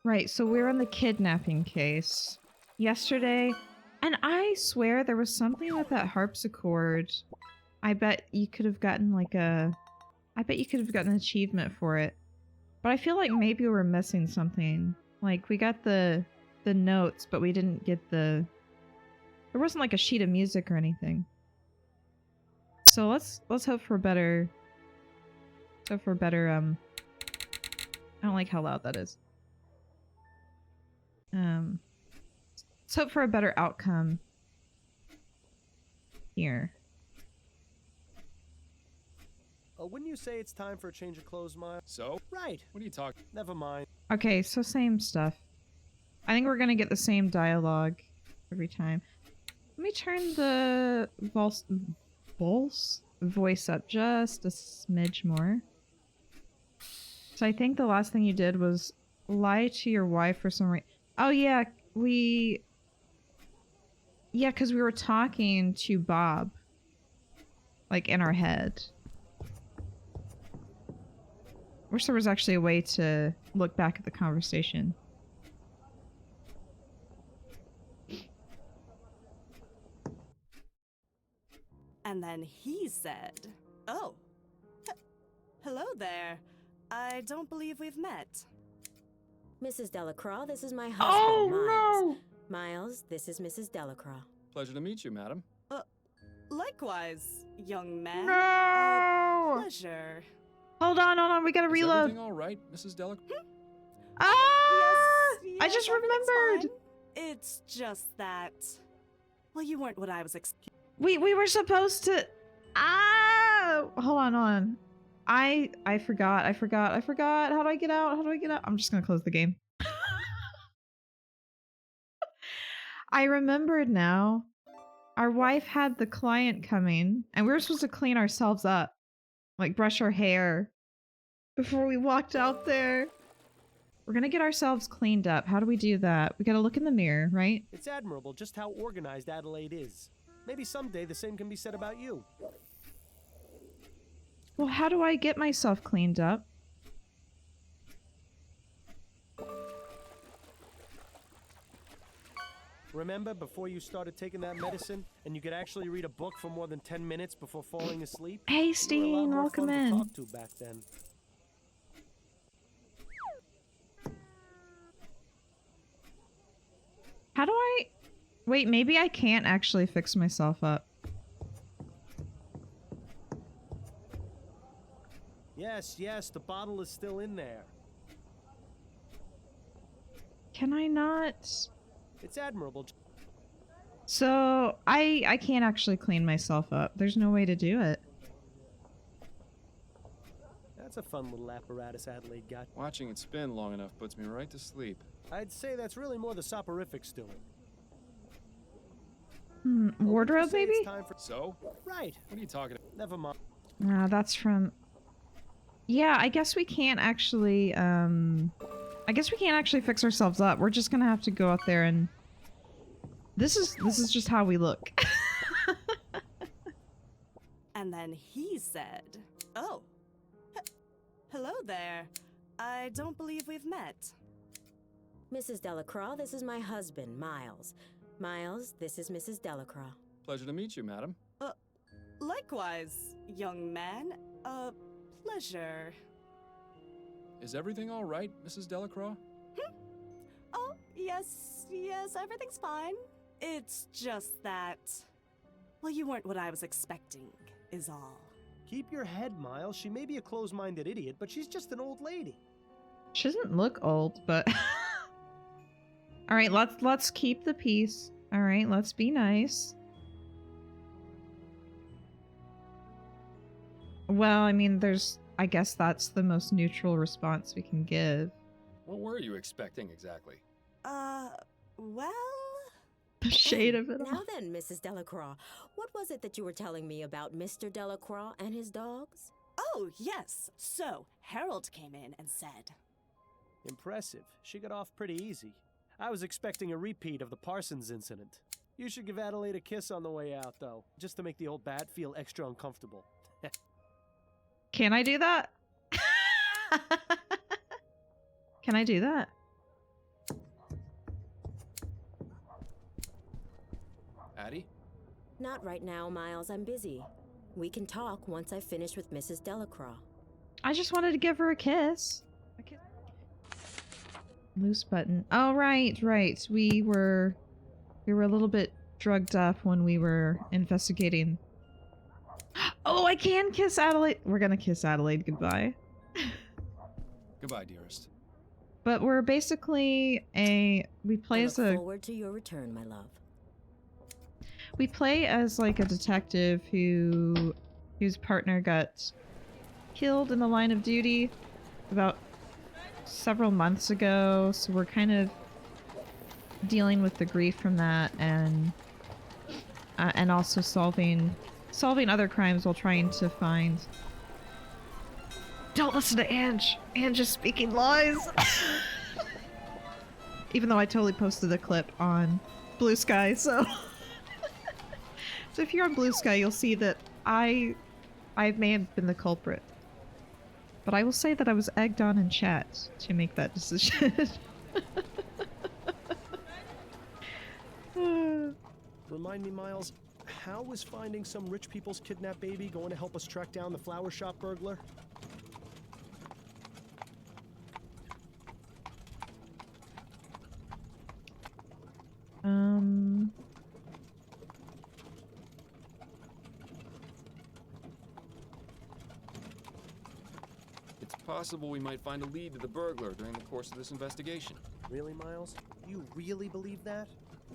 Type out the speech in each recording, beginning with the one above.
Right, so we're on the kidnapping case. Yesterday, and I swear there was something with that harpsichord. I bet you could have gotten like a... I bet you could have gotten an achievement for it. But I feel like maybe we're missing something. Like, we got the notes, but we didn't get the... There wasn't like a sheet of music or anything. So let's hope for better... Hope for better, I don't like how loud that is. Let's hope for a better outcome here. Wouldn't you say it's time for a change of clothes, Miles? So? Right. What are you talking? Never mind. Okay, so same stuff. I think we're gonna get the same dialogue every time. Let me turn the voice up just a smidge more. So I think the last thing you did was lie to your wife for some reason. Oh yeah, yeah, because we were talking to Bob. Like, in our head. Wish there was actually a way to look back at the conversation. And then he said, "Oh, hello there. I don't believe we've met." Mrs. Delacroix, this is my husband, Oh, Miles. Miles, this is Mrs. Delacroix. Pleasure to meet you, madam. Likewise, young man. No! Pleasure. Hold on, we gotta Is reload. everything all right, Mrs. Delacroix? Ah! Yes, I just everything's remembered. fine. It's just that... Well, you weren't what I was expecting. We were supposed to... Ah! Hold on. I forgot. How do I get out? I'm just gonna close the game. I remembered now. Our wife had the client coming, and we were supposed to clean ourselves up. Like, brush our hair before we walked out there. We're gonna get ourselves cleaned up. How do we do that? We gotta look in the mirror, right? It's admirable just how organized Adelaide is. Maybe someday the same can be said about you. Well, how do I get myself cleaned up? Remember before you started taking that medicine and you could actually read a book for more than 10 minutes before falling asleep? Hey, You were a lot Steen, more welcome fun in. to talk to back then. How do I... Wait, maybe I can't actually fix myself up. Yes, the bottle is still in there. Can I not? It's admirable. So, I can't actually clean myself up. There's no way to do it. That's a fun little apparatus Adelaide got. Watching it spin long enough puts me right to sleep. I'd say that's really more the soporifics doing. Wardrobe, Say maybe? it's time for... So? Right. What are you talking about? Never mind. No, that's from... Yeah, I guess we can't actually, I guess we can't actually fix ourselves up. We're just gonna have to go out there and... This is just how we look. And then he said, "Oh, hello there. I don't believe we've met." Mrs. Delacroix, this is my husband, Miles. Miles, this is Mrs. Delacroix. Pleasure to meet you, madam. Likewise, young man. Pleasure. Is everything all right, Mrs. Delacroix? Oh, yes, everything's fine. It's just that... Well, you weren't what I was expecting, is all. Keep your head, Miles. She may be a close-minded idiot, but she's just an old lady. She doesn't look old, but... Alright, let's keep the peace. Alright, let's be nice. Well, I mean, I guess that's the most neutral response we can give. What were you expecting exactly? Well... The shade of it Now all. then, Mrs. Delacroix, what was it that you were telling me about Mr. Delacroix and his dogs? Oh, yes. So, Harold came in and said... Impressive. She got off pretty easy. I was expecting a repeat of the Parsons incident. You should give Adelaide a kiss on the way out, though, just to make the old bat feel extra uncomfortable. Can I do that? Can I do that? Addie? Not right now, Miles. I'm busy. We can talk once I finish with Mrs. Delacroix. I just wanted to give her a kiss. Loose button. Oh, right. We were a little bit drugged up when we were investigating. Oh, I can kiss Adelaide. We're gonna kiss Adelaide goodbye. Goodbye, dearest. But we're basically we play I as look forward to your return, my love. we play as like a detective whose partner got killed in the line of duty about several months ago, so we're kind of dealing with the grief from that and also solving other crimes while trying to find. Don't listen to Ange. Ange is speaking lies. Even though I totally posted the clip on Blue Sky, so so if you're on Blue Sky, you'll see that I may have been the culprit. But I will say that I was egged on in chat to make that decision. Remind me, Miles, how was finding some rich people's kidnapped baby going to help us track down the flower shop burglar? It's possible we might find a lead to the burglar during the course of this investigation. Really, Miles? You really believe that?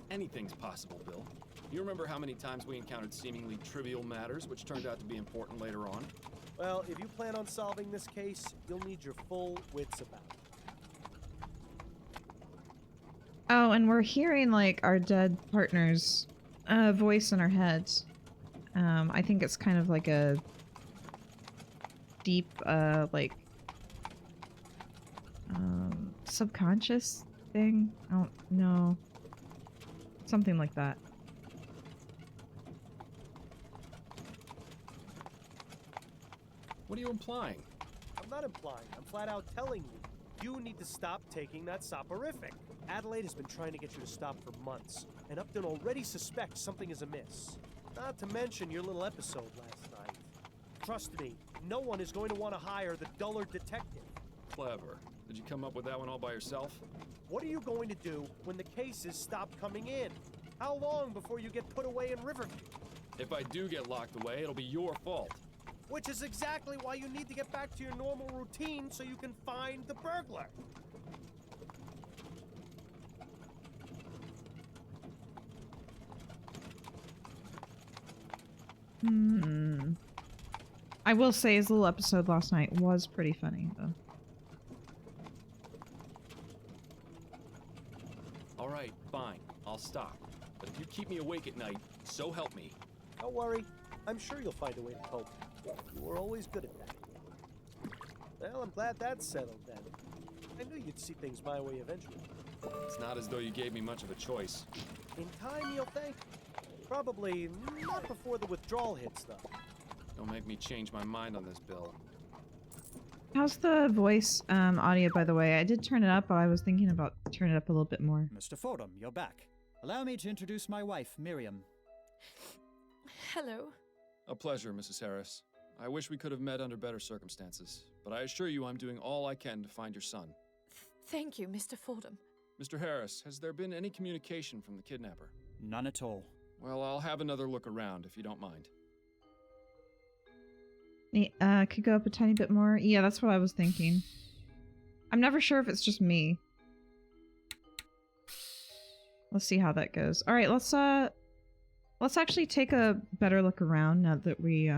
Anything's possible, Bill. You remember how many times we encountered seemingly trivial matters which turned out to be important later on? Well, if you plan on solving this case, you'll need your full wits about it. Oh, and we're hearing like our dead partner's voice in our heads. I think it's kind of like a deep, like, subconscious thing. I don't know. Something like that. What are you implying? I'm not implying. I'm flat out telling you. You need to stop taking that soporific. Adelaide has been trying to get you to stop for months, and Upton already suspects something is amiss. Not to mention your little episode last night. Trust me, no one is going to want to hire the duller detective. Clever. Did you come up with that one all by yourself? What are you going to do when the cases stop coming in? How long before you get put away in Riverview? If I do get locked away, it'll be your fault. Which is exactly why you need to get back to your normal routine so you can find the burglar. I will say his little episode last night was pretty funny, though. All right, fine. I'll stop. But if you keep me awake at night, so help me. Don't worry. I'm sure you'll find a way to cope. You were always good at that. Well, I'm glad that's settled then. I knew you'd see things my way eventually. It's not as though you gave me much of a choice. In time, you'll thank me. Probably not before the withdrawal hits, though. Don't make me change my mind on this, Bill. How's the voice audio, by the way? I did turn it up, but I was thinking about turning it up a little bit more. Mr. Fordham, you're back. Allow me to introduce my wife, Miriam. Hello. A pleasure, Mrs. Harris. I wish we could have met under better circumstances, but I assure you I'm doing all I can to find your son. Thank you, Mr. Fordham. Mr. Harris, has there been any communication from the kidnapper? None at all. Well, I'll have another look around, if you don't mind. Could go up a tiny bit more. Yeah, that's what I was thinking. I'm never sure if it's just me. Let's see how that goes. All right, let's actually take a better look around now that we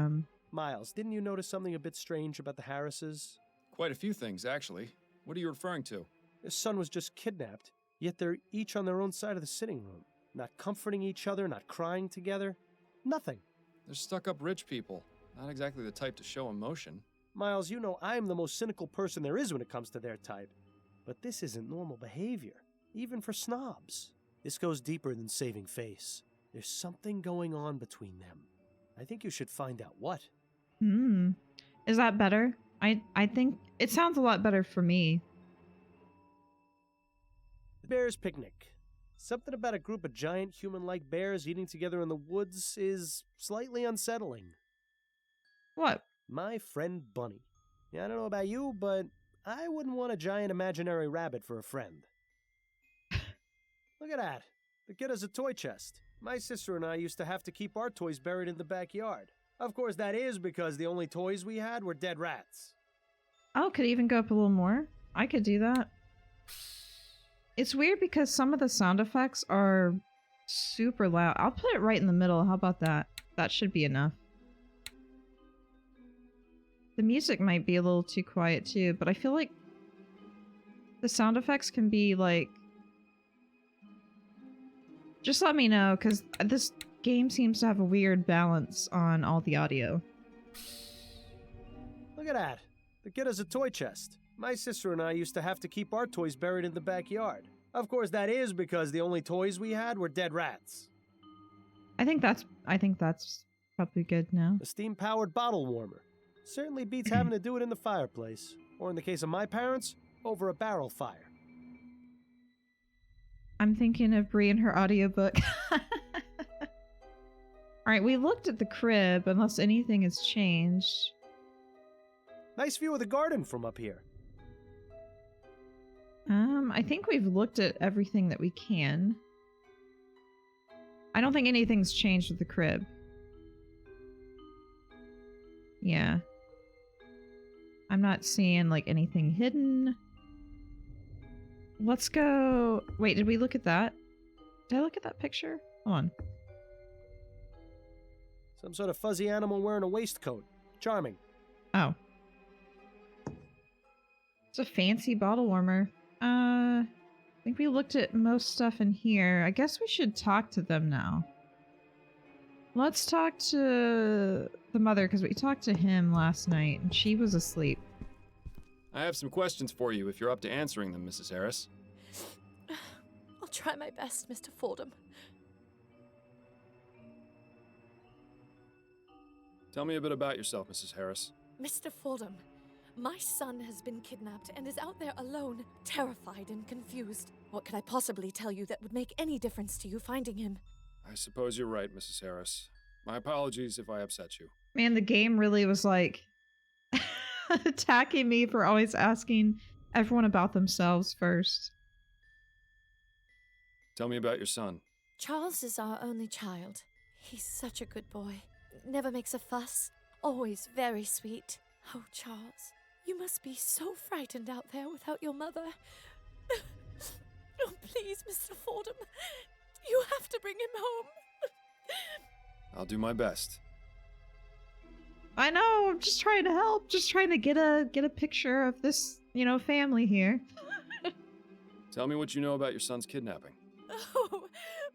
Miles, didn't you notice something a bit strange about the Harrises? Quite a few things, actually. What are you referring to? Their son was just kidnapped, yet they're each on their own side of the sitting room. Not comforting each other, not crying together. Nothing. They're stuck-up rich people. Not exactly the type to show emotion. Miles, you know I'm the most cynical person there is when it comes to their type. But this isn't normal behavior, even for snobs. This goes deeper than saving face. There's something going on between them. I think you should find out what. Is that better? I think it sounds a lot better for me. The Bears' picnic. Something about a group of giant human-like bears eating together in the woods is slightly unsettling. What? My friend Bunny. Yeah, I don't know about you, but I wouldn't want a giant imaginary rabbit for a friend. Look at that. The kid has a toy chest. My sister and I used to have to keep our toys buried in the backyard. Of course, that is because the only toys we had were dead rats. Oh, could it even go up a little more? I could do that. It's weird because some of the sound effects are super loud. I'll put it right in the middle. How about that? That should be enough. The music might be a little too quiet too, but I feel like the sound effects can be like... Just let me know, because this game seems to have a weird balance on all the audio. Look at that. The kid has a toy chest. My sister and I used to have to keep our toys buried in the backyard. Of course, that is because the only toys we had were dead rats. I think that's probably good now. A steam-powered bottle warmer. Certainly beats having to do it in the fireplace. Or in the case of my parents, over a barrel fire. I'm thinking of Bree and her audiobook. Alright, we looked at the crib, unless anything has changed. Nice view of the garden from up here. I think we've looked at everything that we can. I don't think anything's changed with the crib. Yeah. I'm not seeing, like, anything hidden. Let's go... Wait, did we look at that? Did I look at that picture? Hold on. Some sort of fuzzy animal wearing a waistcoat. Charming. Oh. It's a fancy bottle warmer. I think we looked at most stuff in here. I guess we should talk to them now. Let's talk to the mother, because we talked to him last night, and she was asleep. I have some questions for you if you're up to answering them, Mrs. Harris. I'll try my best, Mr. Fordham. Tell me a bit about yourself, Mrs. Harris. Mr. Fordham, my son has been kidnapped and is out there alone, terrified and confused. What could I possibly tell you that would make any difference to you finding him? I suppose you're right, Mrs. Harris. My apologies if I upset you. Man, the game really was like attacking me for always asking everyone about themselves first. Tell me about your son. Charles is our only child. He's such a good boy. Never makes a fuss. Always very sweet. Oh, Charles, you must be so frightened out there without your mother. Oh, please, Mr. Fordham. You have to bring him home. I'll do my best. I know, I'm just trying to help. Just trying to get a picture of this, family here. Tell me what you know about your son's kidnapping. Oh,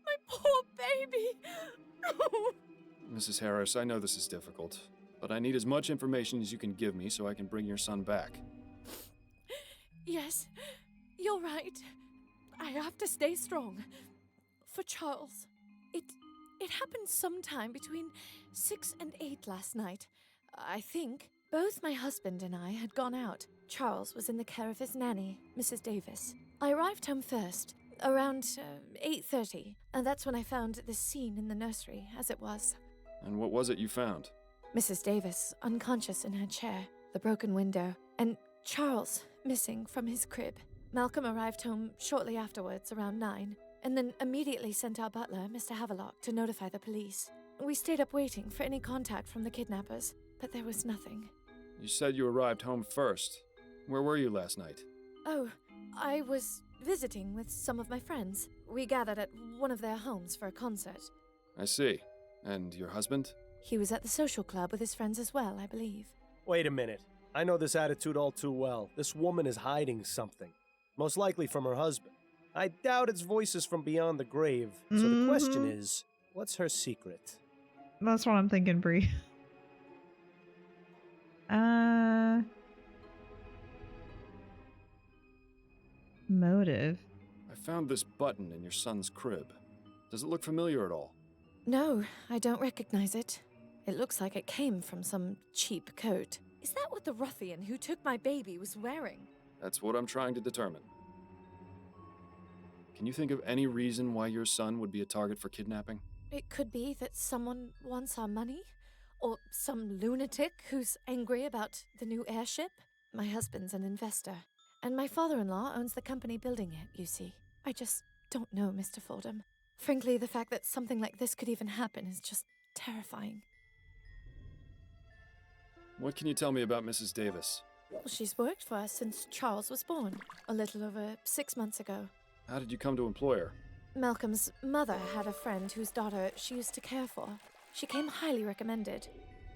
my poor baby. Mrs. Harris, I know this is difficult, but I need as much information as you can give me so I can bring your son back. Yes, you're right. I have to stay strong. For Charles, it happened sometime between 6 and 8 last night. I think both my husband and I had gone out. Charles was in the care of his nanny, Mrs. Davis. I arrived home first, around 8:30, and that's when I found this scene in the nursery, as it was. And what was it you found? Mrs. Davis, unconscious in her chair, the broken window, and Charles missing from his crib. Malcolm arrived home shortly afterwards, around 9, and then immediately sent our butler, Mr. Havelock, to notify the police. We stayed up waiting for any contact from the kidnappers, but there was nothing. You said you arrived home first. Where were you last night? Oh, I was visiting with some of my friends. We gathered at one of their homes for a concert. I see. And your husband? He was at the social club with his friends as well, I believe. Wait a minute. I know this attitude all too well. This woman is hiding something. Most likely from her husband. I doubt it's voices from beyond the grave. So the question is, what's her secret? That's what I'm thinking, Bree. Motive. I found this button in your son's crib. Does it look familiar at all? No, I don't recognize it. It looks like it came from some cheap coat. Is that what the ruffian who took my baby was wearing? That's what I'm trying to determine. Can you think of any reason why your son would be a target for kidnapping? It could be that someone wants our money, or some lunatic who's angry about the new airship. My husband's an investor, and my father-in-law owns the company building it, you see. I just don't know, Mr. Fordham. Frankly, the fact that something like this could even happen is just terrifying. What can you tell me about Mrs. Davis? Well, she's worked for us since Charles was born, a little over 6 months ago. How did you come to employ her? Malcolm's mother had a friend whose daughter she used to care for. She came highly recommended.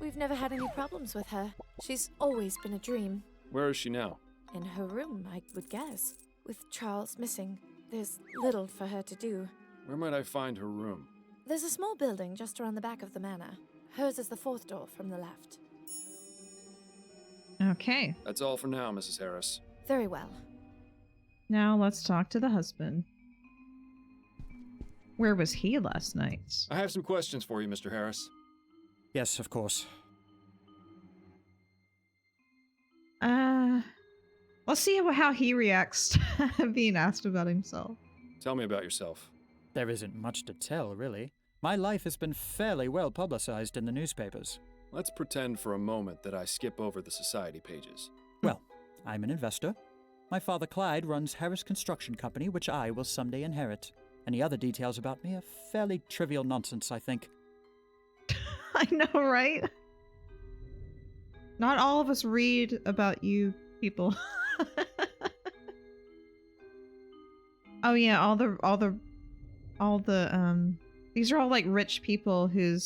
We've never had any problems with her. She's always been a dream. Where is she now? In her room, I would guess. With Charles missing, there's little for her to do. Where might I find her room? There's a small building just around the back of the manor. Hers is the 4th door from the left. Okay. That's all for now, Mrs. Harris. Very well. Now let's talk to the husband. Where was he last night? I have some questions for you, Mr. Harris. Yes, of course. Let's see how he reacts to being asked about himself. Tell me about yourself. There isn't much to tell, really. My life has been fairly well publicized in the newspapers. Let's pretend for a moment that I skip over the society pages. Well, I'm an investor. My father Clyde runs Harris Construction Company, which I will someday inherit. Any other details about me are fairly trivial nonsense, I think. I know, right? Not all of us read about you people. Oh yeah, all the these are all like rich people who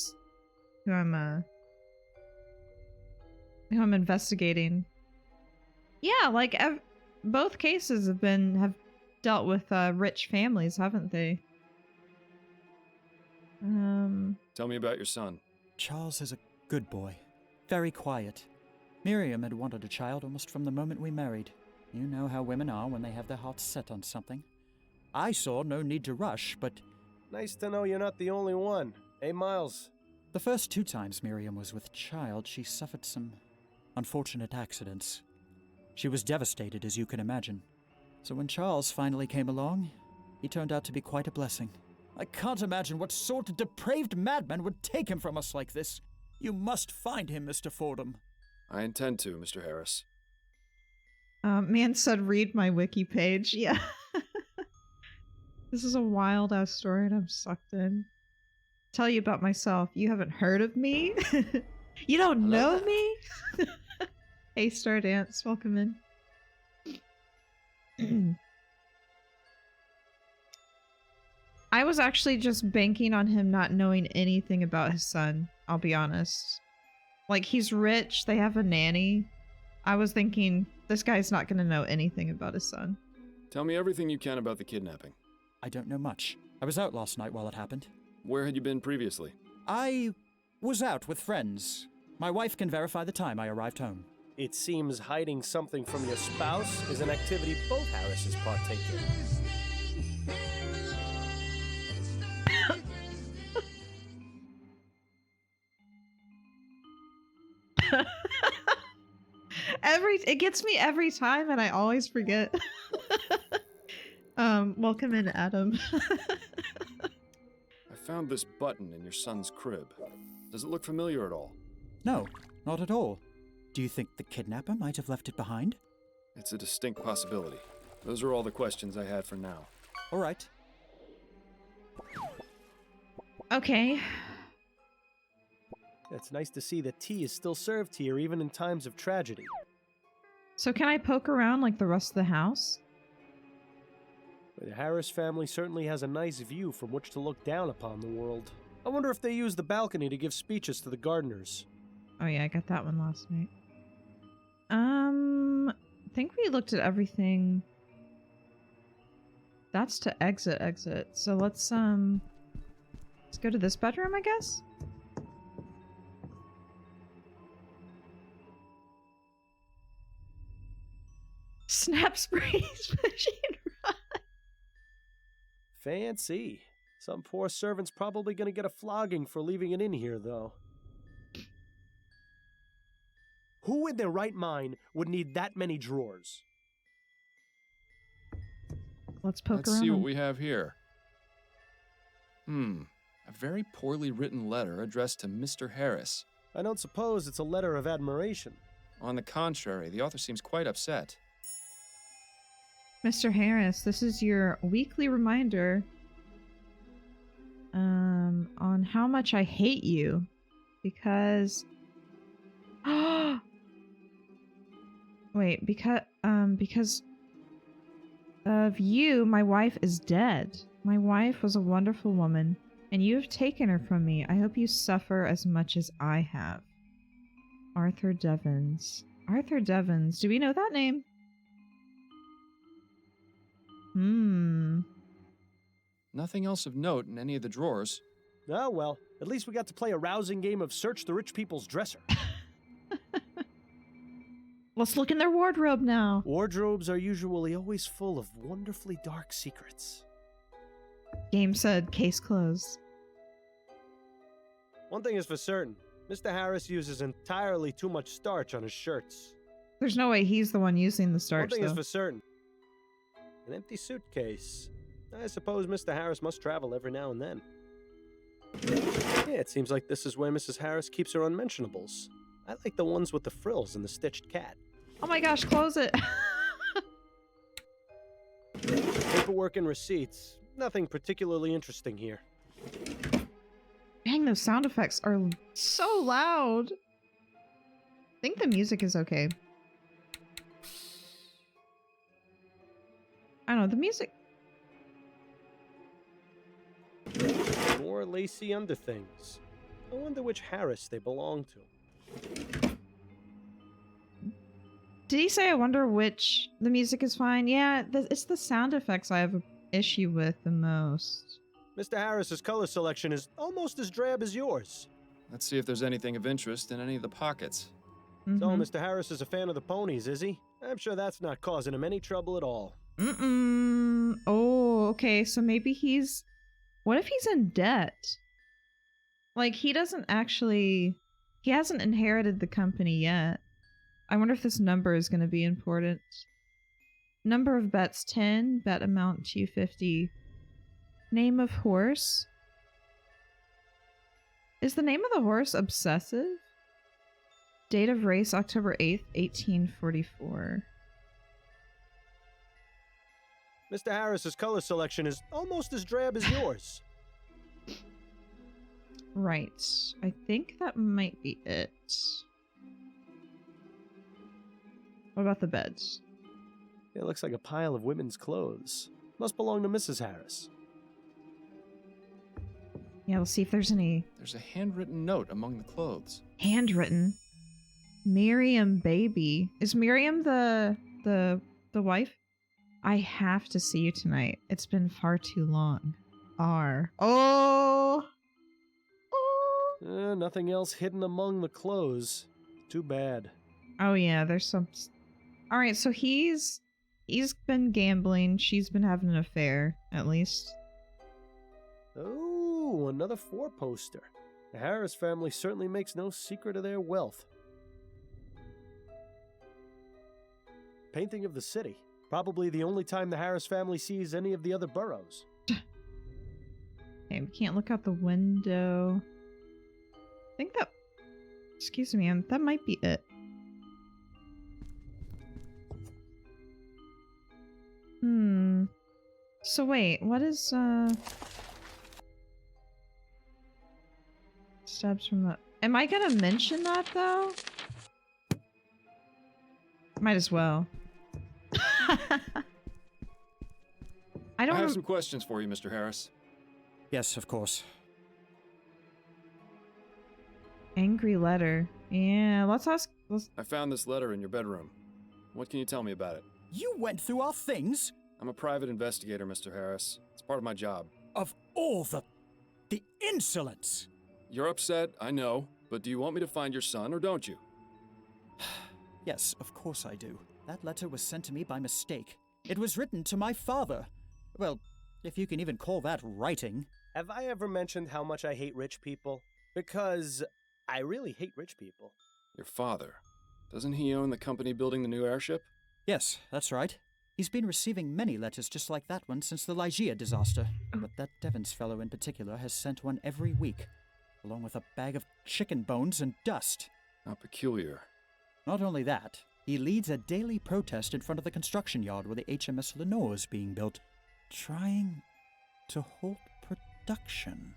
I'm investigating. Yeah, like both cases have dealt with rich families, haven't they? Tell me about your son. Charles is a good boy. Very quiet. Miriam had wanted a child almost from the moment we married. You know how women are when they have their hearts set on something. I saw no need to rush, but... Nice to know you're not the only one. Hey, Miles. The first 2 times Miriam was with child, she suffered some unfortunate accidents. She was devastated, as you can imagine. So when Charles finally came along, he turned out to be quite a blessing. I can't imagine what sort of depraved madman would take him from us like this. You must find him, Mr. Fordham. I intend to, Mr. Harris. Man said read my wiki page. Yeah. This is a wild ass story and I'm sucked in. Tell you about myself. You haven't heard of me? You don't know me? Hey, Star Dance, welcome in. I was actually just banking on him not knowing anything about his son, I'll be honest. Like, he's rich, they have a nanny. I was thinking, this guy's not gonna know anything about his son. Tell me everything you can about the kidnapping. I don't know much. I was out last night while it happened. Where had you been previously? I was out with friends. My wife can verify the time I arrived home. It seems hiding something from your spouse is an activity both Harrises partake in. It gets me every time and I always forget. Welcome in, Adam. I found this button in your son's crib. Does it look familiar at all? No, not at all. Do you think the kidnapper might have left it behind? It's a distinct possibility. Those are all the questions I had for now. All right. Okay. It's nice to see that tea is still served here even in times of tragedy. So can I poke around like the rest of the house? The Harris family certainly has a nice view from which to look down upon the world. I wonder if they use the balcony to give speeches to the gardeners. Oh yeah, I got that one last night. I think we looked at everything. That's to exit. So let's go to this bedroom, I guess? Snap sprays machine run. Fancy. Some poor servant's probably gonna get a flogging for leaving it in here, though. Who in their right mind would need that many drawers? Let's poke Let's around. see what we have here. A very poorly written letter addressed to Mr. Harris. I don't suppose it's a letter of admiration. On the contrary, the author seems quite upset. Mr. Harris, this is your weekly reminder on how much I hate you. Because wait, because of you, my wife is dead. My wife was a wonderful woman, and you have taken her from me. I hope you suffer as much as I have. Arthur Devons. Arthur Devons. Do we know that name? Nothing else of note in any of the drawers. Oh well, at least we got to play a rousing game of Search the Rich People's Dresser. Let's look in their wardrobe now. Wardrobes are usually always full of wonderfully dark secrets. Game said, case closed. One thing is for certain, Mr. Harris uses entirely too much starch on his shirts. There's no way he's the one using the starch, One thing is though. for certain, an empty suitcase. I suppose Mr. Harris must travel every now and then. Yeah, it seems like this is where Mrs. Harris keeps her unmentionables. I like the ones with the frills and the stitched cat. Oh my gosh, close it. Paperwork and receipts. Nothing particularly interesting here. Dang, those sound effects are so loud. I think the music is okay. I don't know, the music... More lacy underthings. I wonder which Harris they belong to. Did he say I wonder which... The music is fine? Yeah, it's the sound effects I have an issue with the most. Mr. Harris's color selection is almost as drab as yours. Let's see if there's anything of interest in any of the pockets. So Mr. Harris is a fan of the ponies, is he? I'm sure that's not causing him any trouble at all. Oh, okay, so maybe he's... What if he's in debt? Like, he doesn't actually... He hasn't inherited the company yet. I wonder if this number is going to be important. Number of bets, 10. Bet amount, 250. Name of horse? Is the name of the horse Obsessive? Date of race, October 8th, 1844. Mr. Harris's color selection is almost as drab as yours. Right. I think that might be it. What about the beds? It looks like a pile of women's clothes. Must belong to Mrs. Harris. Yeah, we'll see if there's any There's a handwritten note among the clothes. handwritten. Miriam baby. Is Miriam the wife? I have to see you tonight. It's been far too long. R. Oh! Nothing else hidden among the clothes. Too bad. Oh yeah, there's some... Alright, so he's been gambling. She's been having an affair, at least. Oh, another four-poster. The Harris family certainly makes no secret of their wealth. Painting of the city. Probably the only time the Harris family sees any of the other boroughs. Okay, we can't look out the window. I think that... Excuse me, that might be it. So wait, what is, Steps from the... Am I gonna mention that, though? Might as well. I don't I have rem- some questions for you, Mr. Harris. Yes, of course. Angry letter. Yeah, let's ask... I found this letter in your bedroom. What can you tell me about it? You went through our things? I'm a private investigator, Mr. Harris. It's part of my job. Of all the insolence! You're upset, I know, but do you want me to find your son or don't you? Yes, of course I do. That letter was sent to me by mistake. It was written to my father. Well, if you can even call that writing. Have I ever mentioned how much I hate rich people? Because I really hate rich people. Your father. Doesn't he own the company building the new airship? Yes, that's right. He's been receiving many letters just like that one since the Lygia disaster. But that Devons fellow in particular has sent one every week, along with a bag of chicken bones and dust. How peculiar. Not only that, he leads a daily protest in front of the construction yard where the HMS Lenore is being built, trying to halt production.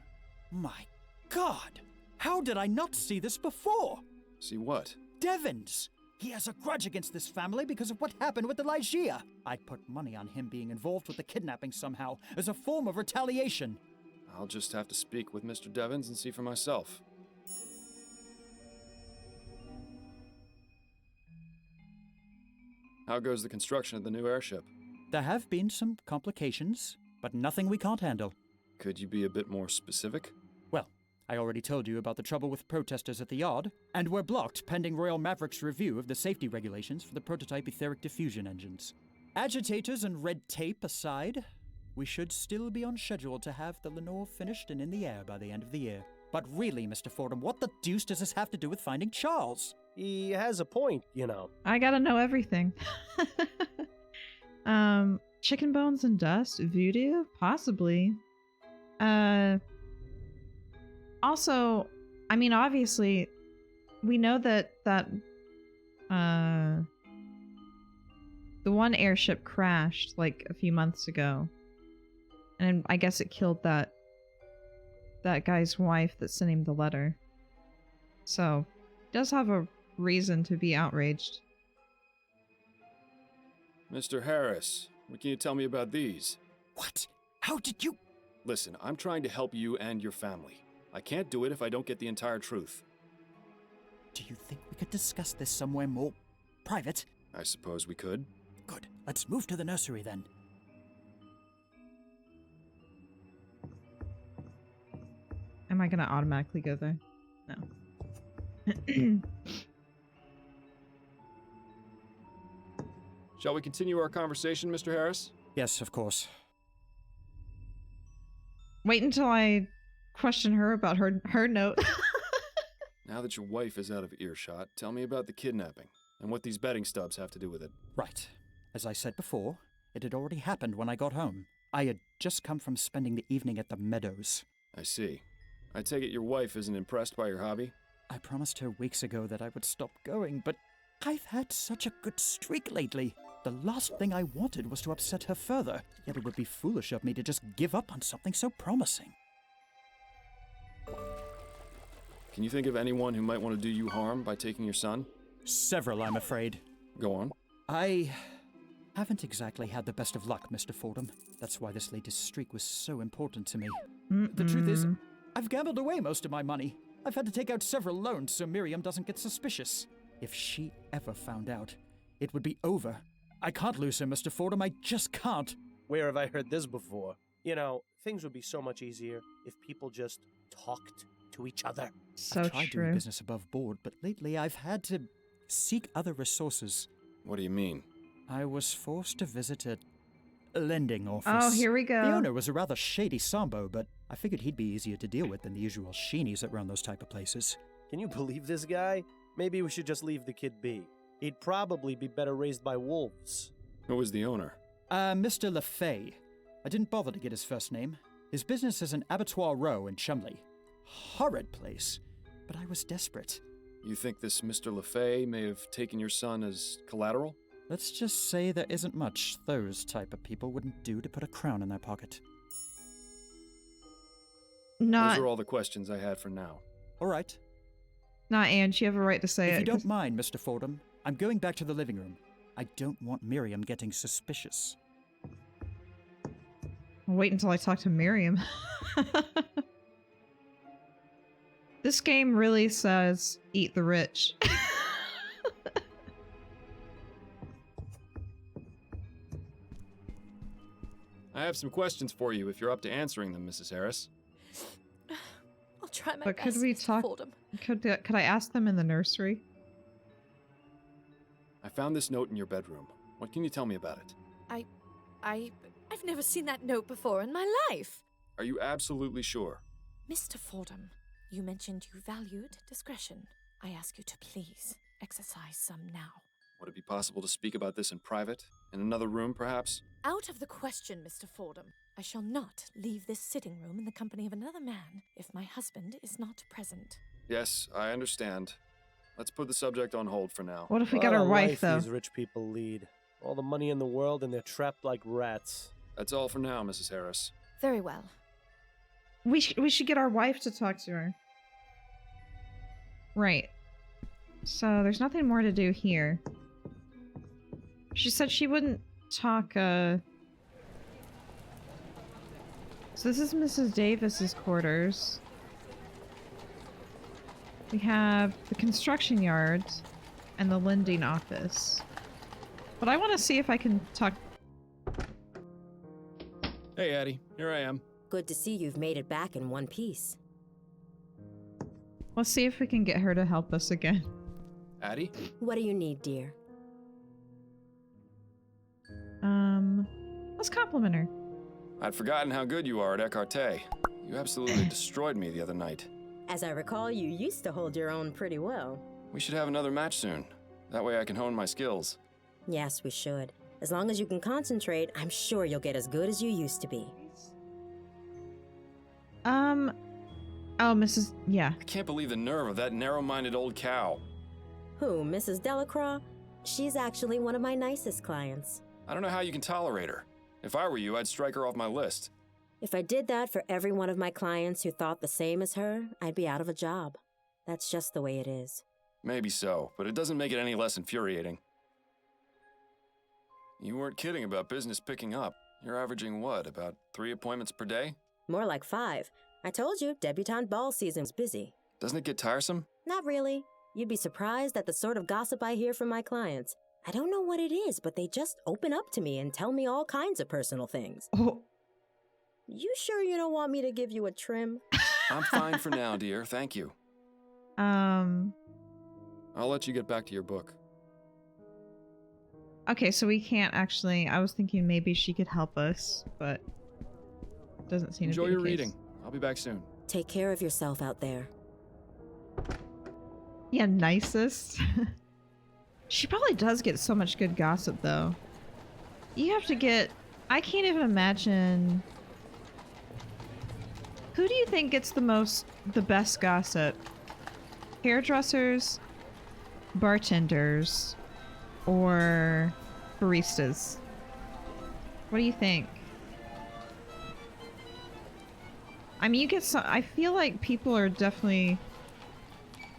My God! How did I not see this before? See what? Devons! He has a grudge against this family because of what happened with the Lygia. I'd put money on him being involved with the kidnapping somehow, as a form of retaliation. I'll just have to speak with Mr. Devons and see for myself. How goes the construction of the new airship? There have been some complications, but nothing we can't handle. Could you be a bit more specific? Well, I already told you about the trouble with protesters at the yard, and we're blocked pending Royal Maverick's review of the safety regulations for the prototype etheric diffusion engines. Agitators and red tape aside, we should still be on schedule to have the Lenore finished and in the air by the end of the year. But really, Mr. Fordham, what the deuce does this have to do with finding Charles? He has a point, you know. I gotta know everything. Chicken bones and dust? Voodoo? Possibly. Also, I mean, obviously, we know that the one airship crashed like a few months ago, and I guess it killed that guy's wife that sent him the letter. So, he does have a reason to be outraged. Mr. Harris, what can you tell me about these? What? How did you... Listen, I'm trying to help you and your family. I can't do it if I don't get the entire truth. Do you think we could discuss this somewhere more private? I suppose we could. Good. Let's move to the nursery then. Am I gonna automatically go there? No. Shall we continue our conversation, Mr. Harris? Yes, of course. Wait until I question her about her note. Now that your wife is out of earshot, tell me about the kidnapping and what these betting stubs have to do with it. Right. As I said before, it had already happened when I got home. I had just come from spending the evening at the meadows. I see. I take it your wife isn't impressed by your hobby? I promised her weeks ago that I would stop going, but I've had such a good streak lately. The last thing I wanted was to upset her further, yet it would be foolish of me to just give up on something so promising. Can you think of anyone who might want to do you harm by taking your son? Several, I'm afraid. Go on. I haven't exactly had the best of luck, Mr. Fordham. That's why this latest streak was so important to me. The truth is, I've gambled away most of my money. I've had to take out several loans so Miriam doesn't get suspicious. If she ever found out, it would be over. I can't lose her, Mr. Fordham. I just can't. Where have I heard this before? You know, things would be so much easier if people just talked to each other. So I've tried doing true. business above board, but lately I've had to seek other resources. What do you mean? I was forced to visit a lending office. Oh, here we go. The owner was a rather shady Sambo, but I figured he'd be easier to deal with than the usual sheenies that run those type of places. Can you believe this guy? Maybe we should just leave the kid be. He'd probably be better raised by wolves. Who was the owner? Mr. LeFay. I didn't bother to get his first name. His business is an abattoir row in Chumley. Horrid place, but I was desperate. You think this Mr. LeFay may have taken your son as collateral? Let's just say there isn't much those type of people wouldn't do to put a crown in their pocket. Not, Those are all the questions I had for now. All right. not Ange. You have a right to say If it. you don't mind, Mr. Fordham, I'm going back to the living room. I don't want Miriam getting suspicious. I'll wait until I talk to Miriam. This game really says, eat the rich. I have some questions for you if you're up to answering them, Mrs. Harris. I'll try my But best. could we Mr. talk? Fordham. Could I ask them in the nursery? I found this note in your bedroom. What can you tell me about it? I've never seen that note before in my life. Are you absolutely sure? Mr. Fordham, you mentioned you valued discretion. I ask you to please exercise some now. Would it be possible to speak about this in private In another room, perhaps? Out of the question, Mr. Fordham. I shall not leave this sitting room in the company of another man if my husband is not present. Yes, I understand. Let's put the subject on hold for now. What if we What got a our wife, life though? These rich people lead. All the money in the world and they're trapped like rats. That's all for now, Mrs. Harris. Very well. We should get our wife to talk to her. Right. So there's nothing more to do here. She said she wouldn't talk, So this is Mrs. Davis's quarters. We have the construction yard and the lending office. But I want to see if I can talk. Hey, Addie. Here I am. Good to see you've made it back in one piece. Let's see if we can get her to help us again. Addie? What do you need, dear? Let's compliment her. I'd forgotten how good you are at écarté. You absolutely destroyed me the other night. As I recall, you used to hold your own pretty well. We should have another match soon. That way I can hone my skills. Yes, we should. As long as you can concentrate, I'm sure you'll get as good as you used to be. Oh, Mrs. Yeah. I can't believe the nerve of that narrow-minded old cow. Who, Mrs. Delacroix? She's actually one of my nicest clients. I don't know how you can tolerate her. If I were you, I'd strike her off my list. If I did that for every one of my clients who thought the same as her, I'd be out of a job. That's just the way it is. Maybe so, but it doesn't make it any less infuriating. You weren't kidding about business picking up. You're averaging what, about 3 appointments per day? More like 5. I told you, debutante ball season's busy. Doesn't it get tiresome? Not really. You'd be surprised at the sort of gossip I hear from my clients. I don't know what it is, but they just open up to me and tell me all kinds of personal things. Oh. You sure you don't want me to give you a trim? I'm fine for now, dear. Thank you. Um. I'll let you get back to your book. Okay, so we can't actually. I was thinking maybe she could help us, but doesn't seem Enjoy to be your the case. reading. I'll be back soon. Take care of yourself out there. Yeah, nicest. She probably does get so much good gossip, though. You have to get. I can't even imagine. Who do you think gets the best gossip? Hairdressers, bartenders, or baristas? What do you think? I mean, you get some. I feel like people are definitely.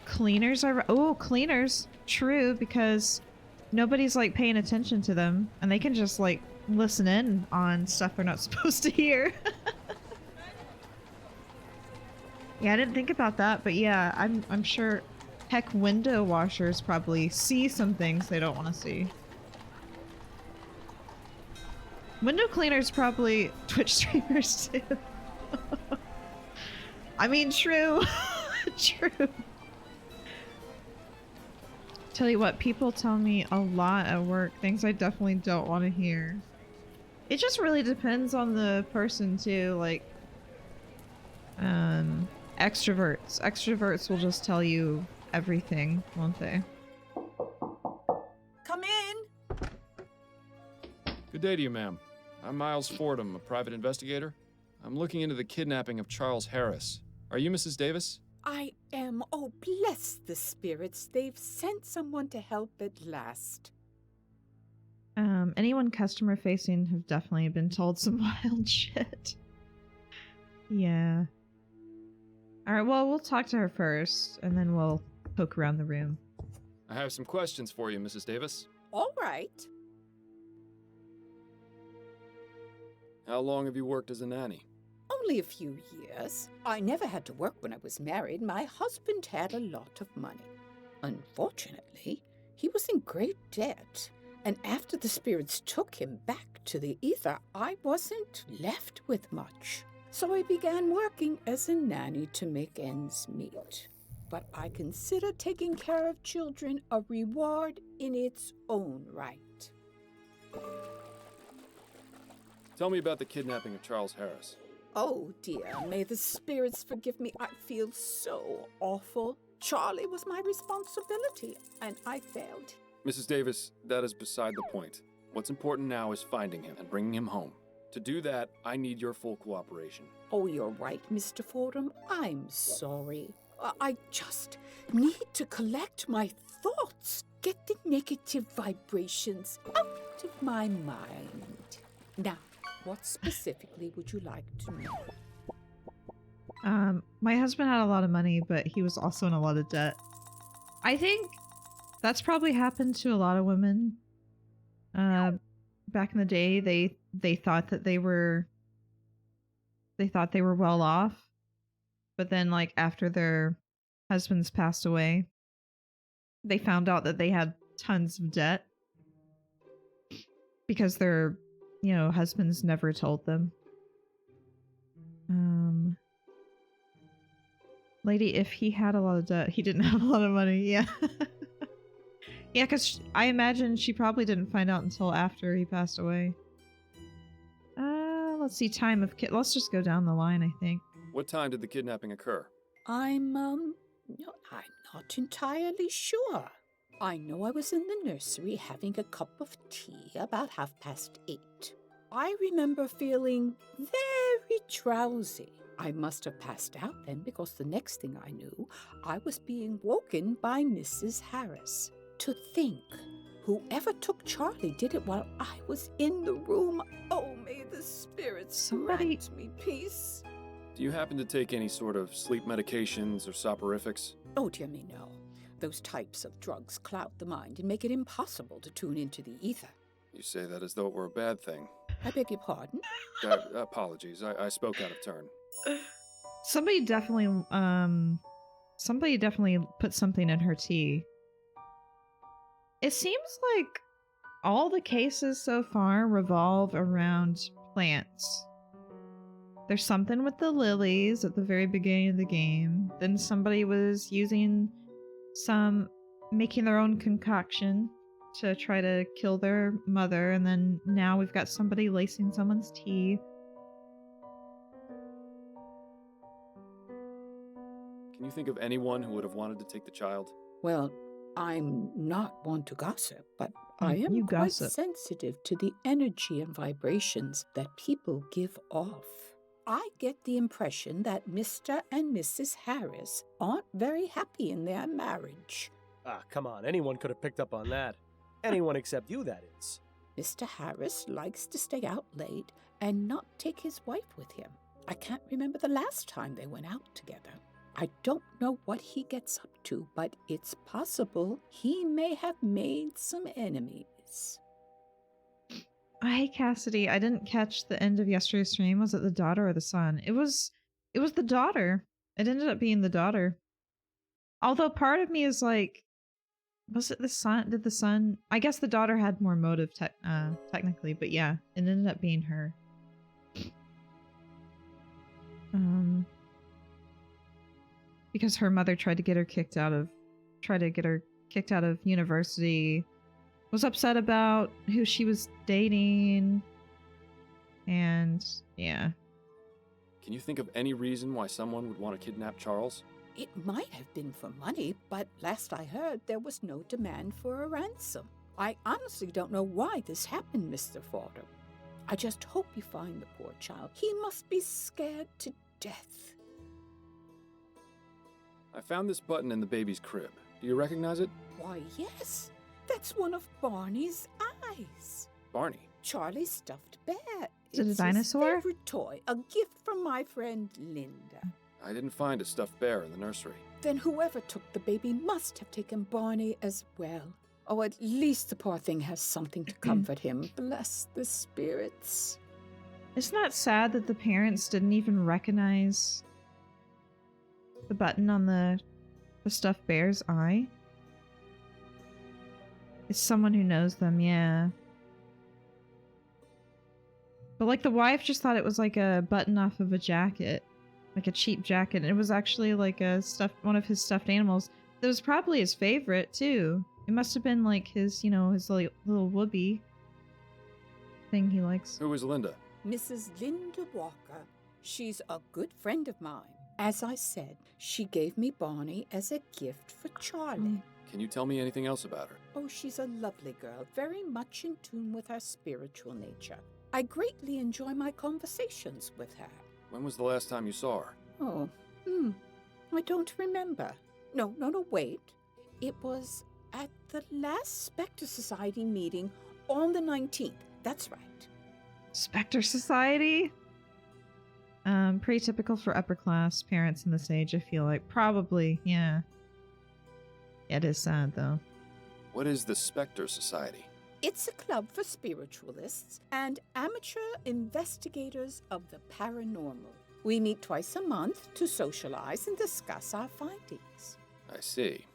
Cleaners are. Oh, cleaners. True, because nobody's like paying attention to them, and they can just like listen in on stuff they're not supposed to hear. Yeah, I didn't think about that, but yeah, I'm sure. Heck, window washers probably see some things they don't want to see. Window cleaners probably Twitch streamers too. I mean, true. True. Tell you what, people tell me a lot at work, things I definitely don't want to hear. It just really depends on the person too, like, extroverts. Extroverts will just tell you everything, won't they? Come in! Good day to you, ma'am. I'm Miles Fordham, a private investigator. I'm looking into the kidnapping of Charles Harris. Are you Mrs. Davis? I am. Oh, bless the spirits. They've sent someone to help at last. Anyone customer facing have definitely been told some wild shit. Yeah. Alright, well, we'll talk to her first, and then we'll poke around the room. I have some questions for you, Mrs. Davis. All right. How long have you worked as a nanny? Only a few years. I never had to work when I was married. My husband had a lot of money. Unfortunately, he was in great debt. And after the spirits took him back to the ether, I wasn't left with much. So I began working as a nanny to make ends meet. But I consider taking care of children a reward in its own right. Tell me about the kidnapping of Charles Harris. Oh dear, may the spirits forgive me. I feel so awful. Charlie was my responsibility, and I failed. Mrs. Davis, that is beside the point. What's important now is finding him and bringing him home. To do that, I need your full cooperation. Oh, you're right, Mr. Fordham. I'm sorry. I just need to collect my thoughts, get the negative vibrations out of my mind. Now, what specifically would you like to know? My husband had a lot of money, but he was also in a lot of debt. I think that's probably happened to a lot of women. Back in the day, they thought that they were well off, but then like after their husbands passed away, they found out that they had tons of debt because their, husbands never told them. Lady, if he had a lot of debt, he didn't have a lot of money. Yeah. Yeah, because I imagine she probably didn't find out until after he passed away. Let's see, time of let's just go down the line, I think. What time did the kidnapping occur? I'm not entirely sure. I know I was in the nursery having a cup of tea about 8:30. I remember feeling very drowsy. I must have passed out then because the next thing I knew, I was being woken by Mrs. Harris. To think, whoever took Charlie did it while I was in the room. Oh, may the spirits grant me peace. Do you happen to take any sort of sleep medications or soporifics? Oh, dear me, no. Those types of drugs cloud the mind and make it impossible to tune into the ether. You say that as though it were a bad thing. I beg your pardon? Apologies, I spoke out of turn. Somebody definitely put something in her tea. It seems like all the cases so far revolve around plants. There's something with the lilies at the very beginning of the game. Then somebody was making their own concoction to try to kill their mother, and then now we've got somebody lacing someone's tea. Can you think of anyone who would have wanted to take the child? Well, I'm not one to gossip, but I am You quite gossip. sensitive to the energy and vibrations that people give off. I get the impression that Mr. and Mrs. Harris aren't very happy in their marriage. Ah, come on. Anyone could have picked up on that. Anyone except you, that is. Mr. Harris likes to stay out late and not take his wife with him. I can't remember the last time they went out together. I don't know what he gets up to, but it's possible he may have made some enemies. Hey Cassidy, I didn't catch the end of yesterday's stream. Was it the daughter or the son? It was the daughter. It ended up being the daughter. Although part of me is like, was it the son? Did the son? I guess the daughter had more motive technically, but yeah, it ended up being her. Because her mother tried to get her kicked out of university, was upset about who she was dating, and yeah. Can you think of any reason why someone would want to kidnap Charles? It might have been for money, but last I heard, there was no demand for a ransom. I honestly don't know why this happened, Mr. Fordham. I just hope you find the poor child. He must be scared to death. I found this button in the baby's crib. Do you recognize it? Why, yes. That's one of Barney's eyes. Barney. Charlie's stuffed bear. Is it a It's dinosaur? his favorite toy, a gift from my friend Linda. I didn't find a stuffed bear in the nursery. Then whoever took the baby must have taken Barney as well. Oh, at least the poor thing has something to comfort him. Bless the spirits. Isn't that sad that the parents didn't even recognize the button on the stuffed bear's eye? It's someone who knows them, yeah. But like the wife just thought it was like a button off of a jacket. Like a cheap jacket. And it was actually like one of his stuffed animals. That was probably his favorite too. It must have been like his, his little whoopee thing he likes. Who is Linda? Mrs. Linda Walker. She's a good friend of mine. As I said, she gave me Barney as a gift for Charlie. Can you tell me anything else about her? Oh, she's a lovely girl, very much in tune with her spiritual nature. I greatly enjoy my conversations with her. When was the last time you saw her? Oh, I don't remember. No, wait. It was at the last Spectre Society meeting on the 19th. That's right. Spectre Society? Pretty typical for upper class parents in this age, I feel like. Probably, yeah. It is sad, though. What is the Spectre Society? It's a club for spiritualists and amateur investigators of the paranormal. We meet twice a month to socialize and discuss our findings. I see.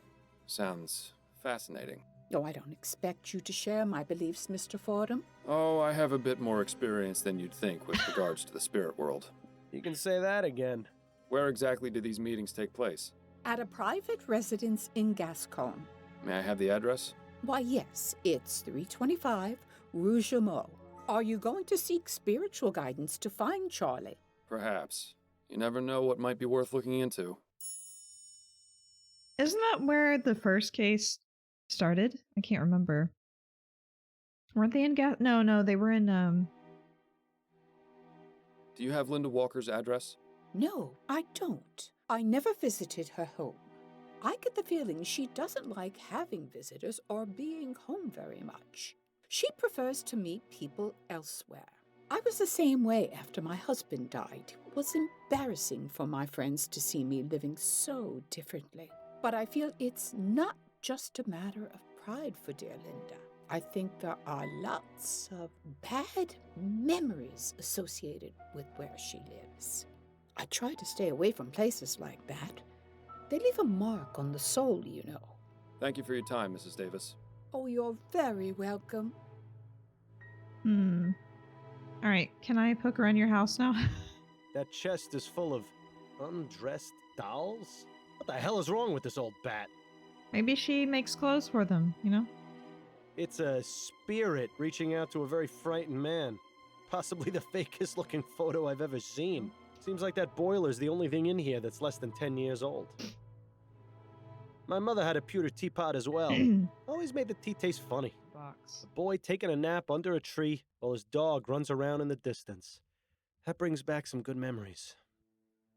Sounds fascinating. Oh, I don't expect you to share my beliefs, Mr. Fordham. Oh, I have a bit more experience than you'd think with regards to the spirit world. You can say that again. Where exactly do these meetings take place? At a private residence in Gascon. May I have the address? Why, yes, it's 325 Rue Jameau. Are you going to seek spiritual guidance to find Charlie? Perhaps. You never know what might be worth looking into. Isn't that where the first case started? I can't remember. Weren't they in No, they were in, Do you have Linda Walker's address? No, I don't. I never visited her home. I get the feeling she doesn't like having visitors or being home very much. She prefers to meet people elsewhere. I was the same way after my husband died. It was embarrassing for my friends to see me living so differently. But I feel it's not just a matter of pride for dear Linda. I think there are lots of bad memories associated with where she lives. I try to stay away from places like that. They leave a mark on the soul, you know. Thank you for your time, Mrs. Davis. Oh, you're very welcome. Alright, can I poke around your house now? That chest is full of undressed dolls? What the hell is wrong with this old bat? Maybe she makes clothes for them, you know? It's a spirit reaching out to a very frightened man. Possibly the fakest looking photo I've ever seen. Seems like that boiler's the only thing in here that's less than 10 years old. My mother had a pewter teapot as well. Always made the tea taste funny. Box. A boy taking a nap under a tree while his dog runs around in the distance. That brings back some good memories.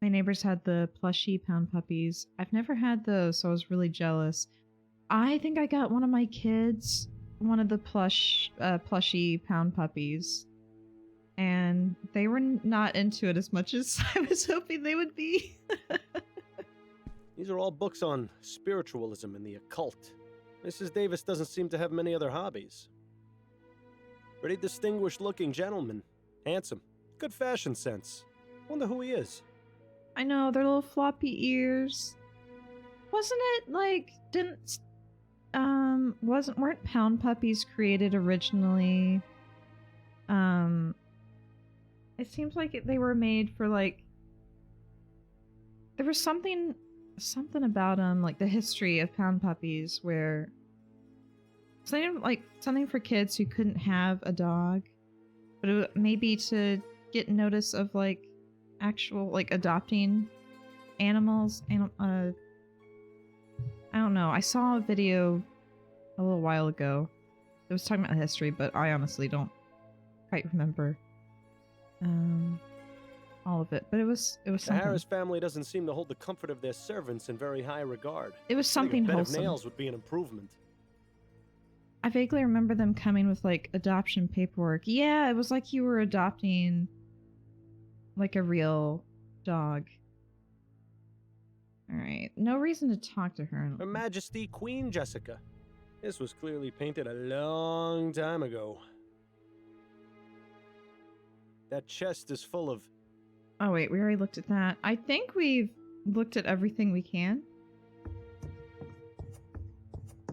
My neighbors had the plushy pound puppies. I've never had those, so I was really jealous. I think I got one of my kids one of the plushy pound puppies, and they were not into it as much as I was hoping they would be. These are all books on spiritualism and the occult. Mrs. Davis doesn't seem to have many other hobbies. Pretty distinguished looking gentleman. Handsome. Good fashion sense. Wonder who he is. I know, their little floppy ears. Wasn't it like, weren't pound puppies created originally? It seems like they were made for like, there was something about like the history of pound puppies where something for kids who couldn't have a dog, but it maybe to get notice of like actual like adopting animals. And I don't know. I saw a video a little while ago. It was talking about history, but I honestly don't quite remember all of it. But it was The something. Harris family doesn't seem to hold the comfort of their servants in very high regard. It was something I think a bed wholesome. of nails would be an improvement. I vaguely remember them coming with like adoption paperwork. Yeah, it was like you were adopting like a real dog. Alright, no reason to talk to her. I don't Her think. Majesty Queen Jessica. This was clearly painted a long time ago. That chest is full of... Oh wait, we already looked at that. I think we've looked at everything we can.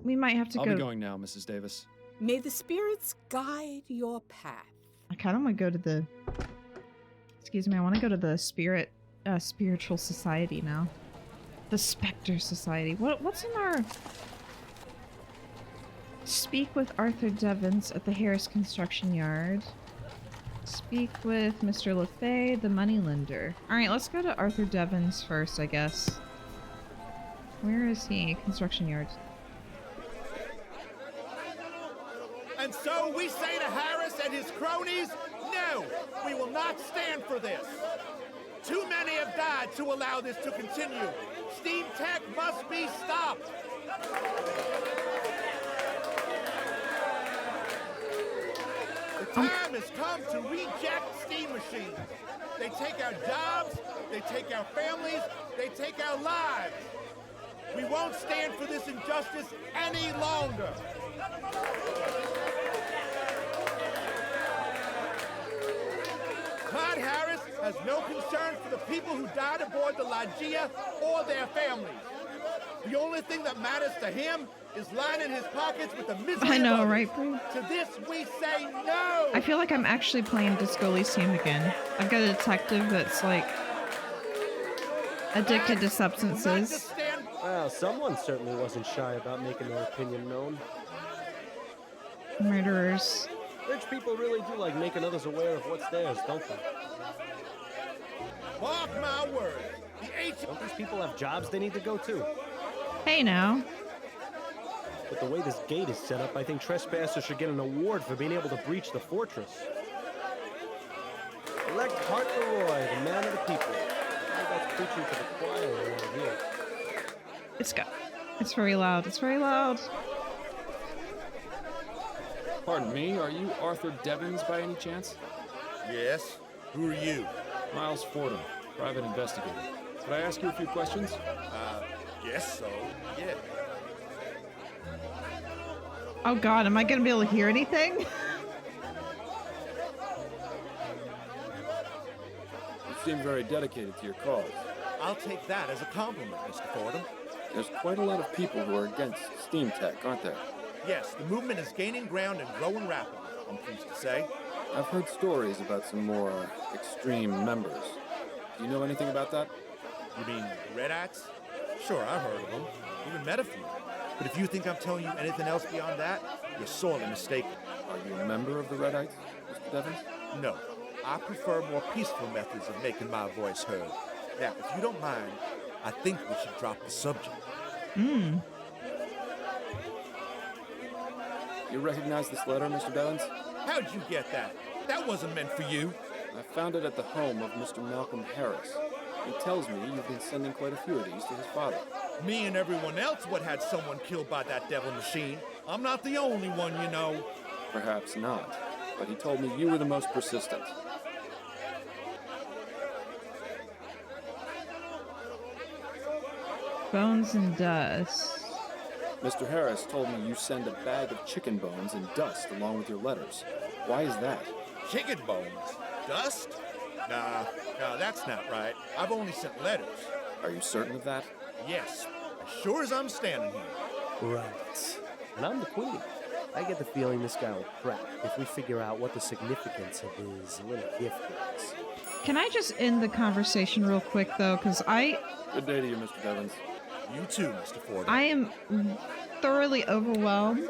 We might have to I'll go. be going now, Mrs. Davis. May the spirits guide your path. I kind of want to go to the. Excuse me. I want to go to the spiritual society now. The Spectre Society. What's in our? Speak with Arthur Devens at the Harris Construction Yard. Speak with Mr. LaFay, the moneylender. All right, let's go to Arthur Devens first, I guess. Where is he? Construction Yard. so we say to Harris and his cronies, no, we will not stand for this. Too many have died to allow this to continue. Steam tech must be stopped. The time has come to reject steam machines. They take our jobs, they take our families, they take our lives. We won't stand for this injustice any longer. Clyde Harris has no concern for the people who died aboard the Lygia or their families. The only thing that matters to him is lining his pockets with the misery I know, of others. right, Brie? To this we say no! I feel like I'm actually playing Disco Elysium again. I've got a detective that's like addicted to substances. Well, someone certainly wasn't shy about making their opinion known. Murderers. Rich people really do like making others aware of what's theirs, don't they? Mark my words. Don't these people have jobs they need to go to? Hey now. But the way this gate is set up, I think trespassers should get an award for being able to breach the fortress. Elect Hart Leroy, the man of the people. That's preaching to the choir around here. It's very loud. It's very loud. Pardon me, are you Arthur Devons by any chance? Yes? Who are you? Miles Fordham, private investigator. Could I ask you a few questions? Guess so. Yeah. Oh god, am I gonna be able to hear anything? You seem very dedicated to your cause. I'll take that as a compliment, Mr. Fordham. There's quite a lot of people who are against steam tech, aren't there? Yes, the movement is gaining ground and growing rapidly, I'm pleased to say. I've heard stories about some more extreme members. Do you know anything about that? You mean Redites? Sure, I've heard of them. Even met a few. But if you think I'm telling you anything else beyond that, you're sorely mistaken. Are you a member of the Redites, Mr. Devons? No. I prefer more peaceful methods of making my voice heard. Now, if you don't mind, I think we should drop the subject. You recognize this letter, Mr. Devons? How'd you get that? That wasn't meant for you. I found it at the home of Mr. Malcolm Harris. He tells me you've been sending quite a few of these to his father. Me and everyone else would had someone killed by that devil machine. I'm not the only one, you know. Perhaps not, but he told me you were the most persistent. Bones and dust. Mr. Harris told me you send a bag of chicken bones and dust along with your letters. Why is that? Chicken bones? Dust? Nah, that's not right. I've only sent letters. Are you certain of that? Yes, as sure as I'm standing here. Right. And I'm the queen. I get the feeling this guy will crack if we figure out what the significance of his little gift is. Can I just end the conversation real quick, though? Because Good day to you, Mr. Devons. You too, Mr. Ford. I am thoroughly overwhelmed.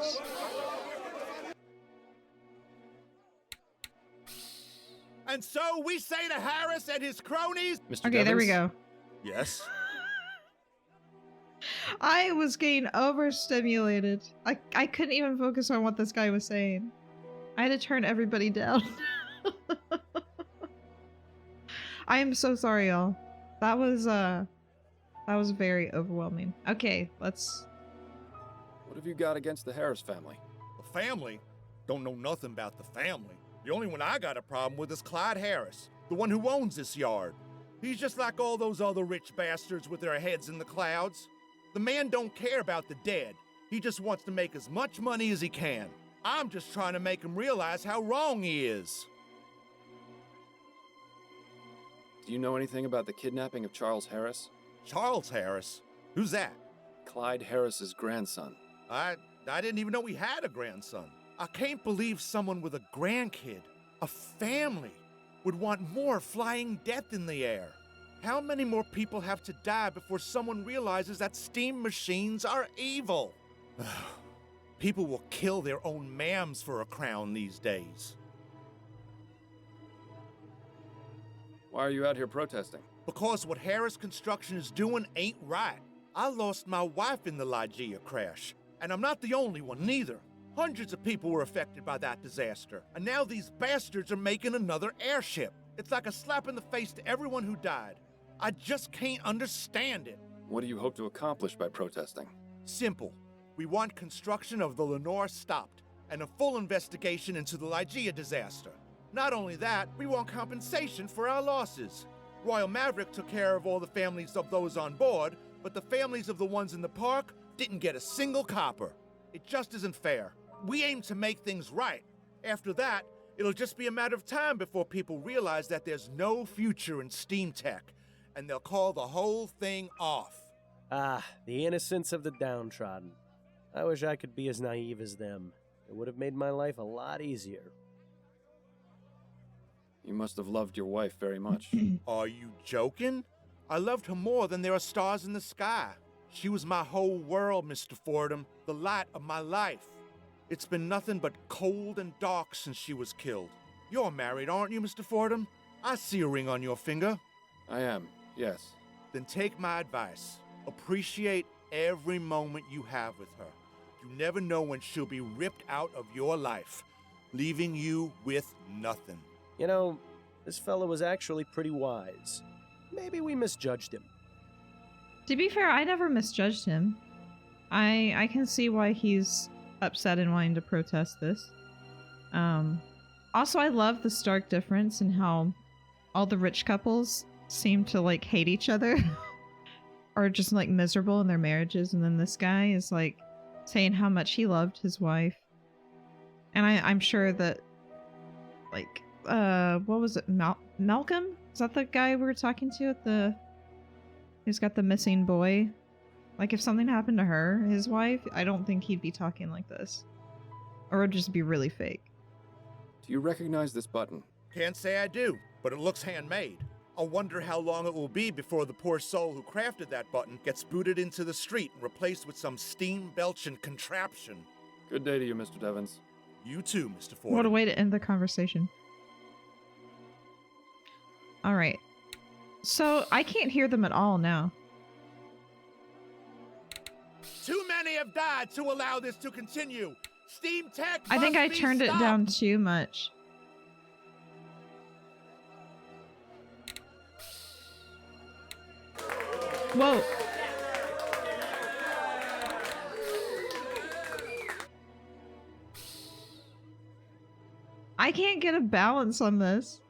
And so we say to Harris and his cronies... Mr. Okay, there we Devons? go. Yes? I was getting overstimulated. I couldn't even focus on what this guy was saying. I had to turn everybody down. I am so sorry, y'all. That was very overwhelming. Okay, let's... What have you got against the Harris family? The family? Don't know nothing about the family. The only one I got a problem with is Clyde Harris, the one who owns this yard. He's just like all those other rich bastards with their heads in the clouds. The man don't care about the dead. He just wants to make as much money as he can. I'm just trying to make him realize how wrong he is. Do you know anything about the kidnapping of Charles Harris? Charles Harris? Who's that? Clyde Harris's grandson. I didn't even know he had a grandson. I can't believe someone with a grandkid, a family, would want more flying death in the air. How many more people have to die before someone realizes that steam machines are evil? People will kill their own mams for a crown these days. Why are you out here protesting? Because what Harris Construction is doing ain't right. I lost my wife in the Lygia crash, and I'm not the only one neither. Hundreds of people were affected by that disaster, and now these bastards are making another airship. It's like a slap in the face to everyone who died. I just can't understand it. What do you hope to accomplish by protesting? Simple. We want construction of the Lenore stopped, and a full investigation into the Lygia disaster. Not only that, we want compensation for our losses. Royal Maverick took care of all the families of those on board, but the families of the ones in the park didn't get a single copper. It just isn't fair. We aim to make things right. After that, it'll just be a matter of time before people realize that there's no future in steam tech, and they'll call the whole thing off. Ah, the innocence of the downtrodden. I wish I could be as naive as them. It would have made my life a lot easier. You must have loved your wife very much. Are you joking? I loved her more than there are stars in the sky. She was my whole world, Mr. Fordham, the light of my life. It's been nothing but cold and dark since she was killed. You're married, aren't you, Mr. Fordham? I see a ring on your finger. I am, yes. Then take my advice. Appreciate every moment you have with her. You never know when she'll be ripped out of your life, leaving you with nothing. You know, this fellow was actually pretty wise. Maybe we misjudged him. To be fair, I never misjudged him. I can see why he's upset and wanting to protest this. Also, I love the stark difference in how all the rich couples seem to like hate each other or just like miserable in their marriages, and then this guy is like saying how much he loved his wife. And I'm sure that like what was it, Malcolm? Is that the guy we were talking to at the who's got the missing boy? Like if something happened to her, his wife, I don't think he'd be talking like this. Or it'd just be really fake. Do you recognize this button? Can't say I do, but it looks handmade. I wonder how long it will be before the poor soul who crafted that button gets booted into the street and replaced with some steam-belching contraption. Good day to you, Mr. Devons. You too, Mr. Ford. What a way to end the conversation. Alright. So, I can't hear them at all now. Too many have died to allow this to continue. Steam tech I think I must be turned it stopped. down too much. Whoa. I can't get a balance on this.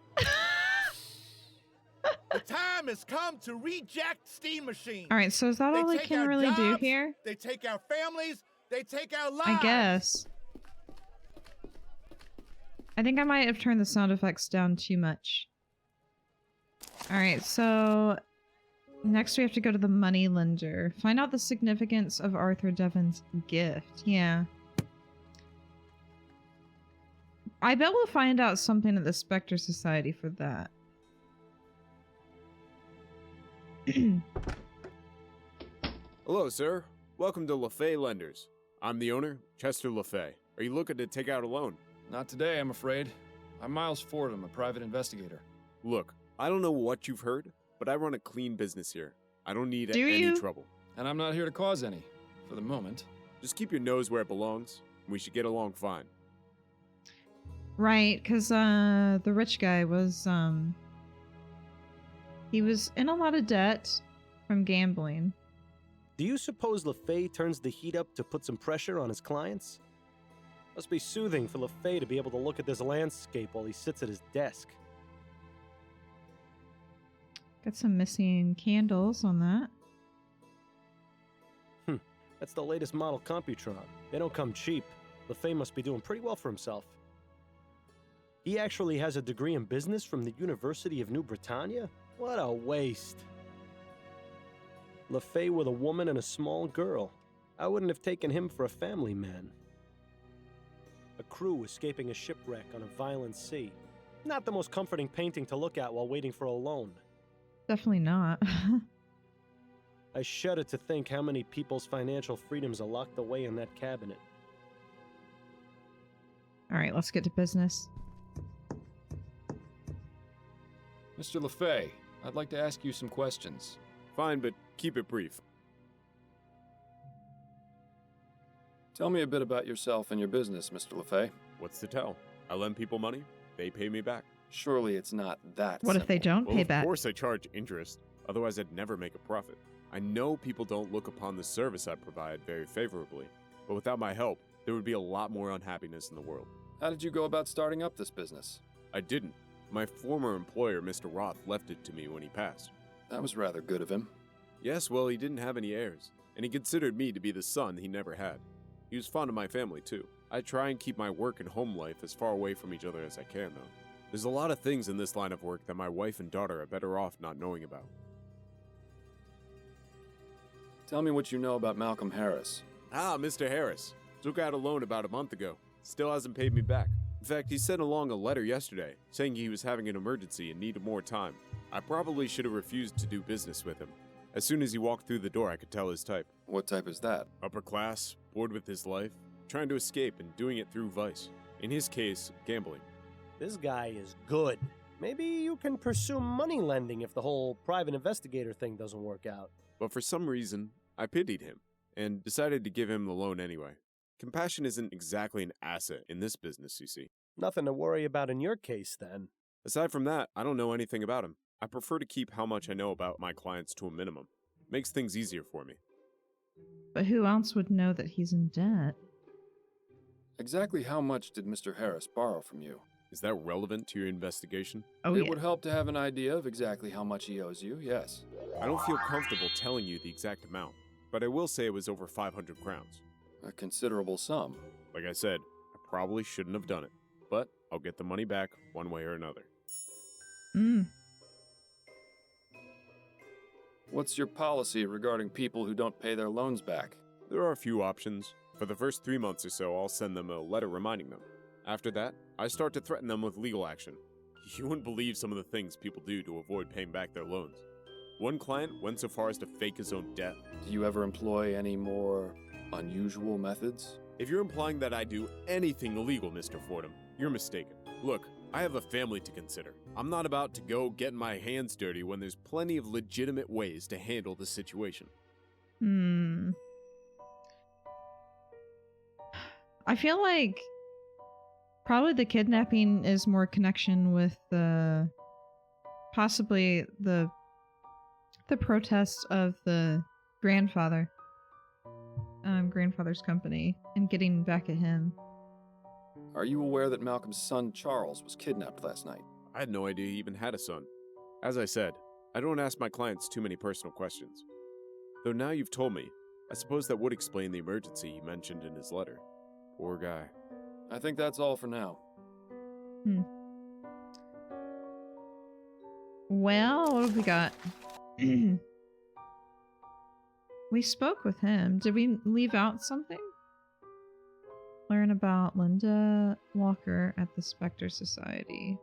The time has come to reject steam machines. All right, so is that all I take can our really do jobs, here? They take our families. They take our lives. I guess. I think I might have turned the sound effects down too much. Alright, so next we have to go to the money lender. Find out the significance of Arthur Devon's gift. Yeah. I bet we'll find out something at the Spectre Society for that. Hello, sir. Welcome to LaFay Lenders. I'm the owner, Chester LaFay. Are you looking to take out a loan? Not today, I'm afraid. I'm Miles Fordham, a private investigator. Look, I don't know what you've heard, but I run a clean business here. I don't need Do any you? trouble. And I'm not here to cause any, for the moment. Just keep your nose where it belongs. We should get along fine. Right, because the rich guy was he was in a lot of debt from gambling. Do you suppose LaFay turns the heat up to put some pressure on his clients? Must be soothing for LaFay to be able to look at this landscape while he sits at his desk. Got some missing candles on that. That's the latest model Computron. They don't come cheap. LaFay must be doing pretty well for himself. He actually has a degree in business from the University of New Britannia? What a waste. LaFay with a woman and a small girl. I wouldn't have taken him for a family man. A crew escaping a shipwreck on a violent sea. Not the most comforting painting to look at while waiting for a loan. Definitely not. I shudder to think how many people's financial freedoms are locked away in that cabinet. Alright, let's get to business. Mr. LaFay, I'd like to ask you some questions. Fine, but keep it brief. Tell me a bit about yourself and your business, Mr. LaFay. What's to tell? I lend people money, they pay me back. Surely it's not that What if they simple. don't Well, pay of back? course I charge interest, otherwise I'd never make a profit. I know people don't look upon the service I provide very favorably, but without my help, there would be a lot more unhappiness in the world. How did you go about starting up this business? I didn't. My former employer, Mr. Roth, left it to me when he passed. That was rather good of him. Yes, well, he didn't have any heirs, and he considered me to be the son he never had. He was fond of my family, too. I try and keep my work and home life as far away from each other as I can, though. There's a lot of things in this line of work that my wife and daughter are better off not knowing about. Tell me what you know about Malcolm Harris. Ah, Mr. Harris. Took out a loan about a month ago. Still hasn't paid me back. In fact, he sent along a letter yesterday, saying he was having an emergency and needed more time. I probably should have refused to do business with him. As soon as he walked through the door, I could tell his type. What type is that? Upper class, bored with his life, trying to escape and doing it through vice. In his case, gambling. This guy is good. Maybe you can pursue money lending if the whole private investigator thing doesn't work out. But for some reason, I pitied him and decided to give him the loan anyway. Compassion isn't exactly an asset in this business, you see. Nothing to worry about in your case, then. Aside from that, I don't know anything about him. I prefer to keep how much I know about my clients to a minimum. Makes things easier for me. But who else would know that he's in debt? Exactly how much did Mr. Harris borrow from you? Is that relevant to your investigation? Oh, It yeah. would help to have an idea of exactly how much he owes you, yes. I don't feel comfortable telling you the exact amount, but I will say it was over 500 crowns. A considerable sum. Like I said, I probably shouldn't have done it, but I'll get the money back one way or another. Mm. What's your policy regarding people who don't pay their loans back? There are a few options. For the first 3 months or so, I'll send them a letter reminding them. After that, I start to threaten them with legal action. You wouldn't believe some of the things people do to avoid paying back their loans. One client went so far as to fake his own death. Do you ever employ any more unusual methods? If you're implying that I do anything illegal, Mr. Fordham, you're mistaken. Look, I have a family to consider. I'm not about to go getting my hands dirty when there's plenty of legitimate ways to handle the situation. I feel like probably the kidnapping is more connection with the possibly the protest of the grandfather's company and getting back at him. Are you aware that Malcolm's son Charles was kidnapped last night? I had no idea he even had a son. As I said, I don't ask my clients too many personal questions. Though now you've told me, I suppose that would explain the emergency he mentioned in his letter. Poor guy. I think that's all for now. Well, what have we got? We spoke with him. Did we leave out something? Learn about Linda Walker at the Spectre Society.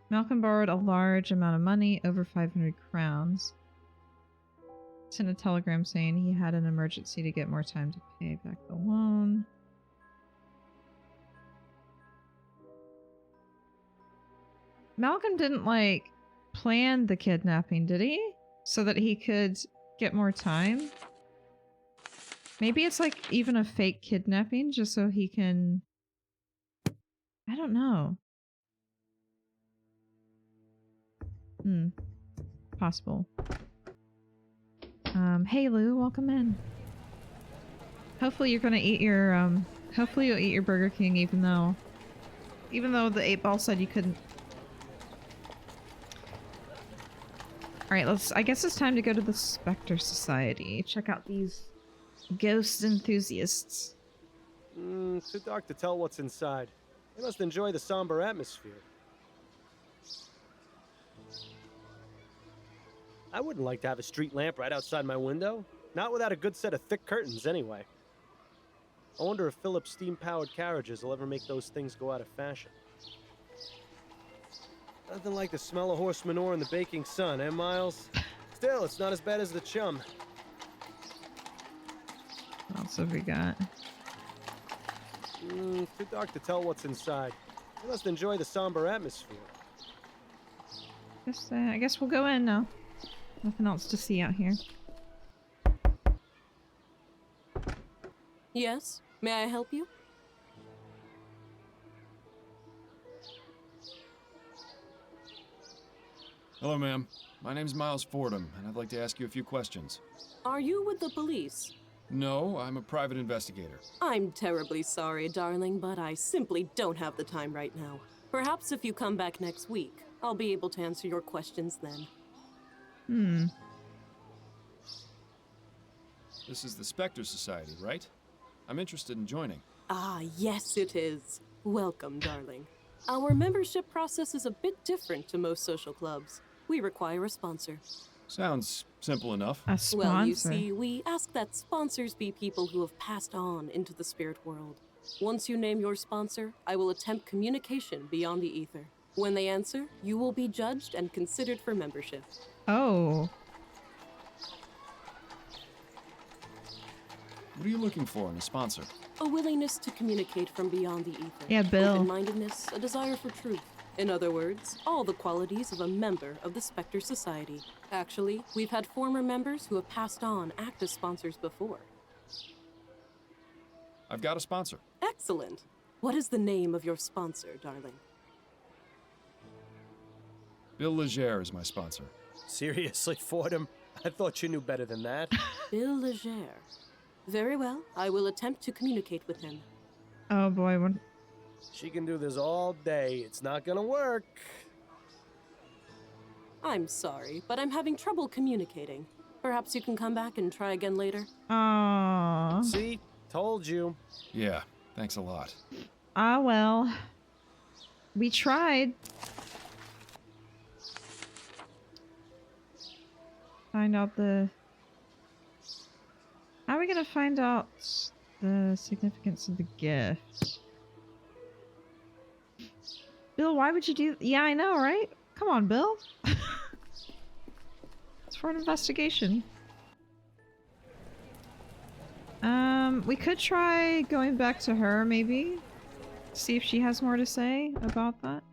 Malcolm borrowed a large amount of money, over 500 crowns. Sent a telegram saying he had an emergency to get more time to pay back the loan. Malcolm didn't, like, plan the kidnapping, did he? So that he could get more time? Maybe it's, like, even a fake kidnapping just so he can... I don't know. Possible. Hey Lou, welcome in. Hopefully you're gonna eat your, hopefully you'll eat your Burger King even though the 8-ball said you couldn't. Alright, I guess it's time to go to the Spectre Society. Check out these ghost enthusiasts. Too dark to tell what's inside. They must enjoy the somber atmosphere. I wouldn't like to have a street lamp right outside my window. Not without a good set of thick curtains, anyway. I wonder if Phillips steam-powered carriages will ever make those things go out of fashion. Nothing like the smell of horse manure in the baking sun, eh, Miles? Still, it's not as bad as the chum. What else have we got? Too dark to tell what's inside. They must enjoy the somber atmosphere. I guess we'll go in now. Nothing else to see out here. Yes? May I help you? Hello, ma'am. My name's Miles Fordham, and I'd like to ask you a few questions. Are you with the police? No, I'm a private investigator. I'm terribly sorry, darling, but I simply don't have the time right now. Perhaps if you come back next week, I'll be able to answer your questions then. This is the Spectre Society, right? I'm interested in joining. Ah, yes it is. Welcome, darling. Our membership process is a bit different to most social clubs. We require a sponsor. Sounds simple enough. A sponsor. Well, you see, we ask that sponsors be people who have passed on into the spirit world. Once you name your sponsor, I will attempt communication beyond the ether. When they answer, you will be judged and considered for membership. Oh. What are you looking for in a sponsor? A willingness to communicate from beyond the ether. Yeah, Bill. Open-mindedness, a desire for truth. In other words, all the qualities of a member of the Spectre Society. Actually, we've had former members who have passed on act as sponsors before. I've got a sponsor. Excellent. What is the name of your sponsor, darling? Bill Legere is my sponsor. Seriously, Fordham? I thought you knew better than that. Bill Legere. Very well. I will attempt to communicate with him. Oh boy. What? She can do this all day. It's not gonna work. I'm sorry, but I'm having trouble communicating. Perhaps you can come back and try again later. Aww. See? Told you. Yeah, thanks a lot. Ah, well. We tried. Find out the... How are we gonna find out the significance of the gift? Bill, why would you do... Yeah, I know, right? Come on, Bill. It's for an investigation. We could try going back to her, maybe. See if she has more to say about that.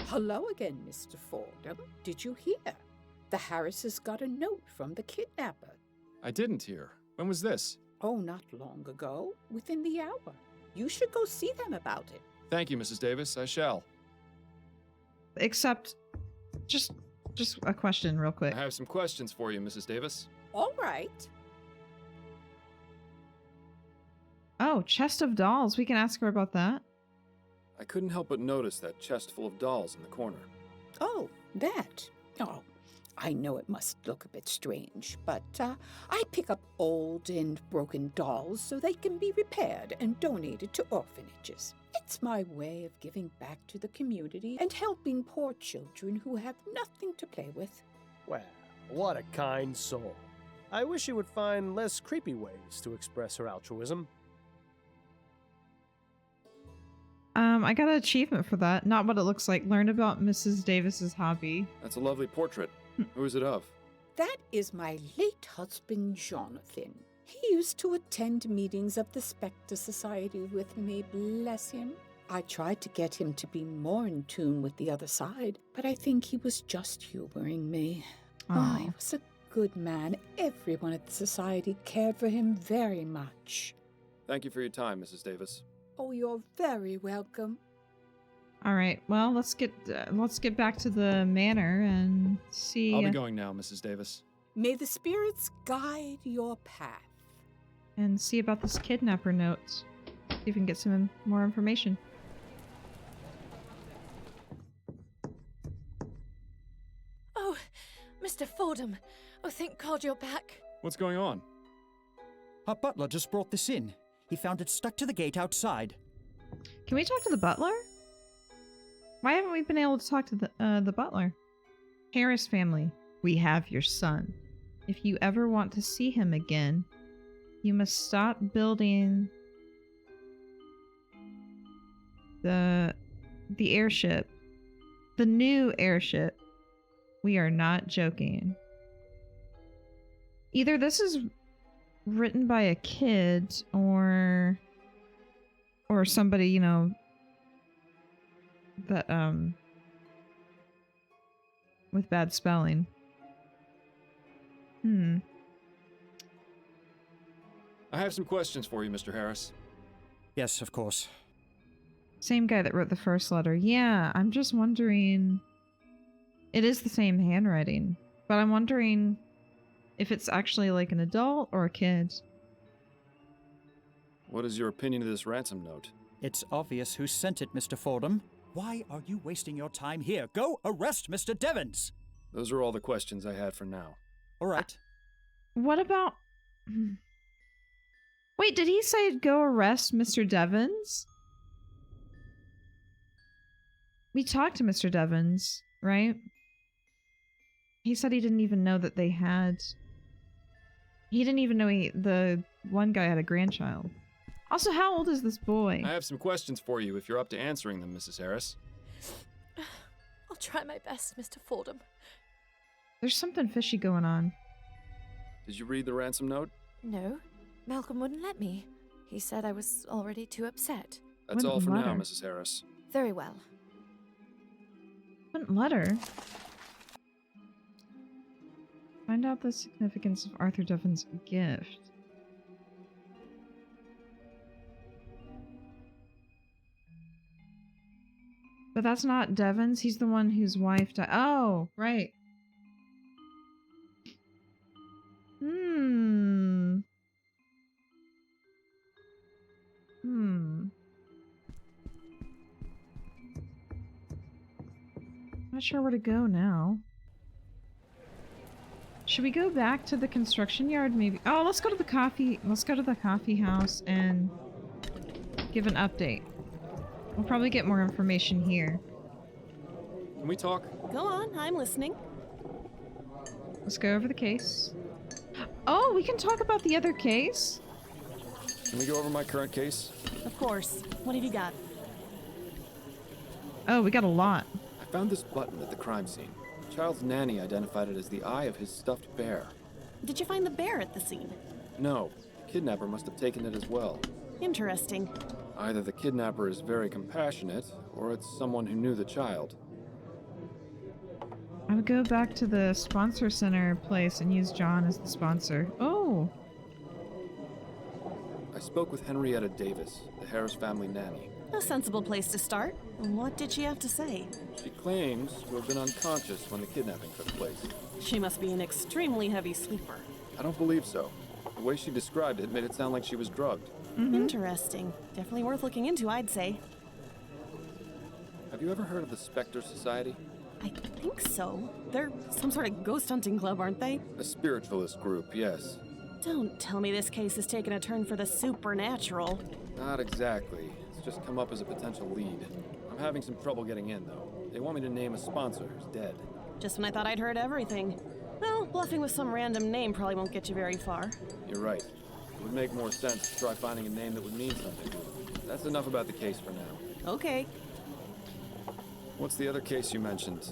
Hello again, Mr. Fordham. Did you hear? The Harrises got a note from the kidnapper. I didn't hear. When was this? Oh, not long ago. Within the hour. You should go see them about it. Thank you, Mrs. Davis. I shall. Except, just a question real quick. I have some questions for you, Mrs. Davis. All right. Oh, chest of dolls. We can ask her about that. I couldn't help but notice that chest full of dolls in the corner. Oh, that. Oh, I know it must look a bit strange, but I pick up old and broken dolls so they can be repaired and donated to orphanages. It's my way of giving back to the community and helping poor children who have nothing to play with. Well, what a kind soul. I wish she would find less creepy ways to express her altruism. I got an achievement for that. Not what it looks like. Learn about Mrs. Davis's hobby. That's a lovely portrait. Who is it of? That is my late husband, Jonathan. He used to attend meetings of the Spectre Society with me, bless him. I tried to get him to be more in tune with the other side, but I think he was just humoring me. Oh, he was a good man. Everyone at the Society cared for him very much. Thank you for your time, Mrs. Davis. Oh, you're very welcome. All right. Well, let's get back to the manor and see. I'll be going now, Mrs. Davis. May the spirits guide your path. And see about this kidnapper note. See if we can get some more information. Oh, Mr. Fordham. Oh, thank God you're back. What's going on? Our butler just brought this in. He found it stuck to the gate outside. Can we talk to the butler? Why haven't we been able to talk to the butler? Harris family, we have your son. If you ever want to see him again, you must stop building the airship. The new airship. We are not joking. Either this is written by a kid or somebody, you know, that with bad spelling. I have some questions for you, Mr. Harris. Yes, of course. Same guy that wrote the first letter. Yeah, I'm just wondering... It is the same handwriting, but I'm wondering if it's actually like an adult or a kid. What is your opinion of this ransom note? It's obvious who sent it, Mr. Fordham. Why are you wasting your time here? Go arrest Mr. Devons! Those are all the questions I had for now. All right. What about... Wait, did he say go arrest Mr. Devons? We talked to Mr. Devons, right? He said he didn't even know that they had... He didn't even know the one guy had a grandchild. Also, how old is this boy? I have some questions for you if you're up to answering them, Mrs. Harris. I'll try my best, Mr. Fordham. There's something fishy going on. Did you read the ransom note? No, Malcolm wouldn't let me. He said I was already too upset. That's all for now, Wouldn't let her. Mrs. Harris. Very well. Wouldn't let her. Find out the significance of Arthur Devon's gift. But that's not Devon's. He's the one whose wife died. Oh, right. Not sure where to go now. Should we go back to the construction yard maybe? Oh, let's go to the coffee house and give an update. We'll probably get more information here. Can we talk? Go on, I'm listening. Let's go over the case. Oh, we can talk about the other case? Can we go over my current case? Of course. What have you got? Oh, we got a lot. I found this button at the crime scene. The child's nanny identified it as the eye of his stuffed bear. Did you find the bear at the scene? No, the kidnapper must have taken it as well. Interesting. Either the kidnapper is very compassionate, or it's someone who knew the child. I would go back to the sponsor center place and use John as the sponsor. Oh! I spoke with Henrietta Davis, the Harris family nanny. A sensible place to start. What did she have to say? She claims to have been unconscious when the kidnapping took place. She must be an extremely heavy sleeper. I don't believe so. The way she described it made it sound like she was drugged. Interesting. Definitely worth looking into, I'd say. Have you ever heard of the Spectre Society? I think so. They're some sort of ghost hunting club, aren't they? A spiritualist group, yes. Don't tell me this case has taken a turn for the supernatural. Not exactly. It's just come up as a potential lead. I'm having some trouble getting in, though. They want me to name a sponsor who's dead. Just when I thought I'd heard everything. Well, bluffing with some random name probably won't get you very far. You're right. It would make more sense to try finding a name that would mean something. That's enough about the case for now. Okay. What's the other case you mentioned?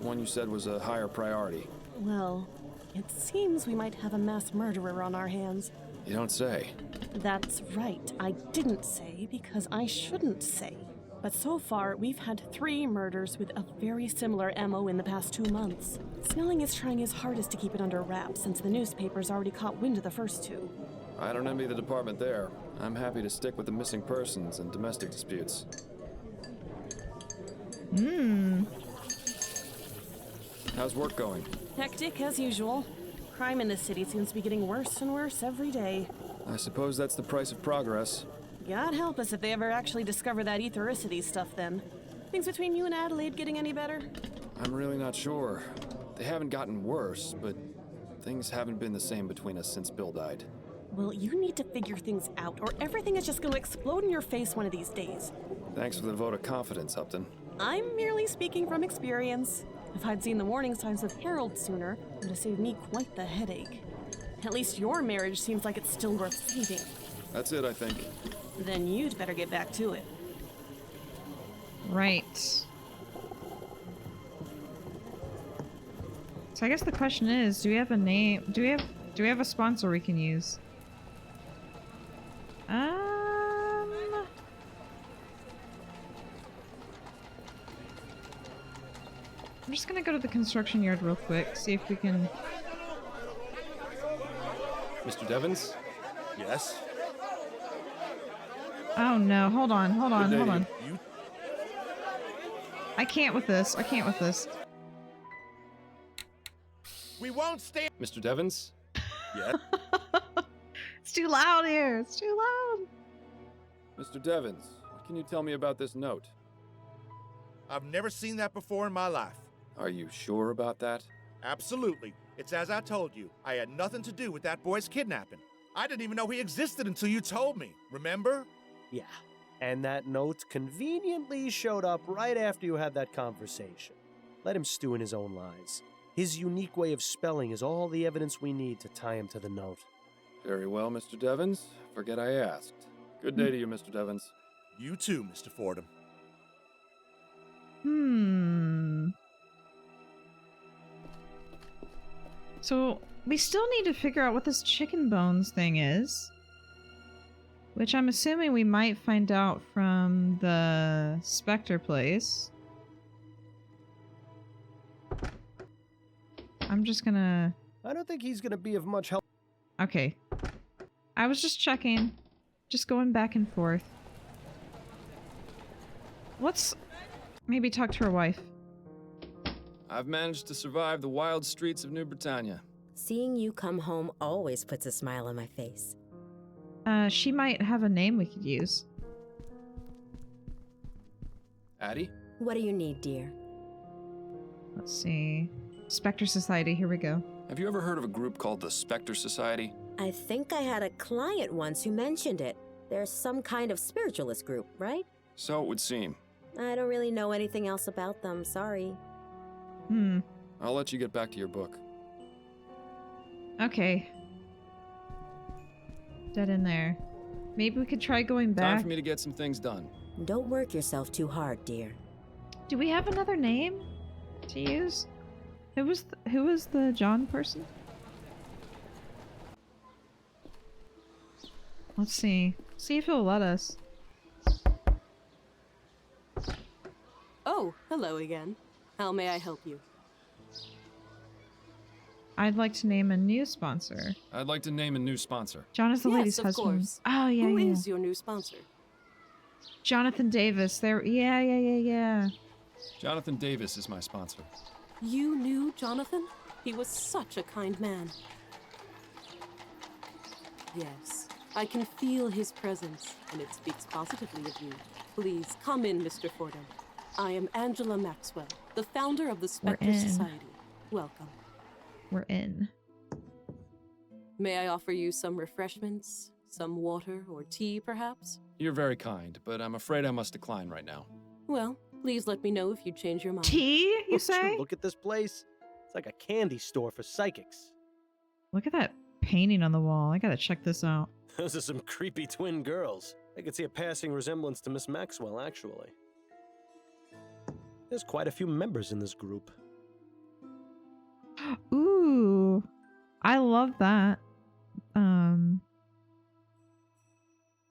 The one you said was a higher priority. Well, it seems we might have a mass murderer on our hands. You don't say. That's right. I didn't say because I shouldn't say. But so far, we've had 3 murders with a very similar MO in the past 2 months. Snelling is trying his hardest to keep it under wraps since the newspapers already caught wind of the first 2. I don't envy the department there. I'm happy to stick with the missing persons and domestic disputes. How's work going? Hectic as usual. Crime in this city seems to be getting worse and worse every day. I suppose that's the price of progress. God help us if they ever actually discover that ethericity stuff then. Things between you and Adelaide getting any better? I'm really not sure. They haven't gotten worse, but things haven't been the same between us since Bill died. Well, you need to figure things out, or everything is just going to explode in your face one of these days. Thanks for the vote of confidence, Upton. I'm merely speaking from experience. If I'd seen the warning signs with Harold sooner, it would have saved me quite the headache. At least your marriage seems like it's still worth saving. That's it, I think. Then you'd better get back to it. Right. So I guess the question is, do we have a name? Do we have a sponsor we can use? I'm just gonna go to the construction yard real quick, see if we can... Mr. Devons? Yes? Oh no, hold on. Good day to you. You I can't with this. I can't with this. We won't stand. Mr. Devons? Yes? It's too loud here. It's too loud. Mr. Devons, what can you tell me about this note? I've never seen that before in my life. Are you sure about that? Absolutely. It's as I told you. I had nothing to do with that boy's kidnapping. I didn't even know he existed until you told me. Remember? Yeah. And that note conveniently showed up right after you had that conversation. Let him stew in his own lies. His unique way of spelling is all the evidence we need to tie him to the note. Very well, Mr. Devons. Forget I asked. Good day to you, Mr. Devons. You too, Mr. Fordham. So, we still need to figure out what this chicken bones thing is. Which I'm assuming we might find out from the Spectre place. I'm just gonna... I don't think he's gonna be of much help. Okay. I was just checking. Just going back and forth. Let's maybe talk to her wife. I've managed to survive the wild streets of New Britannia. Seeing you come home always puts a smile on my face. She might have a name we could use. Addie? What do you need, dear? Let's see. Spectre Society, here we go. Have you ever heard of a group called the Spectre Society? I think I had a client once who mentioned it. There's some kind of spiritualist group, right? So it would seem. I don't really know anything else about them, sorry. I'll let you get back to your book. Okay. Dead in there. Maybe we could try going back. Time for me to get some things done. Don't work yourself too hard, dear. Do we have another name to use? Who was the John person? Let's see. See if he'll let us. Oh, hello again. How may I help you? I'd like to name a new sponsor. I'd like to name a new sponsor. John is the lady's Yes, of husband. course. Oh yeah, Who yeah. is your new sponsor? Jonathan Davis. There. Yeah. Jonathan Davis is my sponsor. You knew Jonathan? He was such a kind man. Yes, I can feel his presence, and it speaks positively of you. Please, come in, Mr. Fordham. I am Angela Maxwell, the founder of the Spectre in. Society. Welcome. We're in. May I offer you some refreshments? Some water or tea, perhaps? You're very kind, but I'm afraid I must decline right now. Well, please let me know if you change your mind. Tea, you Would say? Look at this place. It's like a candy store for psychics. Look at that painting on the wall. I gotta check this out. Those are some creepy twin girls. I could see a passing resemblance to Miss Maxwell, actually. There's quite a few members in this group. Ooh, I love that.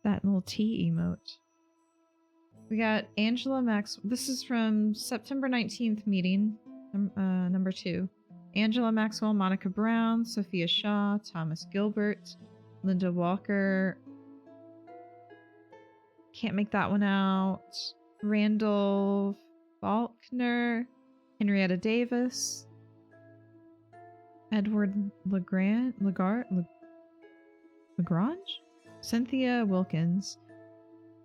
That little tea emote. We got Angela Max. This is from September 19th meeting, number 2. Angela Maxwell, Monica Brown, Sophia Shaw, Thomas Gilbert, Linda Walker. Can't make that one out. Randall Faulkner, Henrietta Davis, Edward Lagrange, Cynthia Wilkins.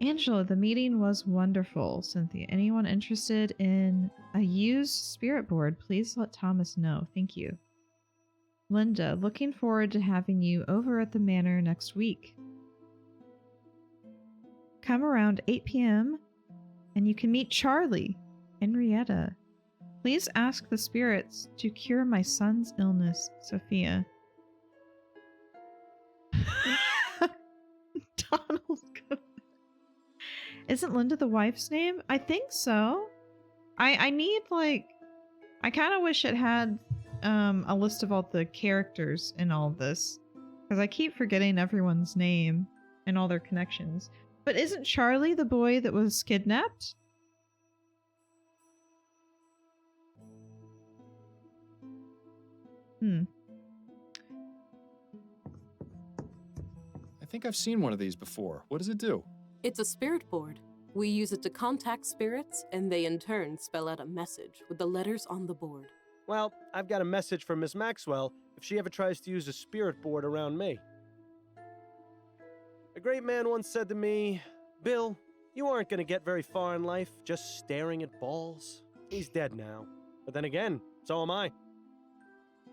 Angela, the meeting was wonderful. Cynthia, anyone interested in a used spirit board, please let Thomas know. Thank you. Linda, looking forward to having you over at the manor next week. Come around 8 p.m. and you can meet Charlie. Henrietta, please ask the spirits to cure my son's illness. Sophia. Donald. Isn't Linda the wife's name? I think so. I need, like, I kind of wish it had a list of all the characters in all of this, because I keep forgetting everyone's name and all their connections. But isn't Charlie the boy that was kidnapped? I I think I've seen one of these before. What does it do? It's a spirit board. We use it to contact spirits, and they in turn spell out a message with the letters on the board. Well, I've got a message from Miss Maxwell if she ever tries to use a spirit board around me. A great man once said to me, "Bill, you aren't going to get very far in life just staring at balls." He's dead now. But then again, so am I.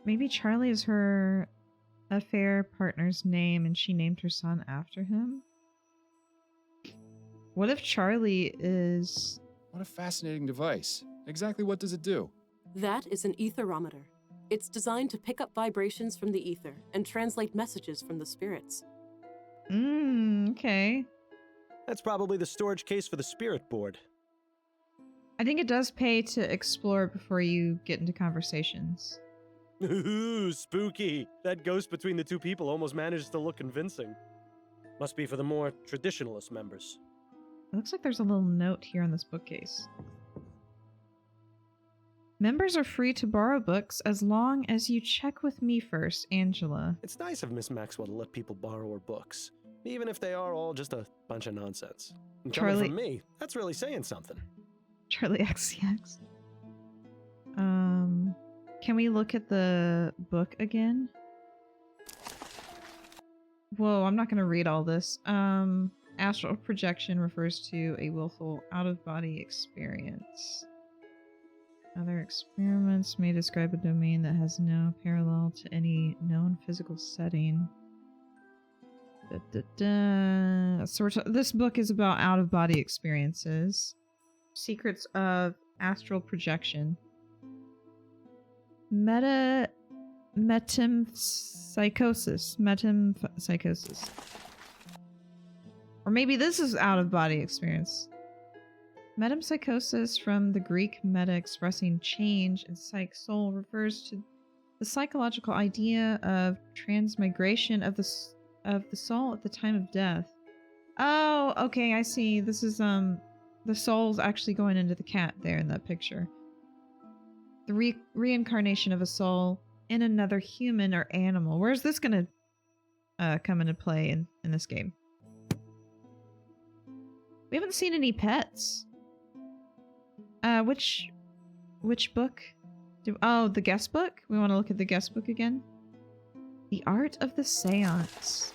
Maybe Charlie is her affair partner's name and she named her son after him? What if Charlie is... What a fascinating device. Exactly what does it do? That is an etherometer. It's designed to pick up vibrations from the ether and translate messages from the spirits. Okay. That's probably the storage case for the spirit board. I think it does pay to explore before you get into conversations. Ooh, spooky. That ghost between the two people almost manages to look convincing. Must be for the more traditionalist members. It looks like there's a little note here on this bookcase. Members are free to borrow books as long as you check with me first, Angela. It's nice of Miss Maxwell to let people borrow her books, even if they are all just a bunch of nonsense. And coming Charlie- from me, that's really saying something. Charlie XCX. Can we look at the book again? Whoa, I'm not going to read all this. Astral projection refers to a willful out-of-body experience. Other experiments may describe a domain that has no parallel to any known physical setting. So this book is about out-of-body experiences. Secrets of astral projection. Metempsychosis. Or maybe this is out-of-body experience. Metempsychosis, from the Greek meta expressing change and psych soul, refers to the psychological idea of transmigration of the soul at the time of death. Oh, okay, I see. This is the soul's actually going into the cat there in that picture. The reincarnation of a soul in another human or animal. Where's this gonna come into play in this game? We haven't seen any pets. Which book? Oh, the guest book? We want to look at the guest book again? The Art of the Seance.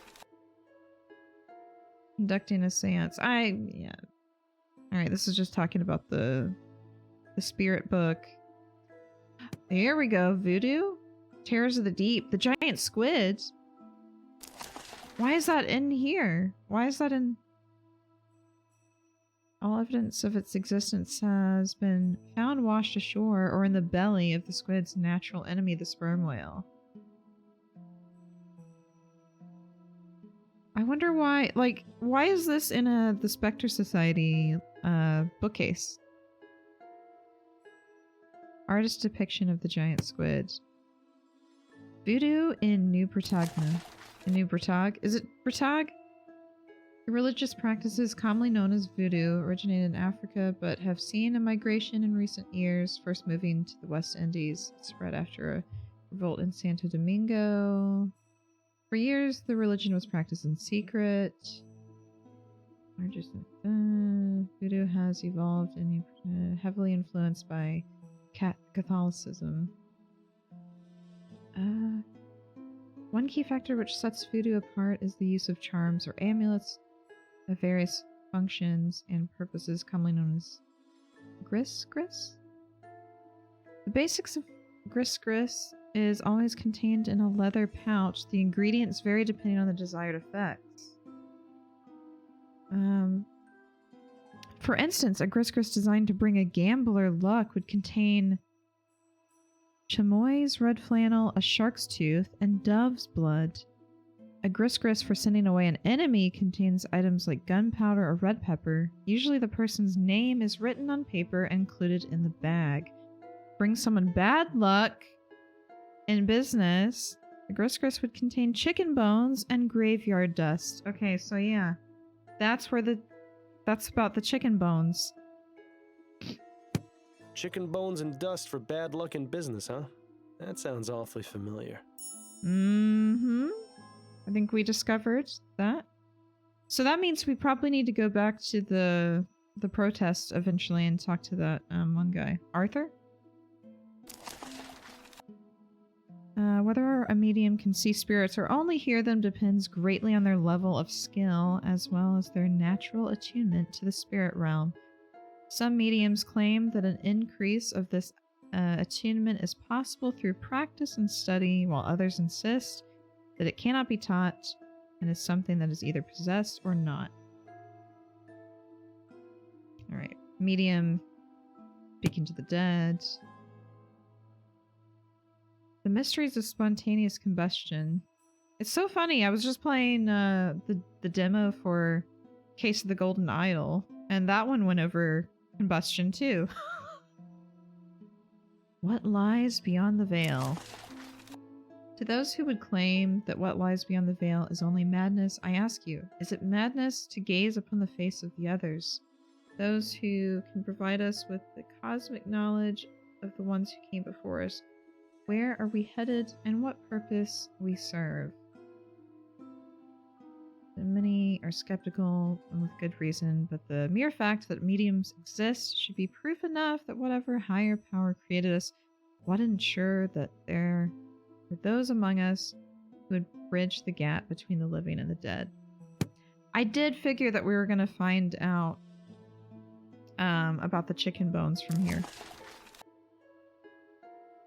Conducting a seance. Yeah. Alright, this is just talking about the spirit book. Here we go. Voodoo? Terrors of the Deep. The giant squid? Why is that in here? Why is that in... All evidence of its existence has been found washed ashore or in the belly of the squid's natural enemy, the sperm whale. I wonder why, like, why is this in the Spectre Society bookcase? Artist depiction of the giant squid. Voodoo in New Bretagne. In New Bretagne? Is it Bretagne? The religious practices commonly known as voodoo originated in Africa but have seen a migration in recent years, first moving to the West Indies. It spread after a revolt in Santo Domingo. For years, the religion was practiced in secret. Voodoo has evolved and heavily influenced by Catholicism. One key factor which sets voodoo apart is the use of charms or amulets of various functions and purposes, commonly known as gris. The basics of gris is always contained in a leather pouch. The ingredients vary depending on the desired effects. For instance, a gris designed to bring a gambler luck would contain chamois, red flannel, a shark's tooth, and dove's blood. A gris for sending away an enemy contains items like gunpowder or red pepper. Usually the person's name is written on paper and included in the bag. Bring someone bad luck in business. The gris would contain chicken bones and graveyard dust. Okay, so yeah. That's about the chicken bones. Chicken bones and dust for bad luck in business, huh? That sounds awfully familiar. I think we discovered that. So that means we probably need to go back to the protest eventually and talk to that one guy. Arthur? Whether a medium can see spirits or only hear them depends greatly on their level of skill as well as their natural attunement to the spirit realm. Some mediums claim that an increase of this attunement is possible through practice and study, while others insist that it cannot be taught and is something that is either possessed or not. Alright, medium speaking to the dead. The mysteries of spontaneous combustion. It's so funny, I was just playing the demo for Case of the Golden Idol, and that one went over combustion too. What lies beyond the veil? To those who would claim that what lies beyond the veil is only madness, I ask you, is it madness to gaze upon the face of the others? Those who can provide us with the cosmic knowledge of the ones who came before us. Where are we headed and what purpose we serve? Many are skeptical, and with good reason, but the mere fact that mediums exist should be proof enough that whatever higher power created us would ensure that there were those among us who would bridge the gap between the living and the dead. I did figure that we were going to find out about the chicken bones from here.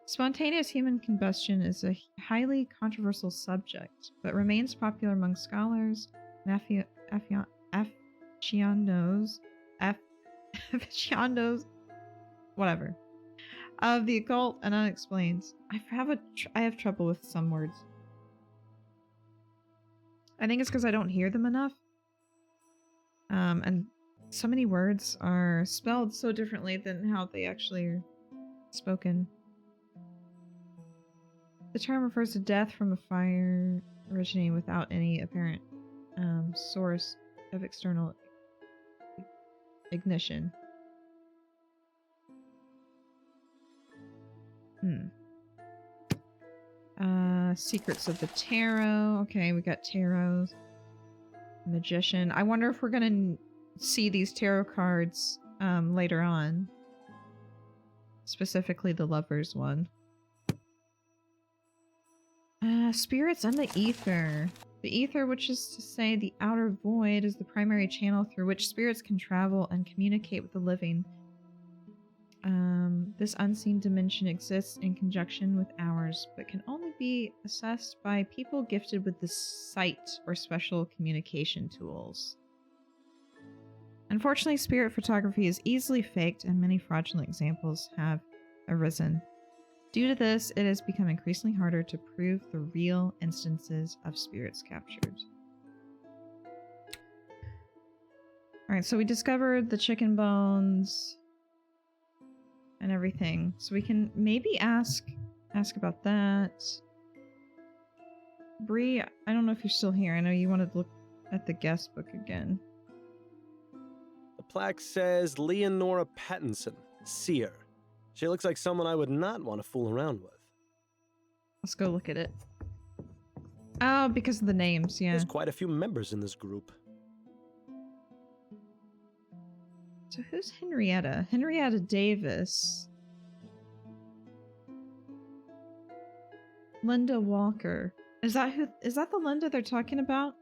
Spontaneous human combustion is a highly controversial subject, but remains popular among scholars and aficionados, whatever, of the occult and unexplained. I have trouble with some words. I think it's because I don't hear them enough. And so many words are spelled so differently than how they actually are spoken. The term refers to death from a fire originating without any apparent source of external ignition. Secrets of the tarot. Okay, we got tarot. Magician. I wonder if we're gonna see these tarot cards later on. Specifically the Lover's one. Spirits and the ether. The ether, which is to say the outer void, is the primary channel through which spirits can travel and communicate with the living. This unseen dimension exists in conjunction with ours, but can only be accessed by people gifted with the sight or special communication tools. Unfortunately, spirit photography is easily faked, and many fraudulent examples have arisen. Due to this, it has become increasingly harder to prove the real instances of spirits captured. Alright, so we discovered the chicken bones and everything. So we can maybe ask about that. Bree, I don't know if you're still here. I know you wanted to look at the guest book again. The plaque says Leonora Pattinson, seer. She looks like someone I would not want to fool around with. Let's go look at it. Oh, because of the names, yeah. There's quite a few members in this group. So who's Henrietta? Henrietta Davis. Linda Walker. Is that the Linda they're talking about?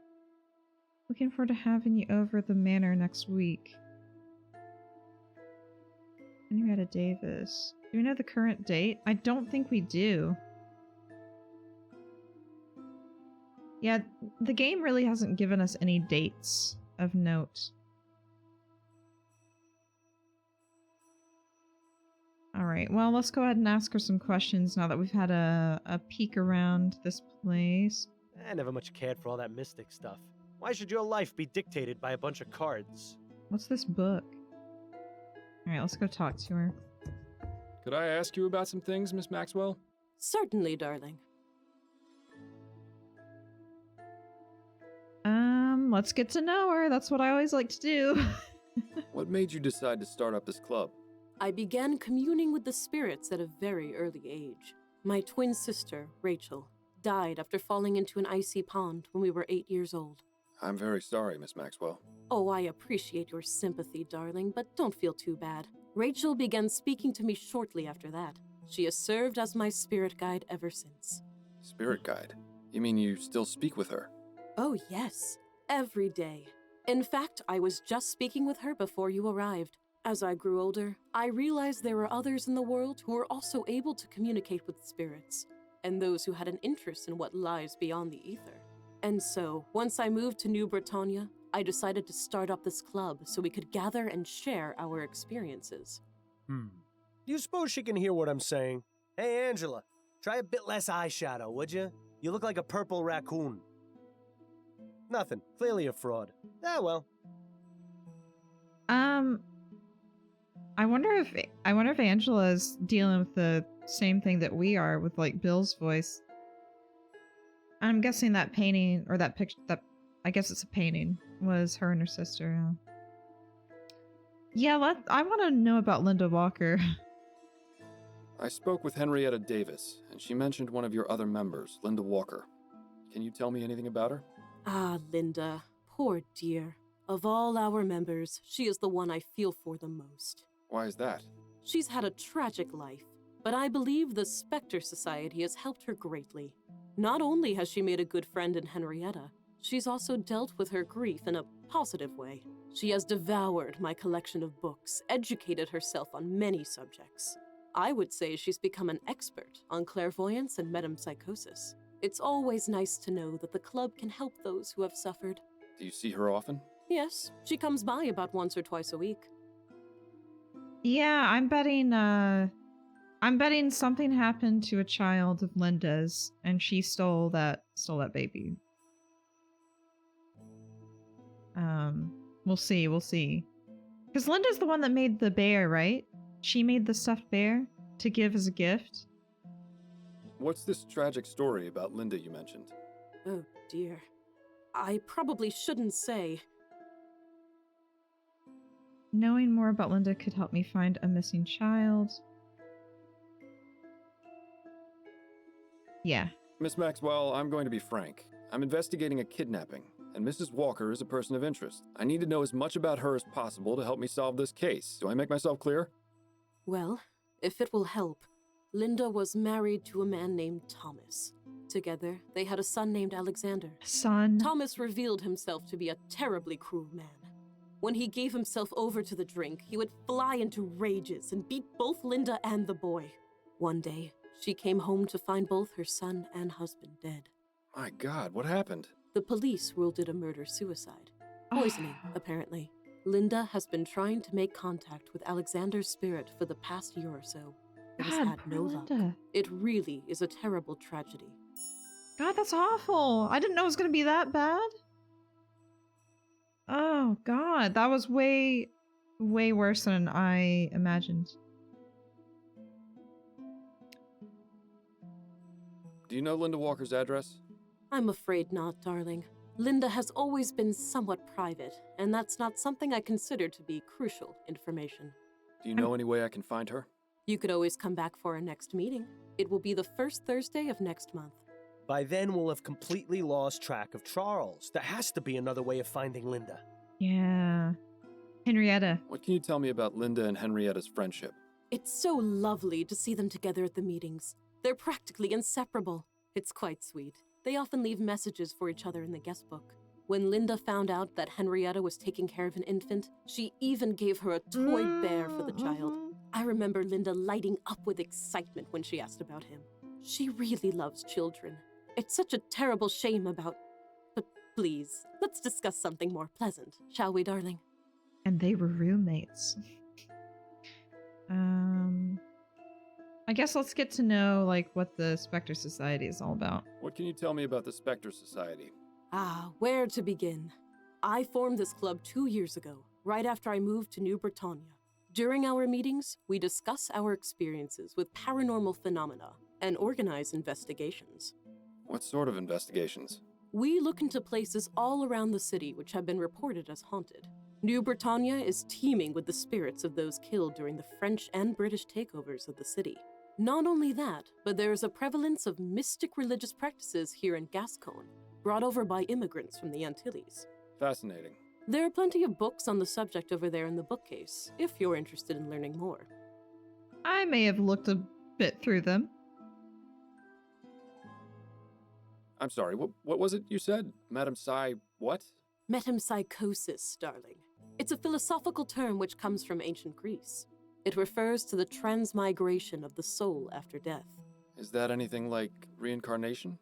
Looking forward to having you over at the manor next week. Henrietta Davis. Do we know the current date? I don't think we do. Yeah, the game really hasn't given us any dates of note. Alright, well, let's go ahead and ask her some questions now that we've had a peek around this place. I never much cared for all that mystic stuff. Why should your life be dictated by a bunch of cards? What's this book? Alright, let's go talk to her. Could I ask you about some things, Miss Maxwell? Certainly, darling. Let's get to know her. That's what I always like to do. What made you decide to start up this club? I began communing with the spirits at a very early age. My twin sister, Rachel, died after falling into an icy pond when we were 8 years old. I'm very sorry, Miss Maxwell. Oh, I appreciate your sympathy, darling, but don't feel too bad. Rachel began speaking to me shortly after that. She has served as my spirit guide ever since. Spirit guide? You mean you still speak with her? Oh, yes. Every day. In fact, I was just speaking with her before you arrived. As I grew older, I realized there were others in the world who were also able to communicate with spirits, and those who had an interest in what lies beyond the ether. And so, once I moved to New Britannia, I decided to start up this club so we could gather and share our experiences. Do you suppose she can hear what I'm saying? Hey, Angela, try a bit less eyeshadow, would you? You look like a purple raccoon. Nothing. Clearly a fraud. Ah, well. I wonder if Angela's dealing with the same thing that we are with like Bill's voice. I'm guessing that painting or that picture, that I guess it's a painting, was her and her sister. Yeah, I want to know about Linda Walker. I spoke with Henrietta Davis, and she mentioned one of your other members, Linda Walker. Can you tell me anything about her? Ah, Linda. Poor dear. Of all our members, she is the one I feel for the most. Why is that? She's had a tragic life, but I believe the Spectre Society has helped her greatly. Not only has she made a good friend in Henrietta, she's also dealt with her grief in a positive way. She has devoured my collection of books, educated herself on many subjects. I would say she's become an expert on clairvoyance and metempsychosis. It's always nice to know that the club can help those who have suffered. Do you see her often? Yes, she comes by about once or twice a week. Yeah, I'm betting something happened to a child of Linda's, and she stole that baby. We'll see. Because Linda's the one that made the bear, right? She made the stuffed bear to give as a gift. What's this tragic story about Linda you mentioned? Oh dear. I probably shouldn't say. Knowing more about Linda could help me find a missing child. Yeah. Miss Maxwell, I'm going to be frank. I'm investigating a kidnapping, and Mrs. Walker is a person of interest. I need to know as much about her as possible to help me solve this case. Do I make myself clear? Well, if it will help, Linda was married to a man named Thomas. Together, they had a son named Alexander. Son? Thomas revealed himself to be a terribly cruel man. When he gave himself over to the drink, he would fly into rages and beat both Linda and the boy. One day, she came home to find both her son and husband dead. My God, what happened? The police ruled it a murder-suicide. Poisoning, apparently. Linda has been trying to make contact with Alexander's spirit for the past year or so, but has had no luck. It really is a terrible tragedy. God, that's awful. I didn't know it was going to be that bad. Oh, God. That was way worse than I imagined. Do you know Linda Walker's address? I'm afraid not, darling. Linda has always been somewhat private, and that's not something I consider to be crucial information. Do you know any way I can find her? You could always come back for our next meeting. It will be the first Thursday of next month. By then, we'll have completely lost track of Charles. There has to be another way of finding Linda. Yeah. Henrietta. What can you tell me about Linda and Henrietta's friendship? It's so lovely to see them together at the meetings. They're practically inseparable. It's quite sweet. They often leave messages for each other in the guest book. When Linda found out that Henrietta was taking care of an infant, she even gave her a toy bear for the child. I remember Linda lighting up with excitement when she asked about him. She really loves children. It's such a terrible shame about... But please, let's discuss something more pleasant, shall we, darling? And they were roommates. I guess let's get to know, like, what the Spectre Society is all about. What can you tell me about the Spectre Society? Where to begin? I formed this club 2 years ago, right after I moved to New Britannia. During our meetings, we discuss our experiences with paranormal phenomena and organize investigations. What sort of investigations? We look into places all around the city which have been reported as haunted. New Britannia is teeming with the spirits of those killed during the French and British takeovers of the city. Not only that, but there is a prevalence of mystic religious practices here in Gascon, brought over by immigrants from the Antilles. Fascinating. There are plenty of books on the subject over there in the bookcase, if you're interested in learning more. I may have looked a bit through them. I'm sorry, what was it you said? Madam Psy, what? Metempsychosis, darling. It's a philosophical term which comes from ancient Greece. It refers to the transmigration of the soul after death. Is that anything like reincarnation?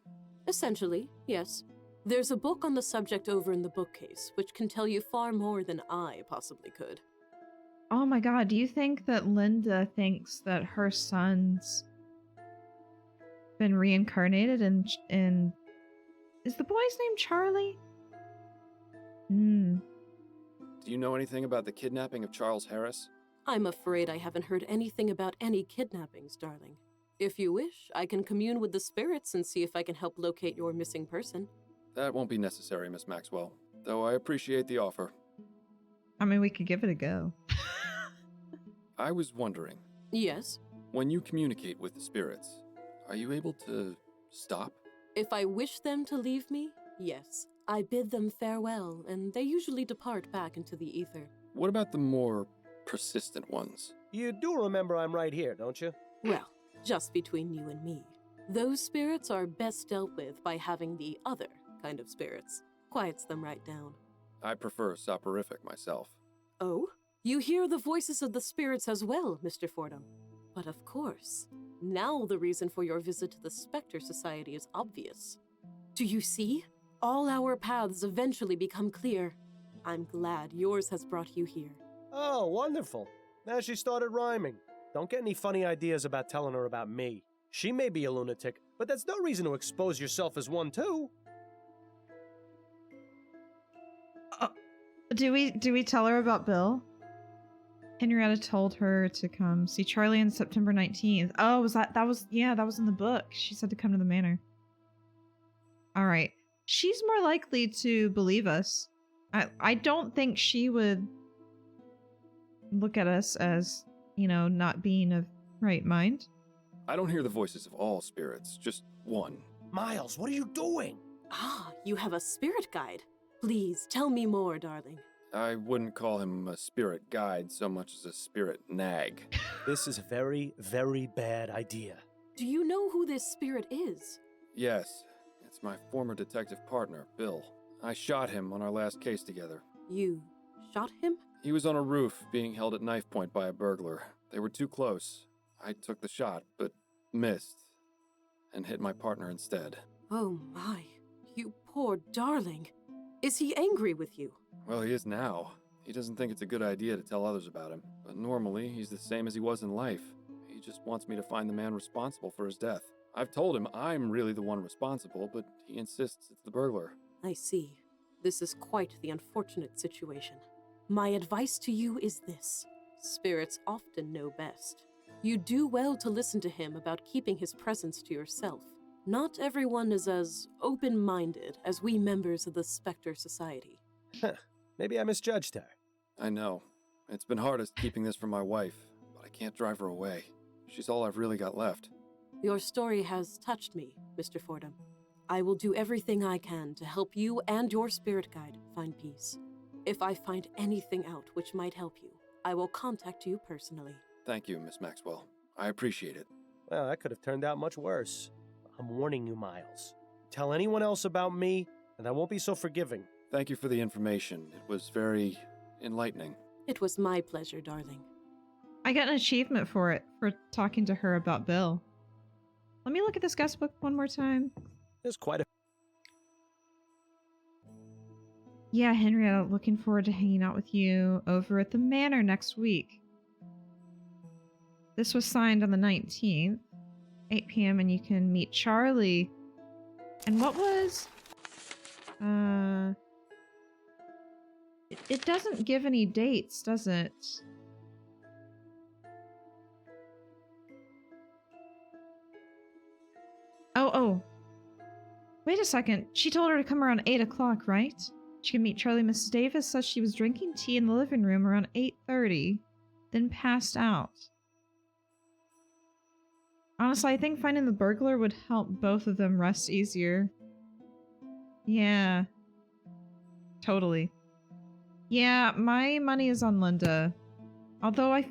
Essentially, yes. There's a book on the subject over in the bookcase, which can tell you far more than I possibly could. Oh my god, do you think that Linda thinks that her son's been reincarnated in... Is the boy's name Charlie? Do you know anything about the kidnapping of Charles Harris? I'm afraid I haven't heard anything about any kidnappings, darling. If you wish, I can commune with the spirits and see if I can help locate your missing person. That won't be necessary, Miss Maxwell, though I appreciate the offer. I mean, we could give it a go. I was wondering. Yes? When you communicate with the spirits, are you able to stop? If I wish them to leave me, yes. I bid them farewell, and they usually depart back into the ether. What about the more persistent ones? You do remember I'm right here, don't you? Well, just between you and me. Those spirits are best dealt with by having the other kind of spirits. Quiets them right down. I prefer soporific myself. Oh? You hear the voices of the spirits as well, Mr. Fordham. But of course, now the reason for your visit to the Spectre Society is obvious. Do you see? All our paths eventually become clear. I'm glad yours has brought you here. Oh, wonderful. Now she started rhyming. Don't get any funny ideas about telling her about me. She may be a lunatic, but that's no reason to expose yourself as one too. Do we tell her about Bill? Henrietta told her to come see Charlie on September 19th. Oh, that was in the book. She said to come to the manor. All right. She's more likely to believe us. I don't think she would look at us as, not being of right mind. I don't hear the voices of all spirits, just one. Miles, what are you doing? Ah, you have a spirit guide. Please, tell me more, darling. I wouldn't call him a spirit guide so much as a spirit nag. This is a very, very bad idea. Do you know who this spirit is? Yes, it's my former detective partner, Bill. I shot him on our last case together. You shot him? He was on a roof being held at knife point by a burglar. They were too close. I took the shot, but missed, and hit my partner instead. Oh my, you poor darling. Is he angry with you? Well, he is now. He doesn't think it's a good idea to tell others about him, but normally he's the same as he was in life. He just wants me to find the man responsible for his death. I've told him I'm really the one responsible, but he insists it's the burglar. I see. This is quite the unfortunate situation. My advice to you is this. Spirits often know best. You do well to listen to him about keeping his presence to yourself. Not everyone is as open-minded as we members of the Spectre Society. Maybe I misjudged her. I know. It's been hardest keeping this from my wife, but I can't drive her away. She's all I've really got left. Your story has touched me, Mr. Fordham. I will do everything I can to help you and your spirit guide find peace. If I find anything out which might help you, I will contact you personally. Thank you, Miss Maxwell. I appreciate it. Well, that could have turned out much worse. I'm warning you, Miles. Tell anyone else about me, and I won't be so forgiving. Thank you for the information. It was very enlightening. It was my pleasure, darling. I got an achievement for it, for talking to her about Bill. Let me look at this guest book one more time. There's quite a... Yeah, Henrietta, looking forward to hanging out with you over at the manor next week. This was signed on the 19th, 8 p.m., and you can meet Charlie. And what was... It doesn't give any dates, does it? Oh. Wait a second. She told her to come around 8 o'clock, right? She could meet Charlie. Mrs. Davis says she was drinking tea in the living room around 8:30, then passed out. Honestly, I think finding the burglar would help both of them rest easier. Yeah. Totally. Yeah, my money is on Linda. Although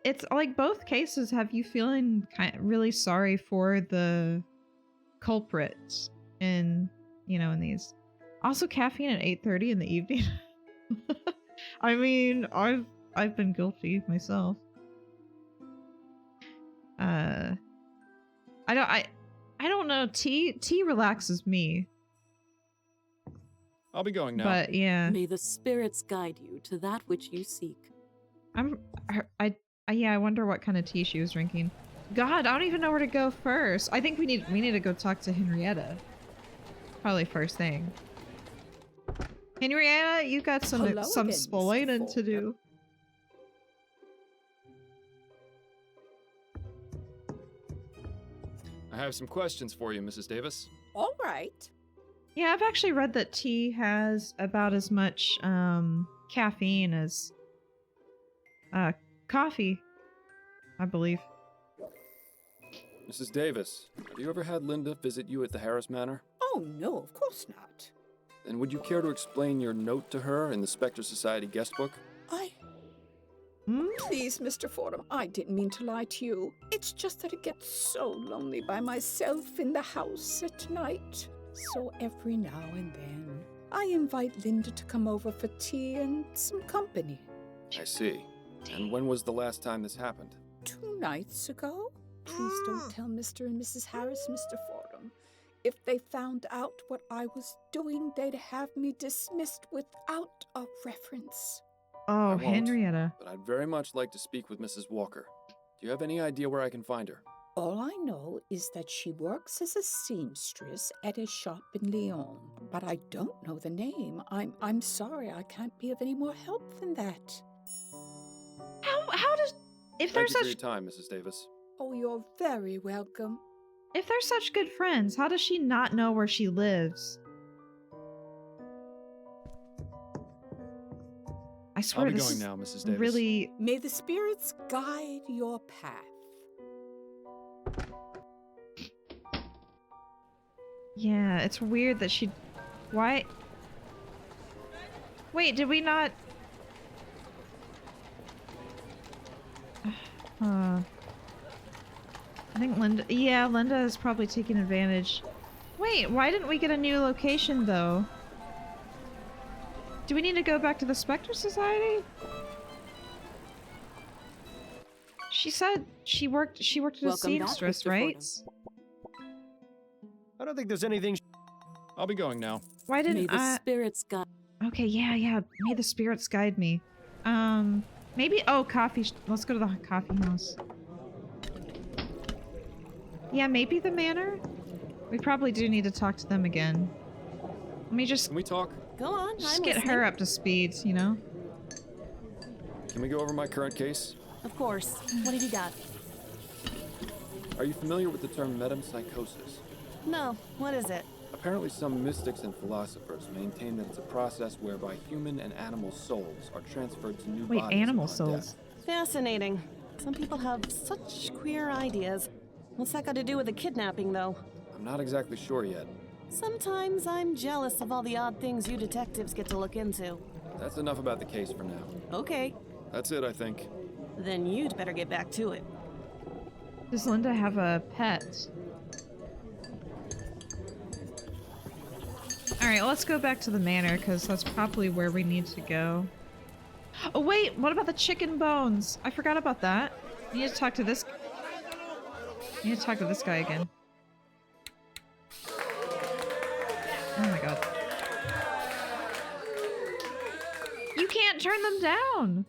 it's like both cases have you feeling really sorry for the culprits in these. Also, caffeine at 8:30 in the evening. I mean, I've been guilty myself. I don't know. Tea relaxes me. I'll be going now. But yeah, May the spirits guide you to that which you seek. I wonder what kind of tea she was drinking. God, I don't even know where to go first. I think we need to go talk to Henrietta. Probably first thing. Henrietta, you got some Hello again, splaining Mr. to do. I have some questions for you, Mrs. Davis. All right. Yeah, I've actually read that tea has about as much caffeine as coffee, I believe. Mrs. Davis, have you ever had Linda visit you at the Harris Manor? Oh, no, of course not. Then would you care to explain your note to her in the Spectre Society guest book? Please, Mr. Fordham, I didn't mean to lie to you. It's just that it gets so lonely by myself in the house at night. So every now and then, I invite Linda to come over for tea and some company. I see. And when was the last time this happened? 2 nights ago? Please don't tell Mr. and Mrs. Harris, Mr. Fordham. If they found out what I was doing, they'd have me dismissed without a reference. I Oh, won't, Henrietta. But I'd very much like to speak with Mrs. Walker. Do you have any idea where I can find her? All I know is that she works as a seamstress at a shop in Lyon, but I don't know the name. I'm sorry, I can't be of any more help than that. How does if they're Thank you for such your time, Mrs. Davis. Oh, you're very welcome. if they're such good friends, how does she not know where she lives? I swear I'll be this going is now, Mrs. Davis. really. May the spirits guide your path. Yeah, it's weird that she. Why? Wait, did we not? I think Linda. Yeah, Linda is probably taking advantage. Wait, why didn't we get a new location though? Do we need to go back to the Spectre Society? She said she worked as a Welcome back, seamstress, Mr. right? Fordham. I don't think there's anything. I'll be going now. Why May didn't the spirits guide. Okay, yeah. May the spirits guide me. Maybe. Oh, coffee. Let's go to the coffee house. Yeah, maybe the manor. We probably do need to talk to them again. Let me just Can we talk? Go on, just I'm get listening. her up to speed, you know? Can we go over my current case? Of course. What have you got? Are you familiar with the term metempsychosis? No. What is it? Apparently some mystics and philosophers maintain that it's a process whereby human and animal souls are transferred to new Wait, bodies animal upon souls. death. Fascinating. Some people have such queer ideas. What's that got to do with the kidnapping, though? I'm not exactly sure yet. Sometimes I'm jealous of all the odd things you detectives get to look into. That's enough about the case for now. Okay, That's it, I think. then you'd better get back to it. Does Linda have a pet? Alright, let's go back to the manor, because that's probably where we need to go. Oh wait, what about the chicken bones? I forgot about that. I need to talk to this... I need to talk to this guy again. Oh my god. You can't turn them down!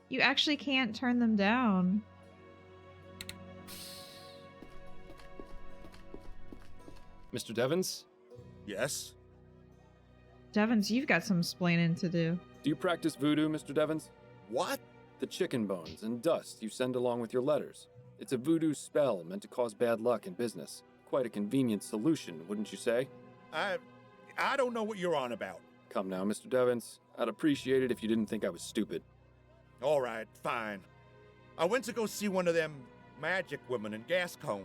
You actually can't turn them down. Mr. Devons, Yes? Devins, you've got some splaining to do. do you practice voodoo, Mr. Devons? What? The chicken bones and dust you send along with your letters. It's a voodoo spell meant to cause bad luck in business. Quite a convenient solution, wouldn't you say? I don't know what you're on about. Come now, Mr. Devons. I'd appreciate it if you didn't think I was stupid. All right, fine. I went to go see one of them magic women in Gascon.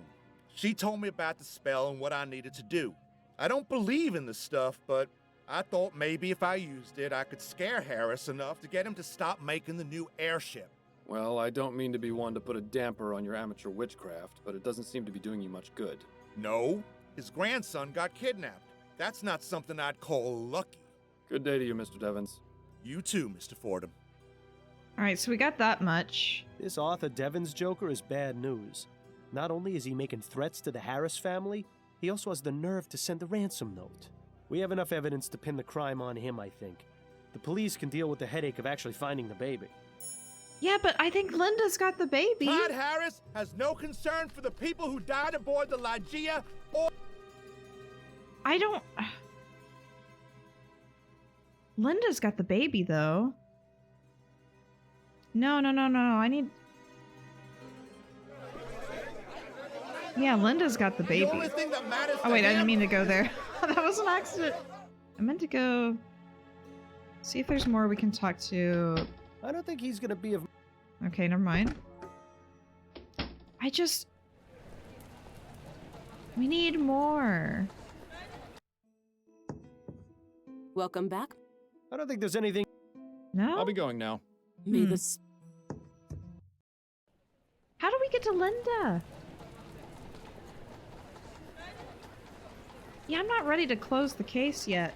She told me about the spell and what I needed to do. I don't believe in the stuff, but I thought maybe if I used it, I could scare Harris enough to get him to stop making the new airship. Well, I don't mean to be one to put a damper on your amateur witchcraft, but it doesn't seem to be doing you much good. No, his grandson got kidnapped. That's not something I'd call lucky. Good day to you, Mr. Devons. You too, Mr. Fordham. Alright, so we got that much. This Arthur Devons Joker is bad news. Not only is he making threats to the Harris family, he also has the nerve to send a ransom note. We have enough evidence to pin the crime on him, I think. The police can deal with the headache of actually finding the baby. Yeah, but I think Linda's got the baby. Todd Harris has no concern for the people who died aboard the Lygia or... I don't... Linda's got the baby, though. No, I need... Yeah, Linda's got the baby. The only thing that matters Oh wait, to I didn't him... mean to go there. That was an accident. I meant to go... see if there's more we can talk to... I don't think he's gonna be of... Okay, never mind. We need more. Welcome back. I don't think there's anything... No? I'll be going now. May this... How do we get to Linda? Yeah, I'm not ready to close the case yet.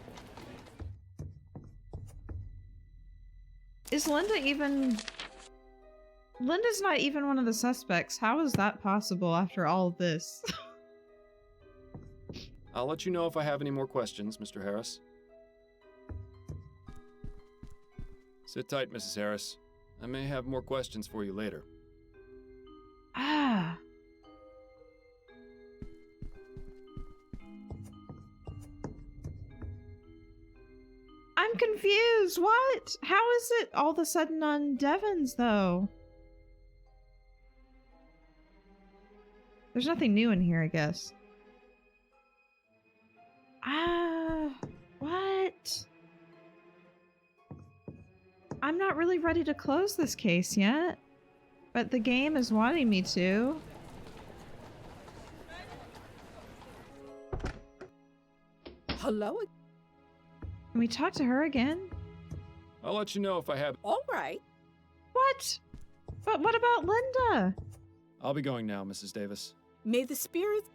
Is Linda even... Linda's not even one of the suspects. How is that possible after all of this? I'll let you know if I have any more questions, Mr. Harris. Sit tight, Mrs. Harris. I may have more questions for you later. Ah. I'm confused. What? How is it all of a sudden on Devon's, though? There's nothing new in here, I guess. What? I'm not really ready to close this case yet, but the game is wanting me to. Hello? Can we talk to her again? I'll let you know if I have... All right. What? But what about Linda? I'll be going now, Mrs. Davis. May the spirits...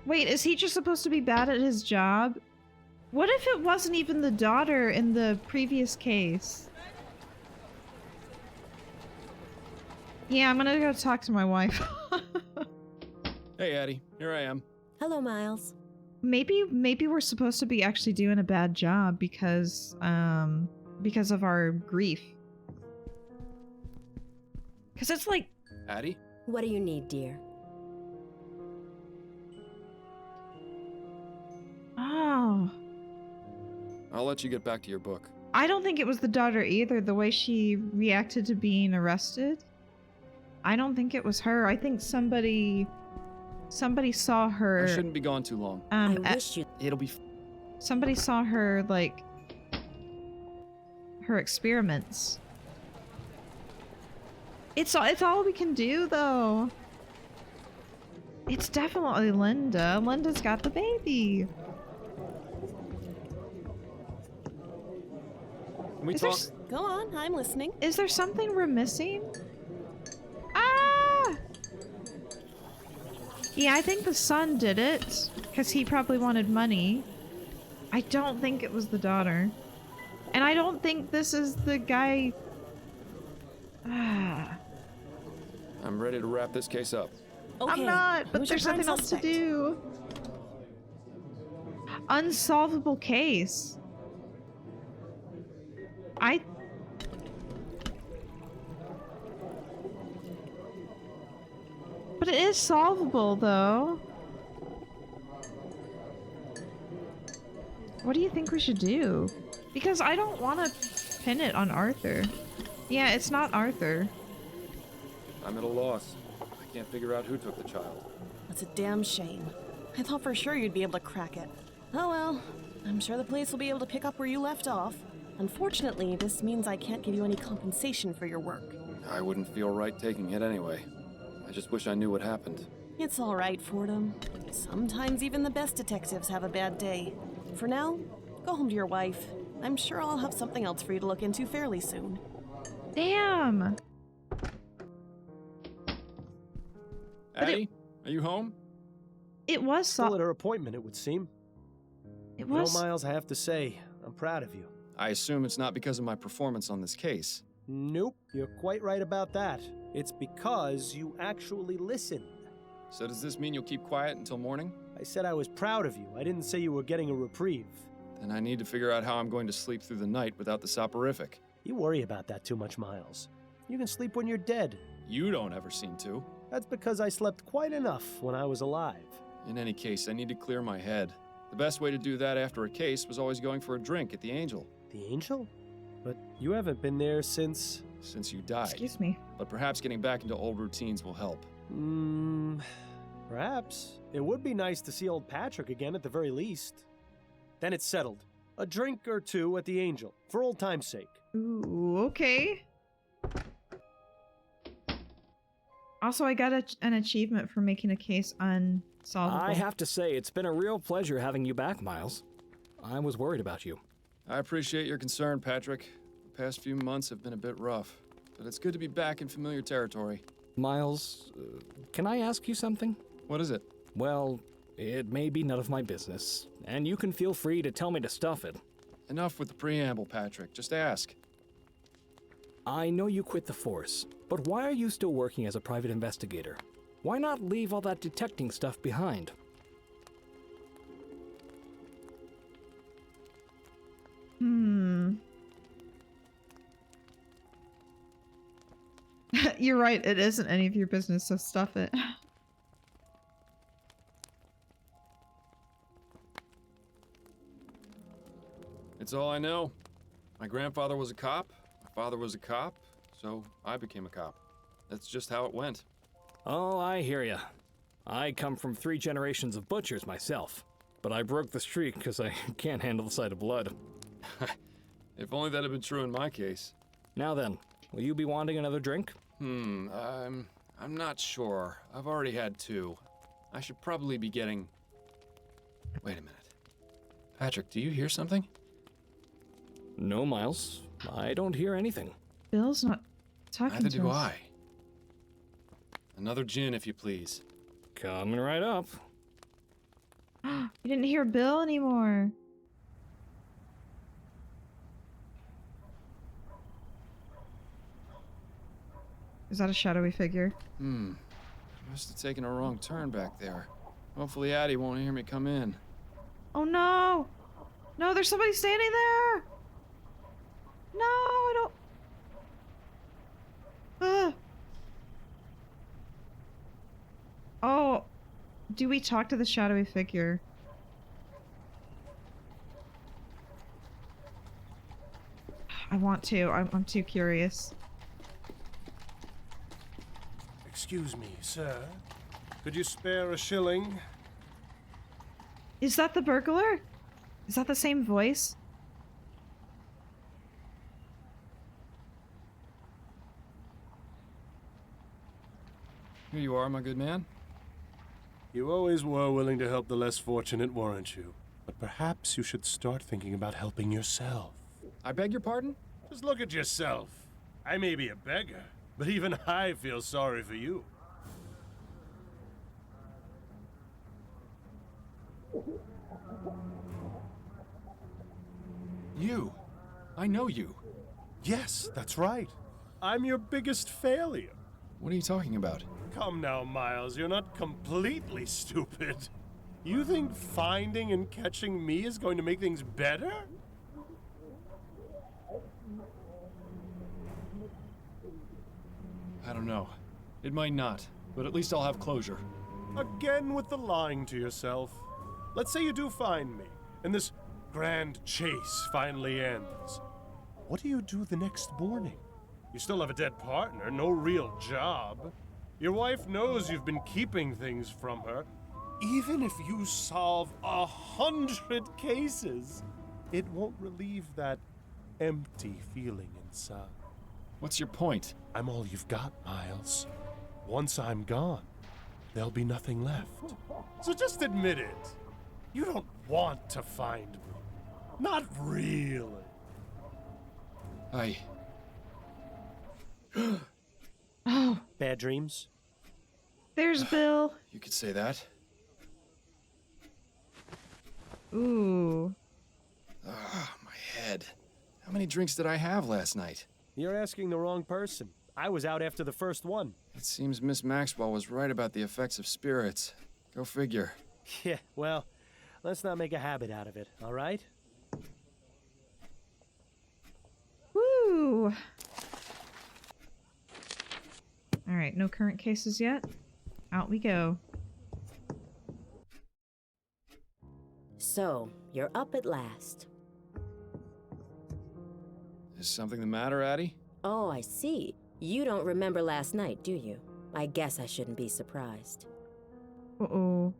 Wait, is he just supposed to be bad at his job? What if it wasn't even the daughter in the previous case? Yeah, I'm gonna go talk to my wife. Hey, Addie. Here I am. Hello, Miles. Maybe we're supposed to be actually doing a bad job because of our grief. Because it's like... Addie? What do you need, dear? Oh. I'll let you get back to your book. I don't think it was the daughter either, the way she reacted to being arrested. I don't think it was her. I think somebody saw her... I shouldn't be gone too long. I wish you... It'll be... Somebody saw her, like... her experiments. It's all we can do, though. It's definitely Linda. Linda's got the baby. Can we Is there talk? Go on, I'm listening. Is there something we're missing? Ah! Yeah, I think the son did it, because he probably wanted money. I don't think it was the daughter. And I don't think this is the guy... Ah. I'm ready to wrap this case up. Okay, I'm not, but who's your there's prime something else to suspect? do. Unsolvable case. But it is solvable, though. What do you think we should do? Because I don't want to pin it on Arthur. Yeah, it's not Arthur. I'm at a loss. I can't figure out who took the child. That's a damn shame. I thought for sure you'd be able to crack it. Oh well, I'm sure the police will be able to pick up where you left off. Unfortunately, this means I can't give you any compensation for your work. I wouldn't feel right taking it anyway. I just wish I knew what happened. It's all right, Fordham. Sometimes even the best detectives have a bad day. For now, go home to your wife. I'm sure I'll have something else for you to look into fairly soon. Damn. Addie, are you home? It was Still at her appointment, it would seem. It You know, was. Miles, I have to say, I'm proud of you. I assume it's not because of my performance on this case. Nope, you're quite right about that. It's because you actually listened. So does this mean you'll keep quiet until morning? I said I was proud of you. I didn't say you were getting a reprieve. Then I need to figure out how I'm going to sleep through the night without the soporific. You worry about that too much, Miles. You can sleep when you're dead. You don't ever seem to. That's because I slept quite enough when I was alive. In any case, I need to clear my head. The best way to do that after a case was always going for a drink at the Angel. The Angel? But you haven't been there since you died. Excuse me. But perhaps getting back into old routines will help. Perhaps. It would be nice to see old Patrick again at the very least. Then it's settled. A drink or two at the Angel, for old time's sake. Ooh, okay. Also, I got an achievement for making a case unsolvable. I have to say, it's been a real pleasure having you back, Miles. I was worried about you. I appreciate your concern, Patrick. The past few months have been a bit rough, but it's good to be back in familiar territory. Miles, can I ask you something? What is it? Well, it may be none of my business, and you can feel free to tell me to stuff it. Enough with the preamble, Patrick. Just ask. I know you quit the force, but why are you still working as a private investigator? Why not leave all that detecting stuff behind? You're right, it isn't any of your business, so stuff it. It's all I know. My grandfather was a cop, my father was a cop, so I became a cop. That's just how it went. Oh, I hear ya. I come from 3 generations of butchers myself, but I broke the streak because I can't handle the sight of blood. If only that had been true in my case. Now then, will you be wanting another drink? I'm not sure. I've already had 2. I should probably be getting... Wait a minute. Patrick, do you hear something? No, Miles. I don't hear anything. Bill's not talking Neither to do us. I. Another gin, if you please. Coming right up. You didn't hear Bill anymore. Is that a shadowy figure? Must have taken a wrong turn back there. Hopefully Addie won't hear me come in. Oh no! No, there's somebody standing there! No, I don't... Oh, do we talk to the shadowy figure? I want to. I'm too curious. Excuse me, sir. Could you spare a shilling? Is that the burglar? Is that the same voice? Here you are, my good man. You always were willing to help the less fortunate, weren't you? But perhaps you should start thinking about helping yourself. I beg your pardon? Just look at yourself. I may be a beggar, but even I feel sorry for you. You. I know you. Yes, that's right. I'm your biggest failure. What are you talking about? Come now, Miles, you're not completely stupid. You think finding and catching me is going to make things better? I don't know. It might not, but at least I'll have closure. Again with the lying to yourself. Let's say you do find me, and this grand chase finally ends. What do you do the next morning? You still have a dead partner, no real job. Your wife knows you've been keeping things from her. Even if you solve 100 cases, it won't relieve that empty feeling inside. What's your point? I'm all you've got, Miles. Once I'm gone, there'll be nothing left. So just admit it. You don't want to find me. Not really. Oh, Bad dreams? there's Bill. You could say that. Ooh. Ah, my head. How many drinks did I have last night? You're asking the wrong person. I was out after the first one. It seems Miss Maxwell was right about the effects of spirits. Go figure. Yeah, well, let's not make a habit out of it, all right? Woo! Alright, no current cases yet. Out we go. So, you're up at last. Is something the matter, Addie? Oh, I see. You don't remember last night, do you? I guess I shouldn't be surprised. Uh-oh.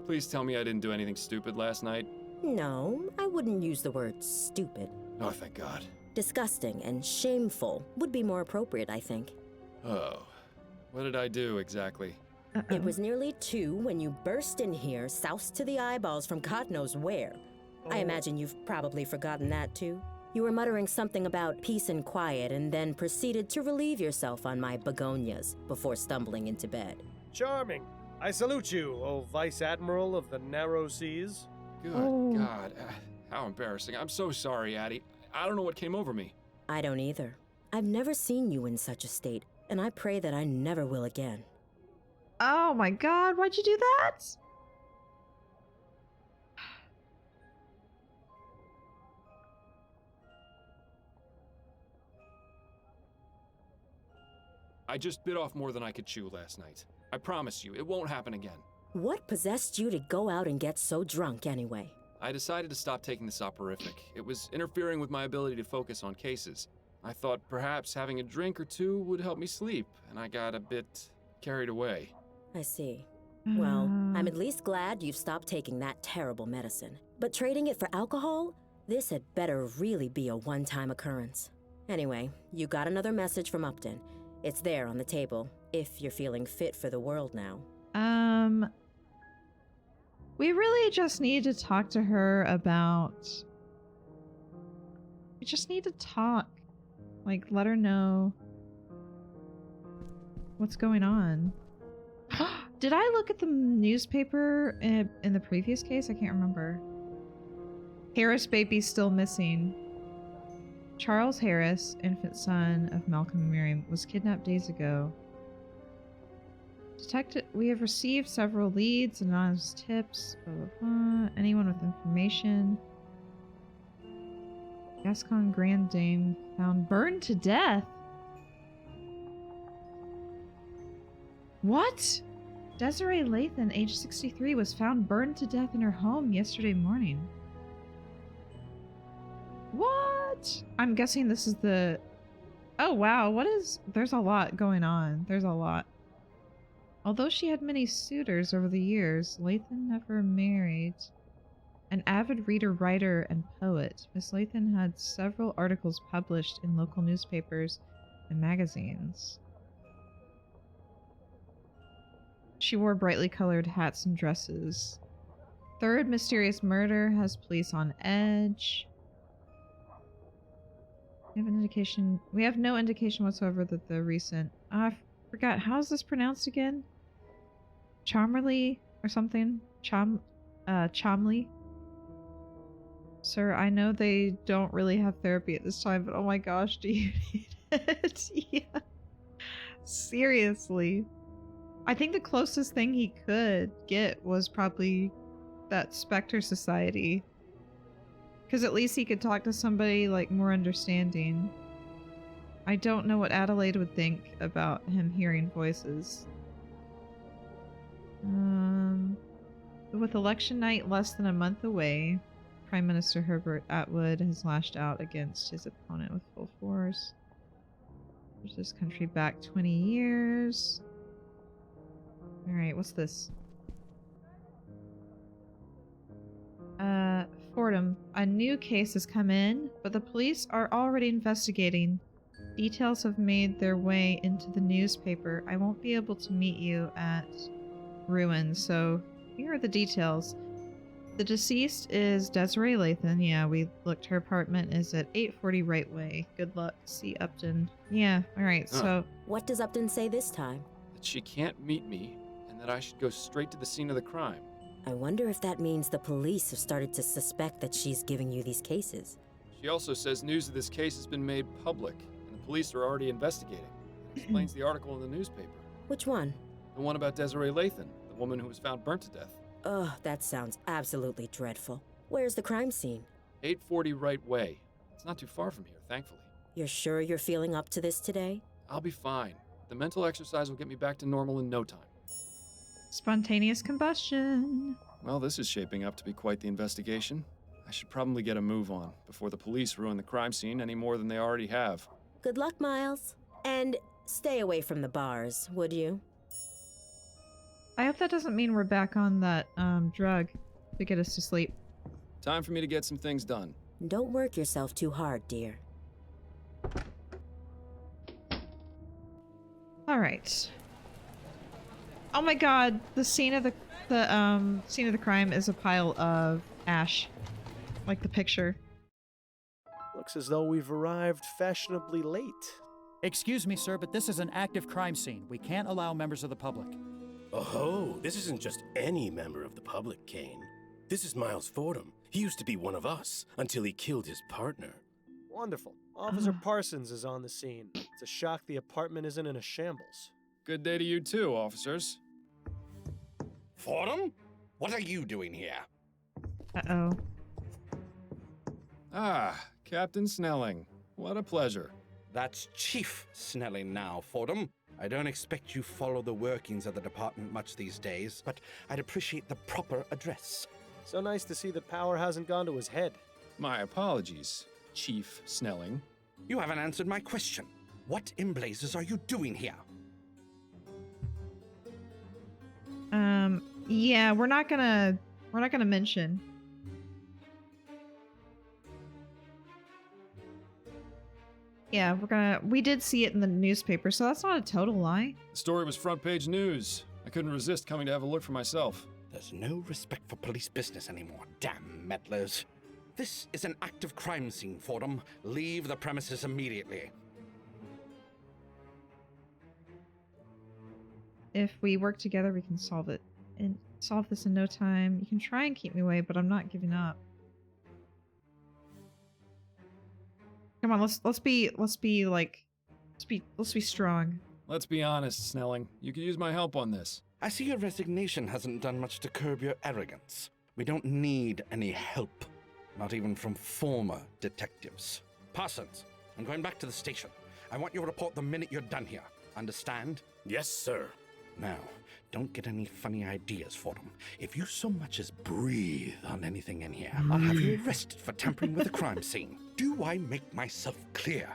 Please tell me I didn't do anything stupid last night. No, I wouldn't use the word stupid. Oh, thank God. Disgusting and shameful would be more appropriate, I think. Oh. What did I do exactly? Uh-oh. It was nearly 2 when you burst in here, soused to the eyeballs from God knows where. I imagine you've probably forgotten that too. You were muttering something about peace and quiet and then proceeded to relieve yourself on my begonias before stumbling into bed. Charming. I salute you, O Vice Admiral of the Narrow Seas. Good Oh. God. How embarrassing. I'm so sorry, Addie. I don't know what came over me. I don't either. I've never seen you in such a state, and I pray that I never will again. Oh my God, why'd you do that? I just bit off more than I could chew last night. I promise you, it won't happen again. What possessed you to go out and get so drunk anyway? I decided to stop taking the soporific. It was interfering with my ability to focus on cases. I thought perhaps having a drink or two would help me sleep, and I got a bit carried away. I see. Well, I'm at least glad you've stopped taking that terrible medicine. But trading it for alcohol? This had better really be a one-time occurrence. Anyway, you got another message from Upton. It's there on the table, if you're feeling fit for the world now. We really just need to talk to her about... We just need to talk. Like, let her know what's going on. Did I look at the newspaper in the previous case? I can't remember. Harris baby still missing. Charles Harris, infant son of Malcolm and Miriam, was kidnapped days ago. Detective, we have received several leads and anonymous tips. Blah, blah, blah. Anyone with information. Gascon Grand Dame found burned to death. What? Desiree Lathan, age 63, was found burned to death in her home yesterday morning. What? I'm guessing this is the... Oh wow, what is... There's a lot going on. There's a lot. Although she had many suitors over the years, Lathan never married. An avid reader, writer, and poet, Miss Lathan had several articles published in local newspapers and magazines. She wore brightly colored hats and dresses. Third mysterious murder has police on edge. We have no indication whatsoever that the recent... I forgot, how's this pronounced again? Chomley or something? Chomley? Sir, I know they don't really have therapy at this time, but oh my gosh, do you need it? Yeah. Seriously. I think the closest thing he could get was probably that Spectre Society. Because at least he could talk to somebody, like, more understanding. I don't know what Adelaide would think about him hearing voices. With election night less than a month away, Prime Minister Herbert Atwood has lashed out against his opponent with full force. Push this country back 20 years. Alright, what's this? Fordham, a new case has come in, but the police are already investigating. Details have made their way into the newspaper. I won't be able to meet you at Ruin, so here are the details. The deceased is Desiree Lathan. Yeah, we looked. Her apartment is at 840 Right Way. Good luck. See Upton. Yeah, alright, so... What does Upton say this time? That she can't meet me, and that I should go straight to the scene of the crime. I wonder if that means the police have started to suspect that she's giving you these cases. She also says news of this case has been made public, and the police are already investigating. Explains the article in the newspaper. Which one? The one about Desiree Lathan, the woman who was found burnt to death. Ugh, that sounds absolutely dreadful. Where's the crime scene? 840 Right Way. It's not too far from here, thankfully. You're sure you're feeling up to this today? I'll be fine. The mental exercise will get me back to normal in no time. Spontaneous combustion. Well, this is shaping up to be quite the investigation. I should probably get a move on before the police ruin the crime scene any more than they already have. Good luck, Miles. And stay away from the bars, would you? I hope that doesn't mean we're back on that drug to get us to sleep. Time for me to get some things done. Don't work yourself too hard, dear. All right. Oh my God! The scene of the scene of the crime is a pile of ash, like the picture. Looks as though we've arrived fashionably late. Excuse me, sir, but this is an active crime scene. We can't allow members of the public. Oh, this isn't just any member of the public, Kane. This is Miles Fordham. He used to be one of us until he killed his partner. Wonderful. Officer Parsons is on the scene. It's a shock the apartment isn't in a shambles. Good day to you too, officers. Fordham? What are you doing here? Uh-oh. Ah, Captain Snelling. What a pleasure. That's Chief Snelling now, Fordham. I don't expect you follow the workings of the department much these days, but I'd appreciate the proper address. So nice to see that power hasn't gone to his head. My apologies, Chief Snelling. You haven't answered my question. What in blazes are you doing here? Yeah, we're not gonna mention. Yeah, we did see it in the newspaper, so that's not a total lie. The story was front page news. I couldn't resist coming to have a look for myself. There's no respect for police business anymore, damn meddlers. This is an active crime scene, Fordham. Leave the premises immediately. If we work together, we can solve it. And solve this in no time. You can try and keep me away, but I'm not giving up. Come on, let's be strong. Let's be honest, Snelling. You could use my help on this. I see your resignation hasn't done much to curb your arrogance. We don't need any help. Not even from former detectives. Parsons, I'm going back to the station. I want you to report the minute you're done here. Understand? Yes, sir. Now, don't get any funny ideas, Fordham. If you so much as breathe on anything in here, I'll have you arrested for tampering with a crime scene. Do I make myself clear?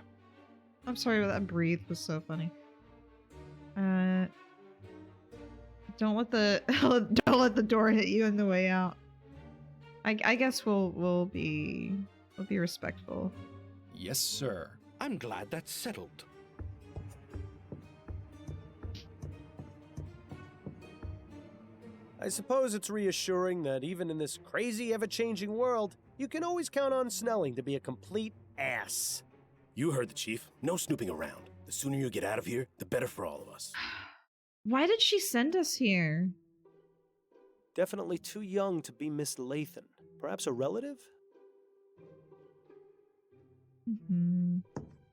I'm sorry, but that breathe was so funny. Don't let the door hit you on the way out. I guess we'll be respectful. Yes, sir. I'm glad that's settled. I suppose it's reassuring that even in this crazy, ever-changing world, you can always count on Snelling to be a complete ass. You heard the chief. No snooping around. The sooner you get out of here, the better for all of us. Why did she send us here? Definitely too young to be Miss Lathan. Perhaps a relative?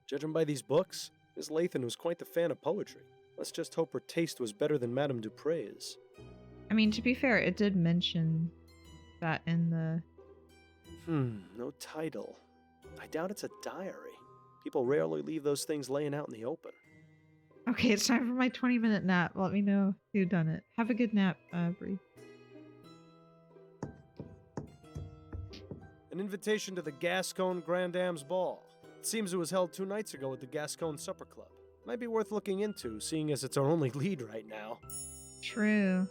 Judging by these books, Miss Lathan was quite the fan of poetry. Let's just hope her taste was better than Madame Dupre's. I mean, to be fair, it did mention that in the... No title. I doubt it's a diary. People rarely leave those things laying out in the open. Okay, it's time for my 20-minute nap. Let me know who done it. Have a good nap, Bree. An invitation to the Gascon Grand Dame's Ball. It seems it was held 2 nights ago at the Gascon Supper Club. Might be worth looking into, seeing as it's our only lead right now. True.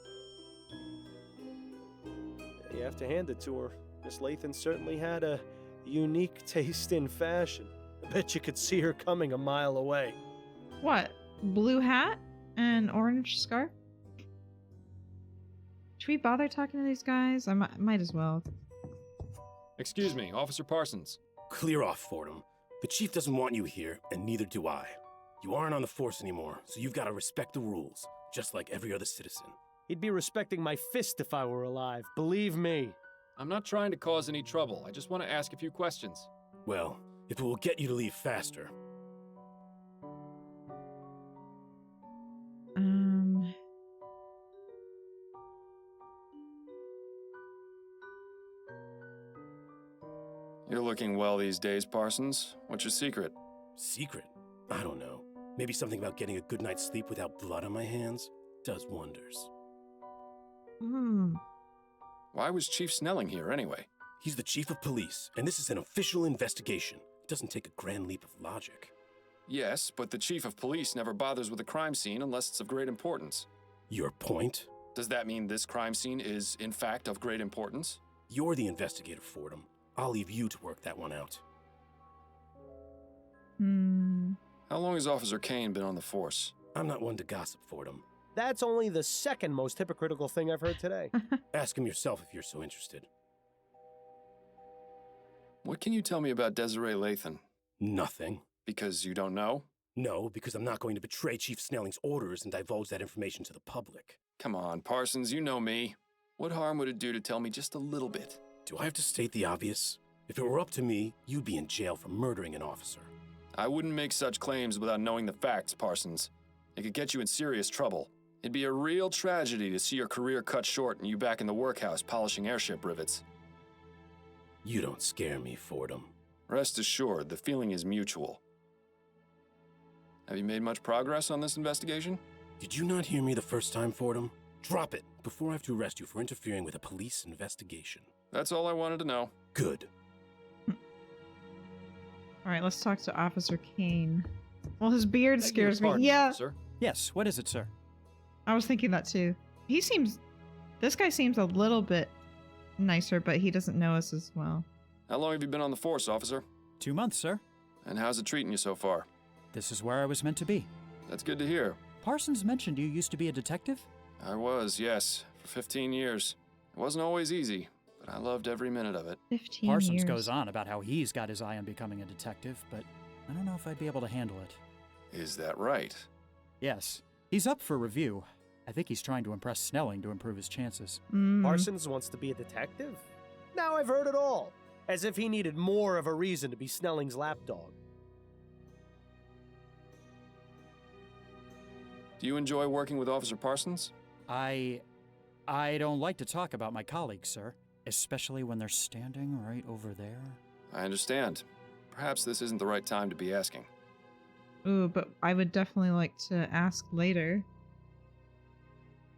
You have to hand it to her. Miss Lathan certainly had a unique taste in fashion. I bet you could see her coming a mile away. What? Blue hat and orange scarf? Should we bother talking to these guys? I might as well. Excuse me, Officer Parsons. Clear off, Fordham. The chief doesn't want you here, and neither do I. You aren't on the force anymore, so you've got to respect the rules, just like every other citizen. He'd be respecting my fist if I were alive, believe me. I'm not trying to cause any trouble. I just want to ask a few questions. Well, if it will get you to leave faster. You're looking well these days, Parsons. What's your secret? Secret? I don't know. Maybe something about getting a good night's sleep without blood on my hands does wonders. Why was Chief Snelling here anyway? He's the chief of police, and this is an official investigation. It doesn't take a grand leap of logic. Yes, but the Chief of Police never bothers with a crime scene unless it's of great importance. Your point? Does that mean this crime scene is, in fact, of great importance? You're the investigator, Fordham. I'll leave you to work that one out. How long has Officer Kane been on the force? I'm not one to gossip, Fordham. That's only the second most hypocritical thing I've heard today. Ask him yourself if you're so interested. What can you tell me about Desiree Lathan? Nothing. Because you don't know? No, because I'm not going to betray Chief Snelling's orders and divulge that information to the public. Come on, Parsons, you know me. What harm would it do to tell me just a little bit? Do I have to state the obvious? If it were up to me, you'd be in jail for murdering an officer. I wouldn't make such claims without knowing the facts, Parsons. It could get you in serious trouble. It'd be a real tragedy to see your career cut short and you back in the workhouse polishing airship rivets. You don't scare me, Fordham. Rest assured, the feeling is mutual. Have you made much progress on this investigation? Did you not hear me the first time, Fordham? Drop it before I have to arrest you for interfering with a police investigation. That's all I wanted to know. Good. Alright, let's talk to Officer Kane. Well, his beard scares me. Pardon, Yeah. Sir? Yes, what is it, sir? I was thinking that too. This guy seems a little bit nicer, but he doesn't know us as well. How long have you been on the force, officer? 2 months, sir. And how's it treating you so far? This is where I was meant to be. That's good to hear. Parsons mentioned you used to be a detective? I was, yes, for 15 years. It wasn't always easy, but I loved every minute of it. 15 Parsons years. goes on about how he's got his eye on becoming a detective, but I don't know if I'd be able to handle it. Is that right? Yes. He's up for review. I think he's trying to impress Snelling to improve his chances. Parsons wants to be a detective? Now I've heard it all. As if he needed more of a reason to be Snelling's lapdog. Do you enjoy working with Officer Parsons? I don't like to talk about my colleagues, sir. Especially when they're standing right over there. I understand. Perhaps this isn't the right time to be asking. Ooh, but I would definitely like to ask later.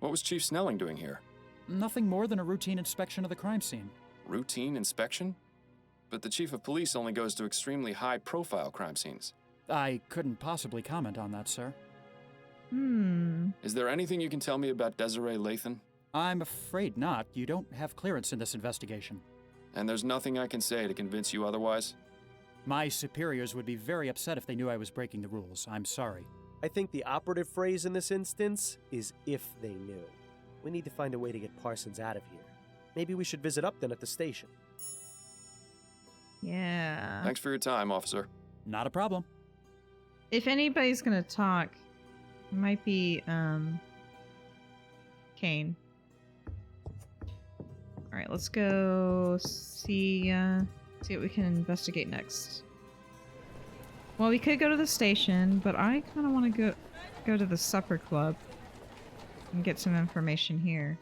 What was Chief Snelling doing here? Nothing more than a routine inspection of the crime scene. Routine inspection? But the Chief of Police only goes to extremely high-profile crime scenes. I couldn't possibly comment on that, sir. Is there anything you can tell me about Desiree Lathan? I'm afraid not. You don't have clearance in this investigation. And there's nothing I can say to convince you otherwise? My superiors would be very upset if they knew I was breaking the rules. I'm sorry. I think the operative phrase in this instance is if they knew. We need to find a way to get Parsons out of here. Maybe we should visit Upton at the station. Yeah. Thanks for your time, officer. Not a problem. If anybody's gonna talk, it might be, Kane. Alright, let's go see what we can investigate next. Well, we could go to the station, but I kind of want to go to the supper club and get some information here.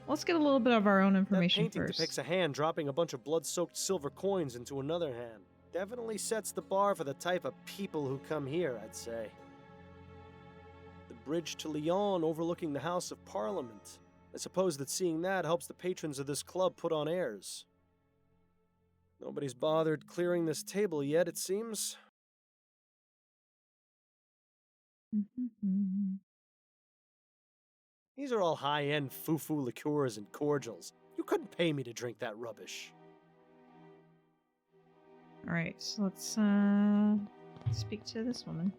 Let's get a little bit of our own information That painting first. depicts a hand dropping a bunch of blood-soaked silver coins into another hand. Definitely sets the bar for the type of people who come here, I'd say. The bridge to Lyon overlooking the House of Parliament. I suppose that seeing that helps the patrons of this club put on airs. Nobody's bothered clearing this table yet, it seems. These are all high-end foo-foo liqueurs and cordials. You couldn't pay me to drink that rubbish. Alright, so let's speak to this woman.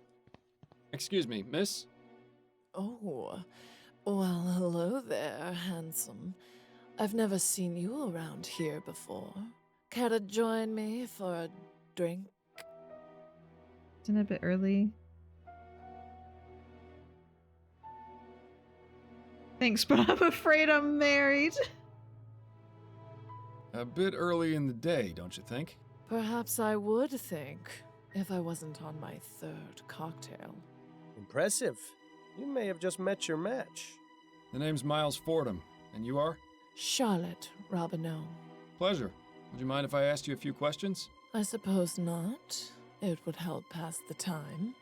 Excuse me, miss? Oh, well, hello there, handsome. I've never seen you around here before. Care to join me for a drink? Isn't it a bit early? Thanks, but I'm afraid I'm married. A bit early in the day, don't you think? Perhaps I would think, if I wasn't on my third cocktail. Impressive. You may have just met your match. The name's Miles Fordham, and you are? Charlotte Robineau. Pleasure. Would you mind if I asked you a few questions? I suppose not. It would help pass the time.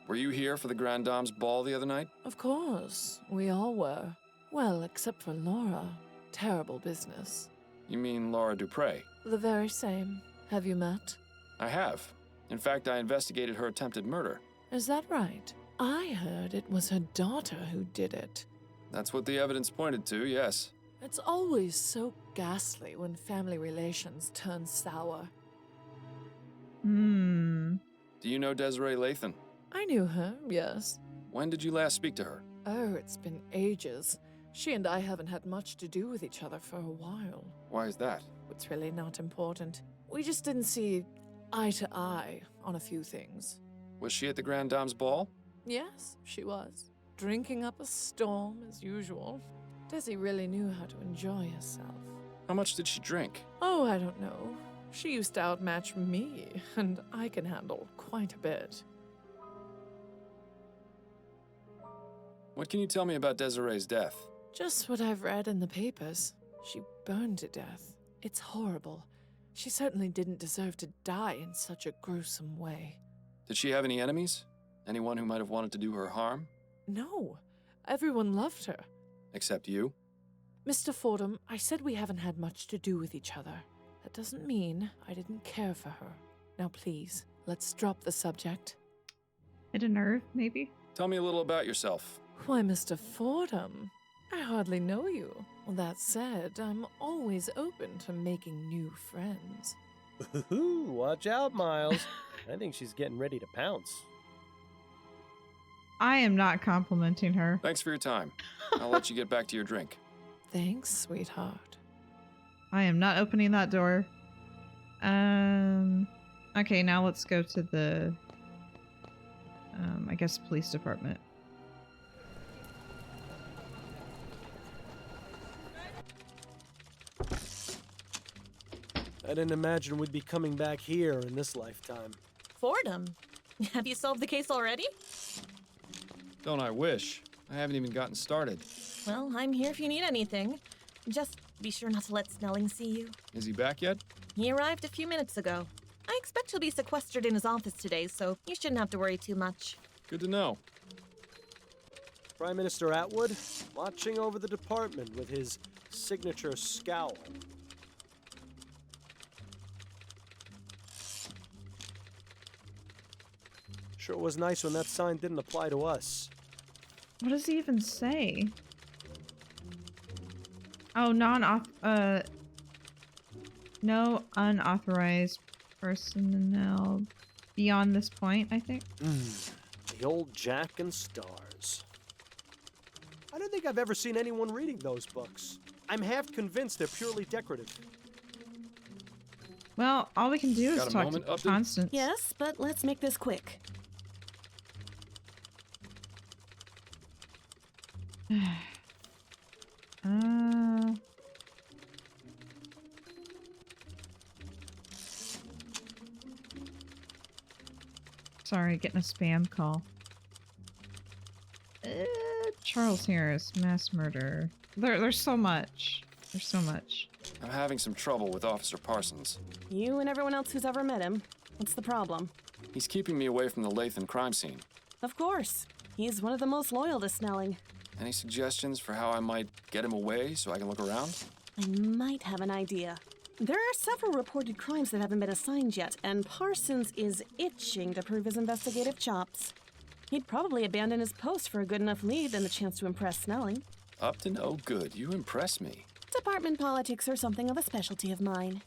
Were you here for the Grand Dame's ball the other night? Of course. We all were. Well, except for Laura. Terrible business. You mean Laura Dupre? The very same. Have you met? I have. In fact, I investigated her attempted murder. Is that right? I heard it was her daughter who did it. That's what the evidence pointed to, yes. It's always so ghastly when family relations turn sour. Do you know Desiree Lathan? I knew her, yes. When did you last speak to her? Oh, it's been ages. She and I haven't had much to do with each other for a while. Why is that? It's really not important. We just didn't see eye to eye on a few things. Was she at the Grand Dame's ball? Yes, she was. Drinking up a storm as usual. Desi really knew how to enjoy herself. How much did she drink? Oh, I don't know. She used to outmatch me, and I can handle quite a bit. What can you tell me about Desiree's death? Just what I've read in the papers. She burned to death. It's horrible. She certainly didn't deserve to die in such a gruesome way. Did she have any enemies? Anyone who might have wanted to do her harm? No. Everyone loved her. Except you? Mr. Fordham, I said we haven't had much to do with each other. That doesn't mean I didn't care for her. Now please, let's drop the subject. Hit a nerve, maybe? Tell me a little about yourself. Why, Mr. Fordham, I hardly know you. Well, that said, I'm always open to making new friends. Ooh, watch out, Miles. I think she's getting ready to pounce. I am not complimenting her. Thanks for your time. I'll let you get back to your drink. Thanks, sweetheart. I am not opening that door. Okay, now let's go to the, I guess, police department. I didn't imagine we'd be coming back here in this lifetime. Fordham, have you solved the case already? Don't I wish? I haven't even gotten started. Well, I'm here if you need anything. Just be sure not to let Snelling see you. Is he back yet? He arrived a few minutes ago. I expect he'll be sequestered in his office today, so you shouldn't have to worry too much. Good to know. Prime Minister Atwood, watching over the department with his signature scowl. Sure was nice when that sign didn't apply to us. What does he even say? Oh, no unauthorized personnel beyond this point, I think. The old Jack and Stars. I don't think I've ever seen anyone reading those books. I'm half convinced they're purely decorative. Well, all we can do is Got a talk moment, to Upton? Constance. Yes, but let's make this quick. Sorry, getting a spam call. Charles Harris, mass murder. There's so much. There's so much. I'm having some trouble with Officer Parsons. You and everyone else who's ever met him. What's the problem? He's keeping me away from the Lathan crime scene. Of course. He's one of the most loyal to Snelling. Any suggestions for how I might get him away so I can look around? I might have an idea. There are several reported crimes that haven't been assigned yet, and Parsons is itching to prove his investigative chops. He'd probably abandon his post for a good enough lead and the chance to impress Snelling. Up to no good. You impress me. Department politics are something of a specialty of mine.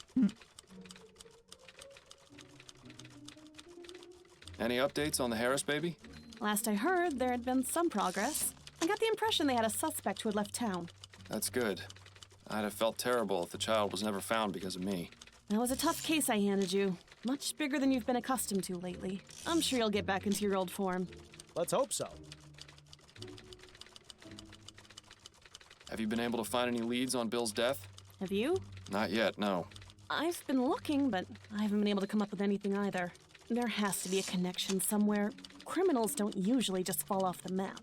Any updates on the Harris baby? Last I heard, there had been some progress. I got the impression they had a suspect who had left town. That's good. I'd have felt terrible if the child was never found because of me. That was a tough case I handed you. Much bigger than you've been accustomed to lately. I'm sure you'll get back into your old form. Let's hope so. Have you been able to find any leads on Bill's death? Have you? Not yet, no. I've been looking, but I haven't been able to come up with anything either. There has to be a connection somewhere. Criminals don't usually just fall off the map.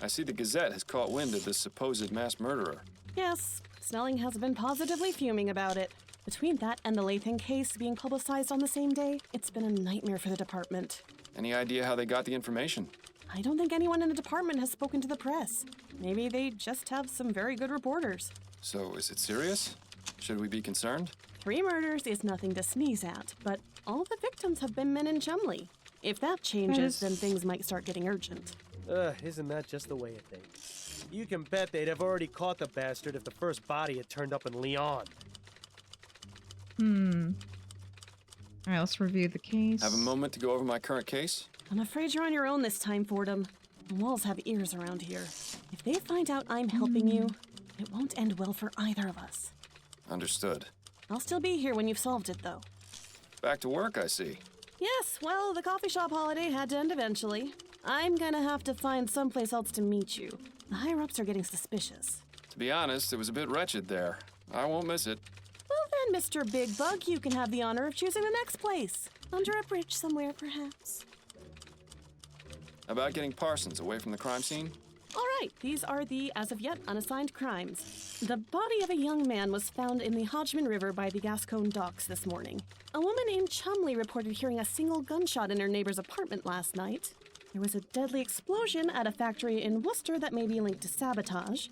I see the Gazette has caught wind of this supposed mass murderer. Yes, Snelling has been positively fuming about it. Between that and the Lathan case being publicized on the same day, it's been a nightmare for the department. Any idea how they got the information? I don't think anyone in the department has spoken to the press. Maybe they just have some very good reporters. So, is it serious? Should we be concerned? 3 murders is nothing to sneeze at, but all the victims have been men in Chumley. If that changes, then things might start getting urgent. Isn't that just the way it thinks? You can bet they'd have already caught the bastard if the first body had turned up in Leon. Alright, let's review the case. Have a moment to go over my current case? I'm afraid you're on your own this time, Fordham. The walls have ears around here. If they find out I'm helping you, it won't end well for either of us. Understood. I'll still be here when you've solved it, though. Back to work, I see. Yes, well, the coffee shop holiday had to end eventually. I'm gonna have to find someplace else to meet you. The higher-ups are getting suspicious. To be honest, it was a bit wretched there. I won't miss it. Well then, Mr. Big Bug, you can have the honor of choosing the next place. Under a bridge somewhere, perhaps. How about getting Parsons away from the crime scene? All right, these are the, as of yet, unassigned crimes. The body of a young man was found in the Hodgman River by the Gascon docks this morning. A woman named Chumley reported hearing a single gunshot in her neighbor's apartment last night. There was a deadly explosion at a factory in Worcester that may be linked to sabotage.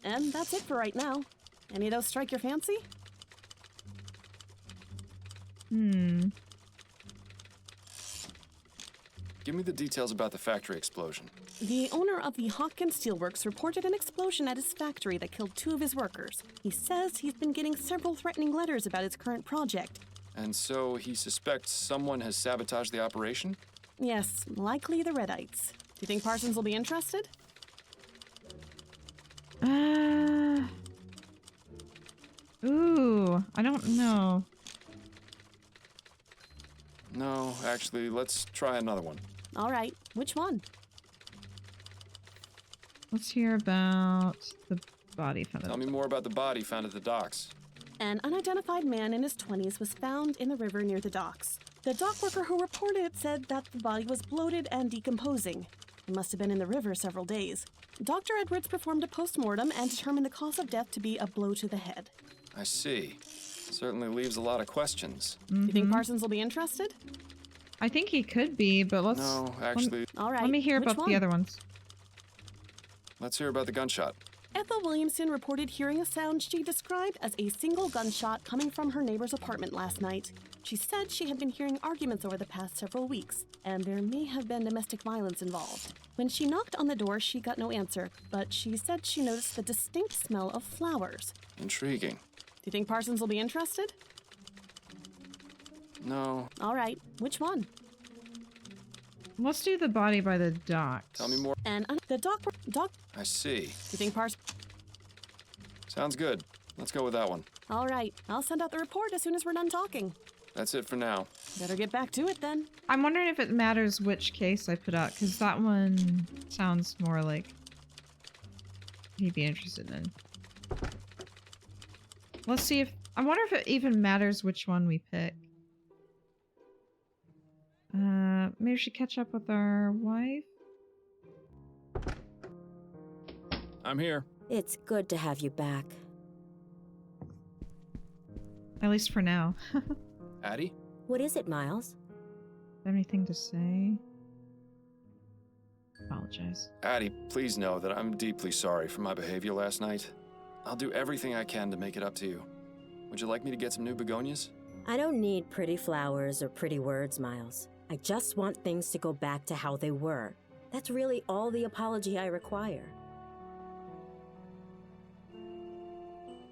And that's it for right now. Any of those strike your fancy? Give me the details about the factory explosion. The owner of the Hawkins Steelworks reported an explosion at his factory that killed 2 of his workers. He says he's been getting several threatening letters about his current project. And so he suspects someone has sabotaged the operation? Yes, likely the Redites. Do you think Parsons will be interested? Ooh, I don't know. No, actually, let's try another one. All right, which one? Let's hear about the body found. Tell me more about the body found at the docks. An unidentified man in his 20s was found in the river near the docks. The dock worker who reported it said that the body was bloated and decomposing. It must have been in the river several days. Dr. Edwards performed a post-mortem and determined the cause of death to be a blow to the head. I see. Certainly leaves a lot of questions. Do you think Parsons will be interested? I think he could be, but let's... No, actually... All right, let me hear which about one? the other ones. Let's hear about the gunshot. Ethel Williamson reported hearing a sound she described as a single gunshot coming from her neighbor's apartment last night. She said she had been hearing arguments over the past several weeks, and there may have been domestic violence involved. When she knocked on the door, she got no answer, but she said she noticed the distinct smell of flowers. Intriguing. Do you think Parsons will be interested? No. All right, which one? Let's do the body by the docks. Tell me more. And the dock. I see. Do you think Parsons? Sounds good. Let's go with that one. All right, I'll send out the report as soon as we're done talking. That's it for now. Better get back to it then. I'm wondering if it matters which case I put out, because that one sounds more like he'd be interested in. Let's see if... I wonder if it even matters which one we pick. Maybe we should catch up with our wife? I'm here. It's good to have you back. At least for now. Addie? What is it, Miles? Have anything to say? Apologize. Addie, please know that I'm deeply sorry for my behavior last night. I'll do everything I can to make it up to you. Would you like me to get some new begonias? I don't need pretty flowers or pretty words, Miles. I just want things to go back to how they were. That's really all the apology I require.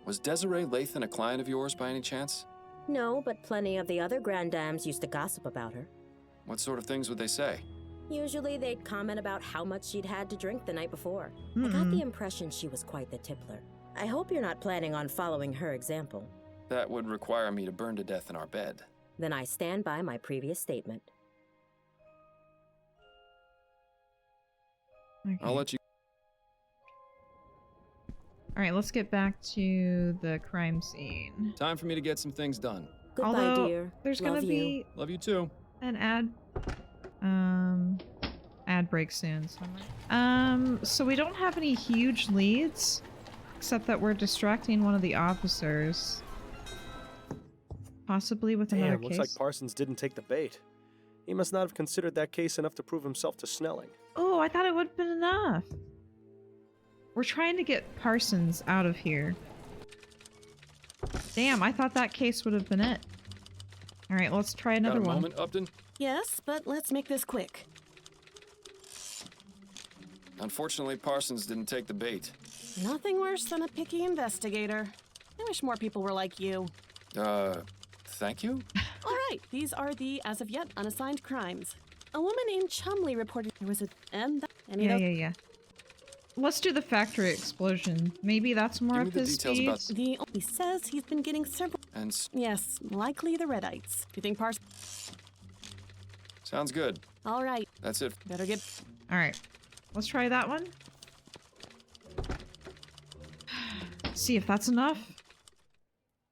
Was Desiree Lathan a client of yours by any chance? No, but plenty of the other grand dames used to gossip about her. What sort of things would they say? Usually they'd comment about how much she'd had to drink the night before. I got the impression she was quite the tippler. I hope you're not planning on following her example. That would require me to burn to death in our bed. Then I stand by my previous statement. Okay. I'll let you... Alright, let's get back to the crime scene. Time for me to get some things done. Goodbye, Although, dear. there's Love gonna you. be Love you too. an ad break soon so we don't have any huge leads, except that we're distracting one of the officers. Possibly with another Damn, case. looks like Parsons didn't take the bait. He must not have considered that case enough to prove himself to Snelling. Oh, I thought it would have been enough. We're trying to get Parsons out of here. Damn, I thought that case would have been it. Alright, let's try another Got a one. moment, Upton? Yes, but let's make this quick. Unfortunately, Parsons didn't take the bait. Nothing worse than a picky investigator. I wish more people were like you. Thank you? All right, these are the, as of yet, unassigned crimes. A woman in Chumley reported there was a... Yeah. Let's do the factory explosion. Maybe that's more Give of me the his details speed. about- He says he's been getting several... And Yes, likely the Redites. Do you think sounds good. All right, That's it. better get... Alright, let's try that one. See if that's enough.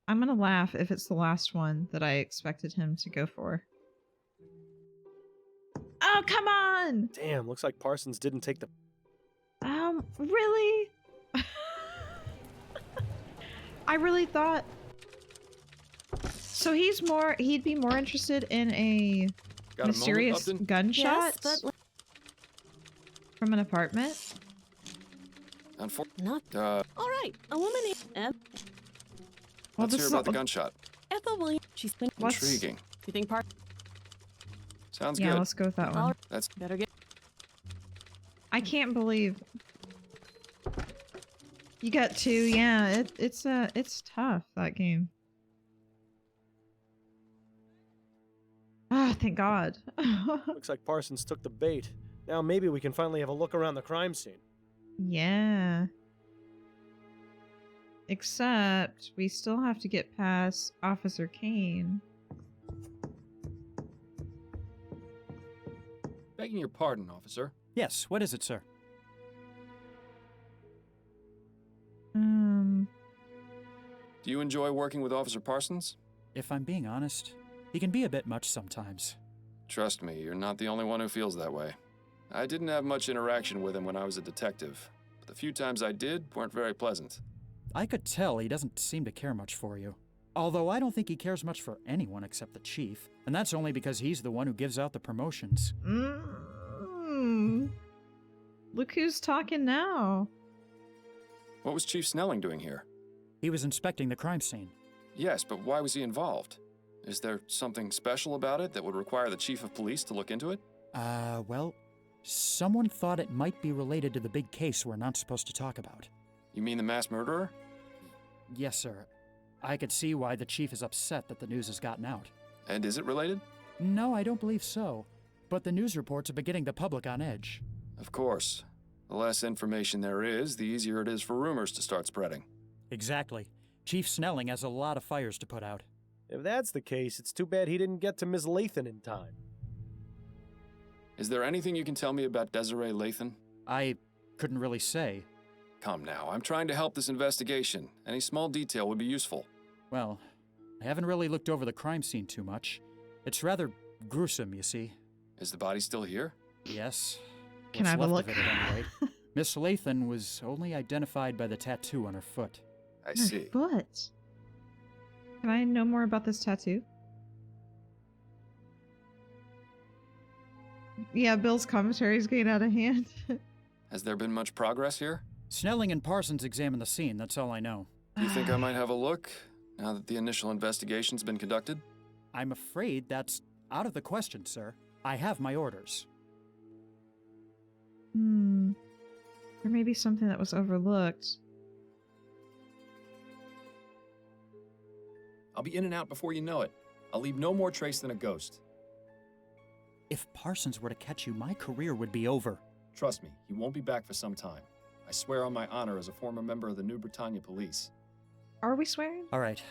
I'm gonna laugh if it's the last one that I expected him to go for. Oh, come on! Damn, looks like Parsons didn't take the... Really? I really thought... So he'd be more interested in a Got a moment, mysterious Upton? gunshot Yes, but... from an apartment? Not... All right, a woman in... Well, let's hear about the gunshot. Ethel Williams, she's been... Intriguing. Do you think Sounds Yeah, good. let's go with that one. That's better get... I can't believe... You got two, yeah, it's tough, that game. Ah, thank God. Looks like Parsons took the bait. Now maybe we can finally have a look around the crime scene. Yeah. Except, we still have to get past Officer Kane. begging your pardon, officer. Yes, what is it, sir? Do you enjoy working with Officer Parsons? If I'm being honest, he can be a bit much sometimes. Trust me, you're not the only one who feels that way. I didn't have much interaction with him when I was a detective, but the few times I did weren't very pleasant. I could tell he doesn't seem to care much for you. Although I don't think he cares much for anyone except the chief, and that's only because he's the one who gives out the promotions. Look who's talking now. What was Chief Snelling doing here? He was inspecting the crime scene. Yes, but why was he involved? Is there something special about it that would require the chief of police to look into it? Well, someone thought it might be related to the big case we're not supposed to talk about. You mean the mass murderer? Yes, sir. I could see why the chief is upset that the news has gotten out. And is it related? No, I don't believe so. But the news reports have been getting the public on edge. Of course. The less information there is, the easier it is for rumors to start spreading. Exactly. Chief Snelling has a lot of fires to put out. If that's the case, it's too bad he didn't get to Ms. Lathan in time. Is there anything you can tell me about Desiree Lathan? I couldn't really say. Come now, I'm trying to help this investigation. Any small detail would be useful. Well, I haven't really looked over the crime scene too much. It's rather gruesome, you see. Is the body still here? Yes. Can I have a What's look? left of it, at any rate. Miss Lathan was only identified by the tattoo on her foot. I see. Foot. Can I know more about this tattoo? Yeah, Bill's commentary is getting out of hand. Has there been much progress here? Snelling and Parsons examined the scene, that's all I know. Do you think I might have a look, now that the initial investigation's been conducted? I'm afraid that's out of the question, sir. I have my orders. There may be something that was overlooked. I'll be in and out before you know it. I'll leave no more trace than a ghost. If Parsons were to catch you, my career would be over. Trust me, he won't be back for some time. I swear on my honor as a former member of the New Britannia Police. Are we swearing? All right.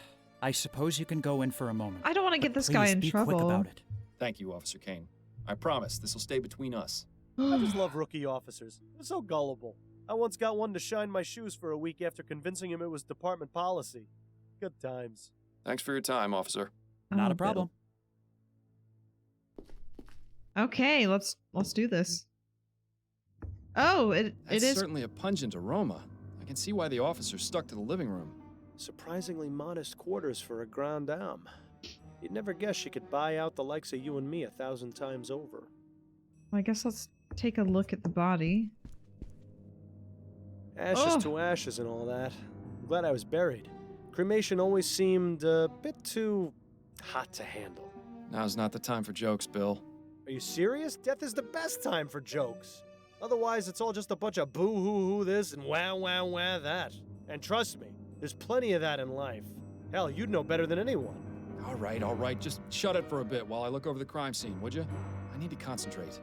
I suppose you can go in for a moment. I don't want to get this Please guy in be trouble. quick about it. Thank you, Officer Kane. I promise this will stay between us. I just love rookie officers. They're so gullible. I once got one to shine my shoes for a week after convincing him it was department policy. Good times. Thanks for your time, officer. Not a problem. Okay, let's do this. Oh, it That's is certainly a pungent aroma. I can see why the officer stuck to the living room. Surprisingly modest quarters for a grande dame. You'd never guess she could buy out the likes of you and me 1,000 times over. I guess let's take a look at the body. Ashes to ashes and all that. I'm glad I was buried. Cremation always seemed a bit too hot to handle. Now's not the time for jokes, Bill. Are you serious? Death is the best time for jokes. Otherwise, it's all just a bunch of boo-hoo-hoo this and wow-wow-wow that. And trust me, there's plenty of that in life. Hell, you'd know better than anyone. All right. Just shut it for a bit while I look over the crime scene, would you? I need to concentrate.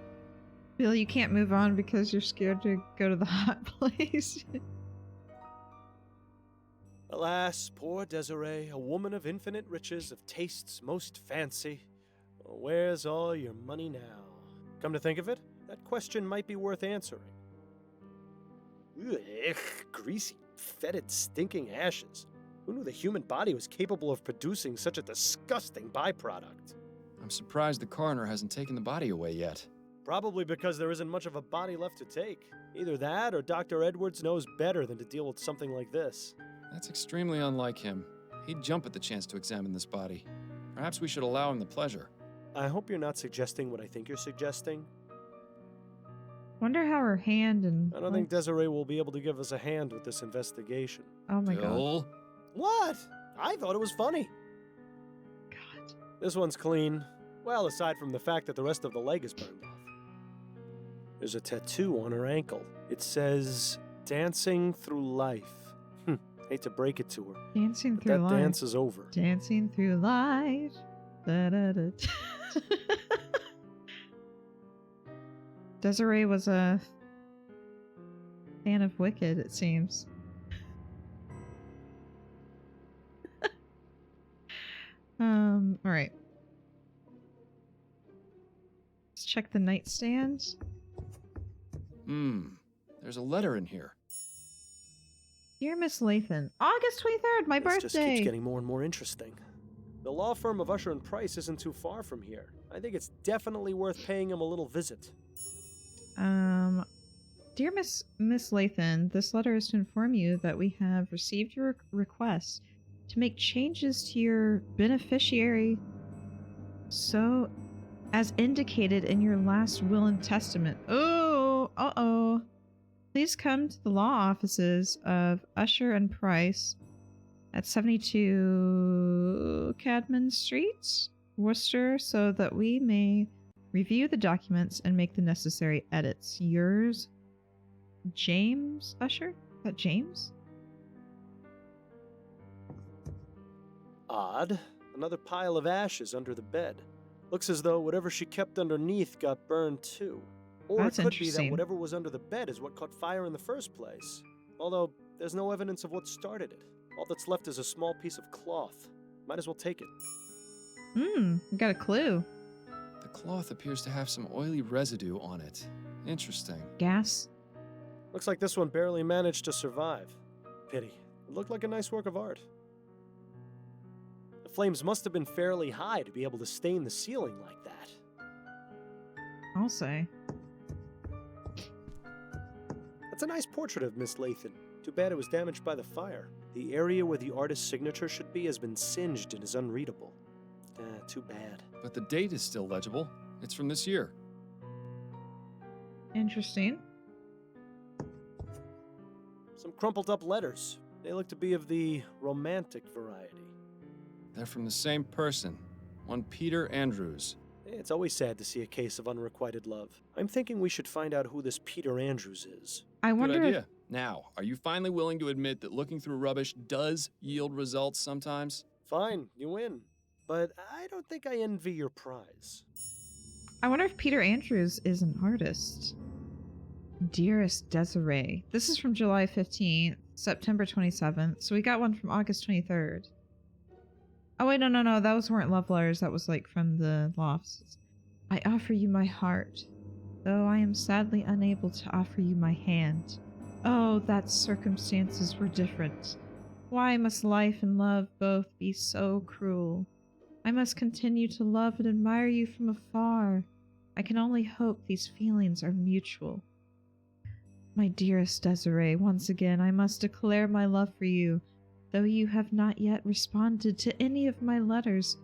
Bill, you can't move on because you're scared to go to the hot place. Alas, poor Desiree, a woman of infinite riches, of tastes most fancy. Where's all your money now? Come to think of it, that question might be worth answering. Ugh, greasy, fetid, stinking ashes. Who knew the human body was capable of producing such a disgusting byproduct? I'm surprised the coroner hasn't taken the body away yet. Probably because there isn't much of a body left to take. Either that or Dr. Edwards knows better than to deal with something like this. That's extremely unlike him. He'd jump at the chance to examine this body. Perhaps we should allow him the pleasure. I hope you're not suggesting what I think you're suggesting. Wonder how her hand and... I don't think Desiree will be able to give us a hand with this investigation. Oh my god. What? I thought it was funny. God. This one's clean. Well, aside from the fact that the rest of the leg is burned off. There's a tattoo on her ankle. It says, "Dancing through life." Hate to break it to her. Dancing but through that life. dance is over. Dancing through life. Da, da, da. Desiree was a fan of Wicked, it seems. Alright. Let's check the nightstand. There's a letter in here. Dear Miss Lathan, August 23rd, my birthday! This just keeps getting more and more interesting. The law firm of Usher and Price isn't too far from here. I think it's definitely worth paying him a little visit. Dear Miss Lathan, this letter is to inform you that we have received your request to make changes to your beneficiary so as indicated in your last will and testament. Oh, uh-oh. Please come to the law offices of Usher and Price at 72 Cadman Street, Worcester, so that we may review the documents and make the necessary edits. Yours, James Usher? Is that James? Odd. Another pile of ashes under the bed. Looks as though whatever she kept underneath got burned too. Or That's it could be that interesting. whatever was under the bed is what caught fire in the first place. Although, there's no evidence of what started it. All that's left is a small piece of cloth. Might as well take it. We got a clue. The cloth appears to have some oily residue on it. Interesting. Gas. Looks like this one barely managed to survive. Pity. It looked like a nice work of art. The flames must have been fairly high to be able to stain the ceiling like that. I'll say. That's a nice portrait of Miss Lathan. Too bad it was damaged by the fire. The area where the artist's signature should be has been singed and is unreadable. Too bad. But the date is still legible. It's from this year. Interesting. Some crumpled up letters. They look to be of the romantic variety. They're from the same person. One Peter Andrews. It's always sad to see a case of unrequited love. I'm thinking we should find out who this Peter Andrews is. I wonder Good idea. if Now, are you finally willing to admit that looking through rubbish does yield results sometimes? Fine, you win. But I don't think I envy your prize. Peter Andrews is an artist. Dearest Desiree. This is from July 15th, September 27th. So we got one from August 23rd. Oh wait, no. Those weren't love letters. That was like from the lofts. I offer you my heart, though I am sadly unable to offer you my hand. Oh, that circumstances were different. Why must life and love both be so cruel? I must continue to love and admire you from afar. I can only hope these feelings are mutual. My dearest Desiree, once again I must declare my love for you. Though you have not yet responded to any of my letters,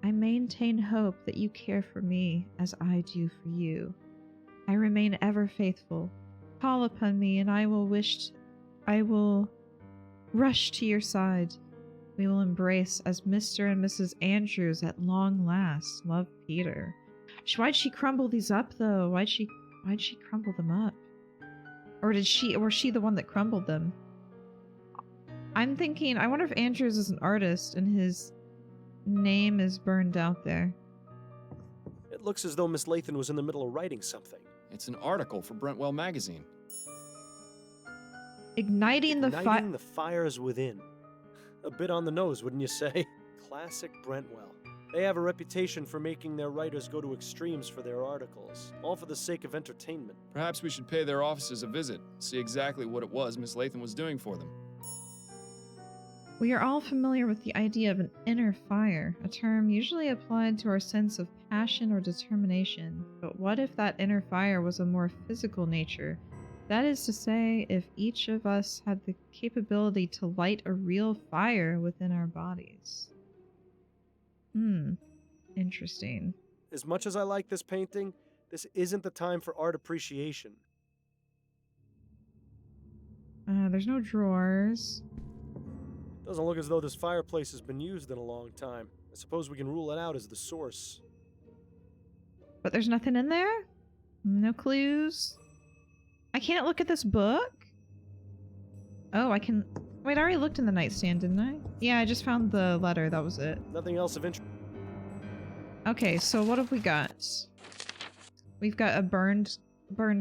I maintain hope that you care for me as I do for you. I remain ever faithful. Call upon me and I will rush to your side. We will embrace as Mr. and Mrs. Andrews at long last. Love, Peter. Why'd she crumble these up though? Why'd she crumble them up? Or was she the one that crumbled them? I'm thinking, I wonder if Andrews is an artist and his name is burned out there. It looks as though Miss Lathan was in the middle of writing something. It's an article for Brentwell magazine. Igniting the fires within. A bit on the nose, wouldn't you say? Classic Brentwell. They have a reputation for making their writers go to extremes for their articles, all for the sake of entertainment. Perhaps we should pay their offices a visit, see exactly what it was Miss Lathan was doing for them. We are all familiar with the idea of an inner fire, a term usually applied to our sense of passion or determination. But what if that inner fire was a more physical nature? That is to say, if each of us had the capability to light a real fire within our bodies. Interesting. As much as I like this painting, this isn't the time for art appreciation. There's no drawers. Doesn't look as though this fireplace has been used in a long time. I suppose we can rule it out as the source. But there's nothing in there? No clues? I can't look at this book? Oh, I can... Wait, I already looked in the nightstand, didn't I? Yeah, I just found the letter, that was it. Nothing else of interest. Okay, so what have we got? We've got a burned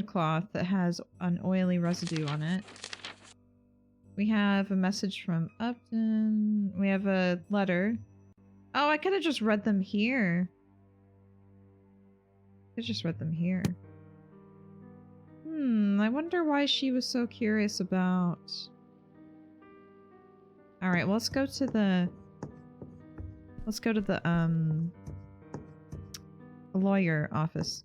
cloth that has an oily residue on it. We have a message from Upton. We have a letter. Oh, I could have just read them here. I wonder why she was so curious about... Alright, well, let's go to the lawyer office.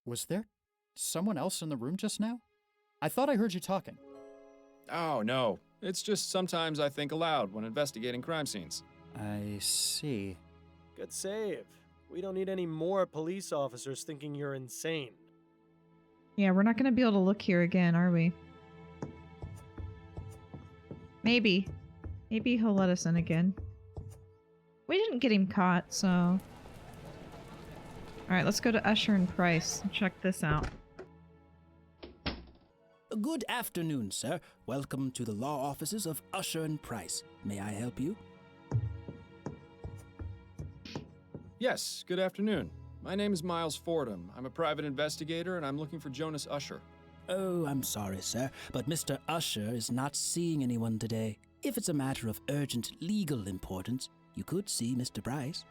Was there someone else in the room just now? I thought I heard you talking. Oh, no. It's just sometimes I think aloud when investigating crime scenes. I see. Good save. We don't need any more police officers thinking you're insane. Yeah, we're not going to be able to look here again, are we? Maybe. Maybe he'll let us in again. We didn't get him caught, so... Alright, let's go to Usher and Price and check this out. Good afternoon, sir. Welcome to the law offices of Usher and Price. May I help you? Yes, good afternoon. My name is Miles Fordham. I'm a private investigator, and I'm looking for Jonas Usher. Oh, I'm sorry, sir, but Mr. Usher is not seeing anyone today. If it's a matter of urgent legal importance, you could see Mr. Price.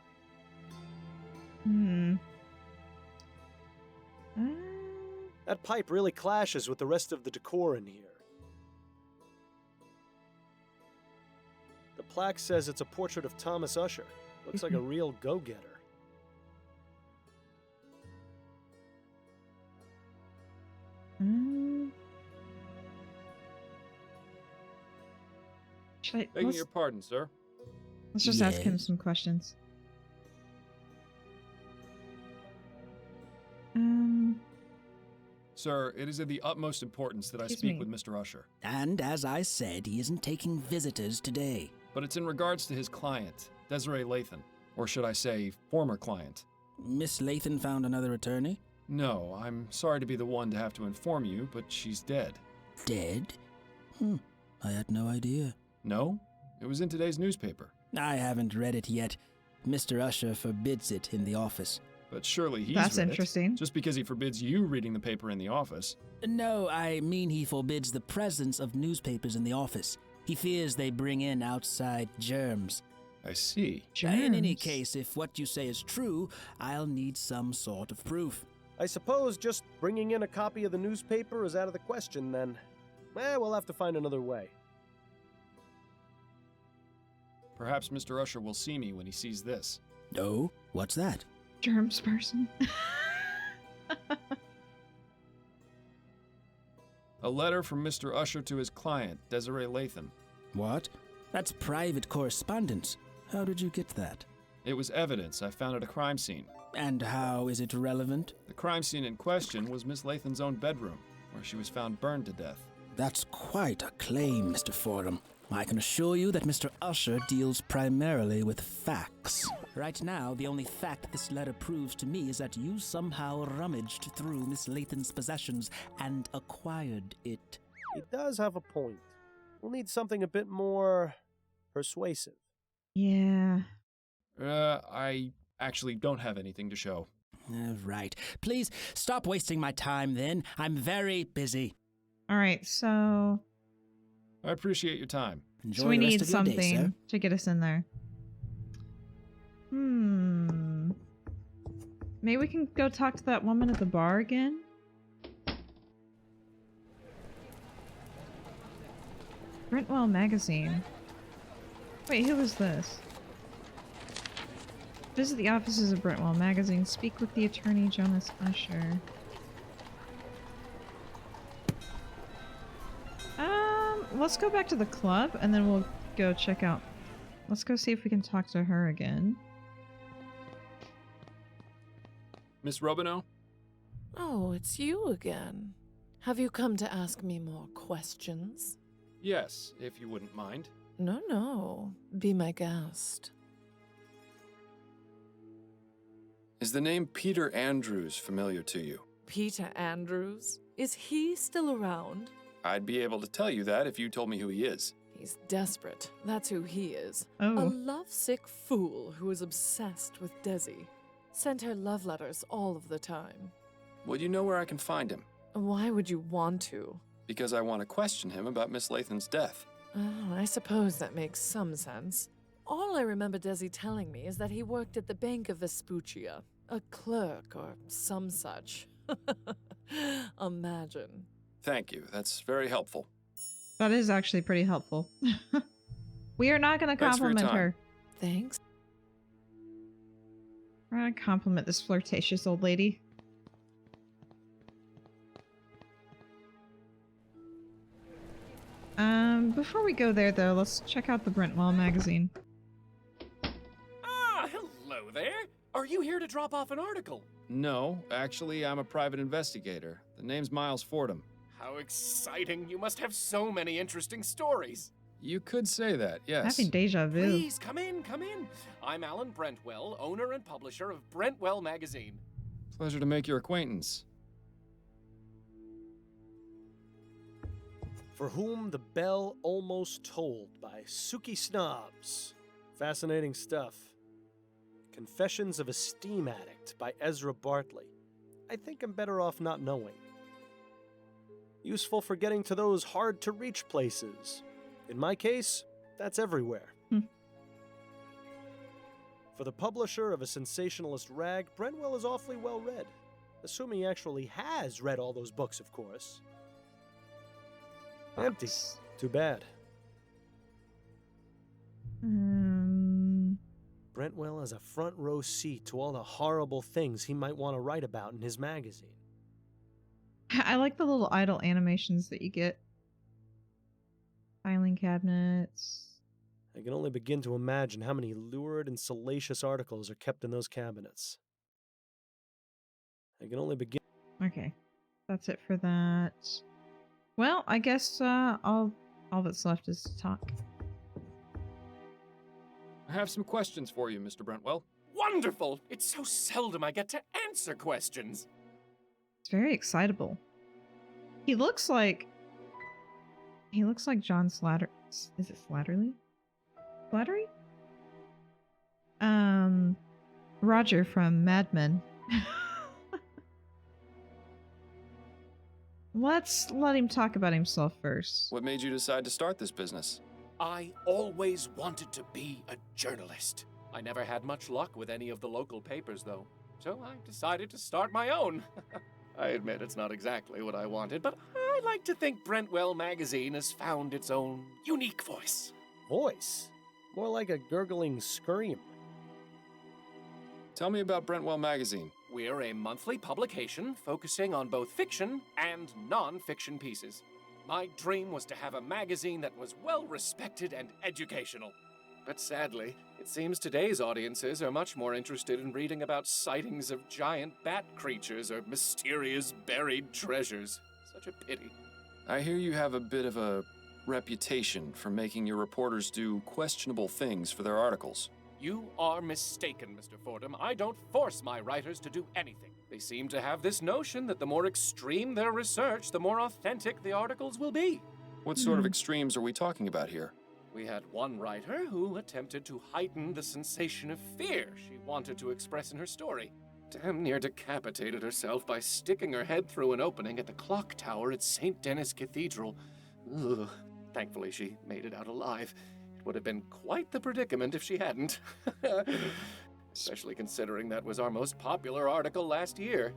That pipe really clashes with the rest of the decor in here. The plaque says it's a portrait of Thomas Usher. Looks like a real go-getter. Begging your pardon, sir. Let's just ask him some questions. Sir, it is of the utmost importance that I speak with Mr. Usher. And as I said, he isn't taking visitors today. But it's in regards to his client, Desiree Lathan. Or should I say, former client. Miss Lathan found another attorney? No, I'm sorry to be the one to have to inform you, but she's dead. Dead? I had no idea. No? It was in today's newspaper. I haven't read it yet. Mr. Usher forbids it in the office. But surely he's That's read it, interesting. just because he forbids you reading the paper in the office. No, I mean he forbids the presence of newspapers in the office. He fears they bring in outside germs. I see. In any case, if what you say is true, I'll need some sort of proof. I suppose just bringing in a copy of the newspaper is out of the question, then. We'll have to find another way. Perhaps Mr. Usher will see me when he sees this. Oh, what's that? Germs person. A letter from Mr. Usher to his client, Desiree Lathan. What? That's private correspondence. How did you get that? It was evidence I found at a crime scene. And how is it relevant? The crime scene in question was Miss Lathan's own bedroom, where she was found burned to death. That's quite a claim, Mr. Fordham. I can assure you that Mr. Usher deals primarily with facts. Right now, the only fact this letter proves to me is that you somehow rummaged through Miss Lathan's possessions and acquired it. He does have a point. We'll need something a bit more persuasive. Yeah. I actually don't have anything to show. Right. Please stop wasting my time then. I'm very busy. All right, so I appreciate your time. Enjoy so we the rest need of your day, something sir. to get us in there. Maybe we can go talk to that woman at the bar again? Brentwell magazine. Wait, who is this? Visit the offices of Brentwell magazine. Speak with the attorney Jonas Usher. Let's go back to the club and then we'll go check out. Let's go see if we can talk to her again. Miss Robineau? Oh, it's you again. Have you come to ask me more questions? Yes, if you wouldn't mind. No. Be my guest. Is the name Peter Andrews familiar to you? Peter Andrews? Is he still around? I'd be able to tell you that if you told me who he is. He's desperate. That's who he is. Oh. A lovesick fool who is obsessed with Desi. Sent her love letters all of the time. Well, you know where I can find him. Why would you want to? Because I want to question him about Miss Lathan's death. Oh, I suppose that makes some sense. All I remember Desi telling me is that he worked at the Bank of Vespuccia, a clerk or some such. Imagine. Thank you. That's very helpful. That is actually pretty helpful. We are not going to Thanks for your compliment time. her. Thanks. We're going to compliment this flirtatious old lady. Before we go there, though, let's check out the Brentwell magazine. Ah, hello there. Are you here to drop off an article? No, actually, I'm a private investigator. The name's Miles Fordham. How exciting. You must have so many interesting stories. You could say that, yes. Having deja vu. Please, come in. I'm Alan Brentwell, owner and publisher of Brentwell Magazine. Pleasure to make your acquaintance. For Whom the Bell Almost Tolled by Suki Snobs. Fascinating stuff. Confessions of a Steam Addict by Ezra Bartley. I think I'm better off not knowing. Useful for getting to those hard-to-reach places. In my case, that's everywhere. For the publisher of a sensationalist rag, Brentwell is awfully well read. Assuming he actually has read all those books, of course. Empty. Too bad. Brentwell has a front row seat to all the horrible things he might want to write about in his magazine. I like the little idle animations that you get. Filing cabinets. I can only begin to imagine how many lurid and salacious articles are kept in those cabinets. I can only begin. Okay, that's it for that. Well, I guess all that's left is to talk. I have some questions for you, Mr. Brentwell. wonderful! It's so seldom I get to answer questions. It's very excitable. He looks like John Slatter. Is it Slattery? Slattery? Roger from Mad Men. Let's let him talk about himself first. What made you decide to start this business? I always wanted to be a journalist. I never had much luck with any of the local papers, though. So I decided to start my own. I admit it's not exactly what I wanted, but I like to think Brentwell magazine has found its own unique voice. Voice? More like a gurgling scream. Tell me about Brentwell magazine. We're a monthly publication focusing on both fiction and non-fiction pieces. My dream was to have a magazine that was well-respected and educational. But sadly, it seems today's audiences are much more interested in reading about sightings of giant bat creatures or mysterious buried treasures. Such a pity. I hear you have a bit of a reputation for making your reporters do questionable things for their articles. You are mistaken, Mr. Fordham. I don't force my writers to do anything. They seem to have this notion that the more extreme their research, the more authentic the articles will be. What sort of extremes are we talking about here? We had one writer who attempted to heighten the sensation of fear she wanted to express in her story. Damn near decapitated herself by sticking her head through an opening at the clock tower at St. Denis Cathedral. Ugh. Thankfully, she made it out alive. It would have been quite the predicament if she hadn't. Especially considering that was our most popular article last year.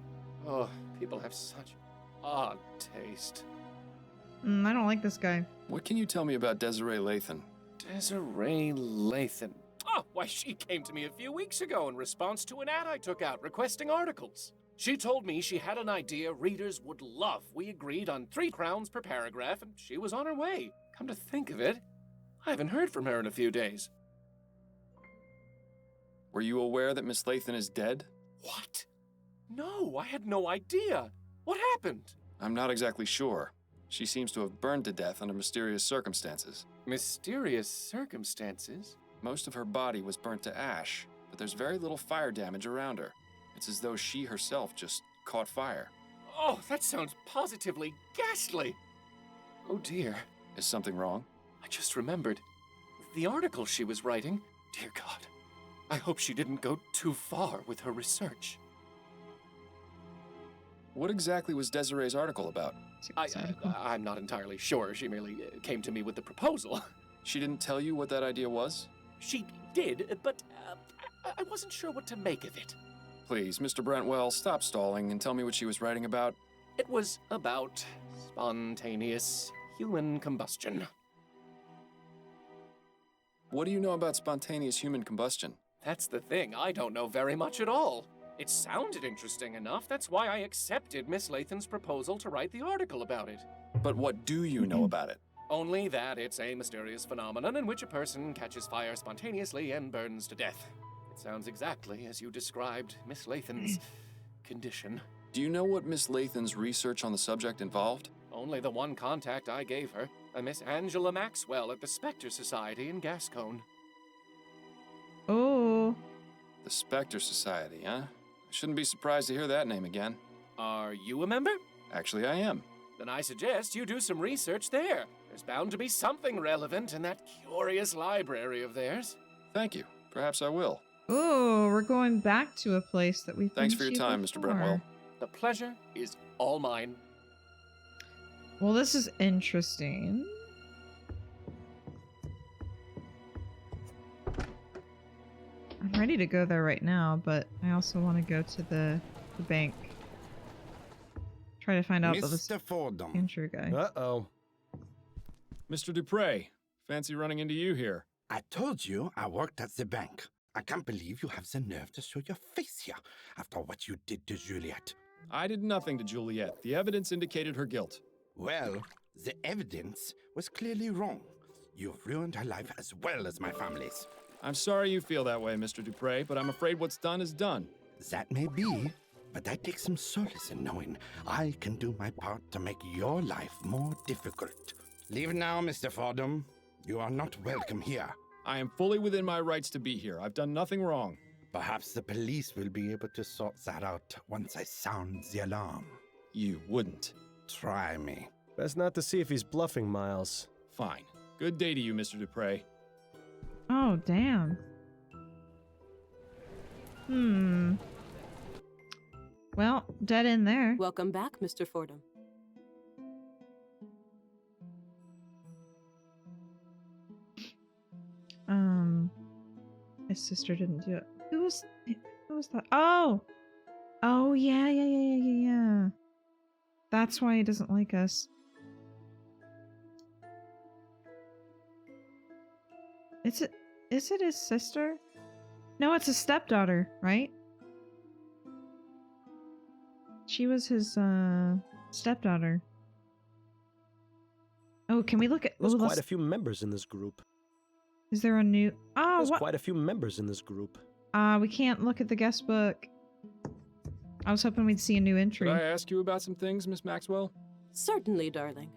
Oh, people have such odd taste. I don't like this guy. What can you tell me about Desiree Lathan? Desiree Lathan. Oh, why, she came to me a few weeks ago in response to an ad I took out requesting articles. She told me she had an idea readers would love. We agreed on 3 crowns per paragraph, and she was on her way. Come to think of it, I haven't heard from her in a few days. Were you aware that Miss Lathan is dead? What? No, I had no idea. What happened? I'm not exactly sure. She seems to have burned to death under mysterious circumstances. Mysterious circumstances? Most of her body was burnt to ash, but there's very little fire damage around her. It's as though she herself just caught fire. Oh, that sounds positively ghastly. Oh dear. Is something wrong? I just remembered. The article she was writing. Dear God. I hope she didn't go too far with her research. What exactly was Desiree's article about? I'm not entirely sure. She merely came to me with the proposal. She didn't tell you what that idea was? She did, but I wasn't sure what to make of it. Please, Mr. Brentwell, stop stalling and tell me what she was writing about. It was about spontaneous human combustion. What do you know about spontaneous human combustion? That's the thing. I don't know very much at all. It sounded interesting enough. That's why I accepted Miss Lathan's proposal to write the article about it. But what do you know about it? Only that it's a mysterious phenomenon in which a person catches fire spontaneously and burns to death. It sounds exactly as you described Miss Lathan's condition. Do you know what Miss Lathan's research on the subject involved? Only the one contact I gave her, a Miss Angela Maxwell at the Spectre Society in Gascon. Oh. The Spectre Society, huh? I shouldn't be surprised to hear that name again. Are you a member? Actually, I am. Then I suggest you do some research there. There's bound to be something relevant in that curious library of theirs. Thank you. Perhaps I will. Oh, we're going back to a place that we've Thanks been for your to time, before. Mr. Brentwell. The pleasure is all mine. Well, this is interesting. I'm ready to go there right now, but I also want to go to the bank. Try to find out about this Mr. Fordham. intro guy. Uh-oh. Mr. Dupre, fancy running into you here. I told you I worked at the bank. I can't believe you have the nerve to show your face here after what you did to Juliet. I did nothing to Juliet. The evidence indicated her guilt. Well, the evidence was clearly wrong. You've ruined her life as well as my family's. I'm sorry you feel that way, Mr. Dupre, but I'm afraid what's done is done. That may be, but I take some solace in knowing I can do my part to make your life more difficult. Leave now, Mr. Fordham. You are not welcome here. I am fully within my rights to be here. I've done nothing wrong. Perhaps the police will be able to sort that out once I sound the alarm. You wouldn't. Try me. Best not to see if he's bluffing, Miles. Fine. Good day to you, Mr. Dupre. Oh, damn. Well, dead end there. Welcome back, Mr. Fordham. His sister didn't do it. Who was that? Oh! Oh, yeah. That's why he doesn't like us. Is it his sister? No, it's his stepdaughter, right? She was his stepdaughter. Oh, can we look at? There's quite a few members in this group. Is there a new? Oh, There's what? quite a few members in this group. We can't look at the guest book. I was hoping we'd see a new entry. Could I ask you about some things, Miss Maxwell? Certainly, darling.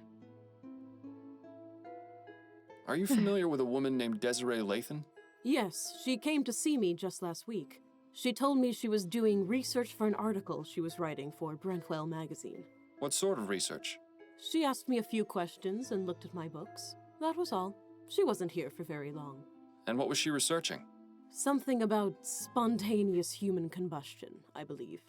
Are you familiar with a woman named Desiree Lathan? Yes, she came to see me just last week. She told me she was doing research for an article she was writing for Brentwell magazine. What sort of research? She asked me a few questions and looked at my books. That was all. She wasn't here for very long. And what was she researching? Something about spontaneous human combustion, I believe.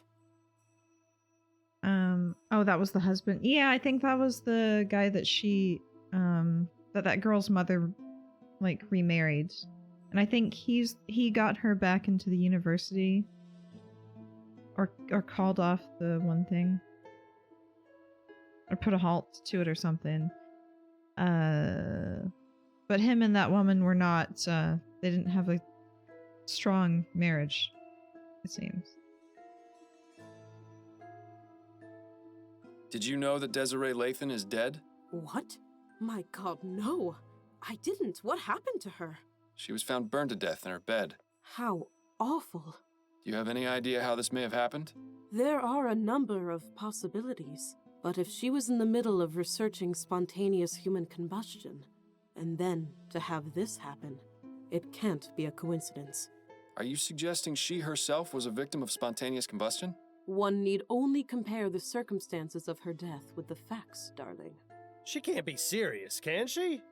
Oh, that was the husband. Yeah, I think that was the guy that she, that girl's mother, like, remarried. And I think he got her back into the university. Or called off the one thing. Or put a halt to it or something. But him and that woman were not, they didn't have a strong marriage, it seems. Did you know that Desiree Lathan is dead? What? My God, no. I didn't. What happened to her? She was found burned to death in her bed. How awful. Do you have any idea how this may have happened? There are a number of possibilities. But if she was in the middle of researching spontaneous human combustion, and then to have this happen, it can't be a coincidence. Are you suggesting she herself was a victim of spontaneous combustion? One need only compare the circumstances of her death with the facts, darling. She can't be serious, can she?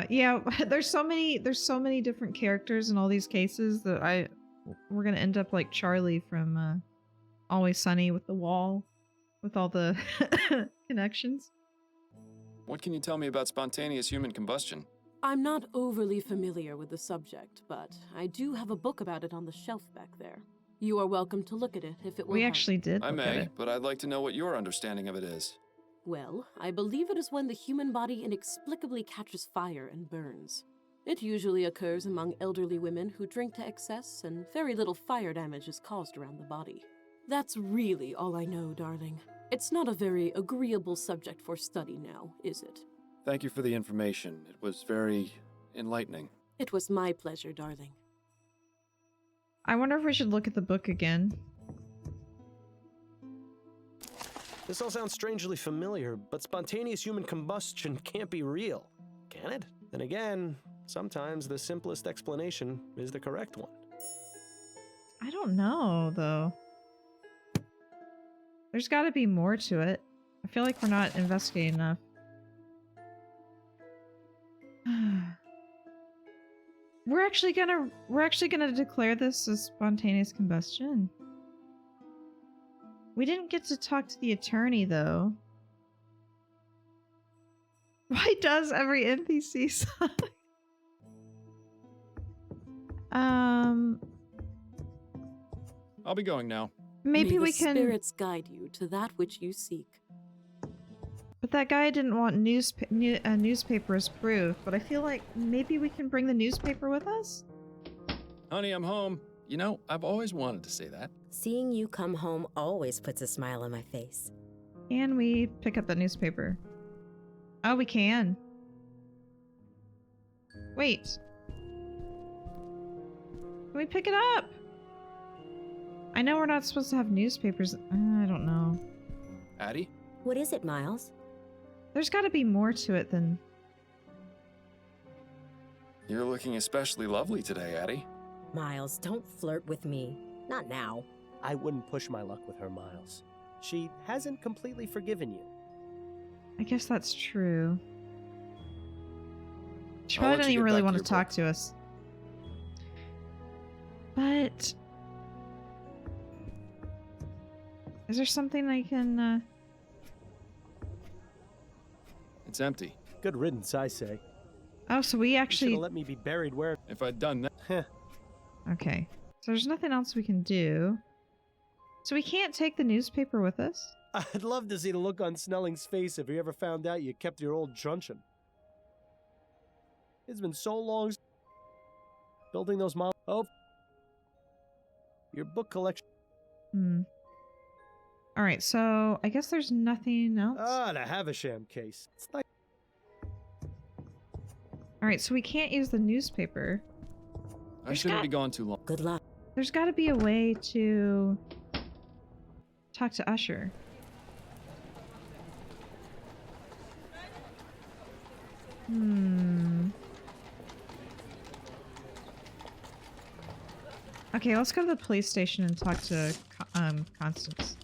Yeah, there's so many different characters in all these cases that we're gonna end up like Charlie from Always Sunny with the wall, with all the connections. What can you tell me about spontaneous human combustion? I'm not overly familiar with the subject, but I do have a book about it on the shelf back there. You are welcome to look at it if it will. We actually did. I may, but I'd like to know what your understanding of it is. Well, I believe it is when the human body inexplicably catches fire and burns. It usually occurs among elderly women who drink to excess, and very little fire damage is caused around the body. That's really all I know, darling. It's not a very agreeable subject for study now, is it? Thank you for the information. It was very enlightening. It was my pleasure, darling. I wonder if we should look at the book again. This all sounds strangely familiar, but spontaneous human combustion can't be real, can it? Then again, sometimes the simplest explanation is the correct one. I don't know, though. There's got to be more to it. I feel like we're not investigating enough. We're actually gonna declare this as spontaneous combustion. We didn't get to talk to the attorney, though. Why does every NPC suck? I'll be going now. Maybe we can. can. Spirits guide you to that which you seek. But that guy didn't want a newspaper as proof. But I feel like maybe we can bring the newspaper with us. Honey, I'm home. You know, I've always wanted to say that. Seeing you come home always puts a smile on my face. Can we pick up the newspaper? Oh, we can. Wait. Can we pick it up? I know we're not supposed to have newspapers. I don't know. Addie? What is it, Miles? There's got to be more to it than... You're looking especially lovely today, Addie. Miles, don't flirt with me. Not now. I wouldn't push my luck with her, Miles. She hasn't completely forgiven you. I guess that's true. She I'll probably let doesn't you even get really back want to to your talk to us. But... is there something I can, It's empty. Good riddance, I say. Oh, so we You actually... should've let me be buried where... If I'd done that... Heh. Okay. So there's nothing else we can do. So we can't take the newspaper with us? I'd love to see the look on Snelling's face if he ever found out you kept your old truncheon. It's been so long building those models. Oh, your book collection. Alright, so I guess there's nothing else. Ah, the Havisham case. It's like... Alright, so we can't use the newspaper. I shouldn't be gone too long. Good luck. There's got to be a way to talk to Usher. Okay, let's go to the police station and talk to Constance.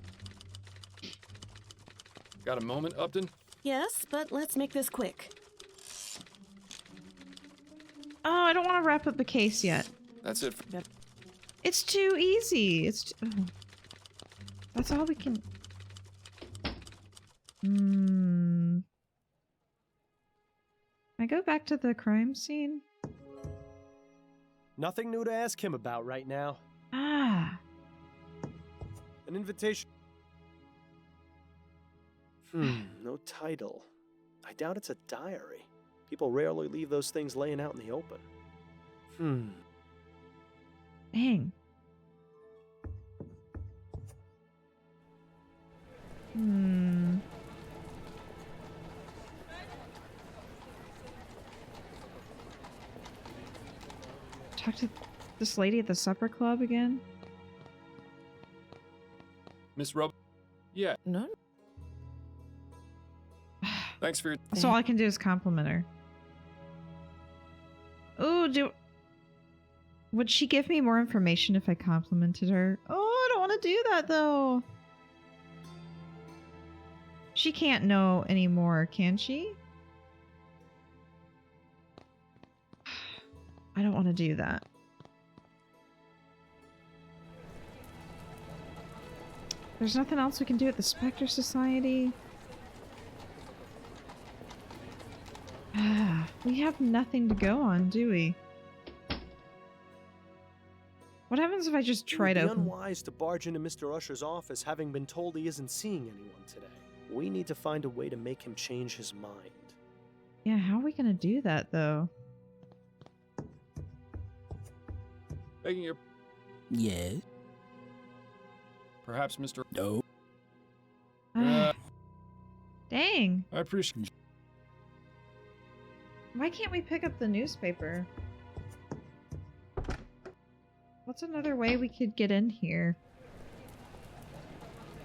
Got a moment, Upton? Yes, but let's make this quick. Oh, I don't want to wrap up the case yet. That's it. It's too easy. It's that's all we can. I go back to the crime scene. Nothing new to ask him about right now. Ah. An invitation. No title. I doubt it's a diary. People rarely leave those things laying out in the open. Dang. Talk to this lady at the supper club again? Miss Rub... Yeah. No. Thanks for your... So all I can do is compliment her. Ooh, would she give me more information if I complimented her? Oh, I don't want to do that though. She can't know anymore, can she? I don't want to do that. There's nothing else we can do at the Spectre Society. We have nothing to go on, do we? What happens if I just try to It would be open... unwise to barge into Mr. Usher's office having been told he isn't seeing anyone today. We need to find a way to make him change his mind. Yeah, how are we gonna do that, though? Taking your... Yeah. Perhaps Mr... No. Dang. I appreciate... Why can't we pick up the newspaper? What's another way we could get in here?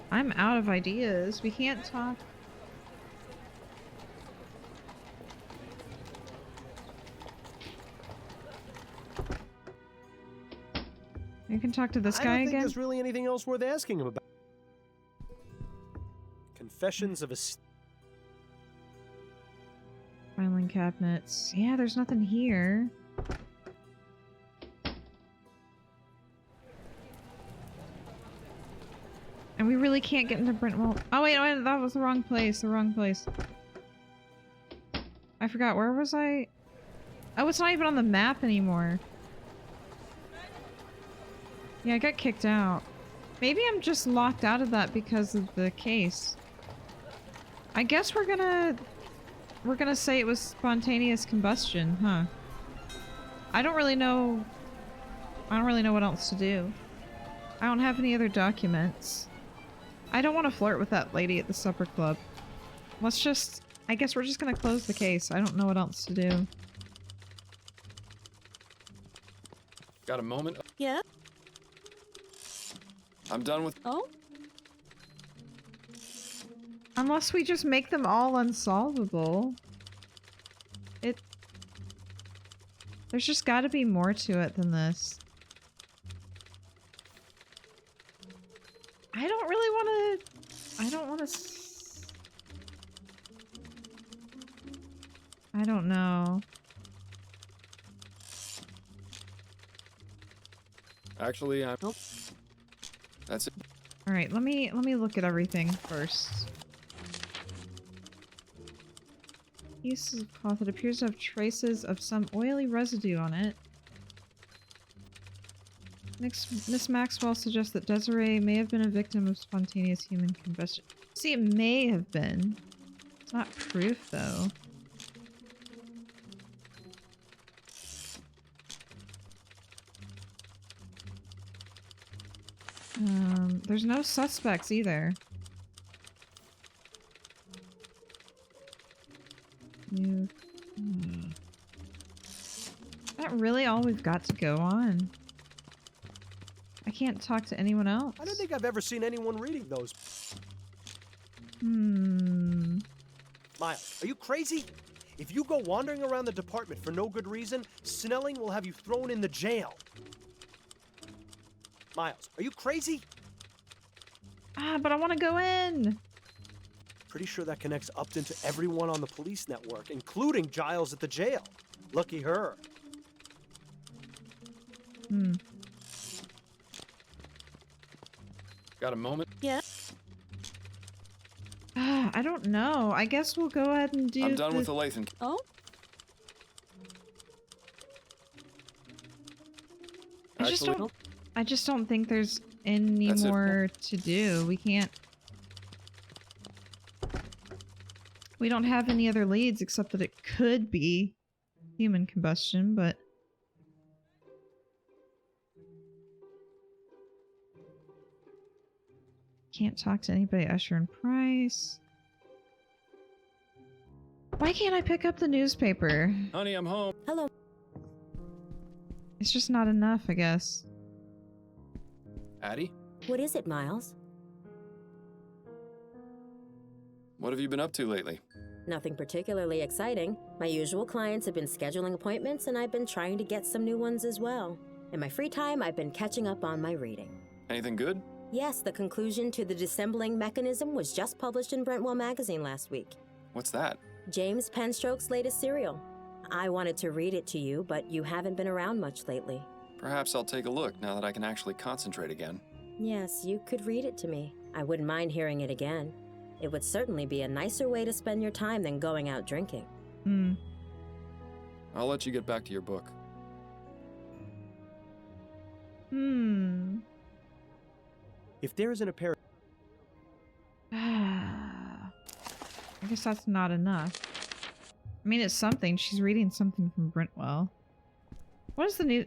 I'm out of ideas. We can't talk. You can talk to this I guy don't think again? there's really anything else worth asking him about. Confessions of a... Filing cabinets. Yeah, there's nothing here. And we really can't get into Brentwell. Oh wait, that was the wrong place. The wrong place. I forgot. Where was I? Oh, it's not even on the map anymore. Yeah, I got kicked out. Maybe I'm just locked out of that because of the case. I guess we're gonna say it was spontaneous combustion, huh? I don't really know what else to do. I don't have any other documents. I don't want to flirt with that lady at the supper club. I guess we're just gonna close the case. I don't know what else to do. Got a moment? Yeah? I'm done with... Oh? Unless we just make them all unsolvable. There's just got to be more to it than this. I don't really want to... I don't want to... I don't know. Actually, I'm... Nope. That's it. Alright, let me look at everything first. Piece of cloth. It appears to have traces of some oily residue on it. Miss Maxwell suggests that Desiree may have been a victim of spontaneous human combustion. See, it may have been. It's not proof, though. There's no suspects either. Is that really all we've got to go on? I can't talk to anyone else. I don't think I've ever seen anyone reading those. Miles, are you crazy? If you go wandering around the department for no good reason, Snelling will have you thrown in the jail. Miles, are you crazy? Ah, but I want to go in. Pretty sure that connects Upton to everyone on the police network, including Giles at the jail. Lucky her. Got a moment? Yeah. I don't know. I guess we'll go ahead and do I'm done with the Lathan. Oh? I just don't think there's any more to do. We can't... We don't have any other leads except that it could be human combustion, but... Can't talk to anybody. Usher and Price. Why can't I pick up the newspaper? Honey, I'm home. Hello. It's just not enough, I guess. Addie? What is it, Miles? What have you been up to lately? Nothing particularly exciting. My usual clients have been scheduling appointments, and I've been trying to get some new ones as well. In my free time, I've been catching up on my reading. Anything good? Yes, the conclusion to the dissembling mechanism was just published in Brentwell magazine last week. What's that? James Penstroke's latest serial. I wanted to read it to you, but you haven't been around much lately. Perhaps I'll take a look now that I can actually concentrate again. Yes, you could read it to me. I wouldn't mind hearing it again. It would certainly be a nicer way to spend your time than going out drinking. I'll let you get back to your book. If there isn't a pair... I guess that's not enough. I mean, it's something. She's reading something from Brentwell. What is the new...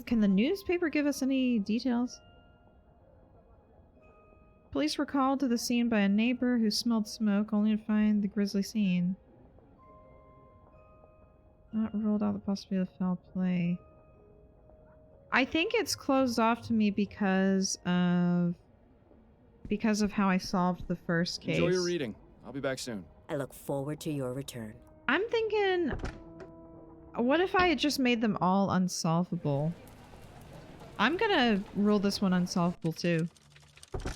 Can the newspaper give us any details? Police were called to the scene by a neighbor who smelled smoke, only to find the grisly scene. Not ruled out the possibility of foul play. I think it's closed off to me because of how I solved the first case. Enjoy your reading. I'll be back soon. I look forward to your return. I'm thinking, what if I had just made them all unsolvable? I'm gonna rule this one unsolvable too.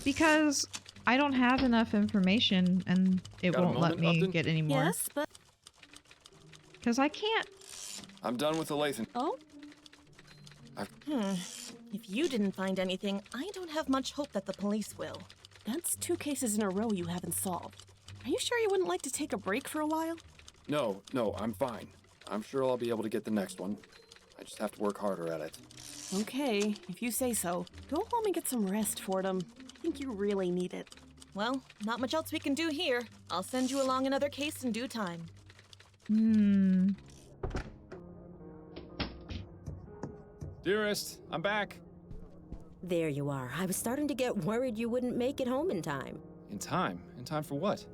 Because I don't have enough information and it won't let me get any more. Yes, but... Because I can't... I'm done with the Lathan. Oh? If you didn't find anything, I don't have much hope that the police will. That's 2 cases in a row you haven't solved. Are you sure you wouldn't like to take a break for a while? No, I'm fine. I'm sure I'll be able to get the next one. I just have to work harder at it. Okay, if you say so. Go home and get some rest, Fordham. I think you really need it. Well, not much else we can do here. I'll send you along another case in due time. Dearest, I'm back. There you are. I was starting to get worried you wouldn't make it home in time. In time? In time for what?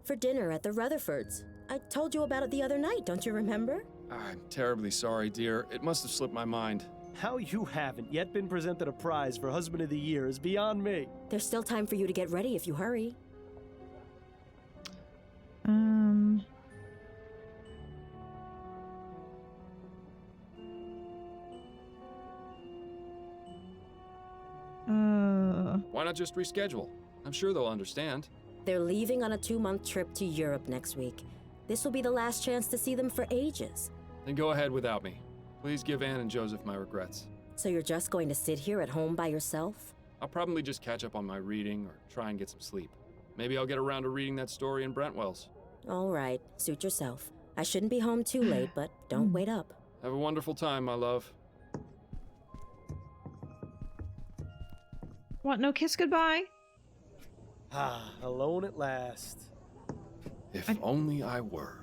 For dinner at the Rutherfords. I told you about it the other night, don't you remember? I'm terribly sorry, dear. It must have slipped my mind. How you haven't yet been presented a prize for Husband of the Year is beyond me. There's still time for you to get ready if you hurry. Why not just reschedule? I'm sure they'll understand. They're leaving on a 2-month trip to Europe next week. This will be the last chance to see them for ages. Then go ahead without me. Please give Anne and Joseph my regrets. So you're just going to sit here at home by yourself? I'll probably just catch up on my reading or try and get some sleep. Maybe I'll get around to reading that story in Brentwell's. All right, suit yourself. I shouldn't be home too late, but don't wait up. Have a wonderful time, my love. What, no kiss goodbye? Ah, alone at last. If only I were.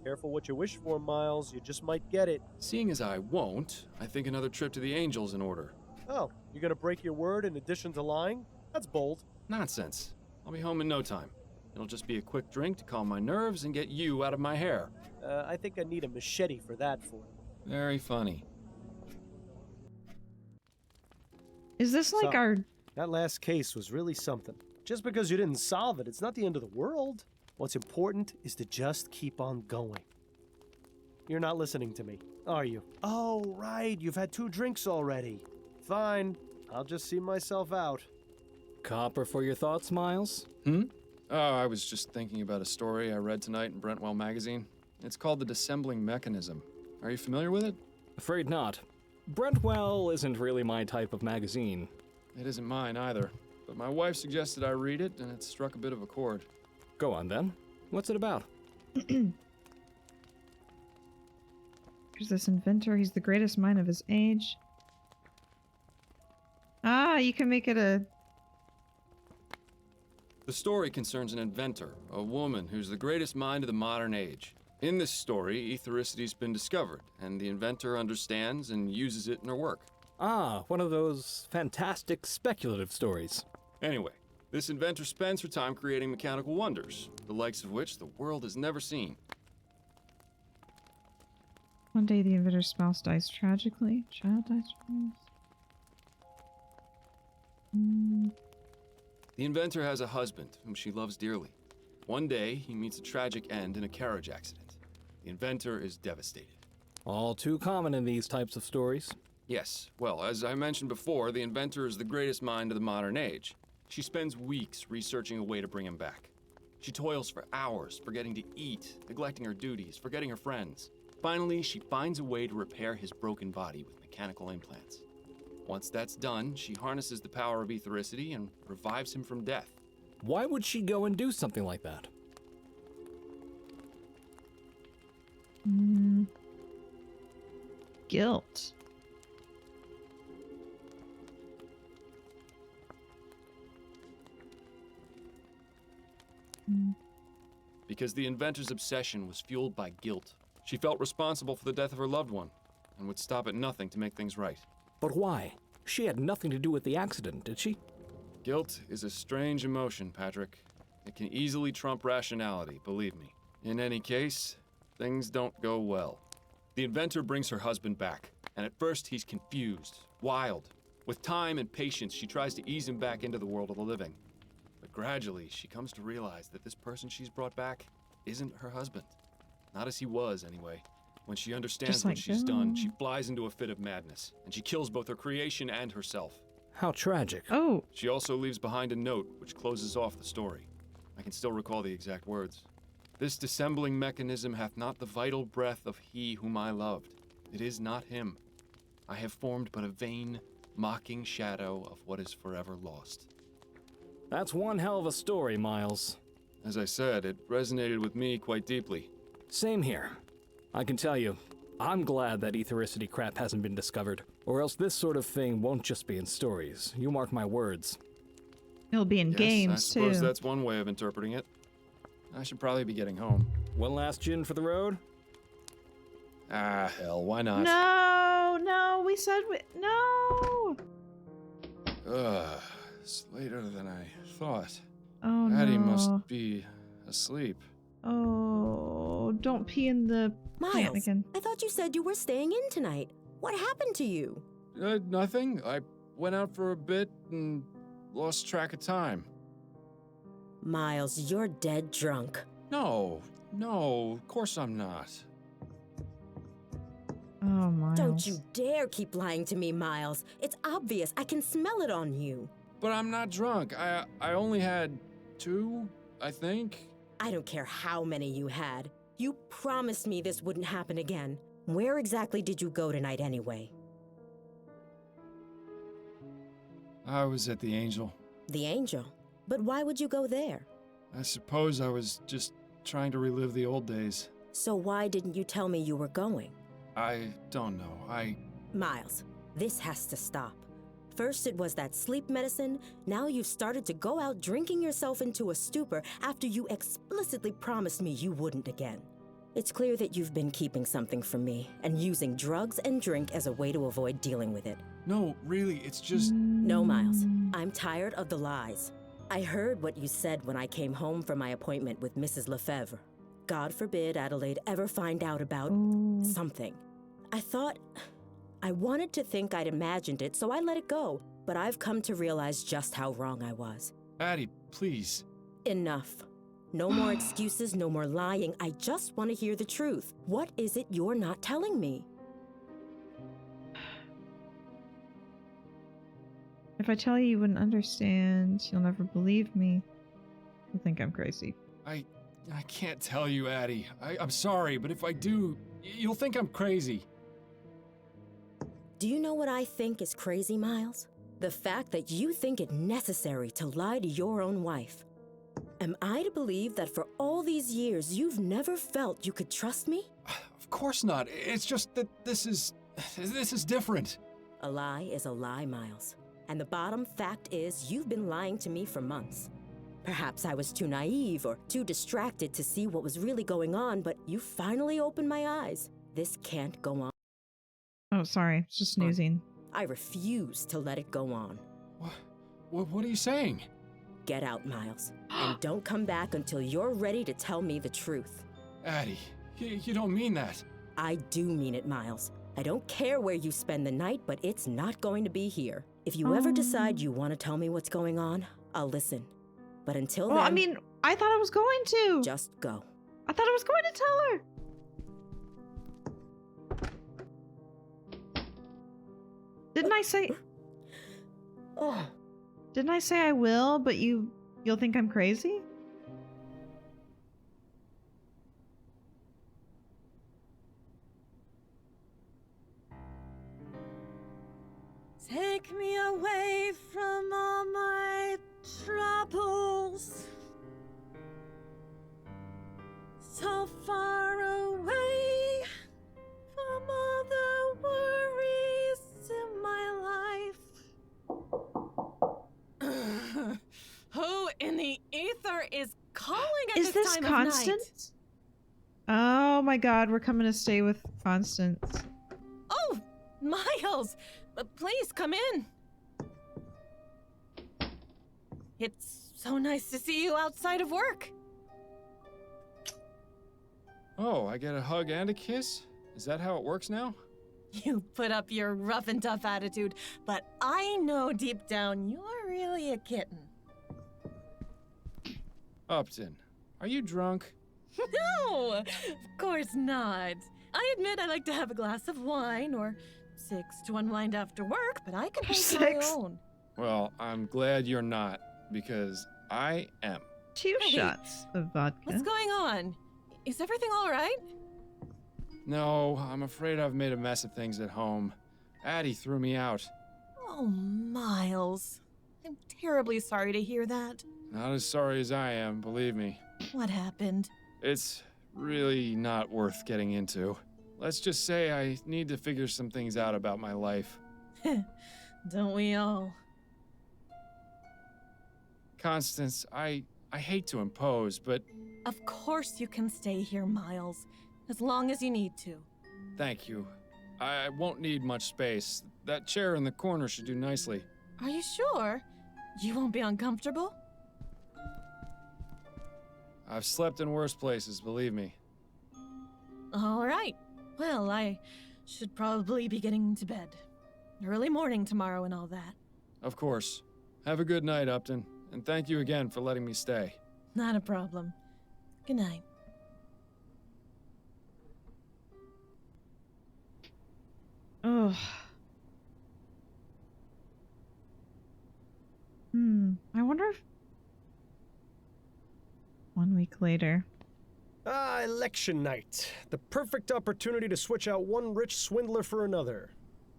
Careful what you wish for, Miles. You just might get it. Seeing as I won't, I think another trip to the Angel's in order. Oh, you're gonna break your word in addition to lying? That's bold. Nonsense. I'll be home in no time. It'll just be a quick drink to calm my nerves and get you out of my hair. I think I need a machete for that for you. Very funny. Is this like our... That last case was really something. Just because you didn't solve it, it's not the end of the world. What's important is to just keep on going. You're not listening to me, are you? Oh, right, you've had 2 drinks already. Fine, I'll just see myself out. Copper for your thoughts, Miles? Oh, I was just thinking about a story I read tonight in Brentwell magazine. It's called The Dissembling Mechanism. Are you familiar with it? Afraid not. Brentwell isn't really my type of magazine. It isn't mine either, but my wife suggested I read it, and it struck a bit of a chord. Go on, then. What's it about? There's this inventor. He's the greatest mind of his age. Ah, you can make it a... The story concerns an inventor, a woman who's the greatest mind of the modern age. In this story, ethericity's been discovered, and the inventor understands and uses it in her work. Ah, one of those fantastic speculative stories. Anyway, this inventor spends her time creating mechanical wonders, the likes of which the world has never seen. One day the inventor's spouse dies tragically. Child dies tragically. The inventor has a husband whom she loves dearly. One day, he meets a tragic end in a carriage accident. The inventor is devastated. All too common in these types of stories. Yes, well, as I mentioned before, the inventor is the greatest mind of the modern age. She spends weeks researching a way to bring him back. She toils for hours, forgetting to eat, neglecting her duties, forgetting her friends. Finally, she finds a way to repair his broken body with mechanical implants. Once that's done, she harnesses the power of ethericity and revives him from death. Why would she go and do something like that? Guilt. Because the inventor's obsession was fueled by guilt. She felt responsible for the death of her loved one, and would stop at nothing to make things right. But why? She had nothing to do with the accident, did she? Guilt is a strange emotion, Patrick. It can easily trump rationality, believe me. In any case, things don't go well. The inventor brings her husband back, and at first he's confused, wild. With time and patience, she tries to ease him back into the world of the living. But gradually, she comes to realize that this person she's brought back isn't her husband. Not as he was, anyway. When she understands what she's done, she flies into a fit of madness, and she kills both her creation and herself. How tragic. Oh. She also leaves behind a note which closes off the story. I can still recall the exact words. This dissembling mechanism hath not the vital breath of he whom I loved. It is not him. I have formed but a vain, mocking shadow of what is forever lost. That's one hell of a story, Miles. As I said, it resonated with me quite deeply. Same here. I can tell you, I'm glad that ethericity crap hasn't been discovered, or else this sort of thing won't just be in stories. You mark my words. It'll be in games, I suppose too. that's one way of interpreting it. I should probably be getting home. One last gin for the road? Ah, hell, why not? No, we said no. It's later than I thought. Oh, Addie no. must be asleep. Oh, don't pee in the plant Miles, again. I thought you said you were staying in tonight. What happened to you? Nothing. I went out for a bit and lost track of time. Miles, you're dead drunk. No, of course I'm not. Oh, Miles. Don't you dare keep lying to me, Miles. It's obvious. I can smell it on you. But I'm not drunk. I only had 2, I think. I don't care how many you had. You promised me this wouldn't happen again. Where exactly did you go tonight anyway? I was at the Angel. The Angel? But why would you go there? I suppose I was just trying to relive the old days. So why didn't you tell me you were going? I don't know. Miles, this has to stop. First it was that sleep medicine, now you've started to go out drinking yourself into a stupor after you explicitly promised me you wouldn't again. It's clear that you've been keeping something from me and using drugs and drink as a way to avoid dealing with it. No, really, it's just... No, Miles. I'm tired of the lies. I heard what you said when I came home from my appointment with Mrs. Lefebvre. God forbid Adelaide ever find out about something. I wanted to think I'd imagined it, so I let it go. But I've come to realize just how wrong I was. Addie, please. Enough. No more excuses, no more lying. I just want to hear the truth. What is it you're not telling me? If I tell you, you wouldn't understand. You'll never believe me. You'll think I'm crazy. I can't tell you, Addie. I'm sorry, but if I do, you'll think I'm crazy. Do you know what I think is crazy, Miles? The fact that you think it necessary to lie to your own wife. Am I to believe that for all these years you've never felt you could trust me? Of course not. It's just that this is different. A lie is a lie, Miles. And the bottom fact is you've been lying to me for months. Perhaps I was too naive or too distracted to see what was really going on, but you finally opened my eyes. This can't go on. Oh, sorry. It's just snoozing. I refuse to let it go on. What are you saying? Get out, Miles. And don't come back until you're ready to tell me the truth. Addie, you don't mean that. I do mean it, Miles. I don't care where you spend the night, but it's not going to be here. If you ever decide you want to tell me what's going on, I'll listen. But until then... I mean, I thought I was going to. Just go. I thought I was going to tell her. Didn't I say... Oh. Didn't I say I will, but you'll think I'm crazy? Take me away from all my troubles. So far away from all the worries in my life. Who in the ether is calling at Is this time Constance? of night? Oh my god, we're coming to stay with Constance. Oh, Miles! Please come in. It's so nice to see you outside of work. Oh, I get a hug and a kiss? Is that how it works now? You put up your rough and tough attitude, but I know deep down you're really a kitten. Upton, are you drunk? No, of course not. I admit I like to have a glass of wine or 6 to unwind after work, but I can hold my own. Well, I'm glad you're not, because I am. 2 shots of vodka. What's going on? Is everything all right? No, I'm afraid I've made a mess of things at home. Addie threw me out. Oh, Miles. I'm terribly sorry to hear that. Not as sorry as I am, believe me. What happened? It's really not worth getting into. Let's just say I need to figure some things out about my life. Don't we all? Constance, I hate to impose, but... Of course you can stay here, Miles. As long as you need to. Thank you. I won't need much space. That chair in the corner should do nicely. Are you sure? You won't be uncomfortable? I've slept in worse places, believe me. All right. Well, I should probably be getting to bed. Early morning tomorrow and all that. Of course. Have a good night, Upton. And thank you again for letting me stay. Not a problem. Good night. Ugh. week later. Ah, election night. The perfect opportunity to switch out one rich swindler for another.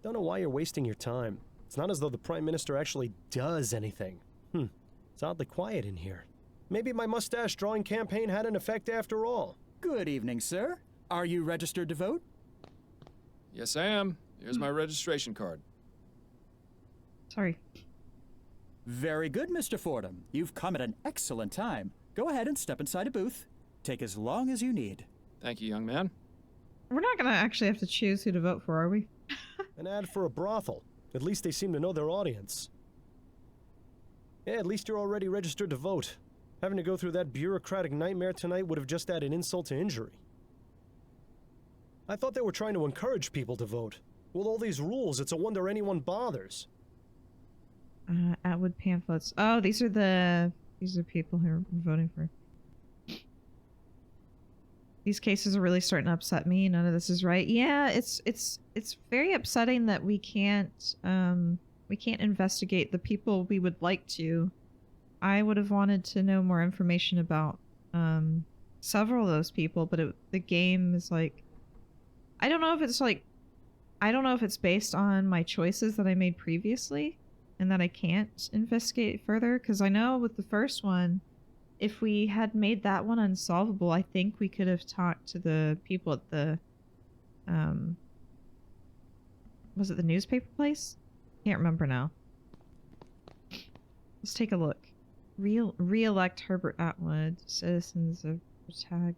Don't know why you're wasting your time. It's not as though the Prime Minister actually does anything. It's oddly quiet in here. Maybe my mustache drawing campaign had an effect after all. Good evening, sir. Are you registered to vote? Yes, I am. Here's my registration card. Sorry. Very good, Mr. Fordham. You've come at an excellent time. Go ahead and step inside a booth. Take as long as you need. Thank you, young man. We're not gonna actually have to choose who to vote for, are we? An ad for a brothel. At least they seem to know their audience. Yeah, at least you're already registered to vote. Having to go through that bureaucratic nightmare tonight would have just added insult to injury. I thought they were trying to encourage people to vote. With all these rules, it's a wonder anyone bothers. Atwood pamphlets. Oh, these are people who are voting for. These cases are really starting to upset me. None of this is right. Yeah, it's very upsetting that we can't investigate the people we would like to. I would have wanted to know more information about several of those people, but the game is like, I don't know if it's based on my choices that I made previously and that I can't investigate further, because I know with the first one, if we had made that one unsolvable, I think we could have talked to the people at the, was it the newspaper place? Can't remember now. Let's take a look. Re-elect Herbert Atwood. Citizens of Tag.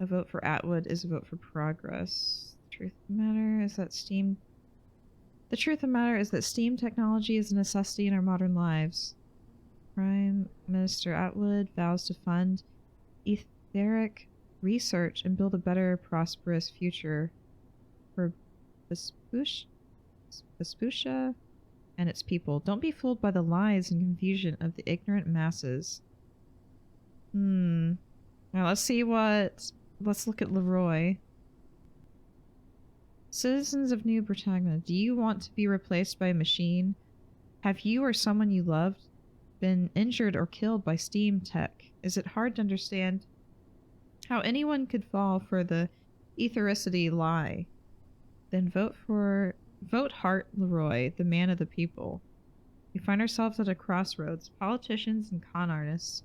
A vote for Atwood is a vote for progress. The truth of the matter is that Steam technology is a necessity in our modern lives. Prime Minister Atwood vows to fund etheric research and build a better, prosperous future for Vespuccia and its people. Don't be fooled by the lies and confusion of the ignorant masses. Now let's look at Leroy. Citizens of New Britannia, do you want to be replaced by a machine? Have you or someone you loved been injured or killed by steam tech? Is it hard to understand how anyone could fall for the ethericity lie? Then vote Hart Leroy, the man of the people. We find ourselves at a crossroads. Politicians and con artists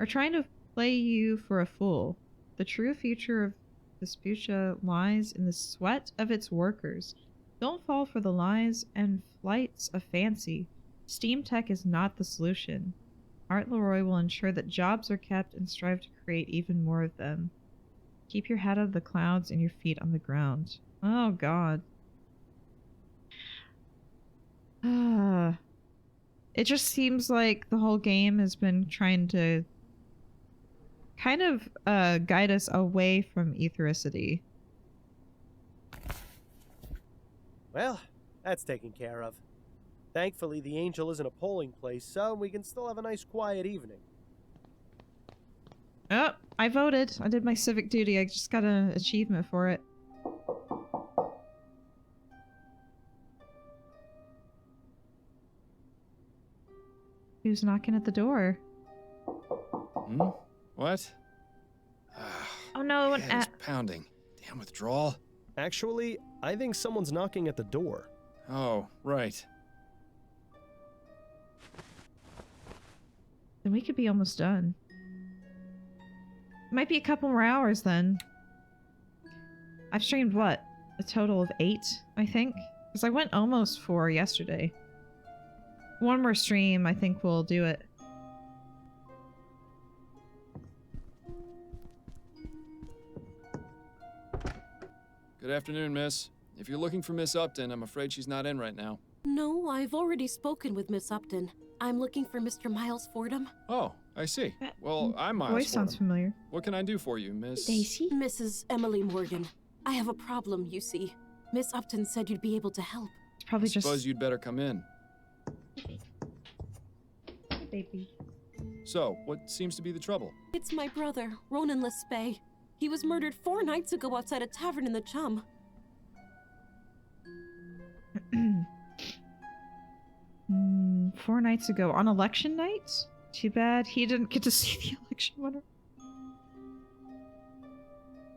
are trying to play you for a fool. The true future of Vespuccia lies in the sweat of its workers. Don't fall for the lies and flights of fancy. Steam tech is not the solution. Art Leroy will ensure that jobs are kept and strive to create even more of them. Keep your head out of the clouds and your feet on the ground. Oh, God. It just seems like the whole game has been trying to kind of guide us away from ethericity. Well, that's taken care of. Thankfully, the Angel isn't a polling place, so we can still have a nice quiet evening. Oh, I voted. I did my civic duty. I just got an achievement for it. Who's knocking at the door? What? Oh no, My head is pounding. Damn withdrawal. Actually, I think someone's knocking at the door. Oh, right. Then we could be almost done. Might be a couple more hours then. I've streamed what? A total of 8, I think? Because I went almost 4 yesterday. One more stream, I think we'll do it. Good afternoon, miss. If you're looking for Miss Upton, I'm afraid she's not in right now. No, I've already spoken with Miss Upton. I'm looking for Mr. Miles Fordham. Oh, I see. Well, I'm Miles Voice sounds familiar. What can I do for you, Miss? Daisy? Mrs. Emily Morgan. I have a problem, you see. Miss Upton said you'd be able to help. It's probably I suppose you'd better come in. Baby. So, what seems to be the trouble? It's my brother, Ronan Lespay. He was murdered 4 nights ago outside a tavern in the Chum. 4 nights ago. On election night? Too bad he didn't get to see the election winner.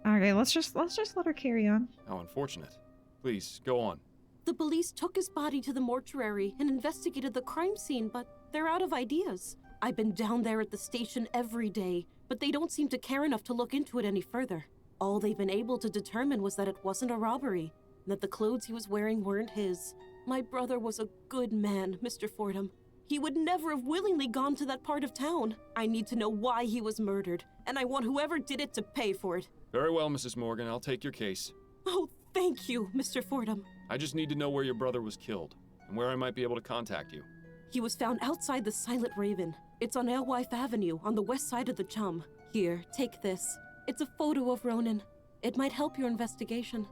Okay, let's just let her carry on. How unfortunate. Please, go on. The police took his body to the mortuary and investigated the crime scene, but they're out of ideas. I've been down there at the station every day, but they don't seem to care enough to look into it any further. All they've been able to determine was that it wasn't a robbery, and that the clothes he was wearing weren't his. My brother was a good man, Mr. Fordham. He would never have willingly gone to that part of town. I need to know why he was murdered, and I want whoever did it to pay for it. Very well, Mrs. Morgan. I'll take your case. Oh, thank you, Mr. Fordham. I just need to know where your brother was killed, and where I might be able to contact you. He was found outside the Silent Raven. It's on Alewife Avenue, on the west side of the Chum. Here, take this. It's a photo of Ronan. It might help your investigation.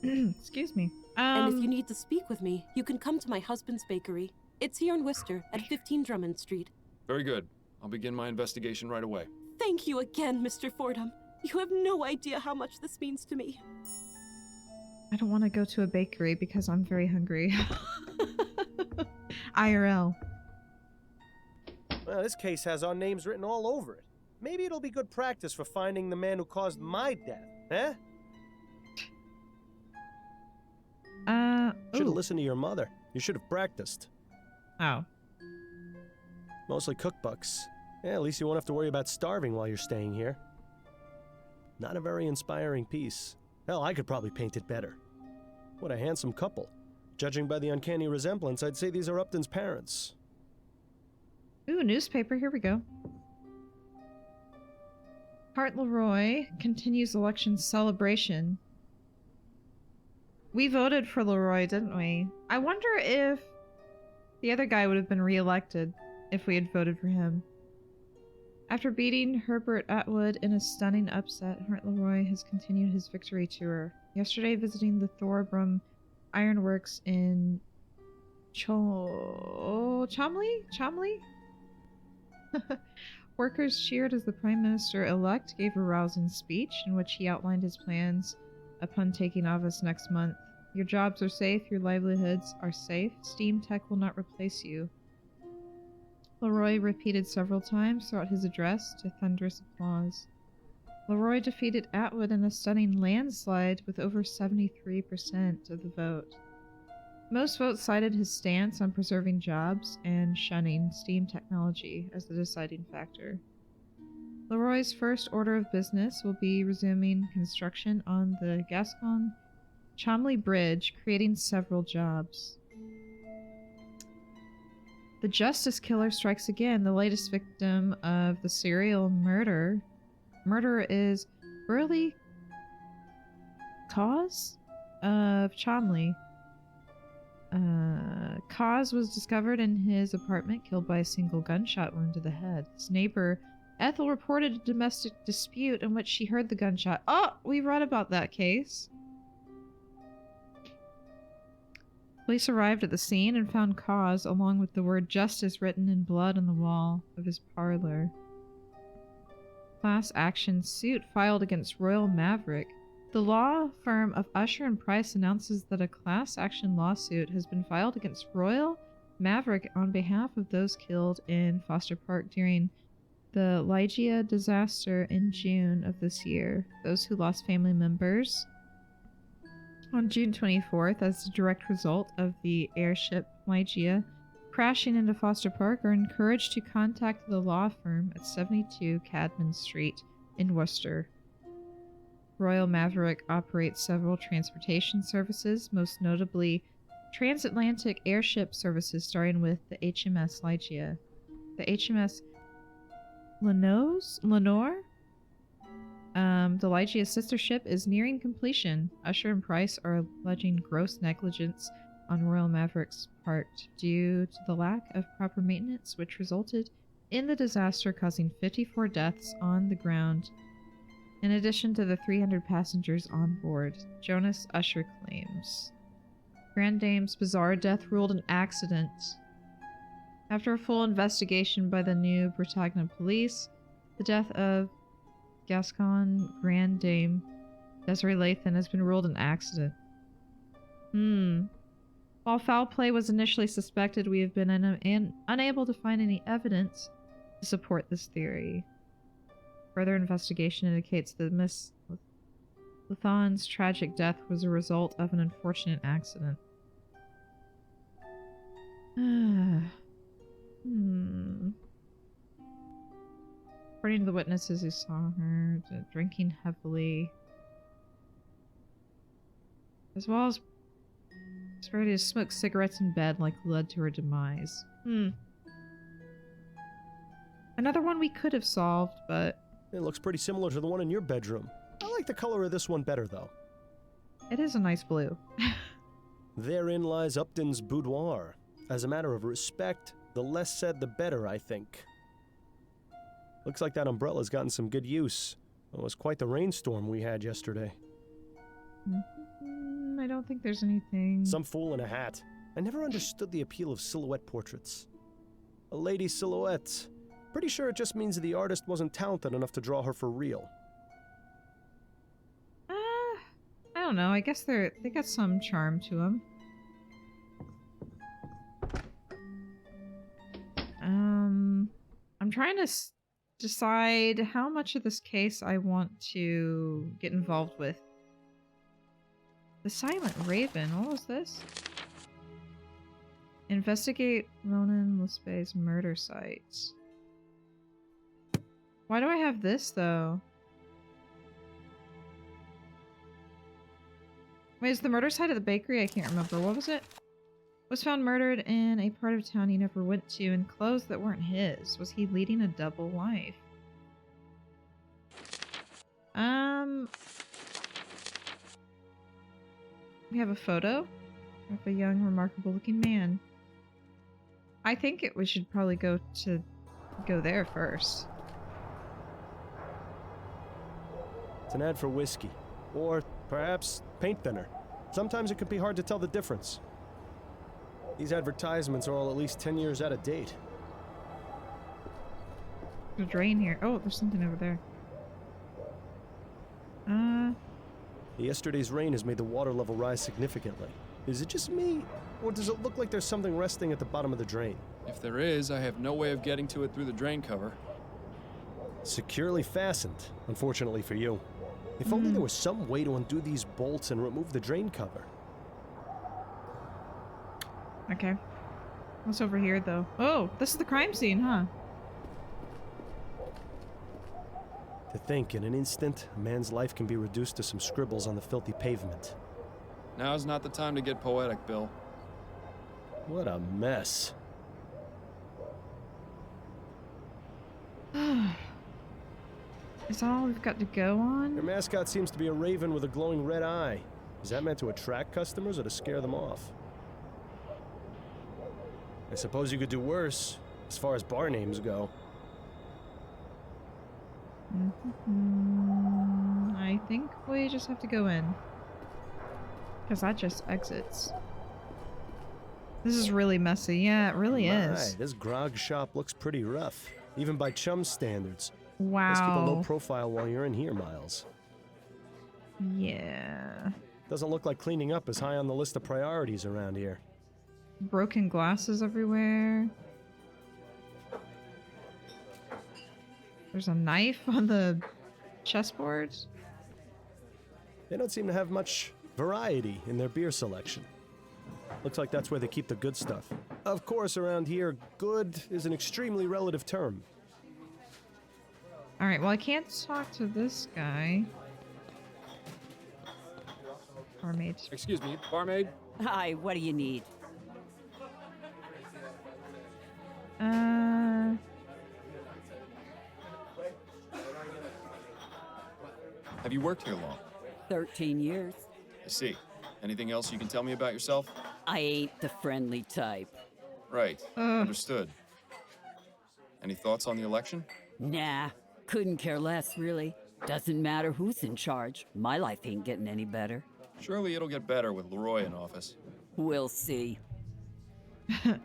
Excuse me. And if you need to speak with me, you can come to my husband's bakery. It's here in Worcester, at 15 Drummond Street. Very good. I'll begin my investigation right away. Thank you again, Mr. Fordham. You have no idea how much this means to me. I don't want to go to a bakery because I'm very hungry. IRL. Well, this case has our names written all over it. Maybe it'll be good practice for finding the man who caused my death, eh? Should have listened to your mother. You should have practiced. Oh. Mostly cookbooks. Yeah, at least you won't have to worry about starving while you're staying here. Not a very inspiring piece. Hell, I could probably paint it better. What a handsome couple. Judging by the uncanny resemblance, I'd say these are Upton's parents. Ooh, newspaper. Here we go. Hart Leroy continues election celebration. We voted for Leroy, didn't we? I wonder if the other guy would have been re-elected if we had voted for him. After beating Herbert Atwood in a stunning upset, Hart Leroy has continued his victory tour. Yesterday, visiting the Thorbrum Ironworks in Chomley? Workers cheered as the Prime Minister-elect gave a rousing speech in which he outlined his plans upon taking office next month. Your jobs are safe, your livelihoods are safe. Steam Tech will not replace you. Leroy repeated several times throughout his address to thunderous applause. Leroy defeated Atwood in a stunning landslide with over 73% of the vote. Most votes cited his stance on preserving jobs and shunning steam technology as the deciding factor. Leroy's first order of business will be resuming construction on the Gascon-Chomley Bridge, creating several jobs. The Justice Killer strikes again, the latest victim of the serial murder. Murderer is Burley Cause of Chomley. Cause was discovered in his apartment, killed by a single gunshot wound to the head. His neighbor Ethel reported a domestic dispute in which she heard the gunshot. Oh, we read about that case. Police arrived at the scene and found Cause along with the word justice written in blood on the wall of his parlor. Class action suit filed against Royal Maverick. The law firm of Usher and Price announces that a class action lawsuit has been filed against Royal Maverick on behalf of those killed in Foster Park during the Ligeia disaster in June of this year. Those who lost family members on June 24th as a direct result of the airship Ligeia crashing into Foster Park are encouraged to contact the law firm at 72 Cadman Street in Worcester. Royal Maverick operates several transportation services, most notably transatlantic airship services starting with the HMS Ligeia. The HMS Lenore? The Ligeia sister ship is nearing completion. Usher and Price are alleging gross negligence on Royal Maverick's part due to the lack of proper maintenance, which resulted in the disaster, causing 54 deaths on the ground, in addition to the 300 passengers on board. Jonas Usher claims. Grand Dame's bizarre death ruled an accident. After a full investigation by the New Bretagne police, the death of Gascon Grand Dame Desiree Lathan has been ruled an accident. While foul play was initially suspected, we have been unable to find any evidence to support this theory. Further investigation indicates that Miss Lathon's tragic death was a result of an unfortunate accident. According to the witnesses who saw her drinking heavily, as well as ready to smoke cigarettes in bed, likely led to her demise. Another one we could have solved, but it looks pretty similar to the one in your bedroom. I like the color of this one better, though. It is a nice blue. Therein lies Upton's boudoir. As a matter of respect, the less said the better, I think. Looks like that umbrella's gotten some good use. It was quite the rainstorm we had yesterday. I don't think there's anything. Some fool in a hat. I never understood the appeal of silhouette portraits. A lady silhouette. Pretty sure it just means the artist wasn't talented enough to draw her for real. I don't know. I guess they got some charm to them. I'm trying to decide how much of this case I want to get involved with. The Silent Raven. What was this? Investigate Ronan Lespe's murder site. Why do I have this, though? Wait, is the murder site at the bakery? I can't remember. What was it? Was found murdered in a part of town he never went to in clothes that weren't his. Was he leading a double life? We have a photo of a young, remarkable-looking man. I think we should probably go there first. It's an ad for whiskey. Or perhaps paint thinner. Sometimes it can be hard to tell the difference. These advertisements are all at least 10 years out of date. There's a drain here. Oh, there's something over there. Yesterday's rain has made the water level rise significantly. Is it just me, or does it look like there's something resting at the bottom of the drain? If there is, I have no way of getting to it through the drain cover. Securely fastened, unfortunately for you. If only there was some way to undo these bolts and remove the drain cover. Okay. What's over here, though? Oh, this is the crime scene, huh? To think, in an instant, a man's life can be reduced to some scribbles on the filthy pavement. Now's not the time to get poetic, Bill. What a mess. Is that all we've got to go on? Your mascot seems to be a raven with a glowing red eye. Is that meant to attract customers or to scare them off? I suppose you could do worse, as far as bar names go. I think we just have to go in. Because that just exits. This is really messy. Yeah, it really is. This grog shop looks pretty rough, even by chum standards. Wow. Let's keep a low profile while you're in here, Miles. Yeah. Doesn't look like cleaning up is high on the list of priorities around here. Broken glasses everywhere. There's a knife on the chessboard. They don't seem to have much variety in their beer selection. Looks like that's where they keep the good stuff. Of course, around here, good is an extremely relative term. Alright, well I can't talk to this guy. Barmaid. Excuse me, barmaid? Hi, what do you need? Have you worked here long? 13 years. I see. Anything else you can tell me about yourself? I ain't the friendly type. Right. Understood. Any thoughts on the election? Nah, couldn't care less, really. Doesn't matter who's in charge. My life ain't getting any better. Surely it'll get better with Leroy in office. We'll see. What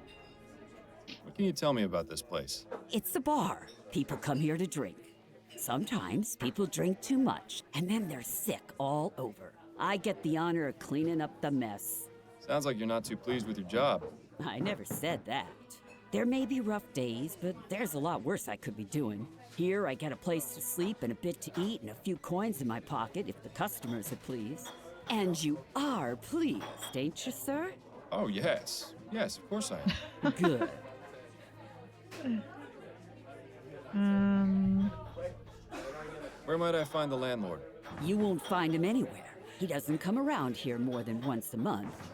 can you tell me about this place? It's a bar. People come here to drink. Sometimes people drink too much, and then they're sick all over. I get the honor of cleaning up the mess. Sounds like you're not too pleased with your job. I never said that. There may be rough days, but there's a lot worse I could be doing. Here, I get a place to sleep and a bit to eat and a few coins in my pocket if the customers are pleased. And you are pleased, ain't you, sir? Oh, yes. Yes, of course I am. Good. Where might I find the landlord? You won't find him anywhere. He doesn't come around here more than once a month.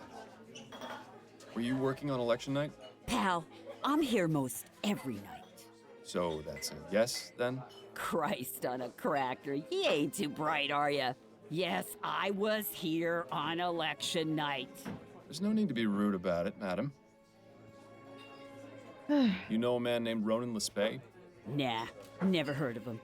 Were you working on election night? Pal, I'm here most every night. So that's a yes, then? Christ on a cracker, you ain't too bright, are ya? Yes, I was here on election night. There's no need to be rude about it, madam. You know a man named Ronan Lespay? Nah, never heard of him.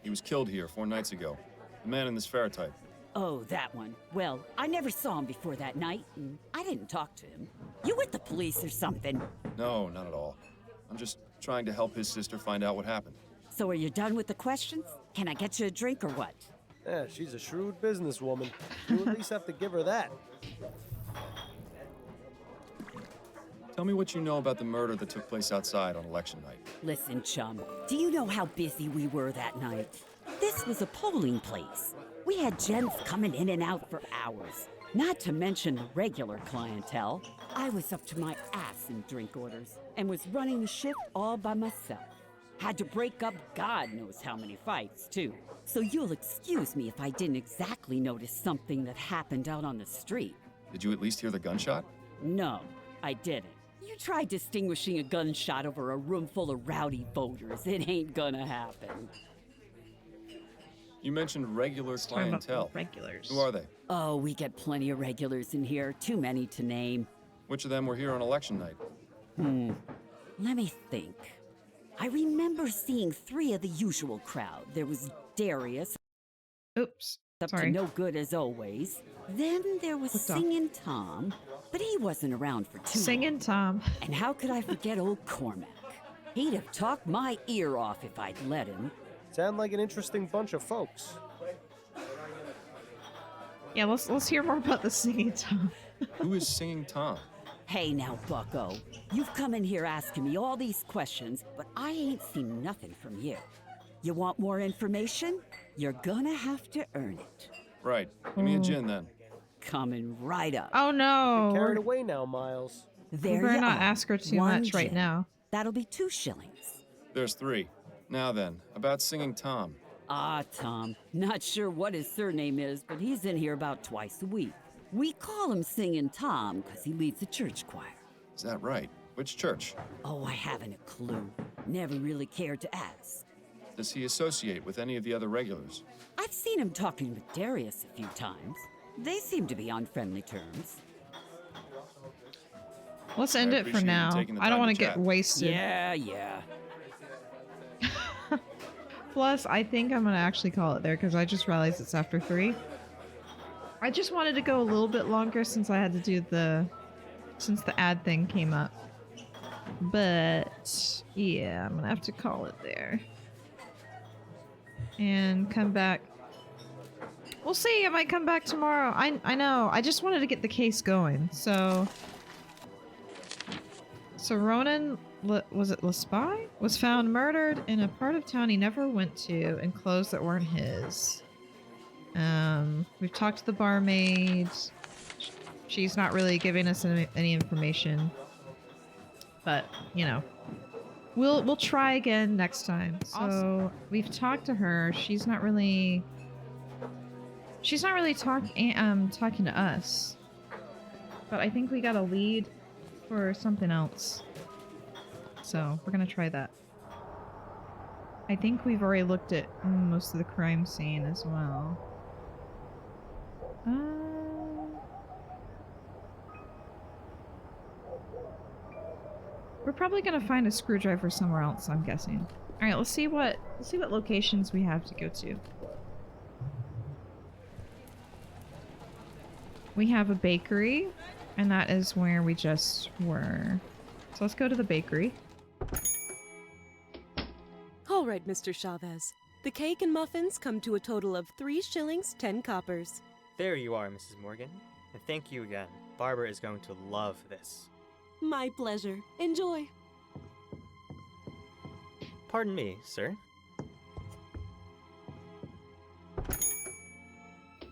He was killed here 4 nights ago. The man in this ferrotype. Oh, that one. Well, I never saw him before that night, and I didn't talk to him. You with the police or something? No, not at all. I'm just trying to help his sister find out what happened. So are you done with the questions? Can I get you a drink or what? Yeah, she's a shrewd businesswoman. You at least have to give her that. Tell me what you know about the murder that took place outside on election night. Listen, chum, do you know how busy we were that night? This was a polling place. We had gents coming in and out for hours, not to mention the regular clientele. I was up to my ass in drink orders and was running the shift all by myself. Had to break up God knows how many fights, too. So you'll excuse me if I didn't exactly notice something that happened out on the street. Did you at least hear the gunshot? No, I didn't. You try distinguishing a gunshot over a room full of rowdy voters. It ain't gonna happen. You mentioned regular clientele. Regulars. Who are they? Oh, we get plenty of regulars in here. Too many to name. Which of them were here on election night? Let me think. I remember seeing 3 of the usual crowd. There was Darius. Oops. Up Sorry. to no good as always. Then there was Singin' Tom, but he wasn't around for too long. Singin' Tom. And how could I forget old Cormac? He'd have talked my ear off if I'd let him. Sound like an interesting bunch of folks. Yeah, let's hear more about the Singing Tom. Who is Singing Tom? Hey now, bucko. You've come in here asking me all these questions, but I ain't seen nothing from you. You want more information? You're gonna have to earn it. Right. Give me a gin, then. Coming right up. Oh no. Get carried away now, Miles. There We better you not are. ask her too 1 much right gin. now. That'll be 2 shillings. There's 3. Now then, about Singing Tom. Ah, Tom. Not sure what his surname is, but he's in here about twice a week. We call him Singin' Tom because he leads the church choir. Is that right? Which church? Oh, I haven't a clue. Never really cared to ask. Does he associate with any of the other regulars? I've seen him talking with Darius a few times. They seem to be on friendly terms. Let's end it for now. I don't want to get wasted. Yeah. Plus, I think I'm gonna actually call it there because I just realized it's after 3. I just wanted to go a little bit longer since I had to do since the ad thing came up. But yeah, I'm gonna have to call it there. And come back. We'll see, I might come back tomorrow. I know, I just wanted to get the case going, so Ronan, was it Lespy? Was found murdered in a part of town he never went to and clothes that weren't his. We've talked to the barmaid. She's not really giving us any information. But, you know, we'll try again next time. So we've talked to her. She's not really talking to us. But I think we got a lead for something else. So we're gonna try that. I think we've already looked at most of the crime scene as well. We're probably gonna find a screwdriver somewhere else, I'm guessing. Alright, let's see what locations we have to go to. We have a bakery, and that is where we just were. So let's go to the bakery. All right, Mr. Chavez. The cake and muffins come to a total of 3 shillings, 10 coppers. There you are, Mrs. Morgan. And thank you again. Barbara is going to love this. My pleasure. Enjoy. Pardon me, sir.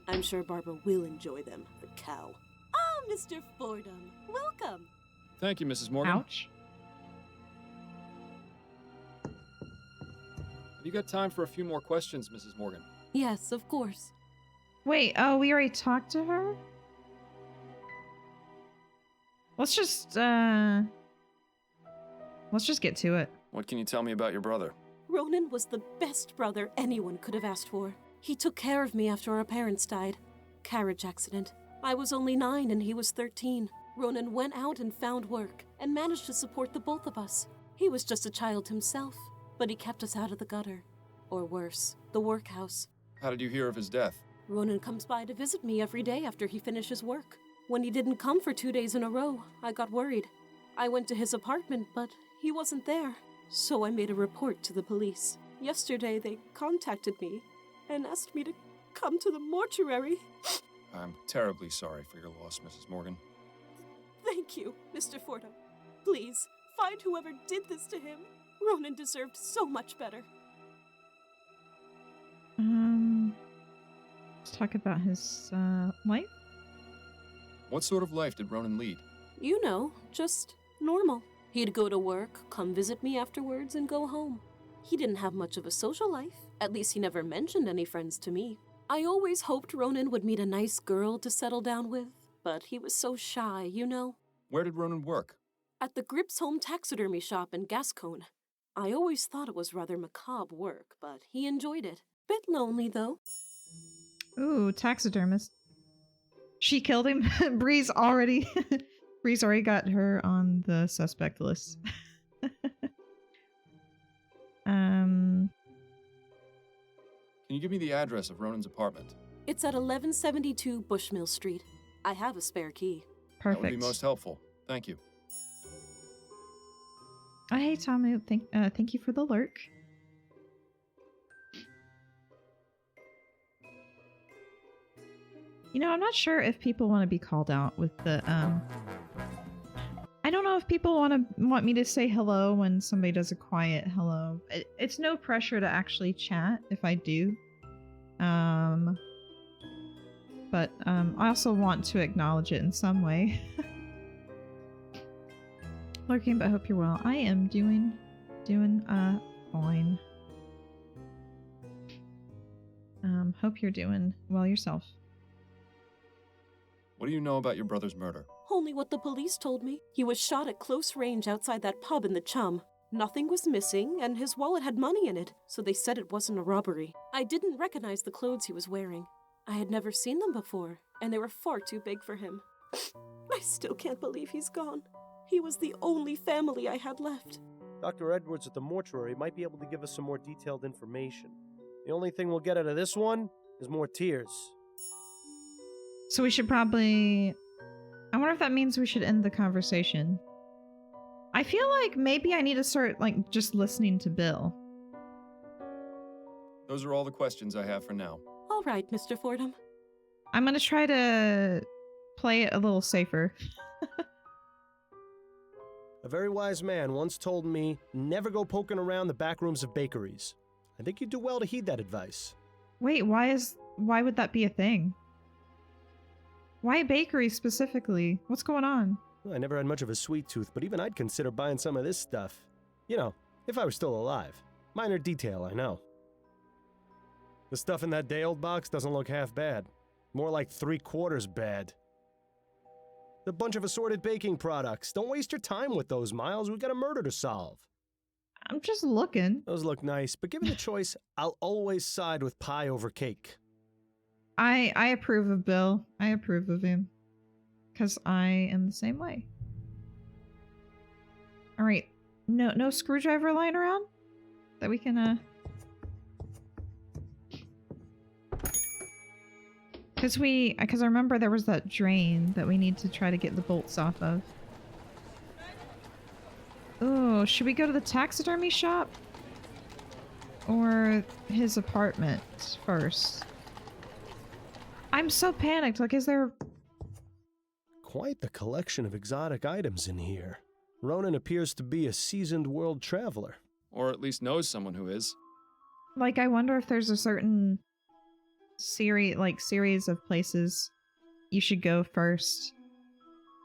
I'm sure Barbara will enjoy them, the cow. Ah, Mr. Fordham, welcome. Thank you, Mrs. Morgan. Ouch. Have you got time for a few more questions, Mrs. Morgan? Yes, of course. Wait, oh, we already talked to her? Let's just get to it. What can you tell me about your brother? Ronan was the best brother anyone could have asked for. He took care of me after our parents died. Carriage accident. I was only 9 and he was 13. Ronan went out and found work and managed to support the both of us. He was just a child himself, but he kept us out of the gutter. Or worse, the workhouse. How did you hear of his death? Ronan comes by to visit me every day after he finishes work. When he didn't come for 2 days in a row, I got worried. I went to his apartment, but he wasn't there. So I made a report to the police. Yesterday, they contacted me and asked me to come to the mortuary. I'm terribly sorry for your loss, Mrs. Morgan. Thank you, Mr. Fordham. Please, find whoever did this to him. Ronan deserved so much better. Let's talk about his life. What sort of life did Ronan lead? You know, just normal. He'd go to work, come visit me afterwards, and go home. He didn't have much of a social life. At least he never mentioned any friends to me. I always hoped Ronan would meet a nice girl to settle down with, but he was so shy, you know. Where did Ronan work? At the Grips Home Taxidermy Shop in Gascone. I always thought it was rather macabre work, but he enjoyed it. Bit lonely, though. Ooh, taxidermist. She killed him. Bree's already got her on the suspect list. Can you give me the address of Ronan's apartment? It's at 1172 Bushmill Street. I have a spare key. Perfect. That would be most helpful. Thank you. Oh, hey, Tommy. Thank you for the lurk. You know, I'm not sure if people want to be called out with the, I don't know if people want me to say hello when somebody does a quiet hello. It's no pressure to actually chat if I do. But I also want to acknowledge it in some way. Lurking, but I hope you're well. I am doing fine. Hope you're doing well yourself. What do you know about your brother's murder? Only what the police told me. He was shot at close range outside that pub in the Chum. Nothing was missing, and his wallet had money in it, so they said it wasn't a robbery. I didn't recognize the clothes he was wearing. I had never seen them before, and they were far too big for him. I still can't believe he's gone. He was the only family I had left. Dr. Edwards at the mortuary might be able to give us some more detailed information. The only thing we'll get out of this one is more tears. So we should probably... I wonder if that means we should end the conversation. I feel like maybe I need to start, like, just listening to Bill. Those are all the questions I have for now. All right, Mr. Fordham. I'm gonna try to play it a little safer. A very wise man once told me, never go poking around the back rooms of bakeries. I think you'd do well to heed that advice. Wait, why would that be a thing? Why a bakery specifically? What's going on? Well, I never had much of a sweet tooth, but even I'd consider buying some of this stuff. You know, if I was still alive. Minor detail, I know. The stuff in that day-old box doesn't look half bad. More like 3/4 bad. The bunch of assorted baking products. Don't waste your time with those, Miles. We've got a murder to solve. I'm just looking. Those look nice, but given the choice, I'll always side with pie over cake. I approve of Bill. I approve of him. Because I am the same way. Alright. No screwdriver lying around? That we can, Because I remember there was that drain that we need to try to get the bolts off of. Oh, should we go to the taxidermy shop? Or his apartment first? I'm so panicked. Like, is there Quite the collection of exotic items in here. Ronan appears to be a seasoned world traveler. Or at least knows someone who is. Like, I wonder if there's a certain series of places you should go first.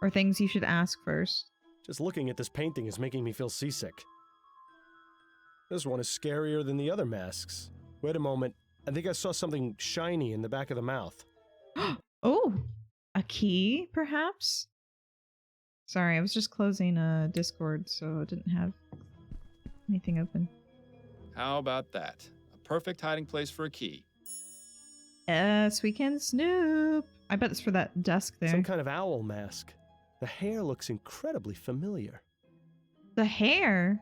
Or things you should ask first. Just looking at this painting is making me feel seasick. This one is scarier than the other masks. Wait a moment. I think I saw something shiny in the back of the mouth. Oh, a key, perhaps? Sorry, I was just closing Discord, so I didn't have anything open. How about that? A perfect hiding place for a key. Yes, we can snoop. I bet it's for that desk there. Some kind of owl mask. The hair looks incredibly familiar. The hair?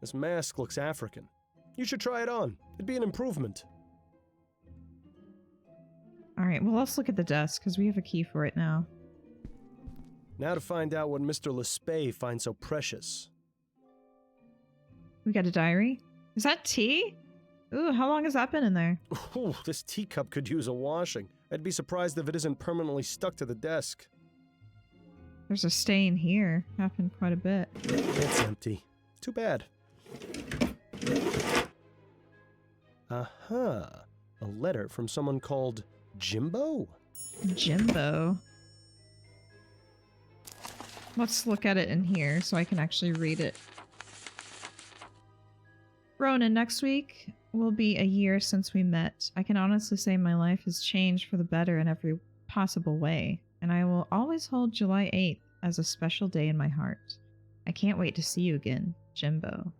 This mask looks African. You should try it on. It'd be an improvement. Alright, well, let's look at the desk, because we have a key for it now. Now to find out what Mr. Lespay finds so precious. We got a diary? Is that tea? Ooh, how long has that been in there? Ooh, this teacup could use a washing. I'd be surprised if it isn't permanently stuck to the desk. There's a stain here. Happened quite a bit. It's empty. Too bad. Aha. A letter from someone called Jimbo? Jimbo? Let's look at it in here so I can actually read it. Ronan, next week will be a year since we met. I can honestly say my life has changed for the better in every possible way, and I will always hold July 8th as a special day in my heart. I can't wait to see you again, Jimbo.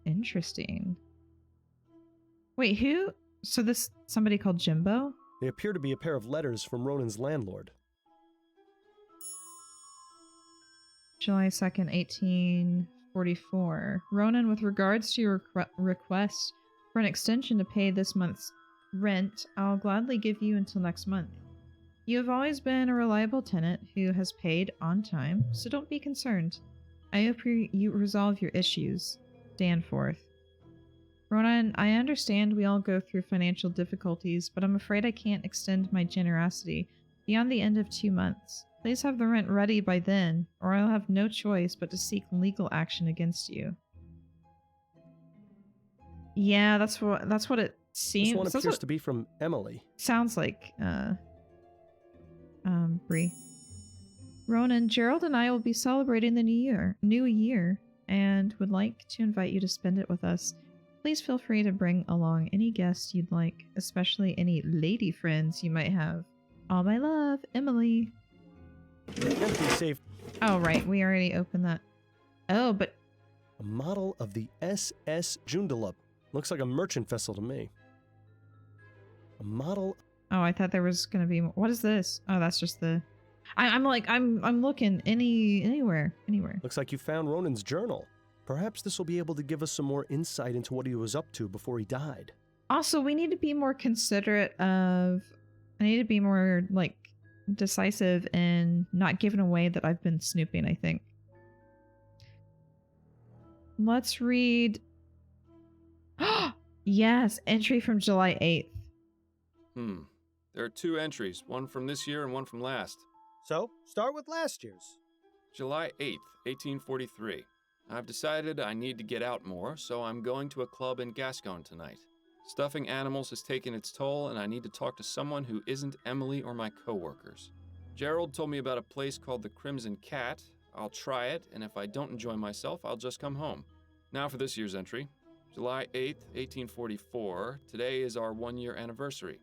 Interesting. Wait, who? So this somebody called Jimbo? They appear to be a pair of letters from Ronan's landlord. July 2nd, 1844. Ronan, with regards to your request for an extension to pay this month's rent, I'll gladly give you until next month. You have always been a reliable tenant who has paid on time, so don't be concerned. I hope you resolve your issues. Danforth. Ronan, I understand we all go through financial difficulties, but I'm afraid I can't extend my generosity beyond the end of 2 months. Please have the rent ready by then, or I'll have no choice but to seek legal action against you. Yeah, that's what it seems. This one appears to be from Emily. Sounds like, Bree. Ronan, Gerald and I will be celebrating the new year, and would like to invite you to spend it with us. Please feel free to bring along any guests you'd like, especially any lady friends you might have. All my love, Emily. Empty safe. Oh, right. We already opened that. Oh, but... A model of the SS Joondalup. Looks like a merchant vessel to me. A model... Oh, I thought there was going to be more. What is this? Oh, that's just the... I'm looking anywhere. Looks like you found Ronan's journal. Perhaps this will be able to give us some more insight into what he was up to before he died. Also, we need to be more considerate of... I need to be more, like, decisive in not giving away that I've been snooping, I think. Let's read... Yes, entry from July 8th. There are 2 entries, one from this year and one from last. So, start with last year's. July 8th, 1843. I've decided I need to get out more, so I'm going to a club in Gascon tonight. Stuffing animals has taken its toll, and I need to talk to someone who isn't Emily or my coworkers. Gerald told me about a place called the Crimson Cat. I'll try it, and if I don't enjoy myself, I'll just come home. Now for this year's entry. July 8th, 1844. Today is our 1-year anniversary.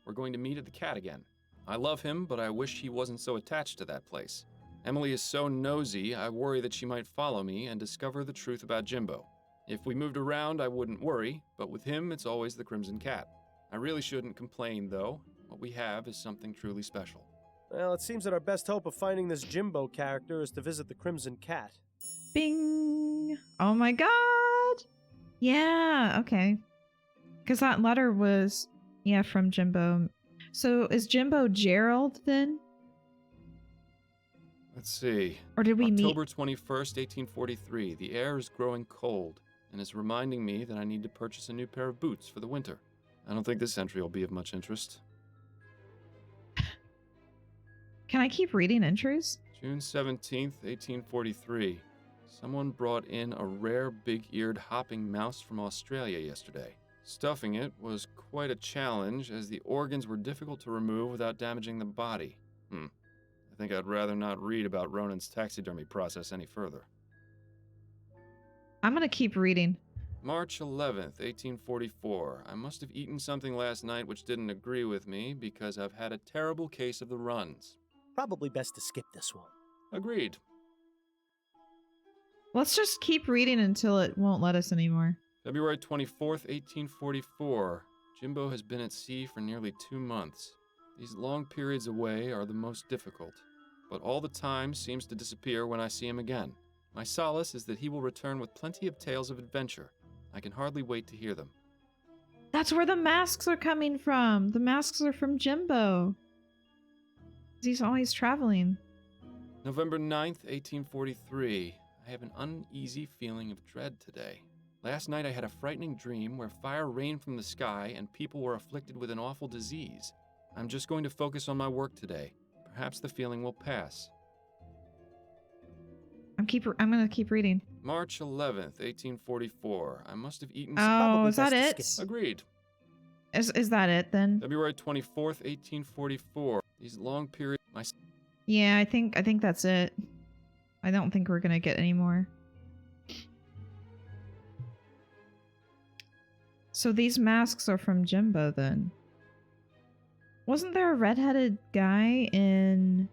We're going to meet at the Cat again. I love him, but I wish he wasn't so attached to that place. Emily is so nosy, I worry that she might follow me and discover the truth about Jimbo. If we moved around, I wouldn't worry, but with him, it's always the Crimson Cat. I really shouldn't complain, though. What we have is something truly special. Well, it seems that our best hope of finding this Jimbo character is to visit the Crimson Cat. Bing! Oh my god! Yeah, okay. Because that letter was, yeah, from Jimbo. So is Jimbo Gerald then? Let's see. Or did we meet? October 21st, 1843. The air is growing cold and is reminding me that I need to purchase a new pair of boots for the winter. I don't think this entry will be of much interest. Can I keep reading entries? June 17th, 1843. Someone brought in a rare big-eared hopping mouse from Australia yesterday. Stuffing it was quite a challenge, as the organs were difficult to remove without damaging the body. I think I'd rather not read about Ronan's taxidermy process any further. I'm gonna keep reading. March 11th, 1844. I must have eaten something last night which didn't agree with me because I've had a terrible case of the runs. Probably best to skip this one. Agreed. Let's just keep reading until it won't let us anymore. February 24th, 1844. Jimbo has been at sea for nearly 2 months. These long periods away are the most difficult, but all the time seems to disappear when I see him again. My solace is that he will return with plenty of tales of adventure. I can hardly wait to hear them. That's where the masks are coming from. The masks are from Jimbo. He's always traveling. November 9th, 1843. I have an uneasy feeling of dread today. Last night I had a frightening dream where fire rained from the sky and people were afflicted with an awful disease. I'm just going to focus on my work today. Perhaps the feeling will pass. I'm gonna keep reading. March 11th, 1844. I must have eaten... Oh, is that it? Agreed. Is that it then? February 24th, 1844. These long periods... Yeah, I think that's it. I don't think we're gonna get any more. So these masks are from Jimbo then. Wasn't there a redheaded guy in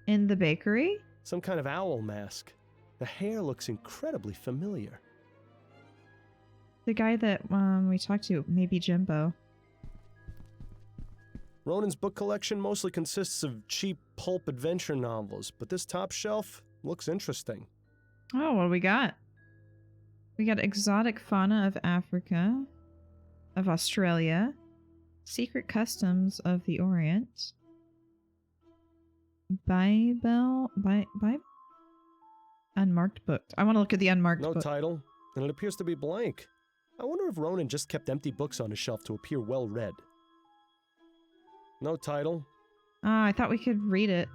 the bakery? Some kind of owl mask. The hair looks incredibly familiar. The guy that we talked to, maybe Jimbo. Ronan's book collection mostly consists of cheap pulp adventure novels, but this top shelf looks interesting. Oh, what do we got? We got Exotic Fauna of Africa, of Australia, Secret Customs of the Orient, Bible? Unmarked book. I want to look at the unmarked book. No title, and it appears to be blank. I wonder if Ronan just kept empty books on his shelf to appear well read. No title. Ah, I thought we could read it.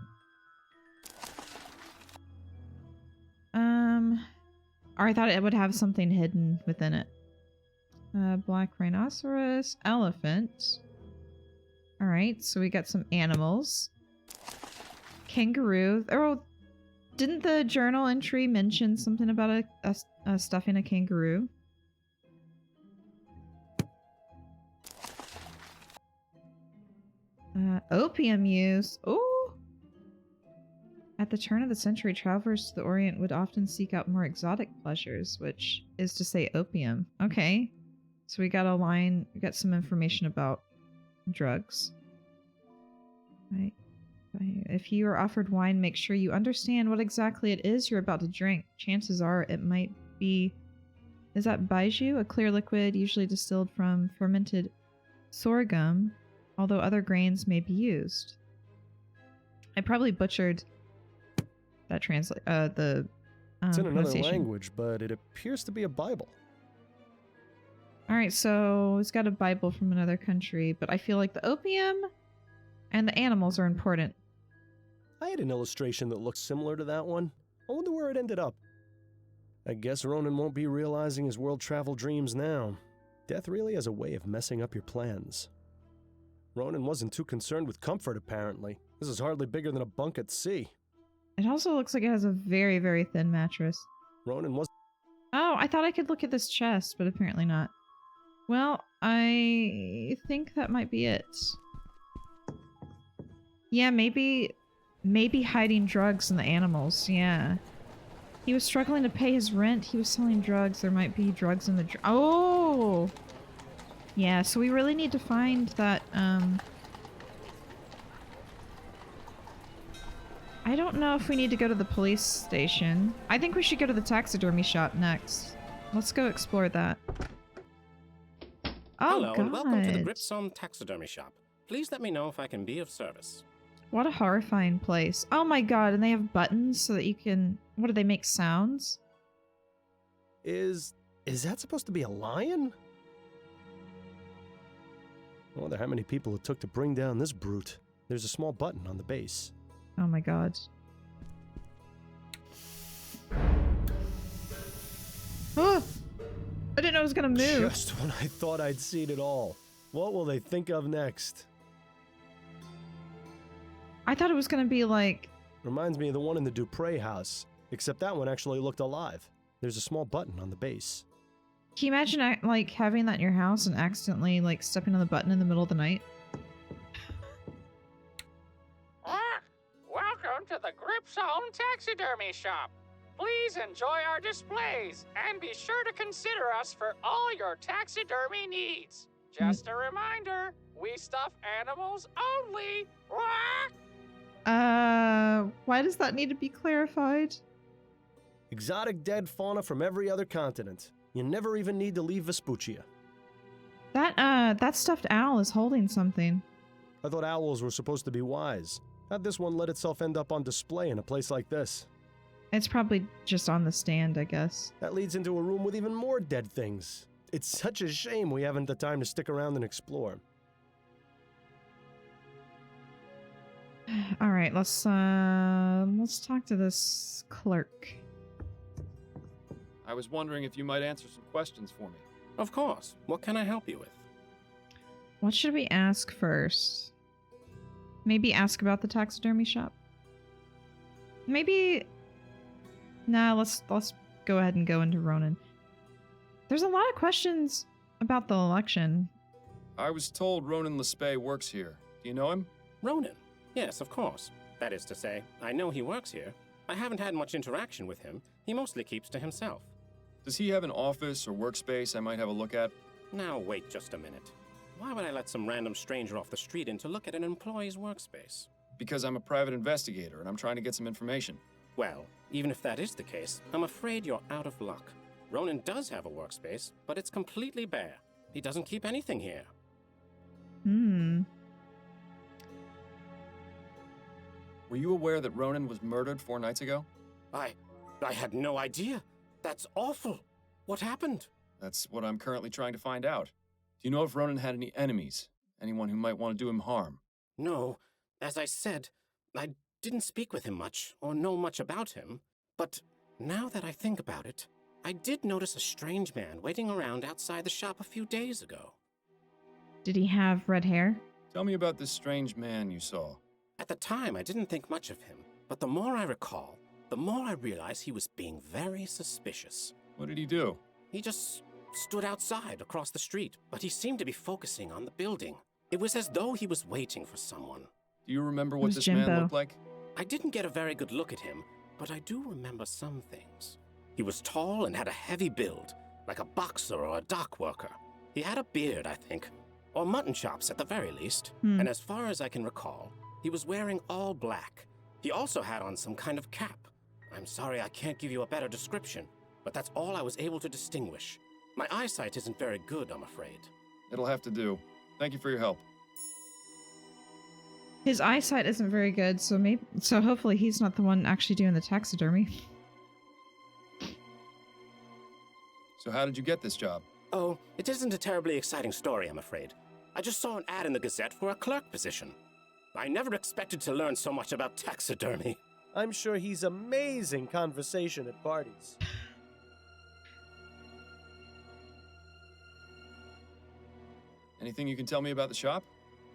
Or I thought it would have something hidden within it. Black rhinoceros, elephant. Alright, so we got some animals. Kangaroo. Oh, didn't the journal entry mention something about a stuffing a kangaroo? Opium use. Ooh! At the turn of the century, travelers to the Orient would often seek out more exotic pleasures, which is to say opium. Okay. So we got some information about drugs. Right. If you are offered wine, make sure you understand what exactly it is you're about to drink. Chances are it might be... Is that baijiu? A clear liquid usually distilled from fermented sorghum, although other grains may be used. I probably butchered that It's in another language, but it appears to be a Bible. Alright, so it's got a Bible from another country, but I feel like the opium and the animals are important. I had an illustration that looked similar to that one. I wonder where it ended up. I guess Ronan won't be realizing his world travel dreams now. Death really has a way of messing up your plans. Ronan wasn't too concerned with comfort, apparently. This is hardly bigger than a bunk at sea. It also looks like it has a very, very thin mattress. Ronan was... Oh, I thought I could look at this chest, but apparently not. Well, I think that might be it. Yeah, maybe hiding drugs in the animals, yeah. He was struggling to pay his rent. He was selling drugs. There might be drugs in the... Oh! Yeah, so we really need to find that, I don't know if we need to go to the police station. I think we should go to the taxidermy shop next. Let's go explore that. Oh, Hello, God. and welcome to the Gripsome Taxidermy Shop. Please let me know if I can be of service. What a horrifying place. Oh my God, and they have buttons so that you can... What do they make sounds? Is that supposed to be a lion? I wonder how many people it took to bring down this brute. There's a small button on the base. Oh my god. Oh! I didn't know it was gonna move. Just when I thought I'd seen it all. What will they think of next? I thought it was gonna be like... Reminds me of the one in the Dupre house, except that one actually looked alive. There's a small button on the base. Can you imagine like having that in your house and accidentally like stepping on the button in the middle of the night? Welcome to the Gripzone Taxidermy Shop. Please enjoy our displays and be sure to consider us for all your taxidermy needs. Just a reminder, we stuff animals only. Why does that need to be clarified? Exotic dead fauna from every other continent. You never even need to leave Vespuccia. That stuffed owl is holding something. I thought owls were supposed to be wise. How'd this one let itself end up on display in a place like this? It's probably just on the stand, I guess. That leads into a room with even more dead things. It's such a shame we haven't the time to stick around and explore. All right, let's talk to this clerk. I was wondering if you might answer some questions for me. Of course. What can I help you with? What should we ask first? Maybe ask about the taxidermy shop? Maybe... Nah, let's go ahead and go into Ronan. There's a lot of questions about the election. I was told Ronan Lespay works here. Do you know him? Ronan? Yes, of course. That is to say, I know he works here. I haven't had much interaction with him. He mostly keeps to himself. Does he have an office or workspace I might have a look at? Now, wait just a minute. Why would I let some random stranger off the street in to look at an employee's workspace? Because I'm a private investigator and I'm trying to get some information. Well, even if that is the case, I'm afraid you're out of luck. Ronan does have a workspace, but it's completely bare. He doesn't keep anything here. Were you aware that Ronan was murdered 4 nights ago? I had no idea. That's awful. What happened? That's what I'm currently trying to find out. Do you know if Ronan had any enemies? Anyone who might want to do him harm? No. As I said, I didn't speak with him much, or know much about him. But now that I think about it, I did notice a strange man waiting around outside the shop a few days ago. Did he have red hair? Tell me about this strange man you saw. At the time, I didn't think much of him, but the more I recall, the more I realize he was being very suspicious. What did he do? He just stood outside across the street, but he seemed to be focusing on the building. It was as though he was waiting for someone. Do you remember what this man looked like? I didn't get a very good look at him, but I do remember some things. He was tall and had a heavy build, like a boxer or a dock worker. He had a beard, I think, or mutton chops at the very least. And as far as I can recall, he was wearing all black. He also had on some kind of cap. I'm sorry I can't give you a better description, but that's all I was able to distinguish. My eyesight isn't very good, I'm afraid. It'll have to do. Thank you for your help. His eyesight isn't very good, so hopefully he's not the one actually doing the taxidermy. So how did you get this job? Oh, it isn't a terribly exciting story, I'm afraid. I just saw an ad in the Gazette for a clerk position. I never expected to learn so much about taxidermy. I'm sure he's amazing conversation at parties. Anything you can tell me about the shop?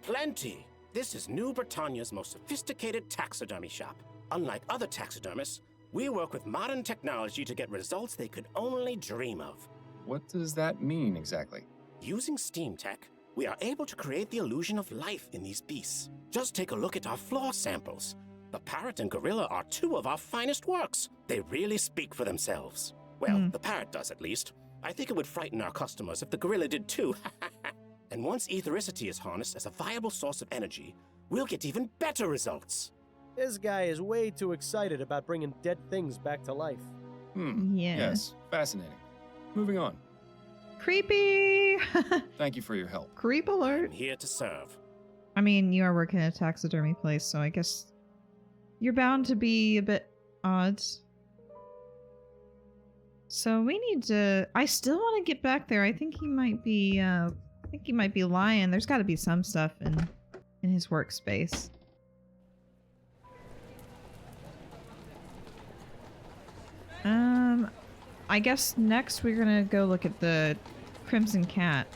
Plenty. This is New Britannia's most sophisticated taxidermy shop. Unlike other taxidermists, we work with modern technology to get results they could only dream of. What does that mean exactly? Using steam tech, we are able to create the illusion of life in these beasts. Just take a look at our floor samples. The parrot and gorilla are 2 of our finest works. They really speak for themselves. Well, the parrot does at least. I think it would frighten our customers if the gorilla did too. And once ethericity is harnessed as a viable source of energy, we'll get even better results. This guy is way too excited about bringing dead things back to life. Yeah. Yes, fascinating. Moving on. Creepy! Thank you for your help. Creep alert. I'm here to serve. I mean, you are working at a taxidermy place, so I guess you're bound to be a bit odd. So we need to... I still want to get back there. I think he might be, lying. There's got to be some stuff in his workspace. I guess next we're gonna go look at the Crimson Cat.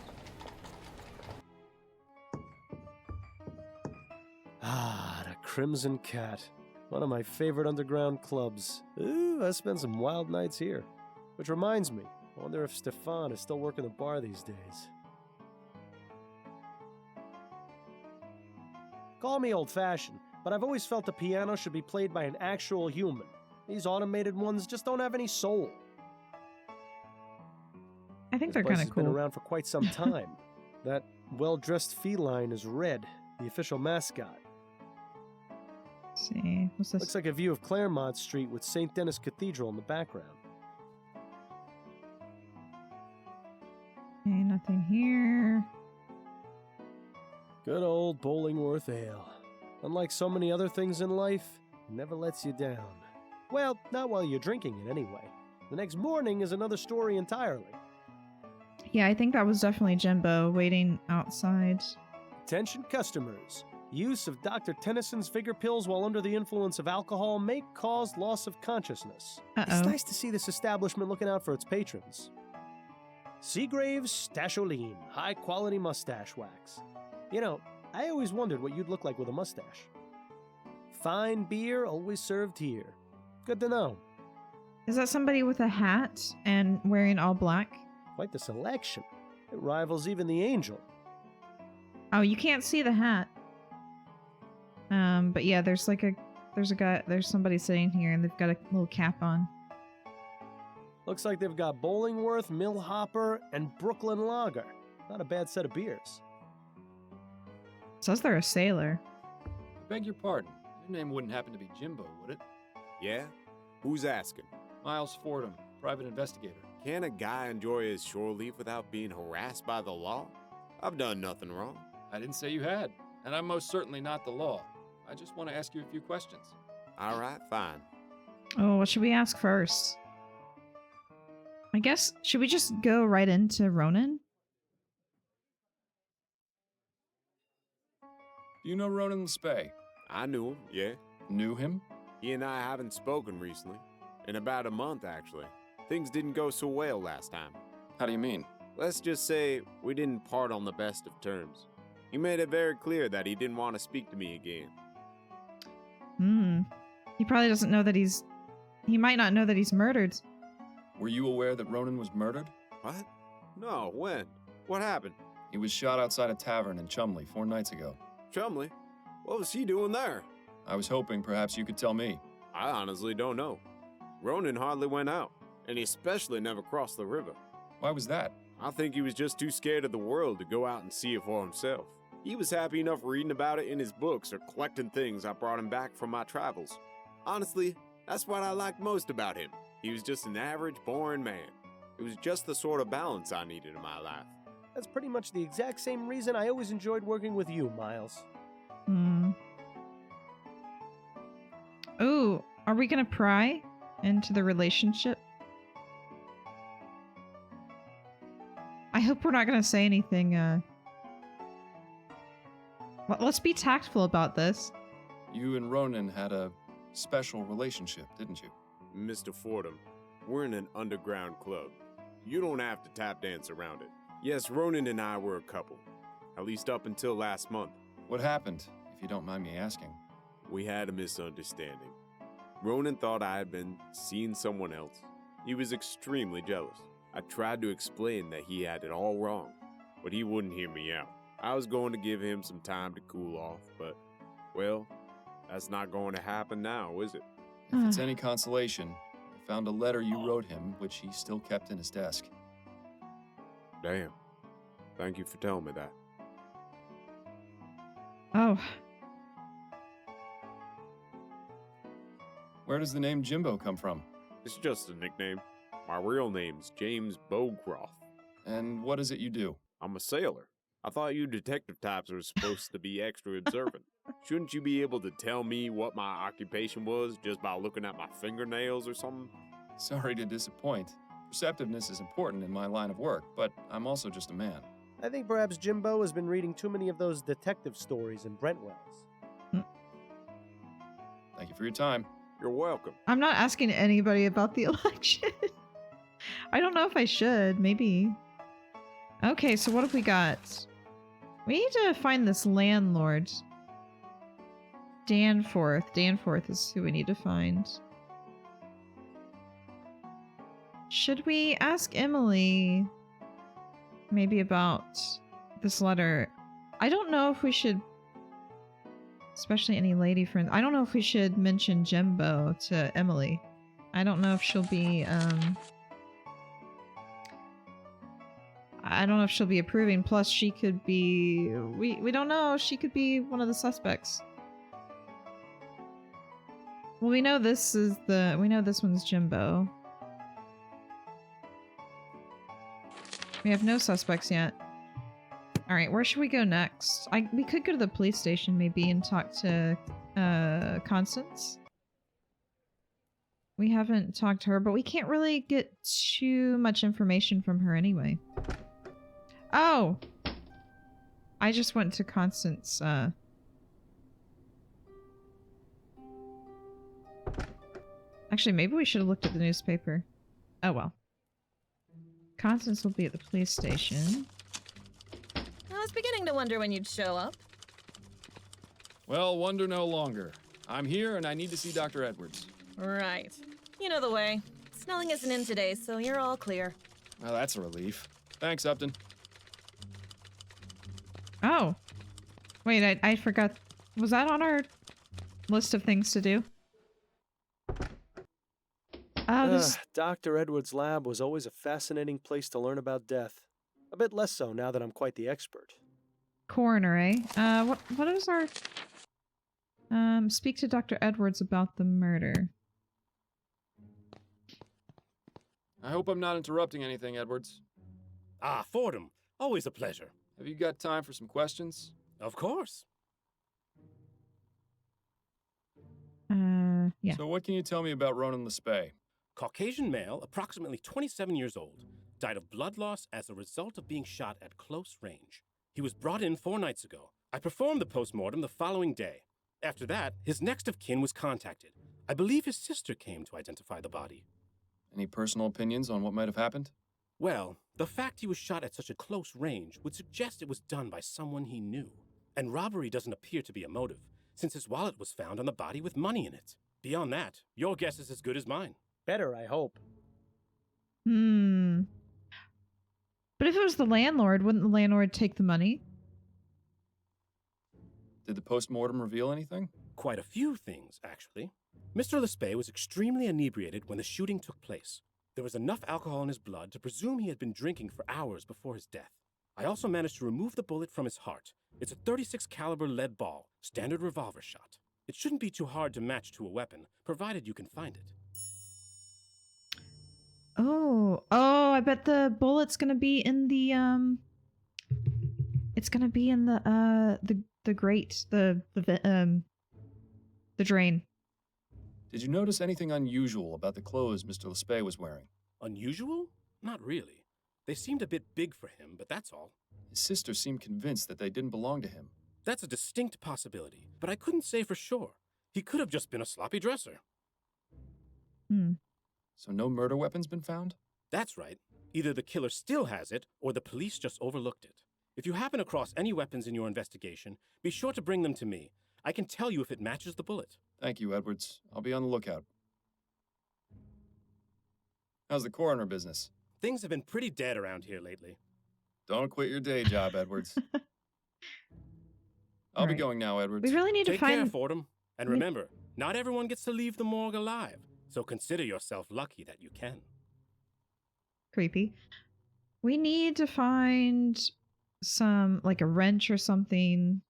Ah, the Crimson Cat. One of my favorite underground clubs. Ooh, I spent some wild nights here. Which reminds me, I wonder if Stefan is still working the bar these days. Call me old-fashioned, but I've always felt the piano should be played by an actual human. These automated ones just don't have any soul. I think This they're place kind has of been cool. around for quite some time. That well-dressed feline is Red, the official mascot. Let's see, what's this? Looks like a view of Claremont Street with St. Denis Cathedral in the background. Okay, nothing here. Good old Bollingworth Ale. Unlike so many other things in life, it never lets you down. Well, not while you're drinking it anyway. The next morning is another story entirely. Yeah, I think that was definitely Jimbo waiting outside. Attention customers. Use of Dr. Tennyson's Vigor pills while under the influence of alcohol may cause loss of consciousness. It's nice to see this establishment looking out for its patrons. Seagrave's Stasholine, high-quality mustache wax. You know, I always wondered what you'd look like with a mustache. Fine beer always served here. Good to know. Is that somebody with a hat and wearing all black? Quite the selection. It rivals even the Angel. Oh, you can't see the hat. But yeah, there's somebody sitting here and they've got a little cap on. Looks like they've got Bollingworth, Millhopper, and Brooklyn Lager. Not a bad set of beers. Says they're a sailor. Beg your pardon. Your name wouldn't happen to be Jimbo, would it? Yeah? Who's asking? Miles Fordham, private investigator. Can a guy enjoy his shore leave without being harassed by the law? I've done nothing wrong. I didn't say you had, and I'm most certainly not the law. I just want to ask you a few questions. All right, fine. Oh, what should we ask first? I guess, should we just go right into Ronan? Do you know Ronan the Spey? I knew him, yeah. Knew him? He and I haven't spoken recently. In about a month, actually. Things didn't go so well last time. How do you mean? Let's just say we didn't part on the best of terms. He made it very clear that he didn't want to speak to me again. He probably doesn't know that he might not know that he's murdered. Were you aware that Ronan was murdered? What? No, when? What happened? He was shot outside a tavern in Chumley 4 nights ago. Chumley? What was he doing there? I was hoping perhaps you could tell me. I honestly don't know. Ronan hardly went out, and he especially never crossed the river. Why was that? I think he was just too scared of the world to go out and see it for himself. He was happy enough reading about it in his books or collecting things I brought him back from my travels. Honestly, that's what I liked most about him. He was just an average, boring man. It was just the sort of balance I needed in my life. That's pretty much the exact same reason I always enjoyed working with you, Miles. Ooh, are we gonna pry into the relationship? I hope we're not gonna say anything, let's be tactful about this. You and Ronan had a special relationship, didn't you? Mr. Fordham, we're in an underground club. You don't have to tap dance around it. Yes, Ronan and I were a couple. At least up until last month. What happened, if you don't mind me asking? We had a misunderstanding. Ronan thought I had been seeing someone else. He was extremely jealous. I tried to explain that he had it all wrong, but he wouldn't hear me out. I was going to give him some time to cool off, but, well, that's not going to happen now, is it? If it's any consolation, I found a letter you wrote him, which he still kept in his desk. Damn. Thank you for telling me that. Oh. Where does the name Jimbo come from? It's just a nickname. My real name's James Bowcroft. And what is it you do? I'm a sailor. I thought you detective types were supposed to be extra observant. Shouldn't you be able to tell me what my occupation was just by looking at my fingernails or something? Sorry to disappoint. Perceptiveness is important in my line of work, but I'm also just a man. I think perhaps Jimbo has been reading too many of those detective stories in Brentwells. Thank you for your time. You're welcome. I'm not asking anybody about the election. I don't know if I should. Maybe. Okay, so what have we got? We need to find this landlord. Danforth. Danforth is who we need to find. Should we ask Emily maybe about this letter? I don't know if we should, especially any lady friends, I don't know if we should mention Jimbo to Emily. I don't know if she'll be, I don't know if she'll be approving, plus she could be, we don't know, she could be one of the suspects. Well, we know this one's Jimbo. We have no suspects yet. Alright, where should we go next? We could go to the police station maybe and talk to Constance. We haven't talked to her, but we can't really get too much information from her anyway. Oh! I just went to Constance, Actually, maybe we should have looked at the newspaper. Oh well. Constance will be at the police station. I was beginning to wonder when you'd show up. Well, wonder no longer. I'm here and I need to see Dr. Edwards. Right. You know the way. Snelling isn't in today, so you're all clear. Well, that's a relief. Thanks, Upton. Oh. Wait, I forgot. Was that on our list of things to do? Oh, this... Dr. Edwards' lab was always a fascinating place to learn about death. A bit less so now that I'm quite the expert. Coroner, eh? What is our... speak to Dr. Edwards about the murder. I hope I'm not interrupting anything, Edwards. Ah, Fordham. Always a pleasure. Have you got time for some questions? Of course. Yeah. So what can you tell me about Ronan Lespay? Caucasian male, approximately 27 years old, died of blood loss as a result of being shot at close range. He was brought in 4 nights ago. I performed the postmortem the following day. After that, his next of kin was contacted. I believe his sister came to identify the body. Any personal opinions on what might have happened? Well, the fact he was shot at such a close range would suggest it was done by someone he knew. And robbery doesn't appear to be a motive, since his wallet was found on the body with money in it. Beyond that, your guess is as good as mine. Better, I hope. But if it was the landlord, wouldn't the landlord take the money? Did the postmortem reveal anything? Quite a few things, actually. Mr. Lespay was extremely inebriated when the shooting took place. There was enough alcohol in his blood to presume he had been drinking for hours before his death. I also managed to remove the bullet from his heart. It's a .36 caliber lead ball, standard revolver shot. It shouldn't be too hard to match to a weapon, provided you can find it. Oh, I bet the bullet's gonna be in the, it's gonna be in the grate, the drain. Did you notice anything unusual about the clothes Mr. Lespay was wearing? Unusual? Not really. They seemed a bit big for him, but that's all. His sister seemed convinced that they didn't belong to him. That's a distinct possibility, but I couldn't say for sure. He could have just been a sloppy dresser. So no murder weapon's been found? That's right. Either the killer still has it, or the police just overlooked it. If you happen across any weapons in your investigation, be sure to bring them to me. I can tell you if it matches the bullet. Thank you, Edwards. I'll be on the lookout. How's the coroner business? Things have been pretty dead around here lately. Don't quit your day job, Edwards. I'll be going now, Edwards. We really need to find... Take care, Fordham. And remember, not everyone gets to leave the morgue alive, so consider yourself lucky that you can. Creepy. We need to find some, like a wrench or something.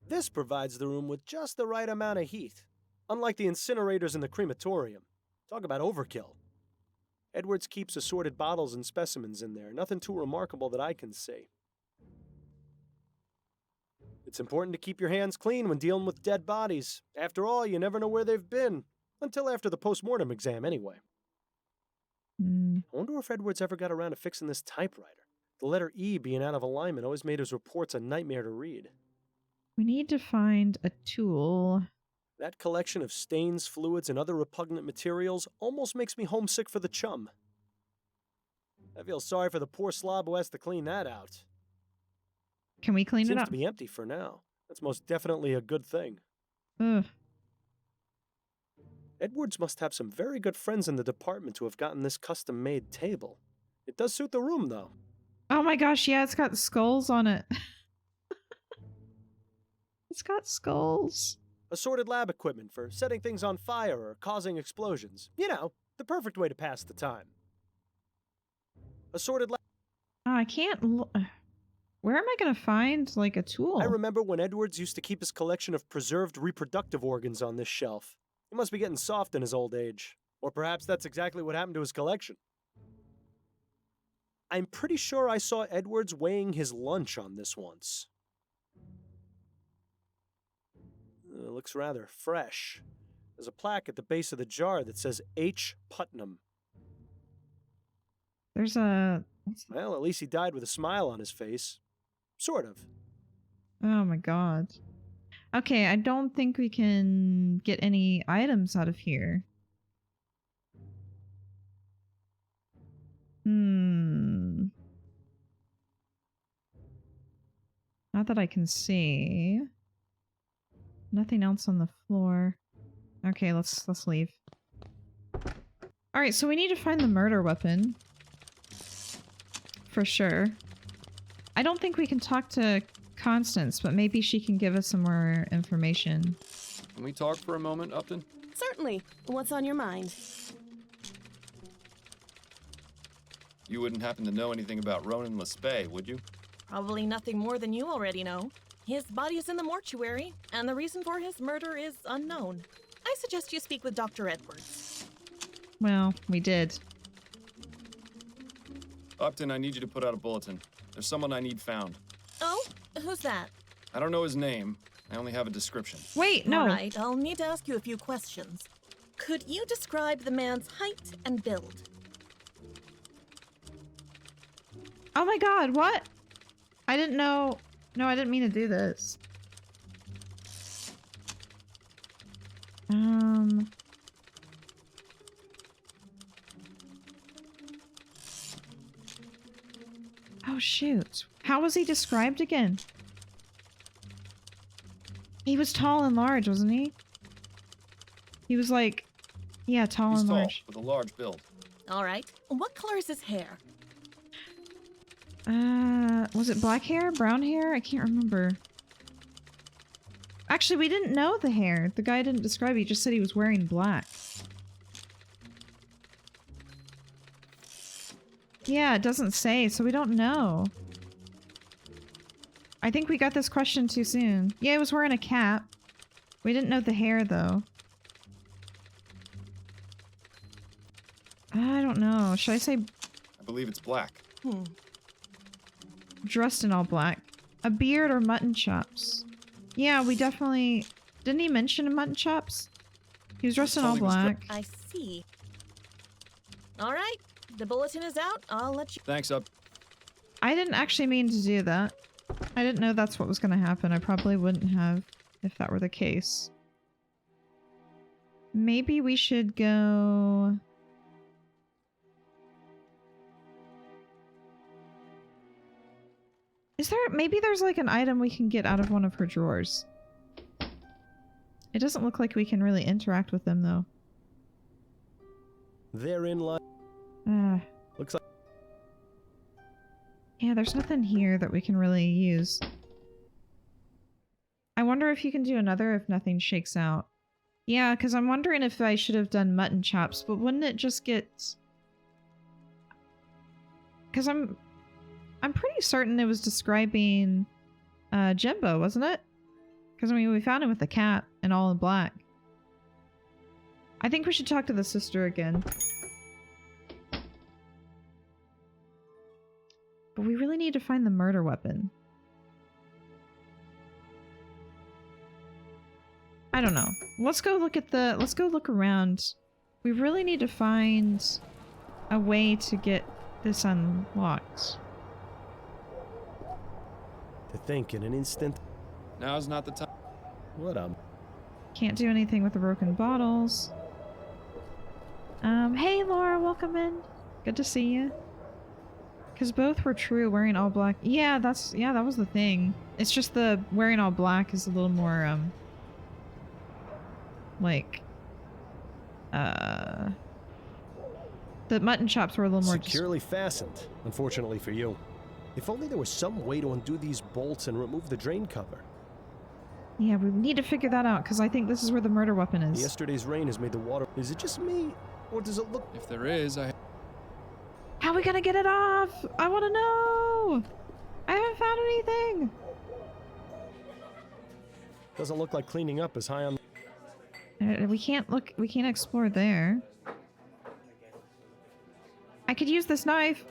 This provides the room with just the right amount of heat. Unlike the incinerators in the crematorium. Talk about overkill. Edwards keeps assorted bottles and specimens in there. Nothing too remarkable that I can see. It's important to keep your hands clean when dealing with dead bodies. After all, you never know where they've been. Until after the postmortem exam, anyway. I wonder if Edwards ever got around to fixing this typewriter. The letter E being out of alignment always made his reports a nightmare to read. We need to find a tool. That collection of stains, fluids, and other repugnant materials almost makes me homesick for the chum. I feel sorry for the poor slob who has to clean that out. Can we clean it Seems up? to be empty for now. That's most definitely a good thing. Ugh. Edwards must have some very good friends in the department to have gotten this custom-made table. It does suit the room, though. Oh my gosh, yeah, it's got skulls on it. It's got skulls. Assorted lab equipment for setting things on fire or causing explosions. You know, the perfect way to pass the time. Assorted lab... Oh, I can't... Where am I going to find, like, a tool? I remember when Edwards used to keep his collection of preserved reproductive organs on this shelf. He must be getting soft in his old age. Or perhaps that's exactly what happened to his collection. I'm pretty sure I saw Edwards weighing his lunch on this once. It looks rather fresh. There's a plaque at the base of the jar that says H. Putnam. There's a... Well, at least he died with a smile on his face. Sort of. Oh my god. Okay, I don't think we can get any items out of here. Not that I can see. Nothing else on the floor. Okay, let's leave. Alright, so we need to find the murder weapon. For sure. I don't think we can talk to Constance, but maybe she can give us some more information. Can we talk for a moment, Upton? Certainly. What's on your mind? You wouldn't happen to know anything about Ronan Lespay, would you? Probably nothing more than you already know. His body is in the mortuary, and the reason for his murder is unknown. I suggest you speak with Dr. Edwards. Well, we did. Upton, I need you to put out a bulletin. There's someone I need found. Oh? Who's that? I don't know his name. I only have a description. Wait, no. All right, I'll need to ask you a few questions. Could you describe the man's height and build? Oh my god, what? I didn't know. No, I didn't mean to do this. Oh shoot. How was he described again? He was tall and large, wasn't he? He was like, yeah, tall and large. With a large build. All right. What color is his hair? Was it black hair? Brown hair? I can't remember. Actually, we didn't know the hair. The guy didn't describe it. He just said he was wearing black. Yeah, it doesn't say, so we don't know. I think we got this question too soon. Yeah, he was wearing a cap. We didn't know the hair, though. I don't know. Should I say... I believe it's black. Dressed in all black. A beard or mutton chops? Yeah, we definitely... Didn't he mention mutton chops? He was dressed in all black. I see. All right. The bulletin is out. I'll let you... Thanks, Up. I didn't actually mean to do that. I didn't know that's what was going to happen. I probably wouldn't have if that were the case. Maybe we should go... Is there... Maybe there's like an item we can get out of one of her drawers. It doesn't look like we can really interact with them, though. Therein lies... Looks like... Yeah, there's nothing here that we can really use. I wonder if you can do another if nothing shakes out. Yeah, because I'm wondering if I should have done mutton chops, but wouldn't it just get... Because I'm pretty certain it was describing Jimbo, wasn't it? Because, I mean, we found him with the cap and all in black. I think we should talk to the sister again. But we really need to find the murder weapon. I don't know. Let's go look at the... Let's go look around. We really need to find a way to get this unlocked. To think in an instant... Now's not the time. What Can't do anything with the broken bottles. Hey Laura, welcome in. Good to see you. Because both were true, wearing all black. Yeah, that was the thing. It's just the wearing all black is a little more, like, the mutton chops were a little more securely fastened, unfortunately for you. If only there was some way to undo these bolts and remove the drain cover. Yeah, we need to figure that out, because I think this is where the murder weapon is. Yesterday's rain has made the water... Is it just me? Or does it look... If there is, How are we gonna get it off? I want to know! I haven't found anything! Doesn't look like cleaning up is high on... We can't explore there. I could use this knife!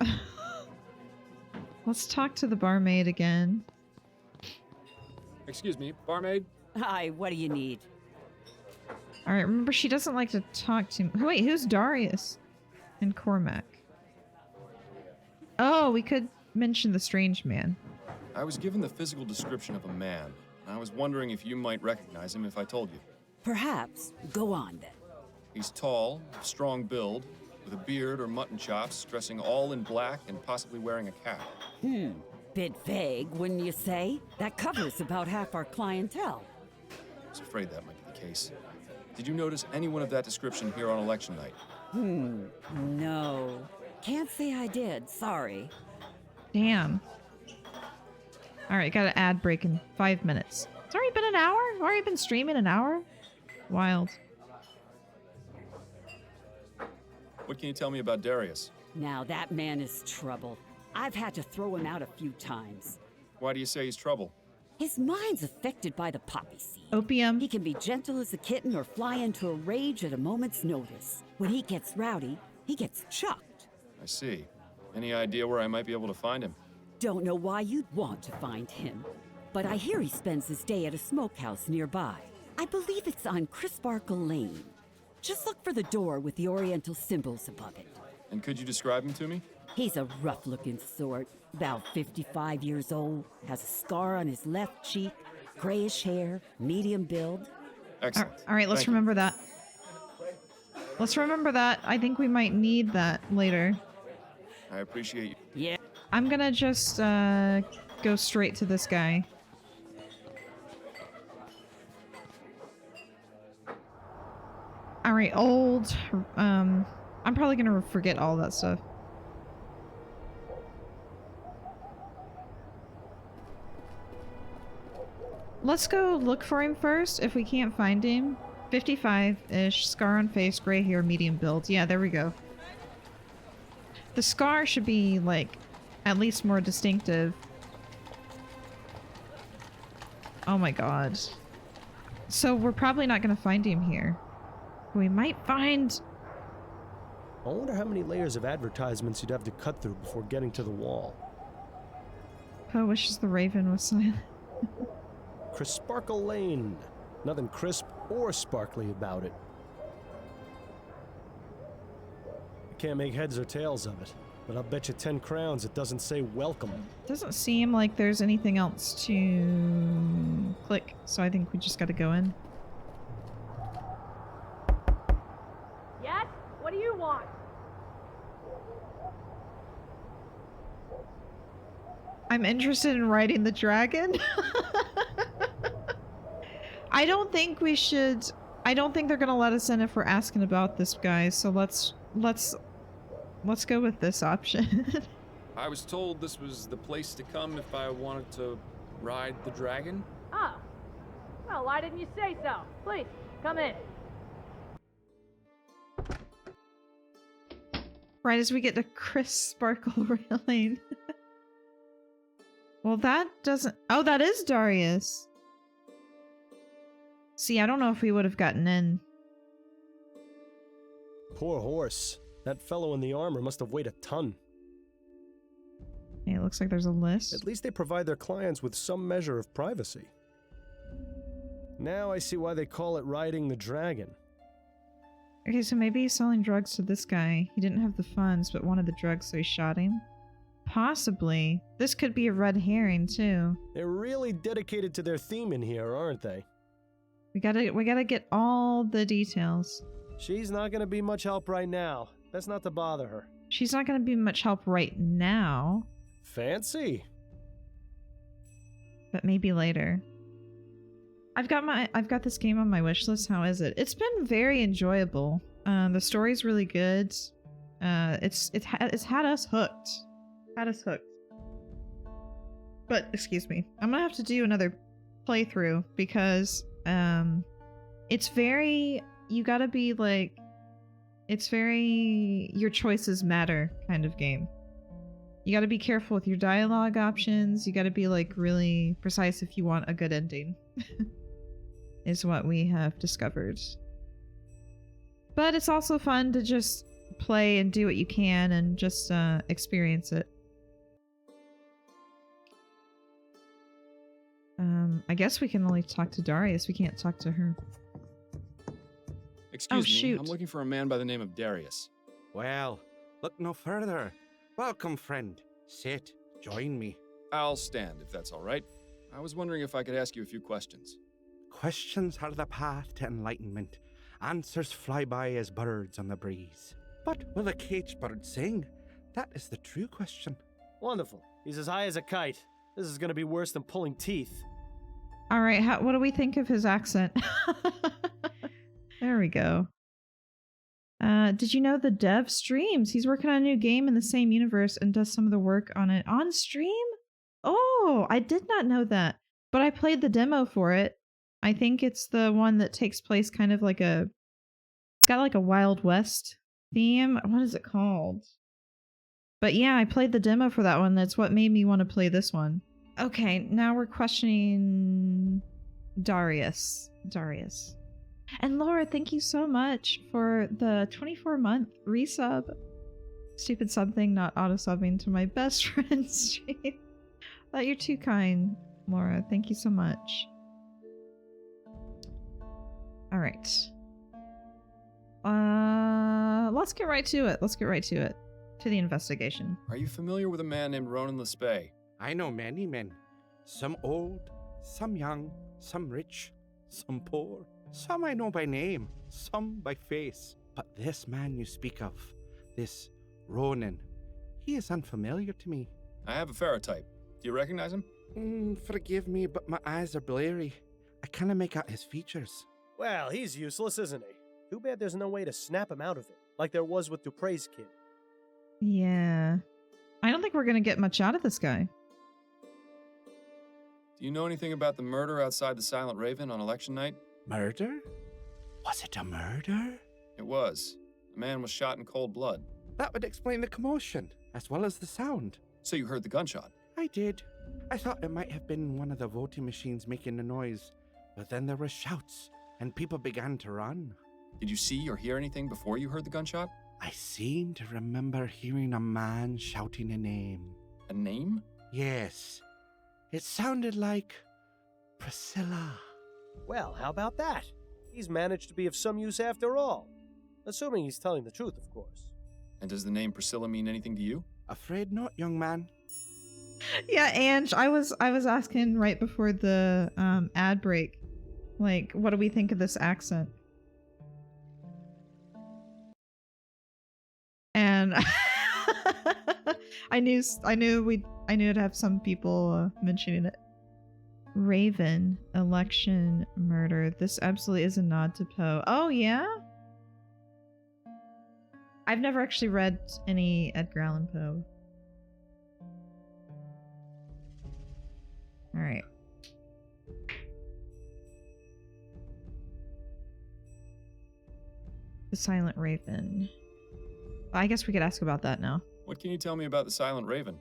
Let's talk to the barmaid again. Excuse me, barmaid? Hi, what do you need? Alright, remember she doesn't like to talk to me. Wait, who's Darius? And Cormac. Oh, we could mention the strange man. I was given the physical description of a man. I was wondering if you might recognize him if I told you. Perhaps. Go on, then. He's tall, strong build, with a beard or mutton chops, dressing all in black and possibly wearing a cap. Bit vague, wouldn't you say? That covers about half our clientele. I was afraid that might be the case. Did you notice anyone of that description here on election night? No. Can't say I did, sorry. Damn. Alright, got an ad break in 5 minutes. It's already been an hour? I've already been streaming an hour? Wild. What can you tell me about Darius? Now that man is trouble. I've had to throw him out a few times. Why do you say he's trouble? His mind's affected by the poppy seed. Opium. He can be gentle as a kitten or fly into a rage at a moment's notice. When he gets rowdy, he gets chucked. I see. Any idea where I might be able to find him? Don't know why you'd want to find him, but I hear he spends his day at a smokehouse nearby. I believe it's on Crisparkle Lane. Just look for the door with the oriental symbols above it. And could you describe him to me? He's a rough-looking sort, about 55 years old, has a scar on his left cheek, grayish hair, medium build. Excellent. All right, let's remember that. Let's remember that. I think we might need that later. I appreciate you. Yeah. I'm gonna just go straight to this guy. All right, old. I'm probably gonna forget all that stuff. Let's go look for him first. If we can't find him, 55-ish, scar on face, gray hair, medium build. Yeah, there we go. The scar should be like at least more distinctive. Oh my god. So we're probably not gonna find him here. We might find... I wonder how many layers of advertisements you'd have to cut through before getting to the wall. Poe wishes the raven was silent. Crisparkle Lane. Nothing crisp or sparkly about it. I can't make heads or tails of it, but I'll bet you 10 crowns it doesn't say welcome. Doesn't seem like there's anything else to click, so I think we just gotta go in. Yes? What do you want? I'm interested in riding the dragon. I don't think we should... I don't think they're gonna let us in if we're asking about this guy, so let's go with this option. I was told this was the place to come if I wanted to ride the dragon. Oh. Well, why didn't you say so? Please, come in. Right as we get to Crisparkle Lane. Well, that doesn't... Oh, that is Darius. See, I don't know if we would have gotten in. Poor horse. That fellow in the armor must have weighed a ton. Hey, it looks like there's a list. At least they provide their clients with some measure of privacy. Now I see why they call it riding the dragon. Okay, so maybe he's selling drugs to this guy. He didn't have the funds, but wanted the drugs, so he shot him. Possibly. This could be a red herring, too. They're really dedicated to their theme in here, aren't they? We gotta get all the details. She's not gonna be much help right now. That's not to bother her. She's not going to be much help right now. Fancy. But maybe later. I've got this game on my wish list. How is it? It's been very enjoyable. The story's really good. It's had us hooked. But excuse me, I'm gonna have to do another playthrough because it's very, you gotta be like, it's very your choices matter kind of game. You gotta be careful with your dialogue options. You gotta be like really precise if you want a good ending. Is what we have discovered. But it's also fun to just play and do what you can and just experience it. I guess we can only talk to Darius. We can't talk to her. Excuse me, shoot. I'm looking for a man by the name of Darius. Well, look no further. Welcome, friend. Sit, join me. I'll stand, if that's all right. I was wondering if I could ask you a few questions. Questions are the path to enlightenment. Answers fly by as birds on the breeze. But will a caged bird sing? That is the true question. Wonderful. He's as high as a kite. This is gonna be worse than pulling teeth. All right, what do we think of his accent? There we go. Did you know the dev streams? He's working on a new game in the same universe and does some of the work on it on stream? Oh, I did not know that. But I played the demo for it. I think it's the one that takes place kind of like it's got like a Wild West theme. What is it called? But yeah, I played the demo for that one. That's what made me want to play this one. Okay, now we're questioning Darius. And Laura, thank you so much for the 24-month resub. Stupid something not auto-subbing to my best friend's stream. But you're too kind, Laura. Thank you so much. Alright. Let's get right to it. To the investigation. Are you familiar with a man named Ronan Lespay? I know many men. Some old, some young, some rich, some poor. Some I know by name, some by face. But this man you speak of, this Ronan, he is unfamiliar to me. I have a ferrotype. Do you recognize him? Forgive me, but my eyes are blurry. I cannot make out his features. Well, he's useless, isn't he? Too bad there's no way to snap him out of it, like there was with Dupre's kid. Yeah. I don't think we're gonna get much out of this guy. Do you know anything about the murder outside the Silent Raven on election night? Murder? Was it a murder? It was. A man was shot in cold blood. That would explain the commotion, as well as the sound. So you heard the gunshot? I did. I thought it might have been one of the voting machines making the noise. But then there were shouts, and people began to run. Did you see or hear anything before you heard the gunshot? I seem to remember hearing a man shouting a name. A name? Yes. It sounded like Priscilla. Well, how about that? He's managed to be of some use after all. Assuming he's telling the truth, of course. And does the name Priscilla mean anything to you? Afraid not, young man. Yeah, Ange, I was asking right before the ad break, like, what do we think of this accent? And I knew it'd have some people mentioning it. Raven, election, murder. This absolutely is a nod to Poe. Oh yeah? I've never actually read any Edgar Allan Poe. Alright. The Silent Raven. I guess we could ask about that now. What can you tell me about the Silent Raven?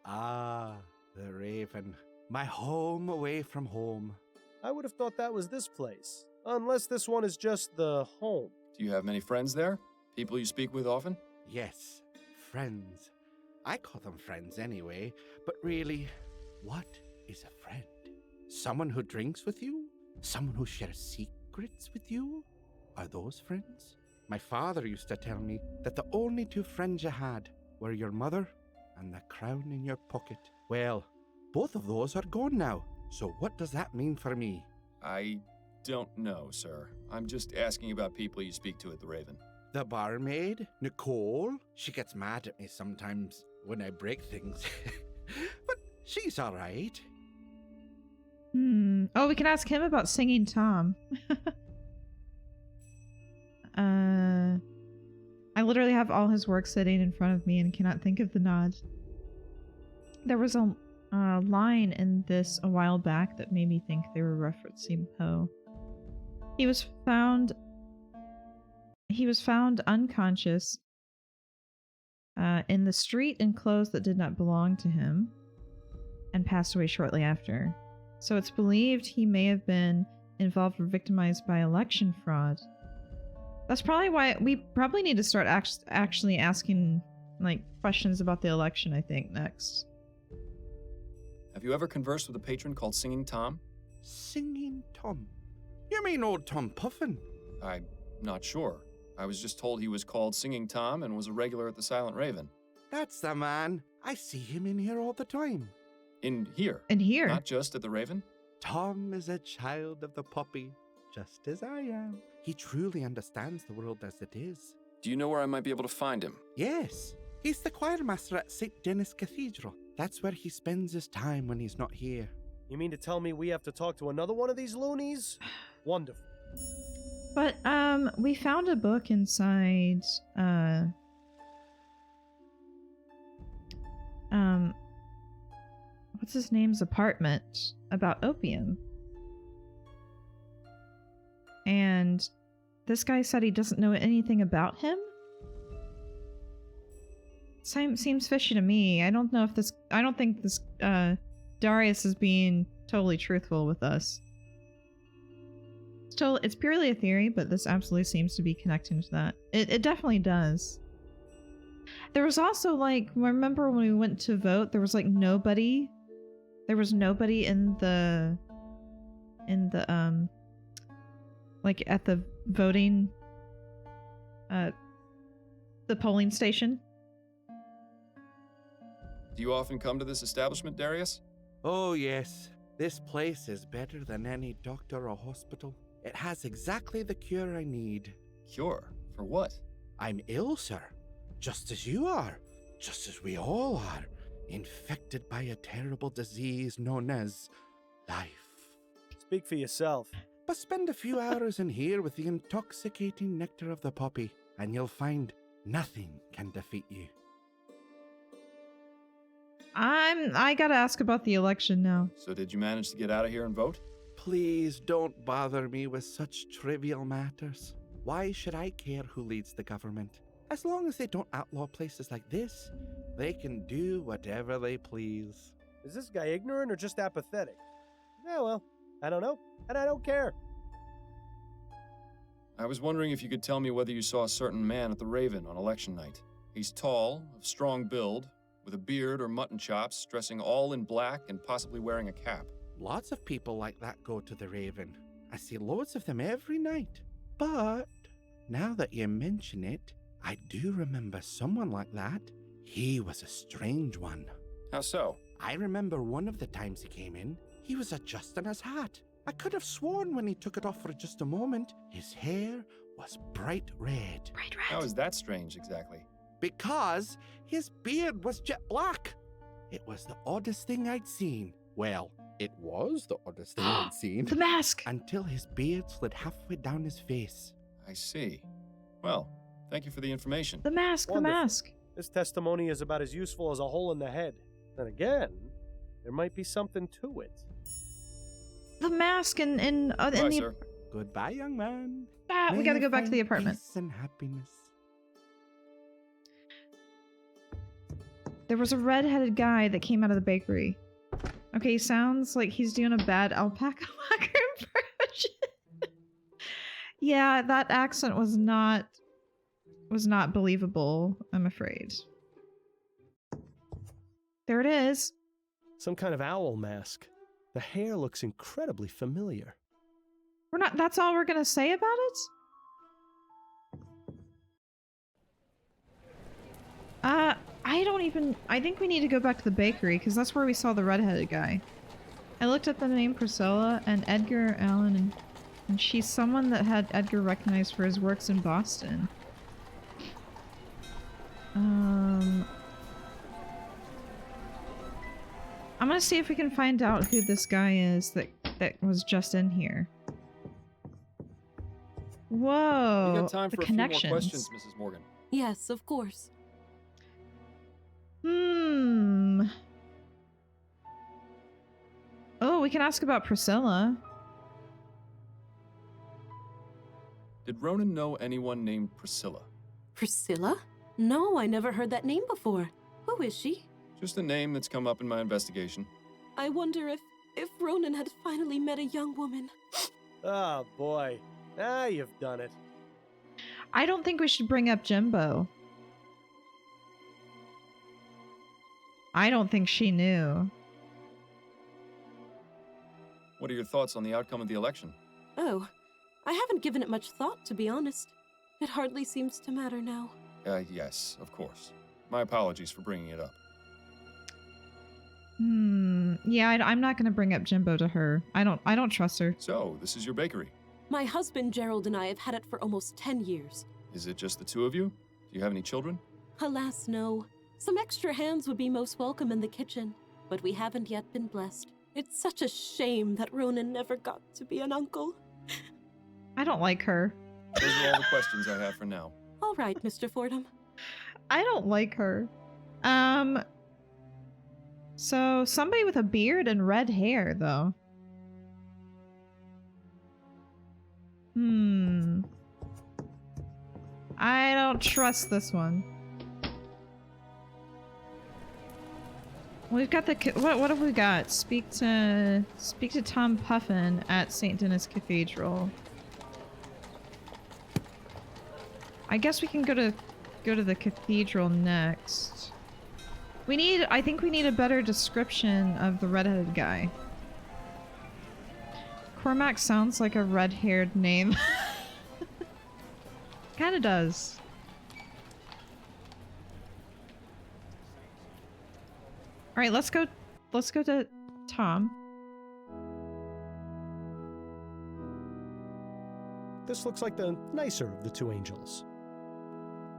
Ah, the Raven. My home away from home. I would have thought that was this place. Unless this one is just the home. Do you have many friends there? People you speak with often? Yes, friends. I call them friends anyway, but really, what is a friend? Someone who drinks with you? Someone who shares secrets with you? Are those friends? My father used to tell me that the only two friends you had were your mother and the crown in your pocket. Well, both of those are gone now, so what does that mean for me? I don't know, sir. I'm just asking about people you speak to at the Raven. The barmaid, Nicole, she gets mad at me sometimes when I break things. But she's all right. Oh, we can ask him about Singing Tom. I literally have all his work sitting in front of me and cannot think of the nod. There was a line in this a while back that made me think they were referencing Poe. He was found unconscious in the street in clothes that did not belong to him and passed away shortly after. So it's believed he may have been involved or victimized by election fraud. That's probably why we probably need to start actually asking like questions about the election, I think, next. Have you ever conversed with a patron called Singing Tom? Singing Tom? You mean old Tom Puffin? I'm not sure. I was just told he was called Singing Tom and was a regular at the Silent Raven. That's the man. I see him in here all the time. In here? In here? Not just at the Raven? Tom is a child of the poppy, just as I am. He truly understands the world as it is. Do you know where I might be able to find him? Yes. He's the choir master at St. Denis Cathedral. That's where he spends his time when he's not here. You mean to tell me we have to talk to another one of these loonies? Wonderful. But, we found a book inside, what's his name's apartment about opium. And this guy said he doesn't know anything about him? Seems fishy to me. I don't think this, Darius is being totally truthful with us. It's purely a theory, but this absolutely seems to be connecting to that. It definitely does. There was also, like, remember when we went to vote, there was, like, nobody. There was nobody in the, like, at the voting, the polling station. Do you often come to this establishment, Darius? Oh, yes. This place is better than any doctor or hospital. It has exactly the cure I need. Cure? For what? I'm ill, sir. Just as you are. Just as we all are. Infected by a terrible disease known as life. Speak for yourself. But spend a few hours in here with the intoxicating nectar of the poppy, and you'll find nothing can defeat you. I gotta ask about the election now. So did you manage to get out of here and vote? Please don't bother me with such trivial matters. Why should I care who leads the government? As long as they don't outlaw places like this, they can do whatever they please. Is this guy ignorant or just apathetic? Yeah, well, I don't know, and I don't care. I was wondering if you could tell me whether you saw a certain man at the Raven on election night. He's tall, of strong build, with a beard or mutton chops, dressing all in black and possibly wearing a cap. Lots of people like that go to the Raven. I see loads of them every night. But now that you mention it, I do remember someone like that. He was a strange one. How so? I remember one of the times he came in, he was adjusting his hat. I could have sworn when he took it off for just a moment, his hair was bright red. Bright red? How is that strange, exactly? Because his beard was jet black. It was the oddest thing I'd seen. Well, it was the oddest thing I'd seen. The mask! Until his beard slid halfway down his face. I see. Well, thank you for the information. The mask, Wonderful. the mask. This testimony is about as useful as a hole in the head. Then again, there might be something to it. The mask in Bye, the... sir. Goodbye, young man. we gotta go back to the apartment. Peace and happiness. There was a red-headed guy that came out of the bakery. Okay, sounds like he's doing a bad alpaca walker impression. Yeah, that accent was not believable, I'm afraid. There it is. Some kind of owl mask. The hair looks incredibly familiar. That's all we're gonna say about it? I think we need to go back to the bakery, because that's where we saw the red-headed guy. I looked at the name Priscilla and Edgar Allen, and she's someone that had Edgar recognized for his works in Boston. I'm gonna see if we can find out who this guy is that was just in here. Whoa! You got time the for a connections. few more questions, Mrs. Morgan? Yes, of course. Oh, we can ask about Priscilla. Did Ronan know anyone named Priscilla? Priscilla? No, I never heard that name before. Who is she? Just a name that's come up in my investigation. I wonder if Ronan had finally met a young woman. Oh, boy. Now you've done it. I don't think we should bring up Jimbo. I don't think she knew. What are your thoughts on the outcome of the election? Oh, I haven't given it much thought, to be honest. It hardly seems to matter now. Yes, of course. My apologies for bringing it up. Yeah, I'm not gonna bring up Jimbo to her. I don't trust her. So, this is your bakery. My husband Gerald and I have had it for almost 10 years. Is it just the two of you? Do you have any children? Alas, no. Some extra hands would be most welcome in the kitchen, but we haven't yet been blessed. It's such a shame that Ronan never got to be an uncle. I don't like her. Those are all the questions I have for now. All right, Mr. Fordham. I don't like her. So somebody with a beard and red hair, though. I don't trust this one. We've got the what have we got? Speak to Tom Puffin at St. Denis Cathedral. I guess we can go to the cathedral next. I think we need a better description of the redheaded guy. Cormac sounds like a red-haired name. Kinda does. Alright, let's go to Tom. This looks like the nicer of the two angels.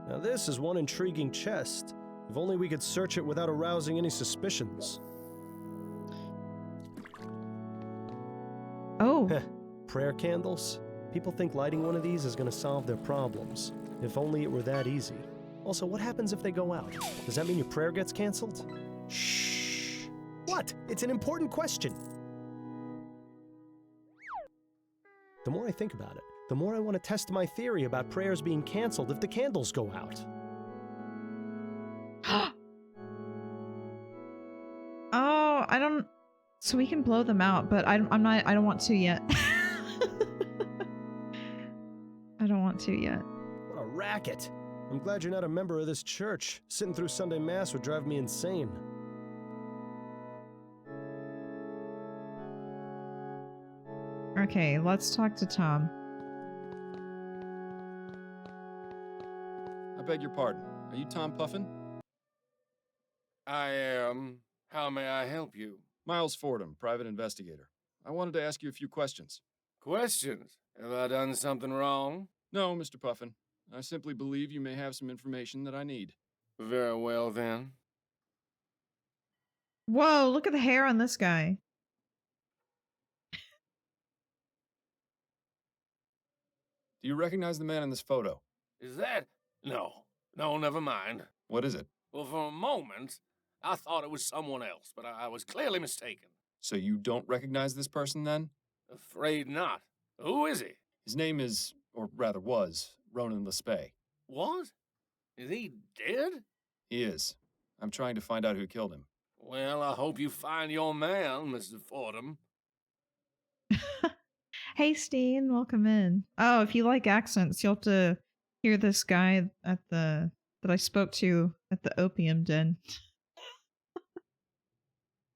Now this is one intriguing chest. If only we could search it without arousing any suspicions. Oh. Prayer candles? People think lighting one of these is going to solve their problems. If only it were that easy. Also, what happens if they go out? Does that mean your prayer gets canceled? Shh. What? It's an important question. The more I think about it, the more I want to test my theory about prayers being canceled if the candles go out. Oh, I don't... So we can blow them out, but I don't want to yet. I don't want to yet. What a racket. I'm glad you're not a member of this church. Sitting through Sunday Mass would drive me insane. Okay, let's talk to Tom. I beg your pardon. Are you Tom Puffin? I am. How may I help you? Miles Fordham, private investigator. I wanted to ask you a few questions. Questions? Have I done something wrong? No, Mr. Puffin. I simply believe you may have some information that I need. Very well, then. Whoa, look at the hair on this guy. Do you recognize the man in this photo? Is that? No, never mind. What is it? Well, for a moment, I thought it was someone else, but I was clearly mistaken. So you don't recognize this person, then? Afraid not. Who is he? His name is, or rather was, Ronan Lespay. What? Is he dead? He is. I'm trying to find out who killed him. Well, I hope you find your man, Mr. Fordham. Hey, Steen, welcome in. Oh, if you like accents, you'll have to hear this guy that I spoke to at the opium den.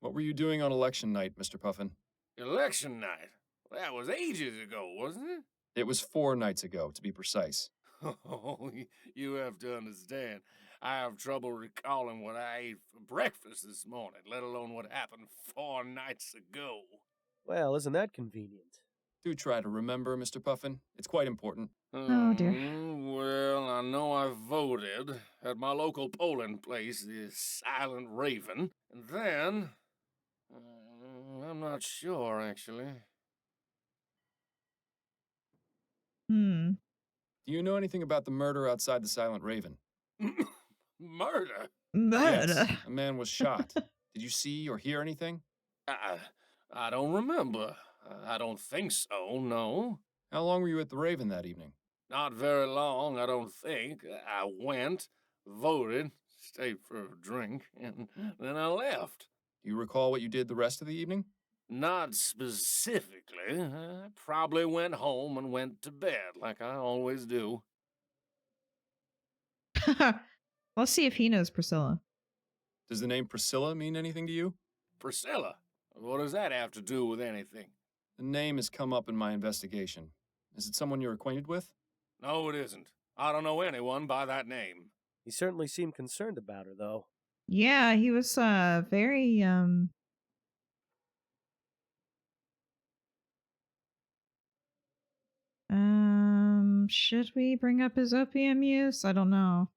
What were you doing on election night, Mr. Puffin? Election night? That was ages ago, wasn't it? It was 4 nights ago, to be precise. Oh, you have to understand. I have trouble recalling what I ate for breakfast this morning, let alone what happened 4 nights ago. Well, isn't that convenient? Do try to remember, Mr. Puffin. It's quite important. Oh, dear. Well, I know I voted at my local polling place, the Silent Raven. And then... I'm not sure, actually. Hmm. Do you know anything about the murder outside the Silent Raven? Murder? Murder? Yes, a man was shot. Did you see or hear anything? I don't remember. I don't think so, no. How long were you at the Raven that evening? Not very long, I don't think. I went, voted, stayed for a drink, and then I left. Do you recall what you did the rest of the evening? Not specifically. I probably went home and went to bed, like I always do. Let's see if he knows Priscilla. Does the name Priscilla mean anything to you? Priscilla? What does that have to do with anything? The name has come up in my investigation. Is it someone you're acquainted with? No, it isn't. I don't know anyone by that name. He certainly seemed concerned about her, though. Yeah, he was very should we bring up his opium use? I don't know.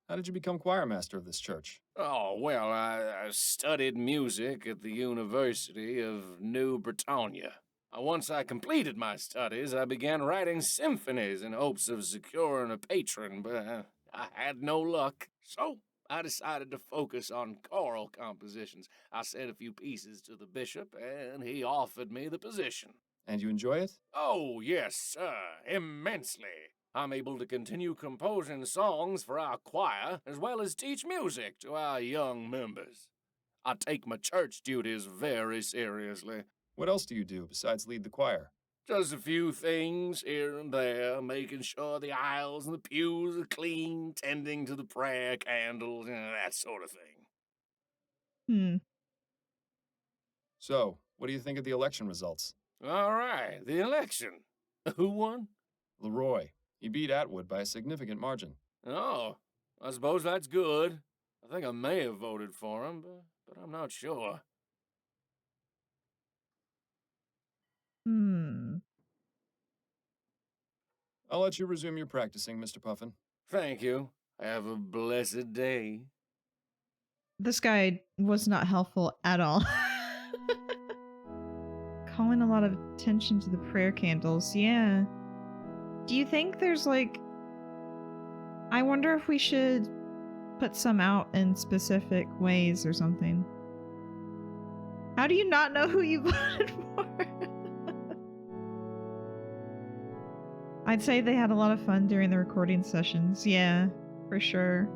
How did you become choir master of this church? Oh, well, I studied music at the University of New Britannia. Once I completed my studies, I began writing symphonies in hopes of securing a patron, but I had no luck. So I decided to focus on choral compositions. I said a few pieces to the bishop, and he offered me the position. And you enjoy it? Oh, yes, sir, immensely. I'm able to continue composing songs for our choir, as well as teach music to our young members. I take my church duties very seriously. What else do you do besides lead the choir? Just a few things here and there, making sure the aisles and the pews are clean, tending to the prayer candles, and that sort of thing. So, what do you think of the election results? All right, the election. Who won? Leroy. He beat Atwood by a significant margin. Oh, I suppose that's good. I think I may have voted for him, but I'm not sure. I'll let you resume your practicing, Mr. Puffin. Thank you. Have a blessed day. This guy was not helpful at all. Calling a lot of attention to the prayer candles, yeah. Do you think there's like... I wonder if we should put some out in specific ways or something. How do you not know who you voted for? I'd say they had a lot of fun during the recording sessions. Yeah, for sure.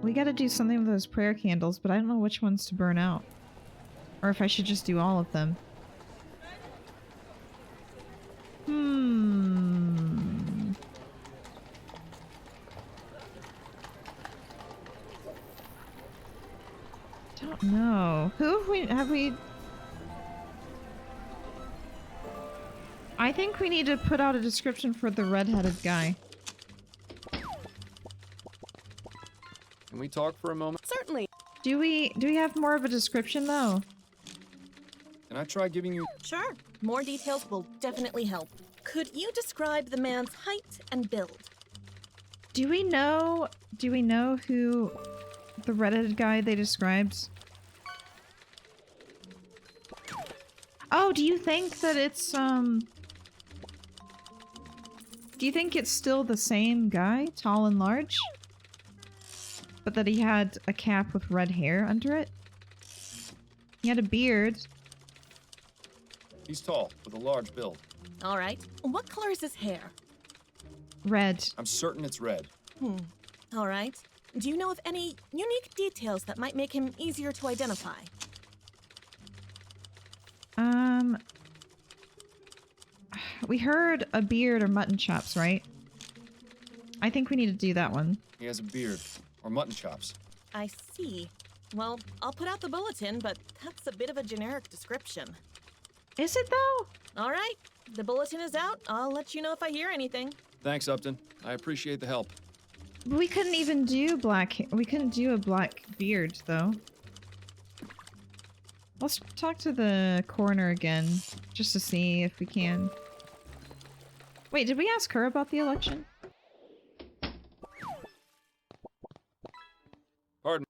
We gotta do something with those prayer candles, but I don't know which ones to burn out. Or if I should just do all of them. Don't know. Who have we... I think we need to put out a description for the red-headed guy. Can we talk for a moment? Certainly. Do we have more of a description though? Can I try giving you... Sure. More details will definitely help. Could you describe the man's height and build? Do we know who the red-headed guy they described? Oh, do you think that it's do you think it's still the same guy, tall and large? But that he had a cap with red hair under it? He had a beard. He's tall, with a large build. All right. What color is his hair? Red. I'm certain it's red. All right. Do you know of any unique details that might make him easier to identify? We heard a beard or mutton chops, right? I think we need to do that one. He has a beard, or mutton chops. I see. Well, I'll put out the bulletin, but that's a bit of a generic description. Is it though? All right. The bulletin is out. I'll let you know if I hear anything. Thanks, Upton. I appreciate the help. We couldn't even do black hair. We couldn't do a black beard, though. Let's talk to the coroner again, just to see if we can. Wait, did we ask her about the election? Pardon.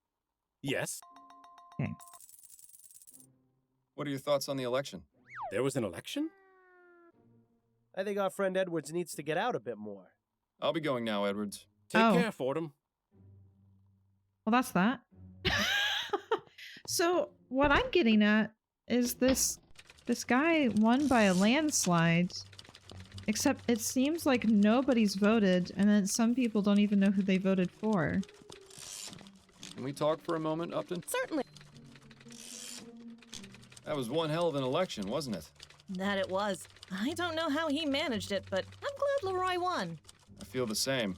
Yes? Okay. What are your thoughts on the election? There was an election? I think our friend Edwards needs to get out a bit more. I'll be going now, Edwards. Take care, Fordham. Well, that's that. So, what I'm getting at is this guy won by a landslide. Except it seems like nobody's voted, and then some people don't even know who they voted for. Can we talk for a moment, Upton? Certainly. That was one hell of an election, wasn't it? That it was. I don't know how he managed it, but I'm glad Leroy won. I feel the same.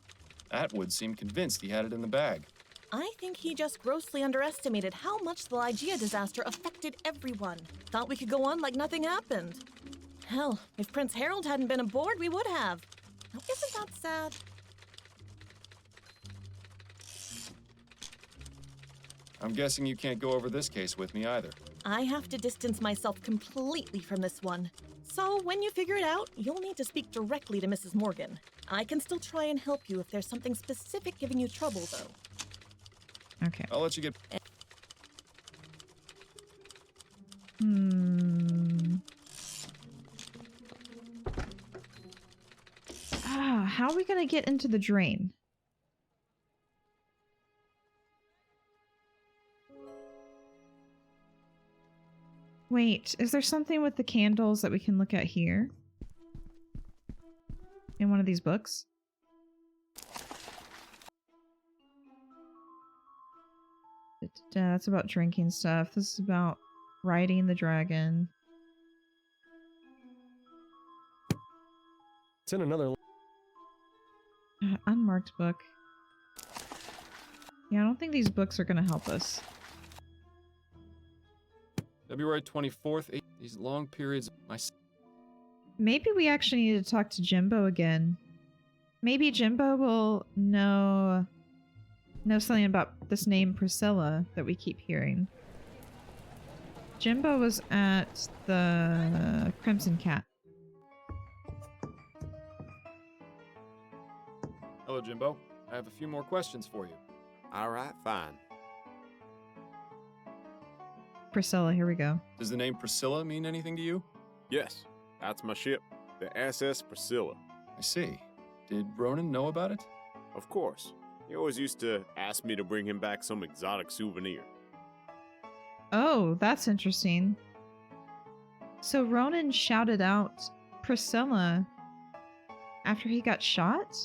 Atwood seemed convinced he had it in the bag. I think he just grossly underestimated how much the Lygia disaster affected everyone. Thought we could go on like nothing happened. Hell, if Prince Harold hadn't been aboard, we would have. Now, isn't that sad? I'm guessing you can't go over this case with me either. I have to distance myself completely from this one. So when you figure it out, you'll need to speak directly to Mrs. Morgan. I can still try and help you if there's something specific giving you trouble, though. Okay. I'll let you get... How are we gonna get into the drain? Wait, is there something with the candles that we can look at here? In one of these books? That's about drinking stuff. This is about riding the dragon. It's in another... Unmarked book. Yeah, I don't think these books are gonna help us. February 24th, these long periods... Maybe we actually need to talk to Jimbo again. Maybe Jimbo will know something about this name Priscilla that we keep hearing. Jimbo was at the Crimson Cat. Hello, Jimbo. I have a few more questions for you. All right, fine. Priscilla, here we go. Does the name Priscilla mean anything to you? Yes, that's my ship, the SS Priscilla. I see. Did Ronan know about it? Of course. He always used to ask me to bring him back some exotic souvenir. Oh, that's interesting. So Ronan shouted out Priscilla after he got shot?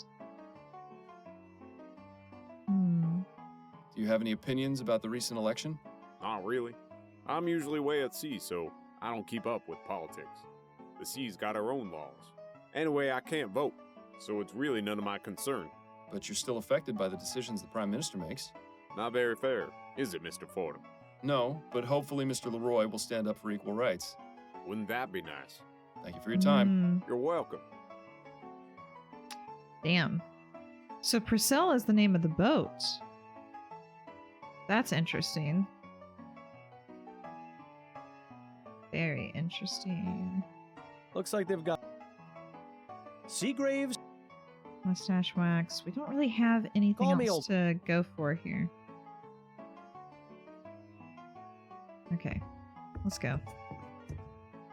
Do you have any opinions about the recent election? Not really. I'm usually way at sea, so I don't keep up with politics. The sea's got her own laws. Anyway, I can't vote, so it's really none of my concern. But you're still affected by the decisions the Prime Minister makes. Not very fair, is it, Mr. Fordham? No, but hopefully Mr. Leroy will stand up for equal rights. Wouldn't that be nice? Thank you for your time. You're welcome. Damn. So Priscilla is the name of the boat. That's interesting. Very interesting. Looks like they've got Seagraves. Mustache wax. We don't really have anything Call me else old- to go for here. Okay, let's go.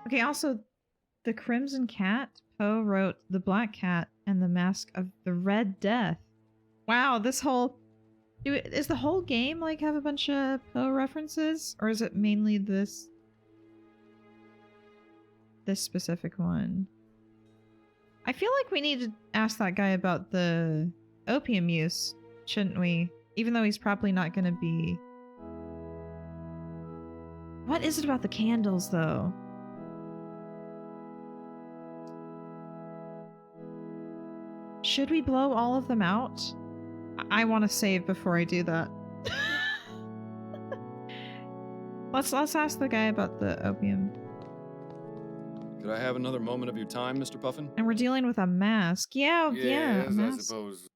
Okay, also, the Crimson Cat. Poe wrote The Black Cat and the Mask of the Red Death. Wow, this whole... Is the whole game, like, have a bunch of Poe references? Or is it mainly this specific one? I feel like we need to ask that guy about the opium use, shouldn't we? Even though he's probably not gonna be... What is it about the candles, though? Should we blow all of them out? I want to save before I do that. Let's ask the guy about the opium. Could I have another moment of your time, Mr. Puffin? And we're dealing with a mask. Yeah, a Yes, I mask. suppose.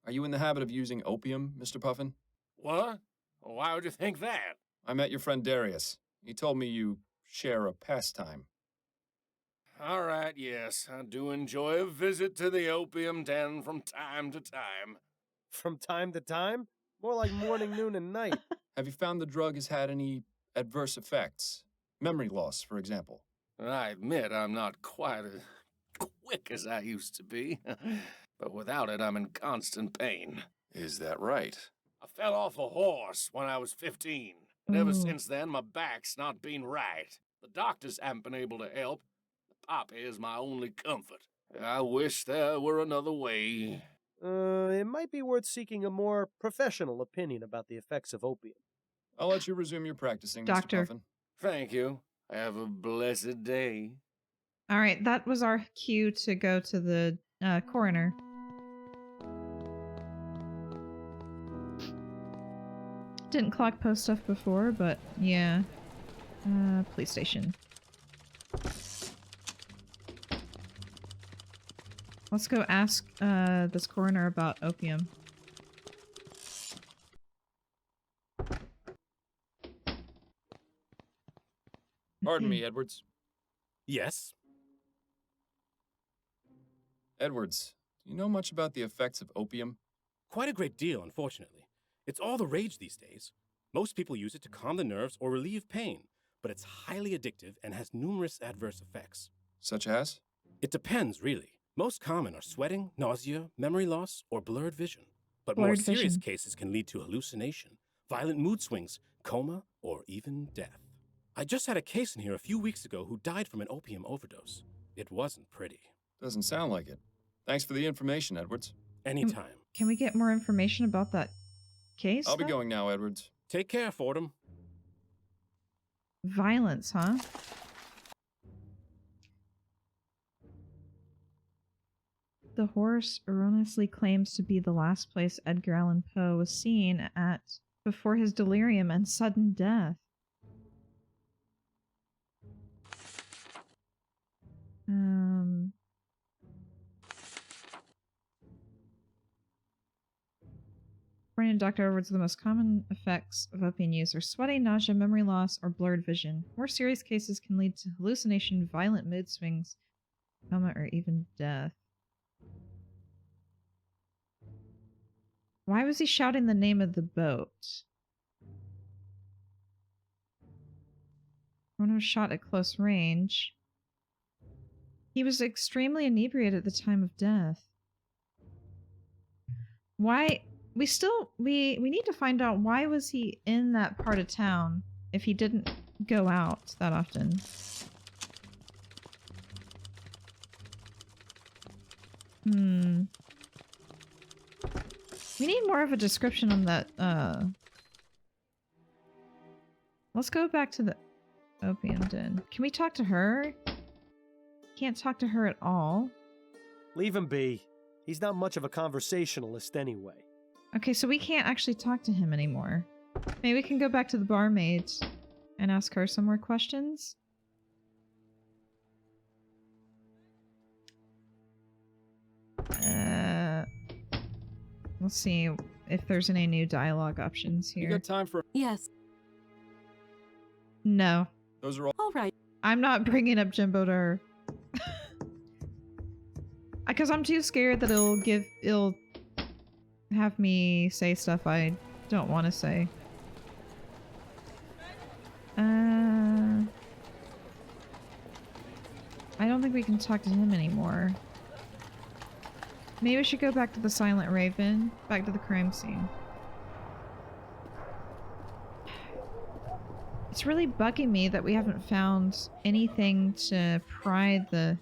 Are you in the habit of using opium, Mr. Puffin? What? Why would you think that? I met your friend Darius. He told me you share a pastime. All right, yes, I do enjoy a visit to the opium den from time to time. From time to time? More like morning, noon, and night. Have you found the drug has had any adverse effects? Memory loss, for example. I admit I'm not quite as quick as I used to be, but without it, I'm in constant pain. Is that right? I fell off a horse when I was 15. And ever since then, my back's not been right. The doctors haven't been able to help. The poppy is my only comfort. I wish there were another way. It might be worth seeking a more professional opinion about the effects of opium. I'll let you resume your practicing, Doctor. Mr. Puffin. Thank you. Have a blessed day. All right, that was our cue to go to the coroner. Didn't clock post stuff before, but yeah. Police station. Let's go ask this coroner about opium. Pardon me, Edwards. Yes? Edwards, do you know much about the effects of opium? Quite a great deal, unfortunately. It's all the rage these days. Most people use it to calm the nerves or relieve pain, but it's highly addictive and has numerous adverse effects. Such as? It depends, really. Most common are sweating, nausea, memory loss, or blurred vision. But Blurred more serious vision. cases can lead to hallucination, violent mood swings, coma, or even death. I just had a case in here a few weeks ago who died from an opium overdose. It wasn't pretty. Doesn't sound like it. Thanks for the information, Edwards. Anytime. Can we get more information about that case? I'll be though? going now, Edwards. Take care, Fordham. Violence, huh? The horse erroneously claims to be the last place Edgar Allan Poe was seen at before his delirium and sudden death. According to Dr. Edwards, the most common effects of opium use are sweating, nausea, memory loss, or blurred vision. More serious cases can lead to hallucination, violent mood swings, coma, or even death. Why was he shouting the name of the boat? One was shot at close range. He was extremely inebriated at the time of death. Why? We need to find out why was he in that part of town if he didn't go out that often. We need more of a description on that, Let's go back to the opium den. Can we talk to her? Can't talk to her at all. Leave him be. He's not much of a conversationalist anyway. Okay, so we can't actually talk to him anymore. Maybe we can go back to the barmaid and ask her some more questions. Let's see if there's any new dialogue options here. You got time for... Yes. No. Those are all... All right. I'm not bringing up Jimbo to her. Because I'm too scared that it'll have me say stuff I don't want to say. I don't think we can talk to him anymore. Maybe we should go back to the Silent Raven, back to the crime scene. It's really bugging me that we haven't found anything to pry the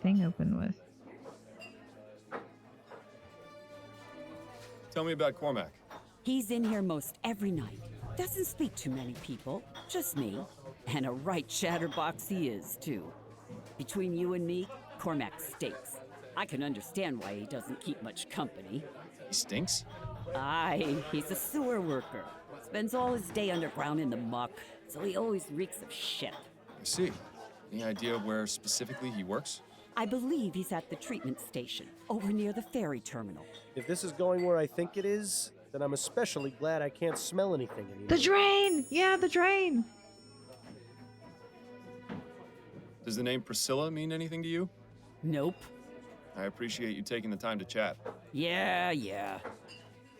thing open with. Tell me about Cormac. He's in here most every night. Doesn't speak to many people, just me. And a right chatterbox he is, too. Between you and me, Cormac stinks. I can understand why he doesn't keep much company. He stinks? Aye, he's a sewer worker. Spends all his day underground in the muck, so he always reeks of shit. I see. Any idea where specifically he works? I believe he's at the treatment station, over near the ferry terminal. If this is going where I think it is, then I'm especially glad I can't smell anything anymore. The drain! Yeah, the drain! Does the name Priscilla mean anything to you? Nope. I appreciate you taking the time to chat. Yeah.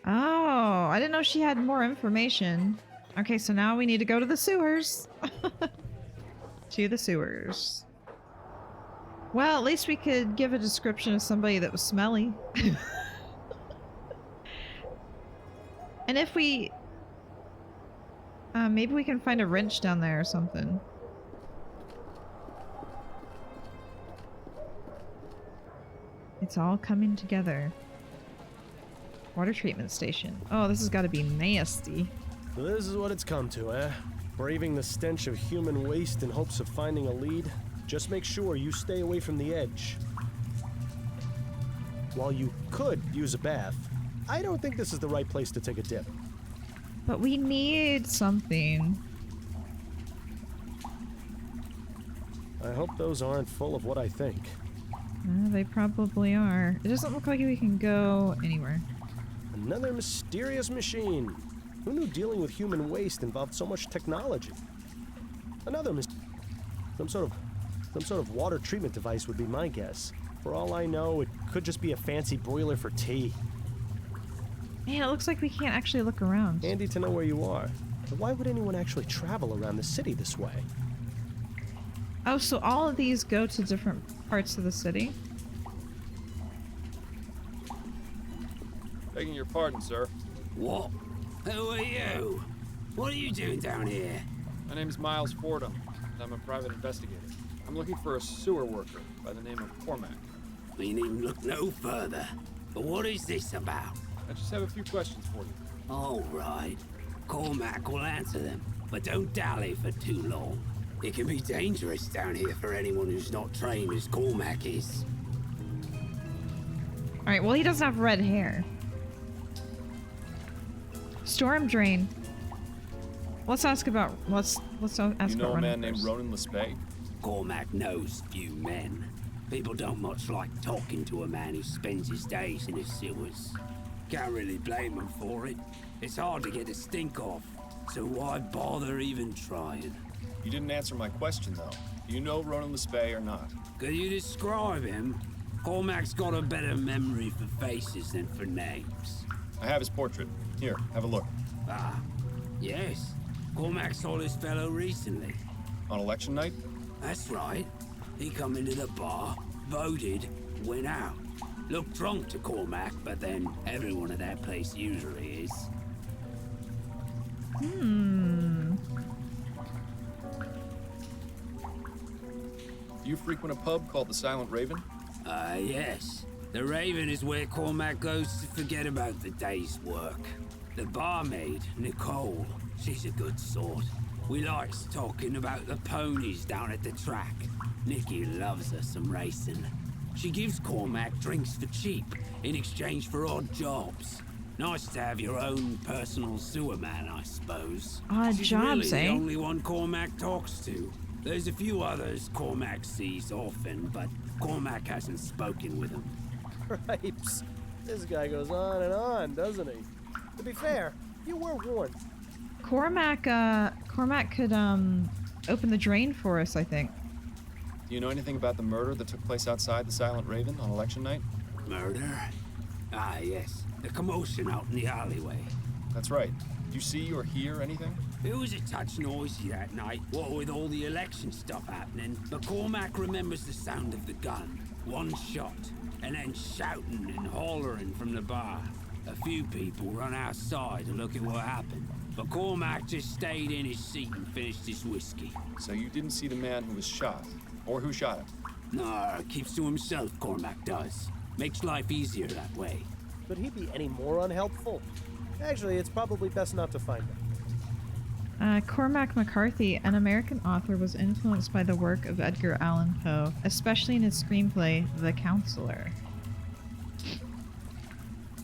Oh, I didn't know she had more information. Okay, so now we need to go to the sewers. To the sewers. Well, at least we could give a description of somebody that was smelly. And if we... maybe we can find a wrench down there or something. It's all coming together. Water treatment station. Oh, this has got to be nasty. So this is what it's come to, eh? Braving the stench of human waste in hopes of finding a lead? Just make sure you stay away from the edge. While you could use a bath, I don't think this is the right place to take a dip. But we need something. I hope those aren't full of what I think. They probably are. It doesn't look like we can go anywhere. Another mysterious machine. Who knew dealing with human waste involved so much technology? Another some sort of water treatment device would be my guess. For all I know, it could just be a fancy boiler for tea. Man, it looks like we can't actually look around. Handy to know where you are. But why would anyone actually travel around the city this way? Oh, so all of these go to different parts of the city? Begging your pardon, sir. What? Who are you? What are you doing down here? My name is Miles Fordham, and I'm a private investigator. I'm looking for a sewer worker by the name of Cormac. We needn't look no further. But what is this about? I just have a few questions for you. All right. Cormac will answer them, but don't dally for too long. It can be dangerous down here for anyone who's not trained as Cormac is. Alright, well he doesn't have red hair. Storm drain. Let's ask about ask You know about a man Ronan named first. Ronan Lespay? Cormac knows few men. People don't much like talking to a man who spends his days in the sewers. Can't really blame him for it. It's hard to get a stink off, so why bother even trying? You didn't answer my question, though. Do you know Ronan Lespay or not? Could you describe him? Cormac's got a better memory for faces than for names. I have his portrait. Here, have a look. Ah, yes. Cormac saw this fellow recently. On election night? That's right. He come into the bar, voted, went out. Looked drunk to Cormac, but then everyone at that place usually is. Do you frequent a pub called the Silent Raven? Yes. The Raven is where Cormac goes to forget about the day's work. The barmaid, Nicole, she's a good sort. We likes talking about the ponies down at the track. Nikki loves her some racing. She gives Cormac drinks for cheap in exchange for odd jobs. Nice to have your own personal sewer man, I suppose. Odd She's jobs, really eh? the only one Cormac talks to. There's a few others Cormac sees often, but Cormac hasn't spoken with them. Cripes. This guy goes on and on, doesn't he? To be fair, you were warned. Cormac could open the drain for us, I think. Do you know anything about the murder that took place outside the Silent Raven on election night? Murder? Ah, yes. The commotion out in the alleyway. That's right. Did you see or hear anything? It was a touch noisy that night, what with all the election stuff happening, but Cormac remembers the sound of the gun. One shot, and then shouting and hollering from the bar. A few people run outside to look at what happened, but Cormac just stayed in his seat and finished his whiskey. So you didn't see the man who was shot, or who shot him? No, keeps to himself, Cormac does. Makes life easier that way. Could he be any more unhelpful? Actually, it's probably best not to find out. Cormac McCarthy, an American author, was influenced by the work of Edgar Allan Poe, especially in his screenplay, The Counselor.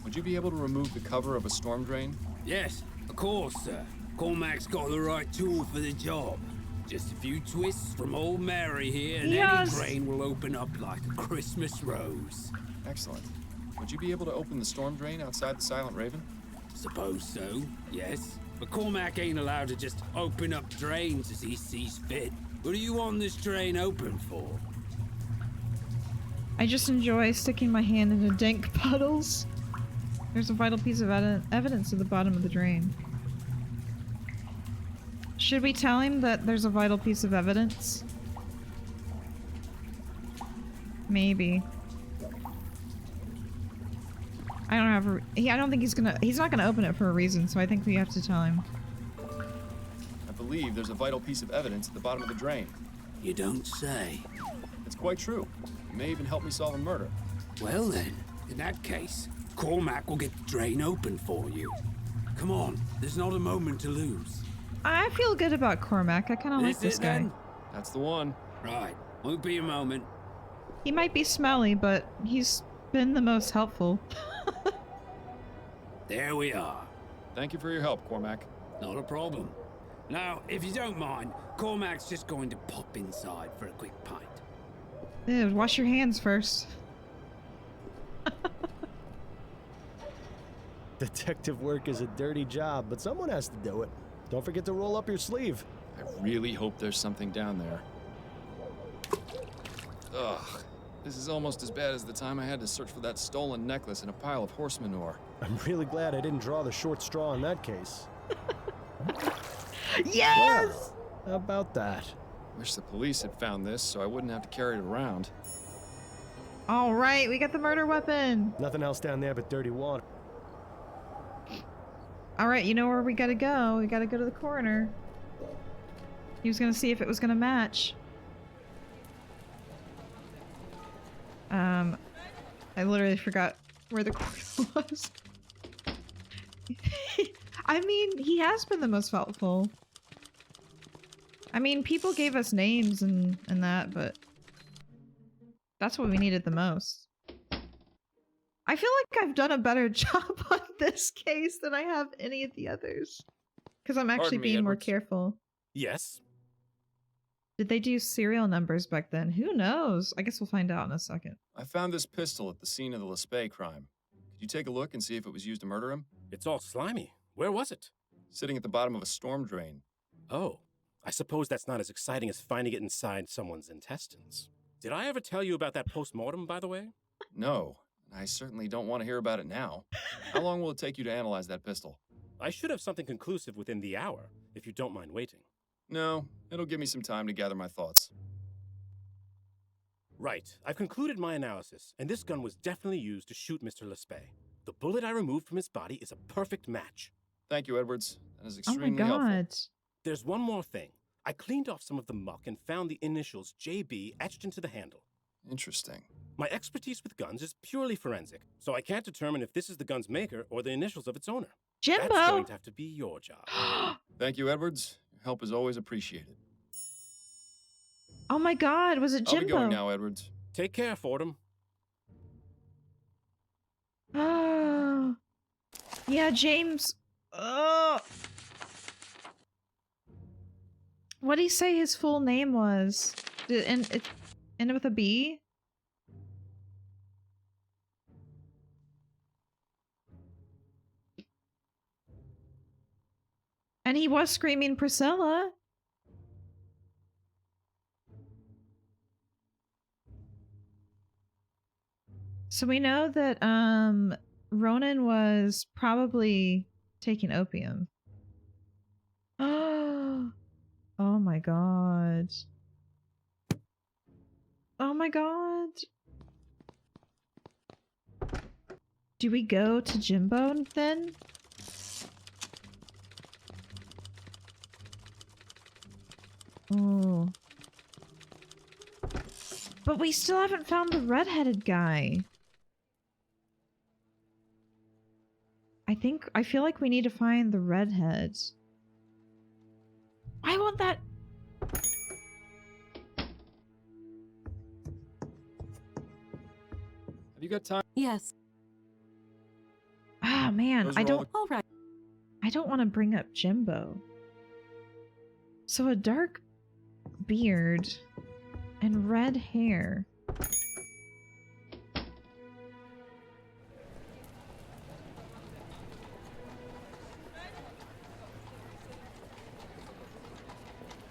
Would you be able to remove the cover of a storm drain? Yes, of course, sir. Cormac's got the right tool for the job. Just a few twists from old Mary here, and any drain will open up like a Christmas rose. Excellent. Would you be able to open the storm drain outside the Silent Raven? Suppose so, yes. But Cormac ain't allowed to just open up drains as he sees fit. What do you want this drain open for? I just enjoy sticking my hand into dank puddles. There's a vital piece of evidence at the bottom of the drain. Should we tell him that there's a vital piece of evidence? Maybe. I don't have I don't think he's not gonna open it for a reason, so I think we have to tell him. I believe there's a vital piece of evidence at the bottom of the drain. You don't say. It's quite true. It may even help me solve a murder. Well then, in that case, Cormac will get the drain open for you. Come on, there's not a moment to lose. I feel good about Cormac. I kind of like this guy. Then? That's the one. Right, won't be a moment. He might be smelly, but he's been the most helpful. There we are. Thank you for your help, Cormac. Not a problem. Now, if you don't mind, Cormac's just going to pop inside for a quick pint. Ew, wash your hands first. Detective work is a dirty job, but someone has to do it. Don't forget to roll up your sleeve. I really hope there's something down there. Ugh. This is almost as bad as the time I had to search for that stolen necklace in a pile of horse manure. I'm really glad I didn't draw the short straw in that case. Yes! Well, how about that? Wish the police had found this so I wouldn't have to carry it around. All right, we got the murder weapon. Nothing else down there but dirty water. All right, you know where we gotta go. We gotta go to the coroner. He was gonna see if it was gonna match. I literally forgot where the coroner was. I mean, he has been the most helpful. I mean, people gave us names and that, but that's what we needed the most. I feel like I've done a better job on this case than I have any of the others. Because I'm actually being more careful. Yes? Did they do serial numbers back then? Who knows? I guess we'll find out in a second. I found this pistol at the scene of the Lespay crime. Could you take a look and see if it was used to murder him? It's all slimy. Where was it? Sitting at the bottom of a storm drain. Oh, I suppose that's not as exciting as finding it inside someone's intestines. Did I ever tell you about that post-mortem, by the way? No, and I certainly don't want to hear about it now. How long will it take you to analyze that pistol? I should have something conclusive within the hour, if you don't mind waiting. No, it'll give me some time to gather my thoughts. Right, I've concluded my analysis, and this gun was definitely used to shoot Mr. Lespay. The bullet I removed from his body is a perfect match. Thank you, Edwards. That is Oh extremely my god. helpful. There's one more thing. I cleaned off some of the muck and found the initials JB etched into the handle. Interesting. My expertise with guns is purely forensic, so I can't determine if this is the gun's maker or the initials of its owner. Jimbo! That's going to have to be your job. Thank you, Edwards. Your help is always appreciated. Oh my god, was it Jimbo? I'll be going now, Edwards. Take care, Fordham. Oh. Yeah, James. Oh. What did he say his full name was? Did it end with a B? And he was screaming Priscilla. So we know that Ronan was probably taking opium. Oh my god. Oh my god. Do we go to Jimbo then? Oh. But we still haven't found the red-headed guy. I feel like we need to find the redhead. Why won't that... Have you got time? Yes. Ah, man, Those I are all don't... All right. I don't want to bring up Jimbo. So a dark beard and red hair.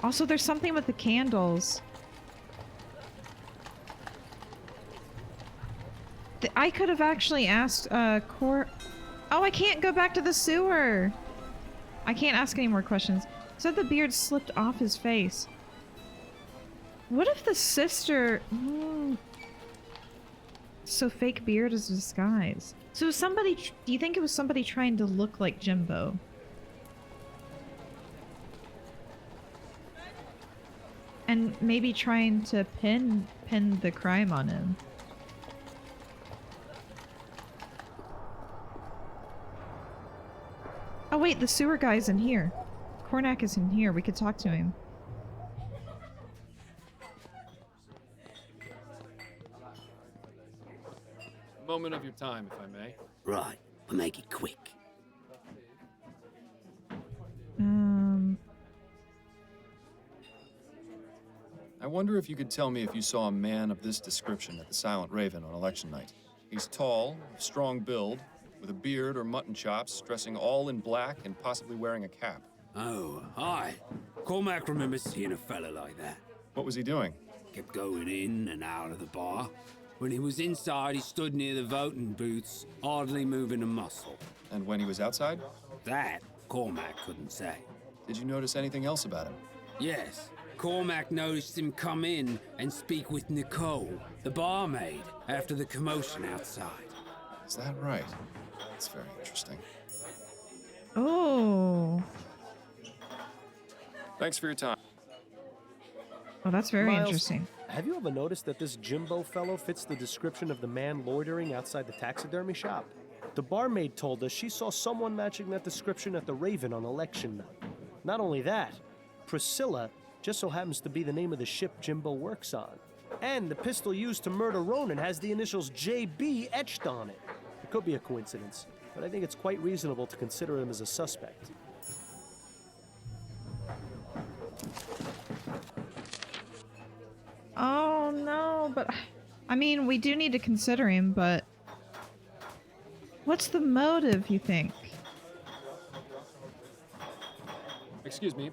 Also, there's something with the candles. I could have actually asked, Oh, I can't go back to the sewer! I can't ask any more questions. Said the beard slipped off his face. What if the sister... So fake beard is a disguise. So somebody... Do you think it was somebody trying to look like Jimbo? And maybe trying to pin the crime on him. Oh wait, the sewer guy's in here. Cormac is in here. We could talk to him. A moment of your time, if I may. Right, but make it quick. I wonder if you could tell me if you saw a man of this description at the Silent Raven on election night. He's tall, of strong build, with a beard or mutton chops, dressing all in black and possibly wearing a cap. Oh, hi. Cormac remembers seeing a fella like that. What was he doing? Kept going in and out of the bar. When he was inside, he stood near the voting booths, hardly moving a muscle. And when he was outside? That, Cormac couldn't say. Did you notice anything else about him? Yes. Cormac noticed him come in and speak with Nicole, the barmaid, after the commotion outside. Is that right? That's very interesting. Oh. Thanks for your time. Oh, that's very Miles, interesting. Have you ever noticed that this Jimbo fellow fits the description of the man loitering outside the taxidermy shop? The barmaid told us she saw someone matching that description at the Raven on election night. Not only that, Priscilla just so happens to be the name of the ship Jimbo works on. And the pistol used to murder Ronan has the initials JB etched on it. It could be a coincidence, but I think it's quite reasonable to consider him as a suspect. Oh no, but I mean, we do need to consider him, but what's the motive, you think? Excuse me.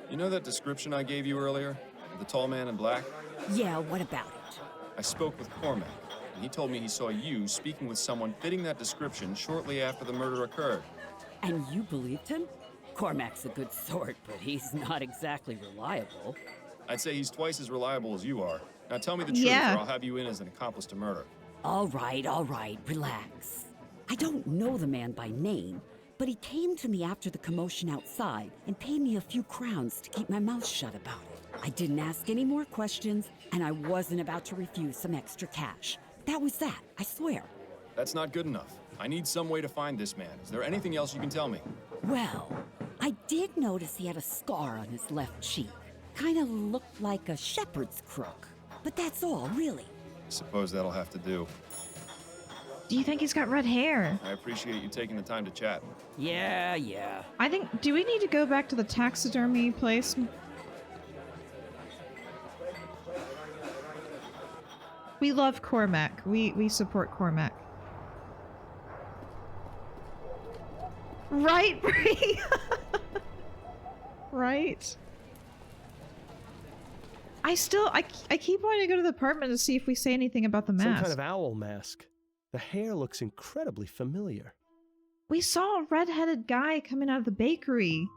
You know that description I gave you earlier? Of the tall man in black? Yeah, what about it? I spoke with Cormac, and he told me he saw you speaking with someone fitting that description shortly after the murder occurred. And you believed him? Cormac's a good sort, but he's not exactly reliable. I'd say he's twice as reliable as you are. Now tell me the truth, Yeah. or I'll have you in as an accomplice to murder. All right, relax. I don't know the man by name, but he came to me after the commotion outside and paid me a few crowns to keep my mouth shut about it. I didn't ask any more questions, and I wasn't about to refuse some extra cash. That was that, I swear. That's not good enough. I need some way to find this man. Is there anything else you can tell me? Well, I did notice he had a scar on his left cheek. Kind of looked like a shepherd's crook. But that's all, really. Suppose that'll have to do. Do you think he's got red hair? I appreciate you taking the time to chat. Yeah. I think, do we need to go back to the taxidermy place? We love Cormac. We support Cormac. Right, Bree? Right? I keep wanting to go to the apartment to see if we say anything about the mask. Some kind of owl mask. The hair looks incredibly familiar. We saw a red-headed guy coming out of the bakery.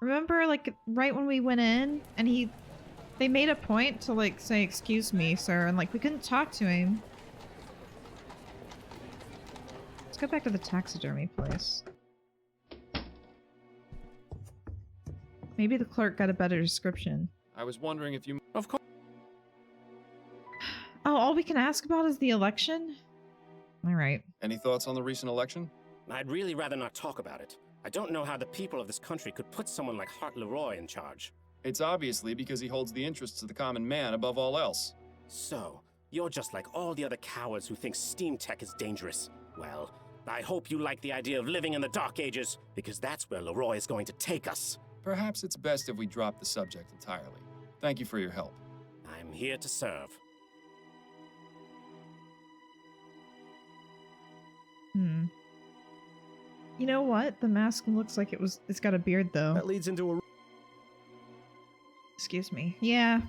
Remember, like, right when we went in, and they made a point to, like, say, "Excuse me, sir," and, like, we couldn't talk to him. Let's go back to the taxidermy place. Maybe the clerk got a better description. I was wondering if you... Of course. Oh, all we can ask about is the election? Alright. Any thoughts on the recent election? I'd really rather not talk about it. I don't know how the people of this country could put someone like Hart Leroy in charge. It's obviously because he holds the interests of the common man above all else. So, you're just like all the other cowards who think steam tech is dangerous. Well, I hope you like the idea of living in the Dark Ages, because that's where Leroy is going to take us. Perhaps it's best if we drop the subject entirely. Thank you for your help. I'm here to serve. You know what? The mask looks like it's got a beard though. That leads into a... Excuse me. Yeah.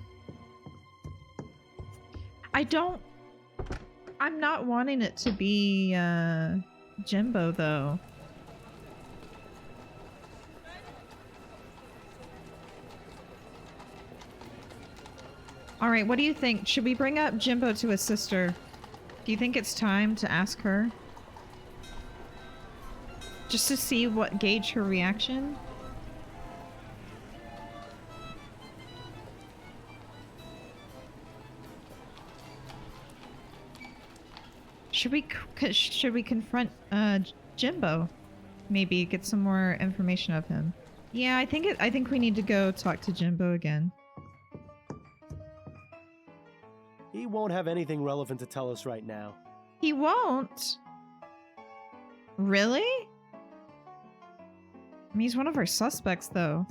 I'm not wanting it to be, Jimbo, though. Alright, what do you think? Should we bring up Jimbo to his sister? Do you think it's time to ask her? Just to see gauge her reaction? Should we confront Jimbo? Maybe get some more information of him. Yeah, I think we need to go talk to Jimbo again. He won't have anything relevant to tell us right now. He won't? Really? I mean, he's one of our suspects, though.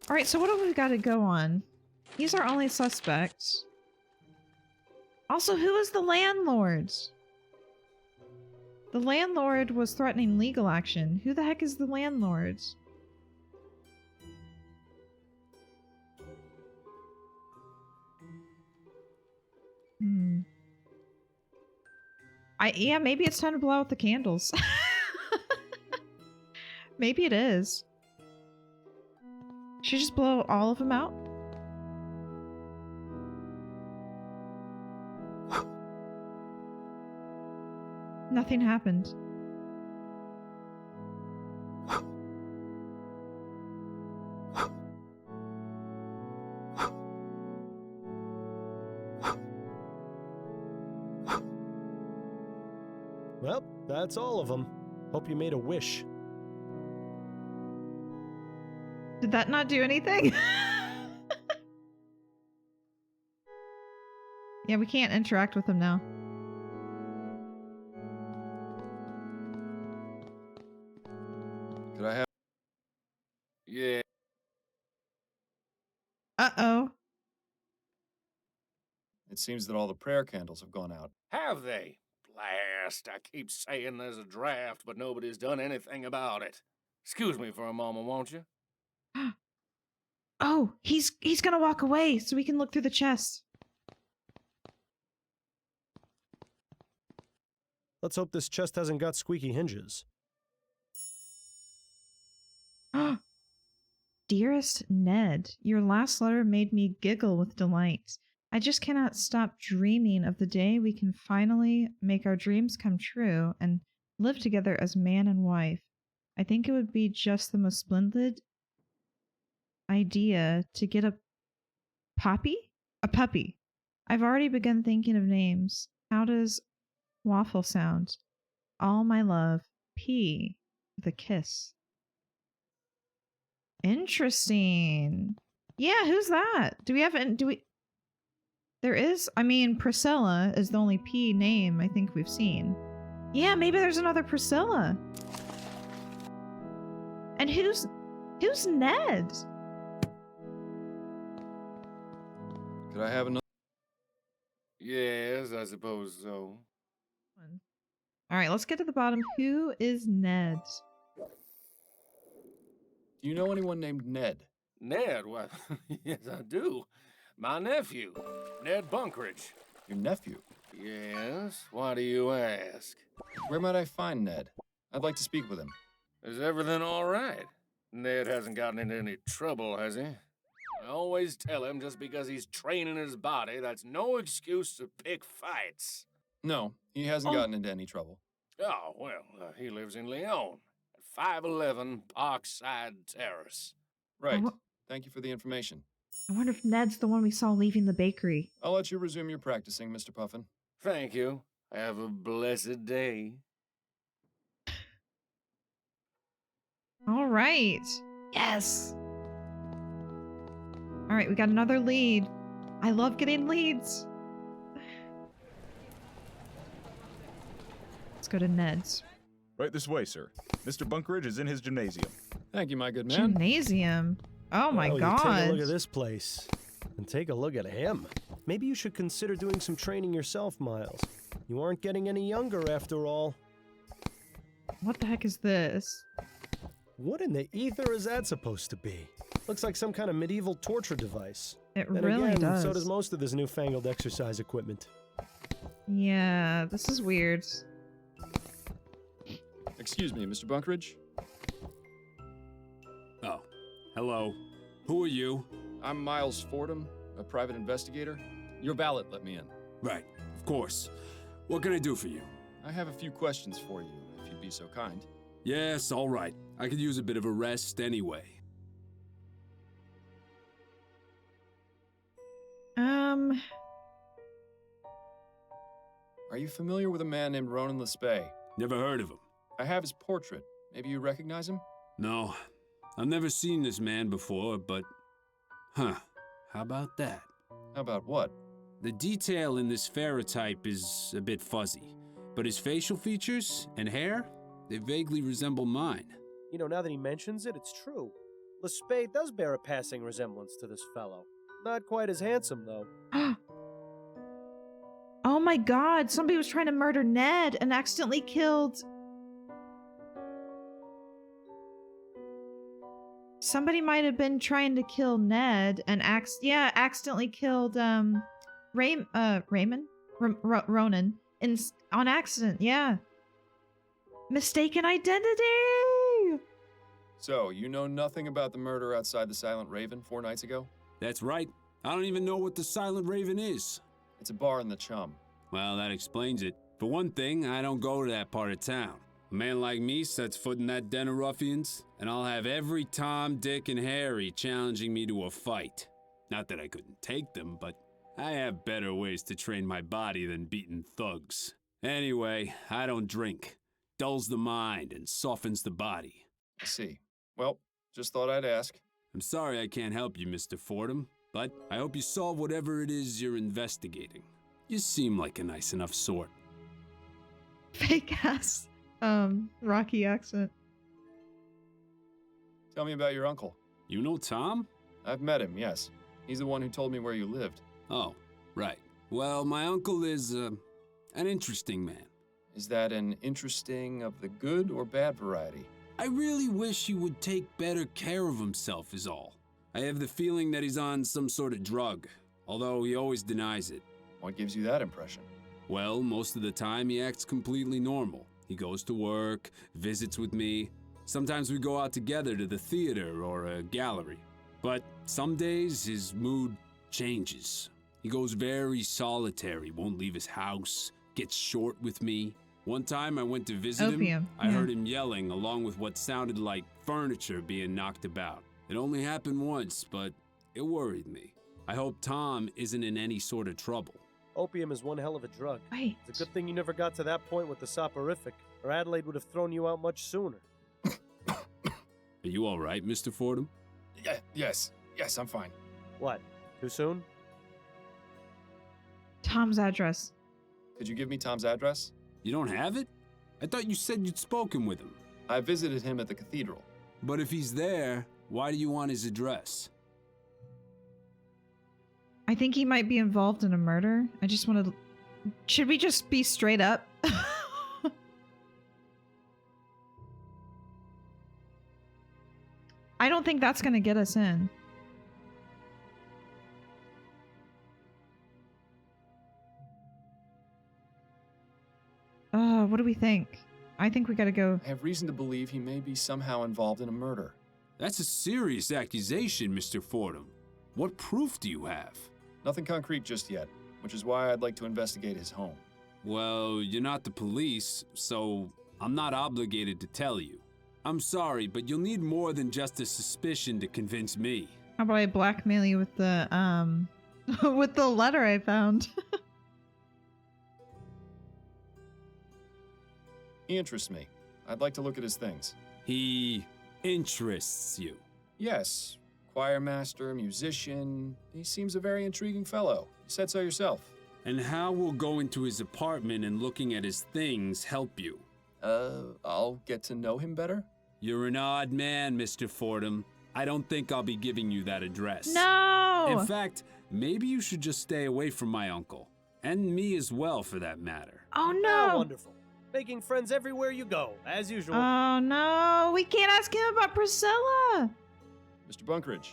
Alright, so what do we got to go on? He's our only suspect. Also, who is the landlord? The landlord was threatening legal action. Who the heck is the landlord? Yeah, maybe it's time to blow out the candles. Maybe it is. Should we just blow all of them out? Nothing happened. Well, that's all of them. Hope you made a wish. Did that not do anything? Yeah, we can't interact with them now. Could I have... Yeah. Uh-oh. It seems that all the prayer candles have gone out. Have they? Blast, I keep saying there's a draft, but nobody's done anything about it. Excuse me for a moment, won't you? Oh, he's gonna walk away so we can look through the chest. Let's hope this chest hasn't got squeaky hinges. Dearest Ned, your last letter made me giggle with delight. I just cannot stop dreaming of the day we can finally make our dreams come true and live together as man and wife. I think it would be just the most splendid idea to get a puppy? A puppy. I've already begun thinking of names. How does waffle sound? All my love. P. With a kiss. Interesting. Yeah, who's that? There is, I mean, Priscilla is the only P name I think we've seen. Yeah, maybe there's another Priscilla. And who's Ned? Could I have another? Yes, I suppose so. Alright, let's get to the bottom. Who is Ned? Do you know anyone named Ned? Ned? Well, yes, I do. My nephew, Ned Bunkridge. Your nephew? Yes? Why do you ask? Where might I find Ned? I'd like to speak with him. Is everything all right? Ned hasn't gotten into any trouble, has he? I always tell him just because he's training his body, that's no excuse to pick fights. No, he hasn't gotten into any trouble. Oh, well, he lives in Lyon, at 511 Parkside Terrace. Right. Thank you for the information. I wonder if Ned's the one we saw leaving the bakery. I'll let you resume your practicing, Mr. Puffin. Thank you. Have a blessed day. All right. Yes. All right, we got another lead. I love getting leads. Let's go to Ned's. Right this way, sir. Mr. Bunkridge is in his gymnasium. Thank you, my good man. Gymnasium. Oh my Well, god. you take a look at this place. And take a look at him. Maybe you should consider doing some training yourself, Miles. You aren't getting any younger after all. What the heck is this? What in the ether is that supposed to be? Looks like some kind of medieval torture device. It Then really again, does. so does most of this newfangled exercise equipment. Yeah, this is weird. Excuse me, Mr. Bunkridge? Oh, hello. Who are you? I'm Miles Fordham, a private investigator. Your valet let me in. Right, of course. What can I do for you? I have a few questions for you, if you'd be so kind. Yes, all right. I could use a bit of a rest anyway. Are you familiar with a man named Ronan Lespay? Never heard of him. I have his portrait. Maybe you recognize him? No, I've never seen this man before, but... Huh, how about that? How about what? The detail in this ferrotype is a bit fuzzy, but his facial features and hair, they vaguely resemble mine. You know, now that he mentions it, it's true. Lespay does bear a passing resemblance to this fellow. Not quite as handsome, though. Oh my god, somebody was trying to murder Ned and accidentally killed... Somebody might have been trying to kill Ned and accidentally killed Ronan on accident. Yeah, mistaken identity. So, you know nothing about the murder outside the Silent Raven 4 nights ago? That's right. I don't even know what the Silent Raven is. It's a bar in the Chum. Well, that explains it. For one thing, I don't go to that part of town. A man like me sets foot in that den of ruffians, and I'll have every Tom, Dick, and Harry challenging me to a fight. Not that I couldn't take them, but I have better ways to train my body than beating thugs. Anyway, I don't drink. Dulls the mind and softens the body. I see. Well, just thought I'd ask. I'm sorry I can't help you, Mr. Fordham, but I hope you solve whatever it is you're investigating. You seem like a nice enough sort. Fake ass, Rocky accent. Tell me about your uncle. You know Tom? I've met him, yes. He's the one who told me where you lived. Oh, right. Well, my uncle is, an interesting man. Is that an interesting of the good or bad variety? I really wish he would take better care of himself is all. I have the feeling that he's on some sort of drug, although he always denies it. What gives you that impression? Well, most of the time he acts completely normal. He goes to work, visits with me. Sometimes we go out together to the theater or a gallery. But some days his mood changes. He goes very solitary, won't leave his house, gets short with me. One time I went to visit him. I heard him yelling along with what sounded like furniture being knocked about. It only happened once, but it worried me. I hope Tom isn't in any sort of trouble. Opium is one hell of a drug. Right. It's a good thing you never got to that point with the soporific, or Adelaide would have thrown you out much sooner. Are you all right, Mr. Fordham? Yes, I'm fine. What? Too soon? Tom's address. Could you give me Tom's address? You don't have it? I thought you said you'd spoken with him. I visited him at the cathedral. But if he's there, why do you want his address? I think he might be involved in a murder. I just want to... Should we just be straight up? I don't think that's going to get us in. What do we think? I think we gotta go. I have reason to believe he may be somehow involved in a murder. That's a serious accusation, Mr. Fordham. What proof do you have? Nothing concrete just yet, which is why I'd like to investigate his home. Well, you're not the police, so I'm not obligated to tell you. I'm sorry, but you'll need more than just a suspicion to convince me. How about I blackmail you with the, with the letter I found? He interests me. I'd like to look at his things. He interests you? Yes. Choir master, musician. He seems a very intriguing fellow. You said so yourself. And how will going to his apartment and looking at his things help you? I'll get to know him better? You're an odd man, Mr. Fordham. I don't think I'll be giving you that address. No! In fact, Maybe you should just stay away from my uncle. And me as well, for that matter. Oh no! Ah, wonderful. Making friends everywhere you go, as usual. Oh no, we can't ask him about Priscilla! Mr. Bunkridge.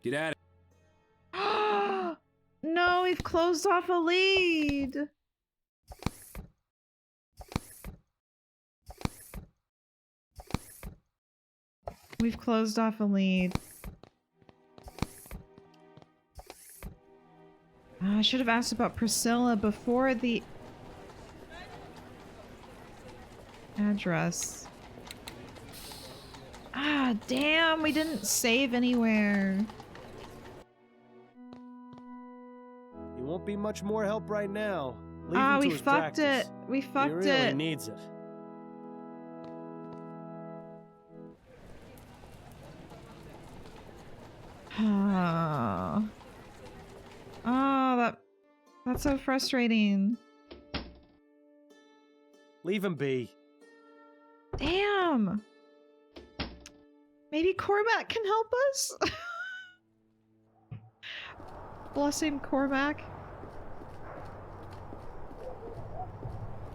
Get at No, we've closed off a lead! We've closed off a lead. I should have asked about Priscilla before the address. Ah, damn, we didn't save anywhere. He won't be much more help right now. Leave Ah, him to we his fucked practice. it. We fucked He really it. needs it. Oh, that's so frustrating. Leave him be. Damn. Maybe Cormac can help us? Bless him, Cormac.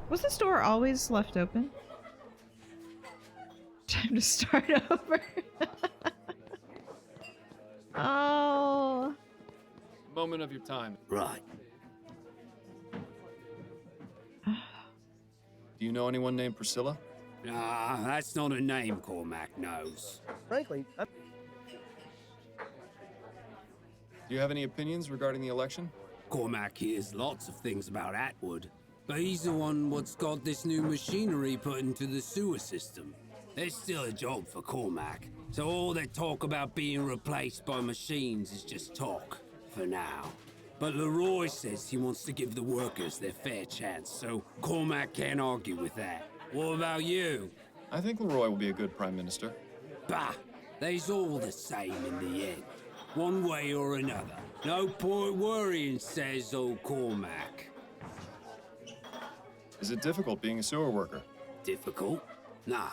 Was this door always left open? Time to start over. Oh. Moment of your time. Right. Do you know anyone named Priscilla? Ah, that's not a name Cormac knows. Frankly, Do you have any opinions regarding the election? Cormac hears lots of things about Atwood, but he's the one what's got this new machinery put into the sewer system. There's still a job for Cormac, so all that talk about being replaced by machines is just talk, for now. But Leroy says he wants to give the workers their fair chance, so Cormac can't argue with that. What about you? I think Leroy will be a good prime minister. Bah! They's all the same in the end. One way or another. No point worrying, says old Cormac. Is it difficult being a sewer worker? Difficult? Nah,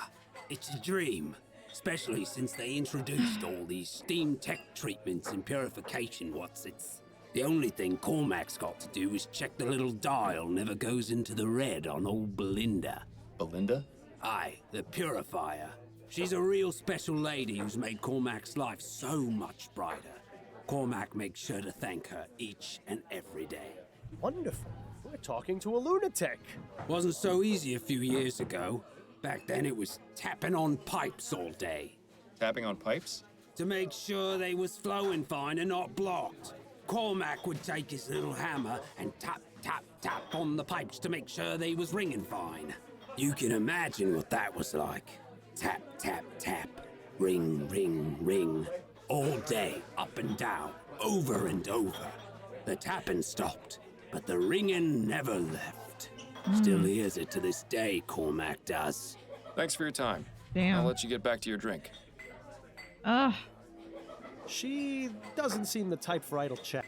it's a dream. Especially since they introduced all these steam tech treatments and purification whatsits. The only thing Cormac's got to do is check the little dial never goes into the red on old Belinda. Belinda? Aye, the purifier. She's a real special lady who's made Cormac's life so much brighter. Cormac makes sure to thank her each and every day. wonderful. We're talking to a lunatic. Wasn't so easy a few years ago. Back then it was tapping on pipes all day. Tapping on pipes? To make sure they was flowing fine and not blocked. Cormac would take his little hammer and tap, tap, tap on the pipes to make sure they was ringing fine. You can imagine what that was like. Tap, tap, tap. Ring, ring, ring. All day, up and down, over and over. The tapping stopped, but the ringing never left. Still hears it to this day, Cormac does. Thanks for your time. Damn. I'll let you get back to your drink. Ugh. She doesn't seem the type for idle chat.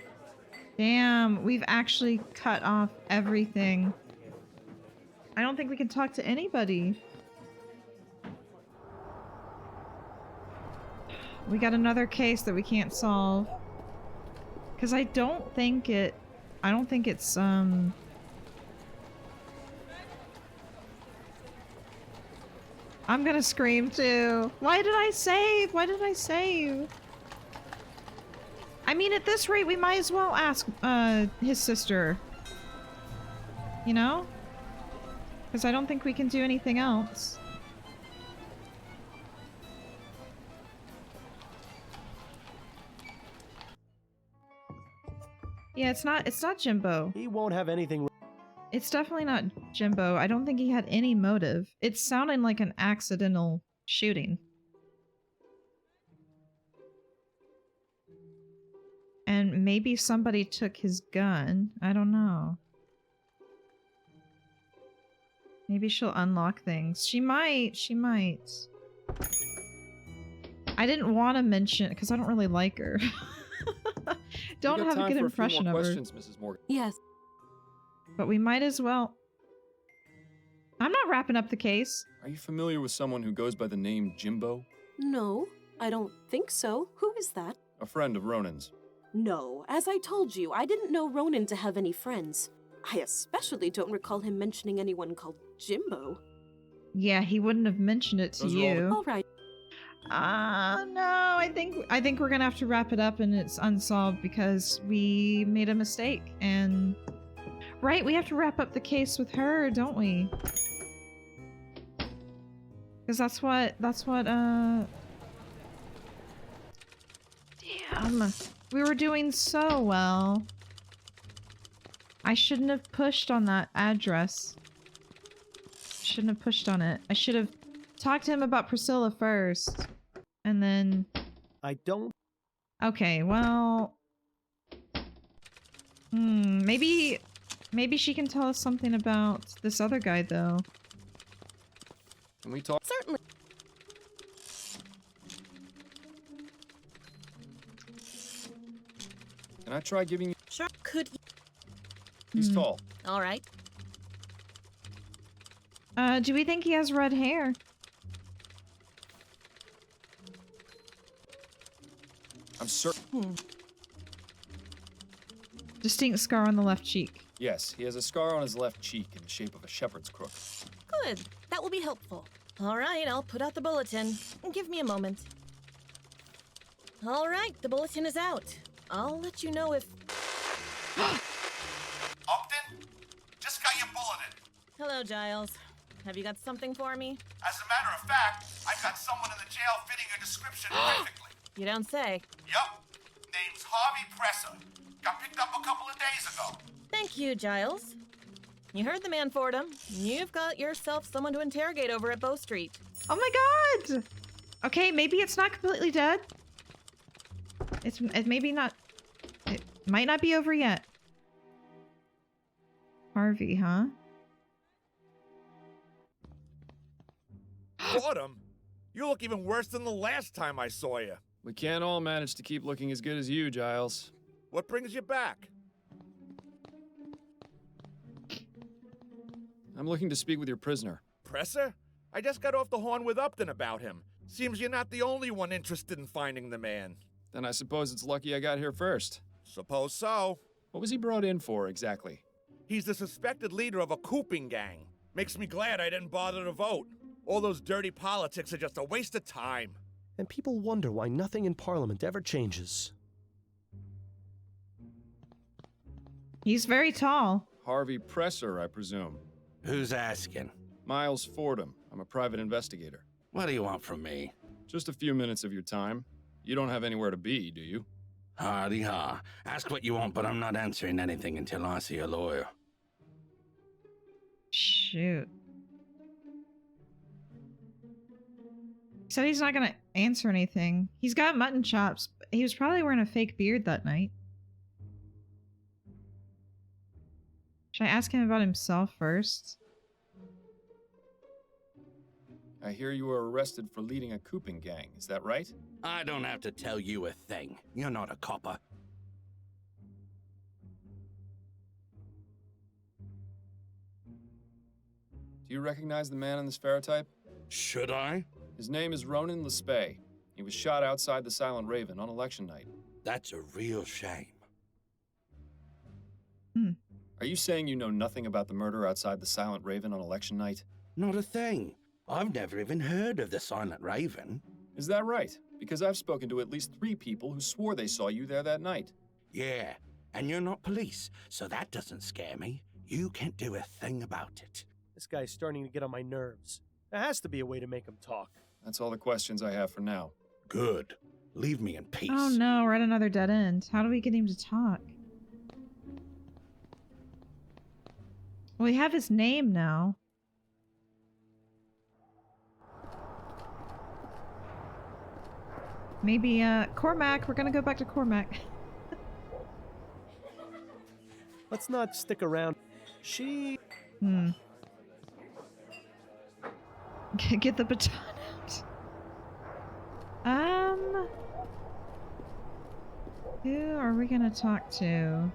Damn, we've actually cut off everything. I don't think we can talk to anybody. We got another case that we can't solve. Because I don't think it's, I'm gonna scream too. Why did I save? Why did I save? I mean, at this rate, we might as well ask, his sister. You know? Because I don't think we can do anything else. Yeah, it's not Jimbo. He won't have anything. It's definitely not Jimbo. I don't think he had any motive. It's sounding like an accidental shooting. And maybe somebody took his gun. I don't know. Maybe she'll unlock things. She might. She might. I didn't want to mention because I don't really like her. Don't have a good impression of her. Mrs. Morgan. Yes. But we might as well. I'm not wrapping up the case. Are you familiar with someone who goes by the name Jimbo? No, I don't think so. Who is that? A friend of Ronan's. No, as I told you, I didn't know Ronan to have any friends. I especially don't recall him mentioning anyone called Jimbo. Yeah, he wouldn't have mentioned it to you. All right. No, I think we're gonna have to wrap it up and it's unsolved because we made a mistake and right, we have to wrap up the case with her, don't we? Because that's what damn, we were doing so well. I shouldn't have pushed on that address. Shouldn't have pushed on it. I should have talked to him about Priscilla first. And then... I don't... Okay, well... maybe she can tell us something about this other guy, though. Can we talk? Certainly. Can I try giving you... Sure, could you... He's tall. All right. Do we think he has red hair? I'm certain. Distinct scar on the left cheek. Yes, he has a scar on his left cheek in the shape of a shepherd's crook. Good. That will be helpful. All right, I'll put out the bulletin. Give me a moment. All right, the bulletin is out. I'll let you know if... Upton? Just got your bulletin. Hello, Giles. Have you got something for me? As a matter of fact, I've got someone in the jail fitting your description perfectly. You don't say. Yup. Name's Harvey Presser. Got picked up a couple of days ago. Thank you, Giles. You heard the man, Fordham. You've got yourself someone to interrogate over at Bow Street. Oh my god! Okay, maybe it's not completely dead. It maybe not... It might not be over yet. Harvey, huh? Fordham? You look even worse than the last time I saw you. We can't all manage to keep looking as good as you, Giles. What brings you back? I'm looking to speak with your prisoner. Presser? I just got off the horn with Upton about him. Seems you're not the only one interested in finding the man. Then I suppose it's lucky I got here first. Suppose so. What was he brought in for, exactly? He's the suspected leader of a cooping gang. Makes me glad I didn't bother to vote. All those dirty politics are just a waste of time. And people wonder why nothing in Parliament ever changes. He's very tall. Harvey Presser, I presume. Who's asking? Miles Fordham. I'm a private investigator. What do you want from me? Just a few minutes of your time. You don't have anywhere to be, do you? Hardy ha. Ask what you want, but I'm not answering anything until I see a lawyer. Shoot. He said he's not gonna answer anything. He's got mutton chops, but he was probably wearing a fake beard that night. Should I ask him about himself first? I hear you were arrested for leading a cooping gang, is that right? I don't have to tell you a thing. You're not a copper. Do you recognize the man in this ferrotype? Should I? His name is Ronan Lespay. He was shot outside the Silent Raven on election night. That's a real shame. Are you saying you know nothing about the murder outside the Silent Raven on election night? Not a thing. I've never even heard of the Silent Raven. Is that right? Because I've spoken to at least 3 people who swore they saw you there that night. Yeah, and you're not police, so that doesn't scare me. You can't do a thing about it. This guy's starting to get on my nerves. There has to be a way to make him talk. That's all the questions I have for now. Good. Leave me in peace. Oh no, we're at another dead end. How do we get him to talk? Well, we have his name now. Maybe, Cormac. We're gonna go back to Cormac. Let's not stick around. She... Get the baton out. Who are we gonna talk to?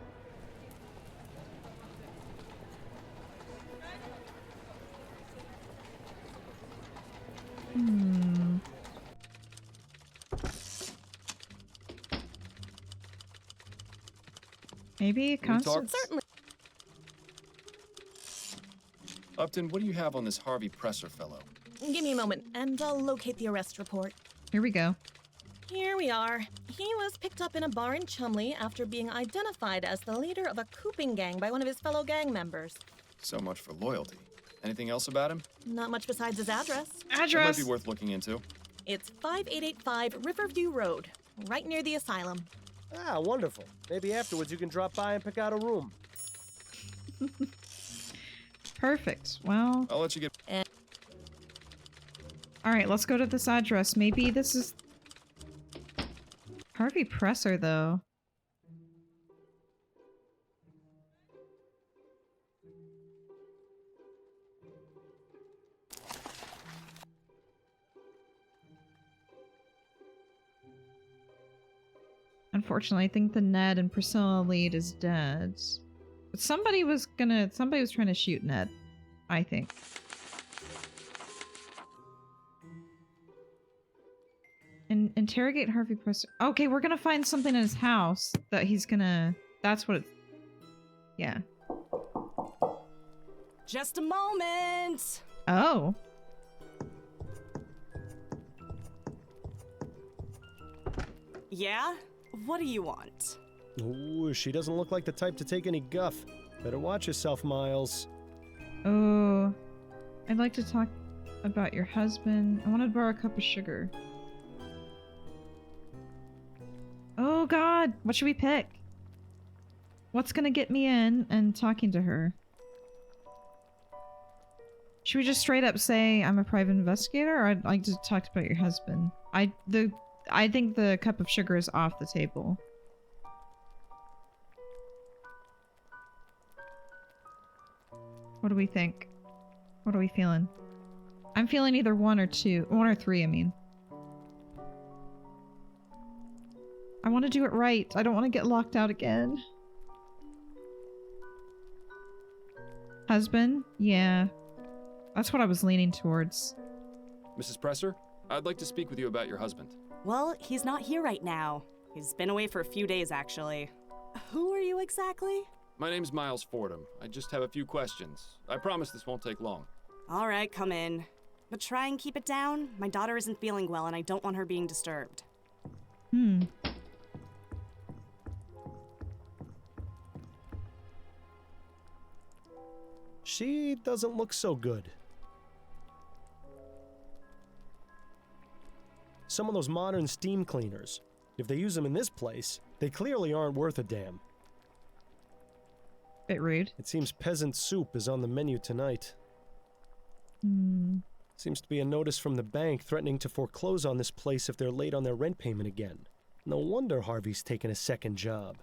Maybe Can we talk? Constance? Certainly. Upton, what do you have on this Harvey Presser fellow? Give me a moment, and I'll locate the arrest report. Here we go. Here we are. He was picked up in a bar in Chumley after being identified as the leader of a cooping gang by one of his fellow gang members. So much for loyalty. Anything else about him? Not much besides his address. It might be worth looking into. It's 5885 Riverview Road, right near the asylum. Ah, wonderful. Maybe afterwards you can drop by and pick out a room. Perfect. Well, I'll let you get... Alright, let's go to this address. Maybe this is... Harvey Presser, though. Unfortunately, I think the Ned and Priscilla lead is dead. But somebody was trying to shoot Ned, I think. And interrogate Harvey Presser. Okay, we're gonna find something in his house that he's gonna... That's what it's... Yeah. Just a moment! Oh. Yeah? What do you want? Ooh, she doesn't look like the type to take any guff. Better watch yourself, Miles. Oh. I'd like to talk about your husband. I want to borrow a cup of sugar. Oh god, what should we pick? What's gonna get me in and talking to her? Should we just straight up say I'm a private investigator, or I'd like to talk about your husband? I think the cup of sugar is off the table. What do we think? What are we feeling? I'm feeling either one or three, I mean. I want to do it right. I don't want to get locked out again. Husband? Yeah. That's what I was leaning towards. Mrs. Presser, I'd like to speak with you about your husband. Well, he's not here right now. He's been away for a few days, actually. Who are you exactly? My name's Miles Fordham. I just have a few questions. I promise this won't take long. All right, come in. But try and keep it down. My daughter isn't feeling well, and I don't want her being disturbed. She doesn't look so good. Some of those modern steam cleaners, if they use them in this place, they clearly aren't worth a damn. Bit rude. It seems peasant soup is on the menu tonight. Seems to be a notice from the bank threatening to foreclose on this place if they're late on their rent payment again. No wonder Harvey's taken a second job.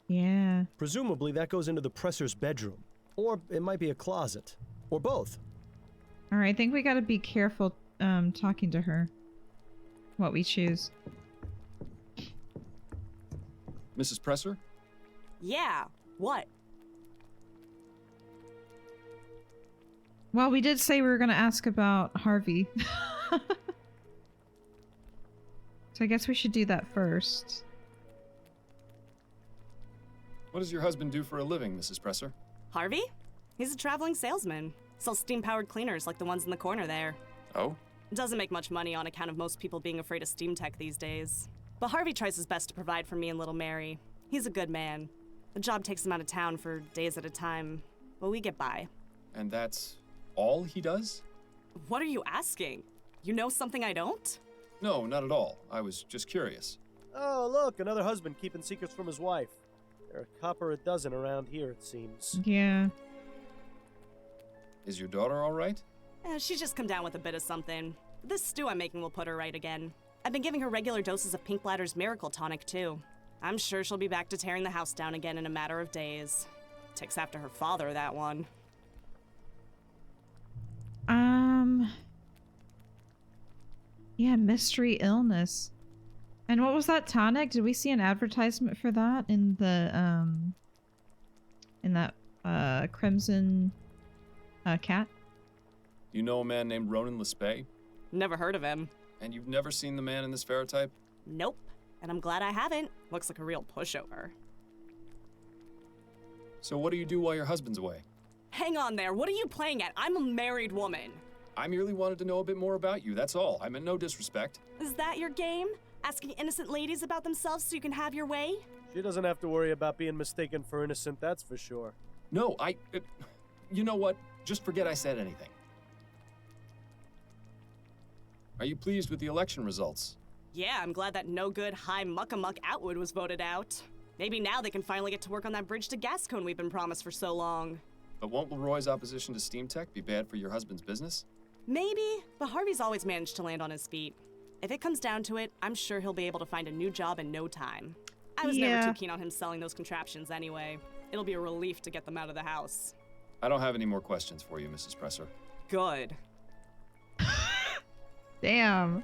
Yeah. Presumably that goes into the Presser's bedroom. Or it might be a closet. Or both. Alright, I think we gotta be careful talking to her. What we choose. Mrs. Presser? Yeah, what? Well, we did say we were gonna ask about Harvey. So I guess we should do that first. What does your husband do for a living, Mrs. Presser? Harvey? He's a traveling salesman. Sells steam-powered cleaners like the ones in the corner there. Oh? Doesn't make much money on account of most people being afraid of steam tech these days. But Harvey tries his best to provide for me and little Mary. He's a good man. The job takes him out of town for days at a time, but we get by. And that's all he does? What are you asking? You know something I don't? No, not at all. I was just curious. Oh, look, another husband keeping secrets from his wife. There are a copper a dozen around here, it seems. Yeah. Is your daughter all right? She's just come down with a bit of something. This stew I'm making will put her right again. I've been giving her regular doses of Pink Bladder's Miracle Tonic, too. I'm sure she'll be back to tearing the house down again in a matter of days. Takes after her father, that one. Yeah, mystery illness. And what was that tonic? Did we see an advertisement for that in the, in that, Crimson, cat? You know a man named Ronan Lespay? Never heard of him. And you've never seen the man in this ferrotype? Nope. And I'm glad I haven't. Looks like a real pushover. So what do you do while your husband's away? Hang on there, what are you playing at? I'm a married woman. I merely wanted to know a bit more about you, that's all. I meant no disrespect. Is that your game? Asking innocent ladies about themselves so you can have your way? She doesn't have to worry about being mistaken for innocent, that's for sure. No, you know what? Just forget I said anything. Are you pleased with the election results? Yeah, I'm glad that no-good high muck-a-muck Outwood was voted out. Maybe now they can finally get to work on that bridge to Gascon we've been promised for so long. But won't Leroy's opposition to Steam Tech be bad for your husband's business? Maybe, but Harvey's always managed to land on his feet. If it comes down to it, I'm sure he'll be able to find a new job in no time. I was never too keen on him selling those contraptions anyway. It'll be a relief to get them out of the house. I don't have any more questions for you, Mrs. Presser. Good. Damn.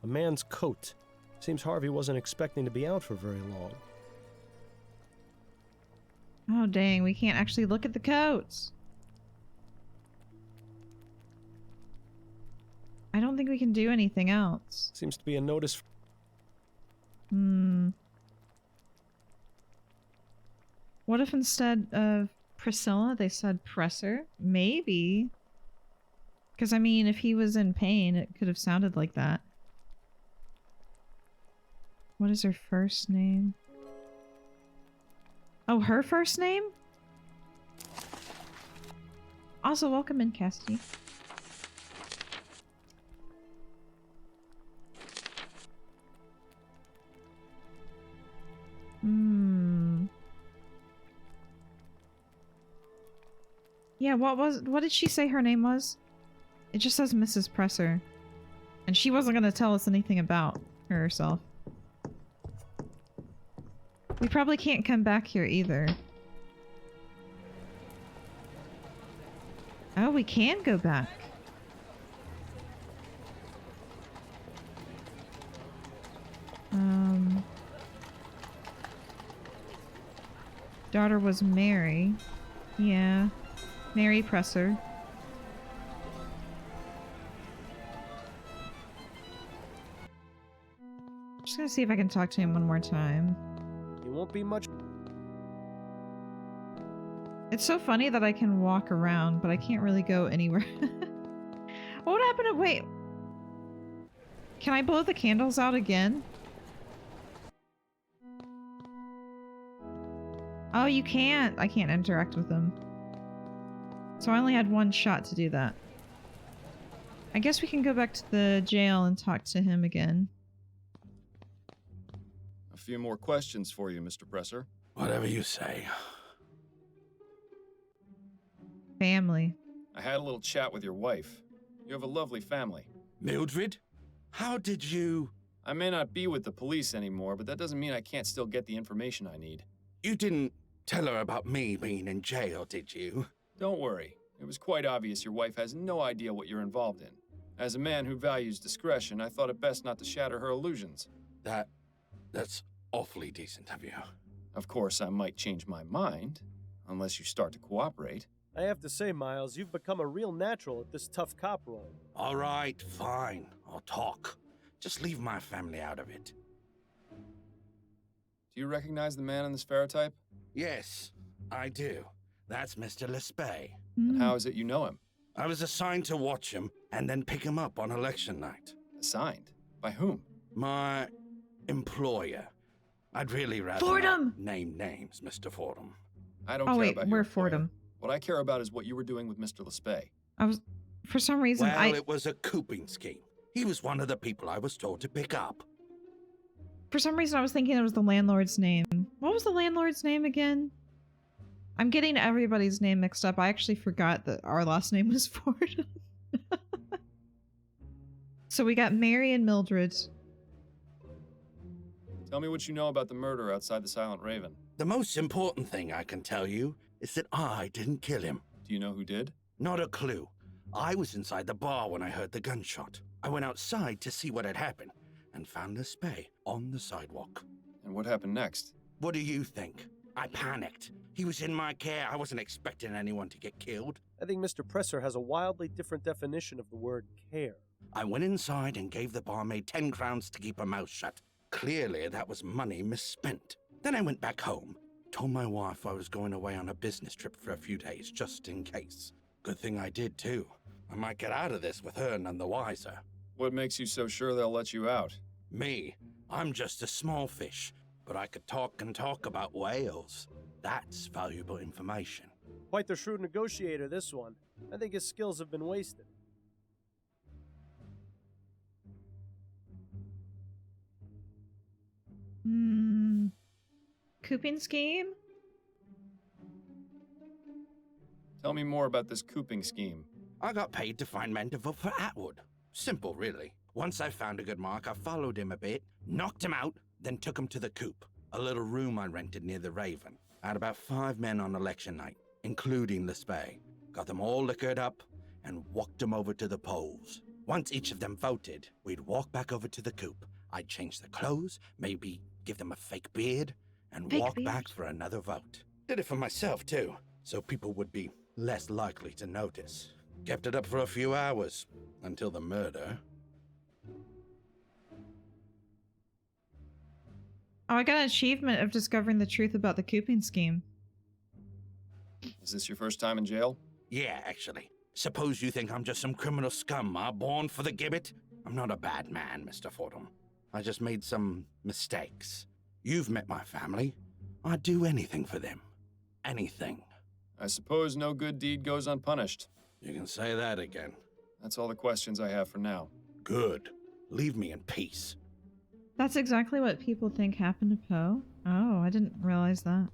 A man's coat. Seems Harvey wasn't expecting to be out for very long. Oh dang, we can't actually look at the coats. I don't think we can do anything else. Seems to be a notice. What if instead of Priscilla, they said Presser? Maybe. Because, I mean, if he was in pain, it could have sounded like that. What is her first name? Oh, her first name? Also, welcome in, Cassidy. Yeah, what did she say her name was? It just says Mrs. Presser. And she wasn't gonna tell us anything about herself. We probably can't come back here either. Oh, we can go back. Daughter was Mary. Yeah. Mary Presser. Just gonna see if I can talk to him one more time. He won't be much. It's so funny that I can walk around, but I can't really go anywhere. What happened to— wait. Can I blow the candles out again? Oh, you can't. I can't interact with them. So I only had one shot to do that. I guess we can go back to the jail and talk to him again. A few more questions for you, Mr. Presser. Whatever you say. Family. I had a little chat with your wife. You have a lovely family. Mildred? How did you... I may not be with the police anymore, but that doesn't mean I can't still get the information I need. You didn't tell her about me being in jail, did you? Don't worry. It was quite obvious your wife has no idea what you're involved in. As a man who values discretion, I thought it best not to shatter her illusions. That's awfully decent of you. Of course, I might change my mind, unless you start to cooperate. I have to say, Miles, you've become a real natural at this tough cop role. All right, fine. I'll talk. Just leave my family out of it. Do you recognize the man in this ferrotype? Yes, I do. That's Mr. Lespay. And how is it you know him? I was assigned to watch him and then pick him up on election night. Assigned? By whom? My employer. I'd really rather Fordham! not name names, Mr. Fordham. I don't care about your we're employer. Fordham. What I care about is what you were doing with Mr. Lespay. I was... for some reason, Well, it was a cooping scheme. He was one of the people I was told to pick up. For some reason, I was thinking it was the landlord's name. What was the landlord's name again? I'm getting everybody's name mixed up. I actually forgot that our last name was Fordham. So we got Mary and Mildred. Tell me what you know about the murder outside the Silent Raven. The most important thing I can tell you is that I didn't kill him. Do you know who did? Not a clue. I was inside the bar when I heard the gunshot. I went outside to see what had happened and found Lespay on the sidewalk. And what happened next? What do you think? I panicked. He was in my care. I wasn't expecting anyone to get killed. I think Mr. Presser has a wildly different definition of the word care. I went inside and gave the barmaid 10 crowns to keep her mouth shut. Clearly, that was money misspent. Then I went back home told my wife I was going away on a business trip for a few days, just in case. Good thing I did, too. I might get out of this with her none the wiser. What makes you so sure they'll let you out? Me? I'm just a small fish, but I could talk and talk about whales. That's valuable information. Quite the shrewd negotiator, this one. I think his skills have been wasted. Cooping scheme? Tell me more about this cooping scheme. I got paid to find men to vote for Atwood. Simple, really. Once I found a good mark, I followed him a bit, knocked him out, then took him to the coop, a little room I rented near the Raven. I had about 5 men on election night, including the Spay. Got them all liquored up and walked them over to the polls. Once each of them voted, we'd walk back over to the coop. I'd change their clothes, maybe give them a fake beard, and walk back for another vote. Did it for myself, too, so people would be less likely to notice. Kept it up for a few hours, until the murder. Oh, I got an achievement of discovering the truth about the cooping scheme. Is this your first time in jail? Yeah, actually. Suppose you think I'm just some criminal scum, born for the gibbet? I'm not a bad man, Mr. Fordham. I just made some mistakes. You've met my family. I'd do anything for them. Anything. I suppose no good deed goes unpunished. You can say that again. That's all the questions I have for now. Good. Leave me in peace. That's exactly what people think happened to Poe. Oh, I didn't realize that.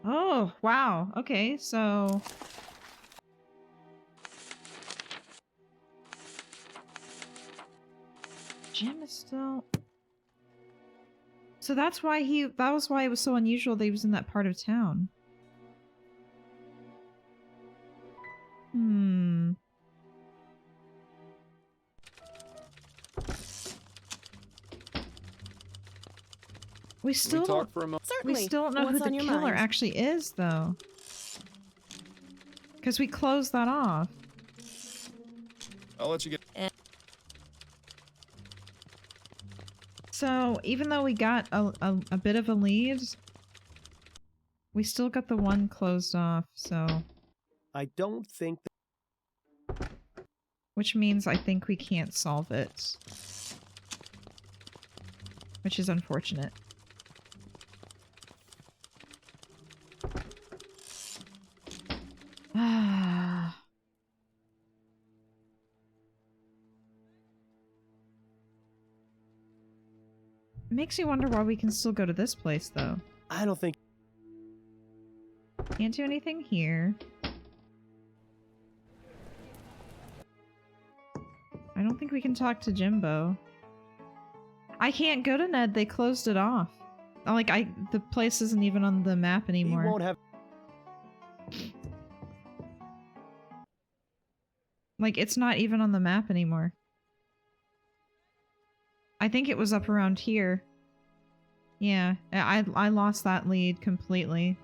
Oh, wow. Okay, so... Jim is still... So that's why that was why it was so unusual that he was in that part of town. We still don't, we still don't know who the killer actually is, though. Because we closed that off. I'll let you get... So, even though we got a bit of a lead, we still got the one closed off, so... I don't think that... Which means I think we can't solve it. Which is unfortunate. Ah. It makes me wonder why we can still go to this place, though. I don't think... Can't do anything here. I don't think we can talk to Jimbo. I can't go to Ned, they closed it off. Like, the place isn't even on the map anymore. He won't have... Like, it's not even on the map anymore. I think it was up around here. Yeah, I lost that lead completely.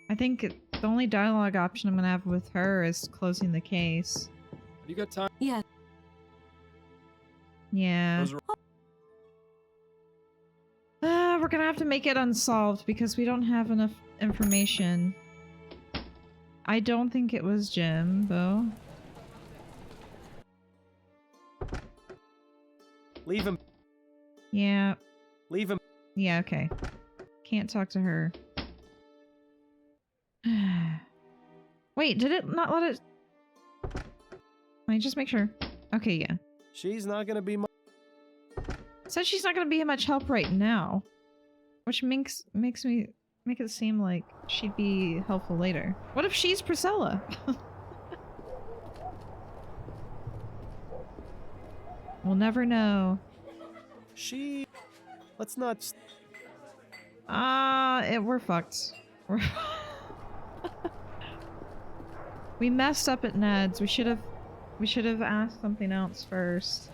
I think the only dialogue option I'm gonna have with her is closing the case. You got time? Yeah. Yeah. We're gonna have to make it unsolved because we don't have enough information. I don't think it was Jimbo. Leave him. Yeah. Leave him. Yeah, okay. Can't talk to her. Wait, did it not let it... Let me just make sure. Okay, yeah. She's not gonna be much... Said she's not gonna be much help right now. Which makes it seem like she'd be helpful later. What if she's Priscilla? We'll never know. Let's not... We're fucked. We messed up at Ned's. We should have asked something else first.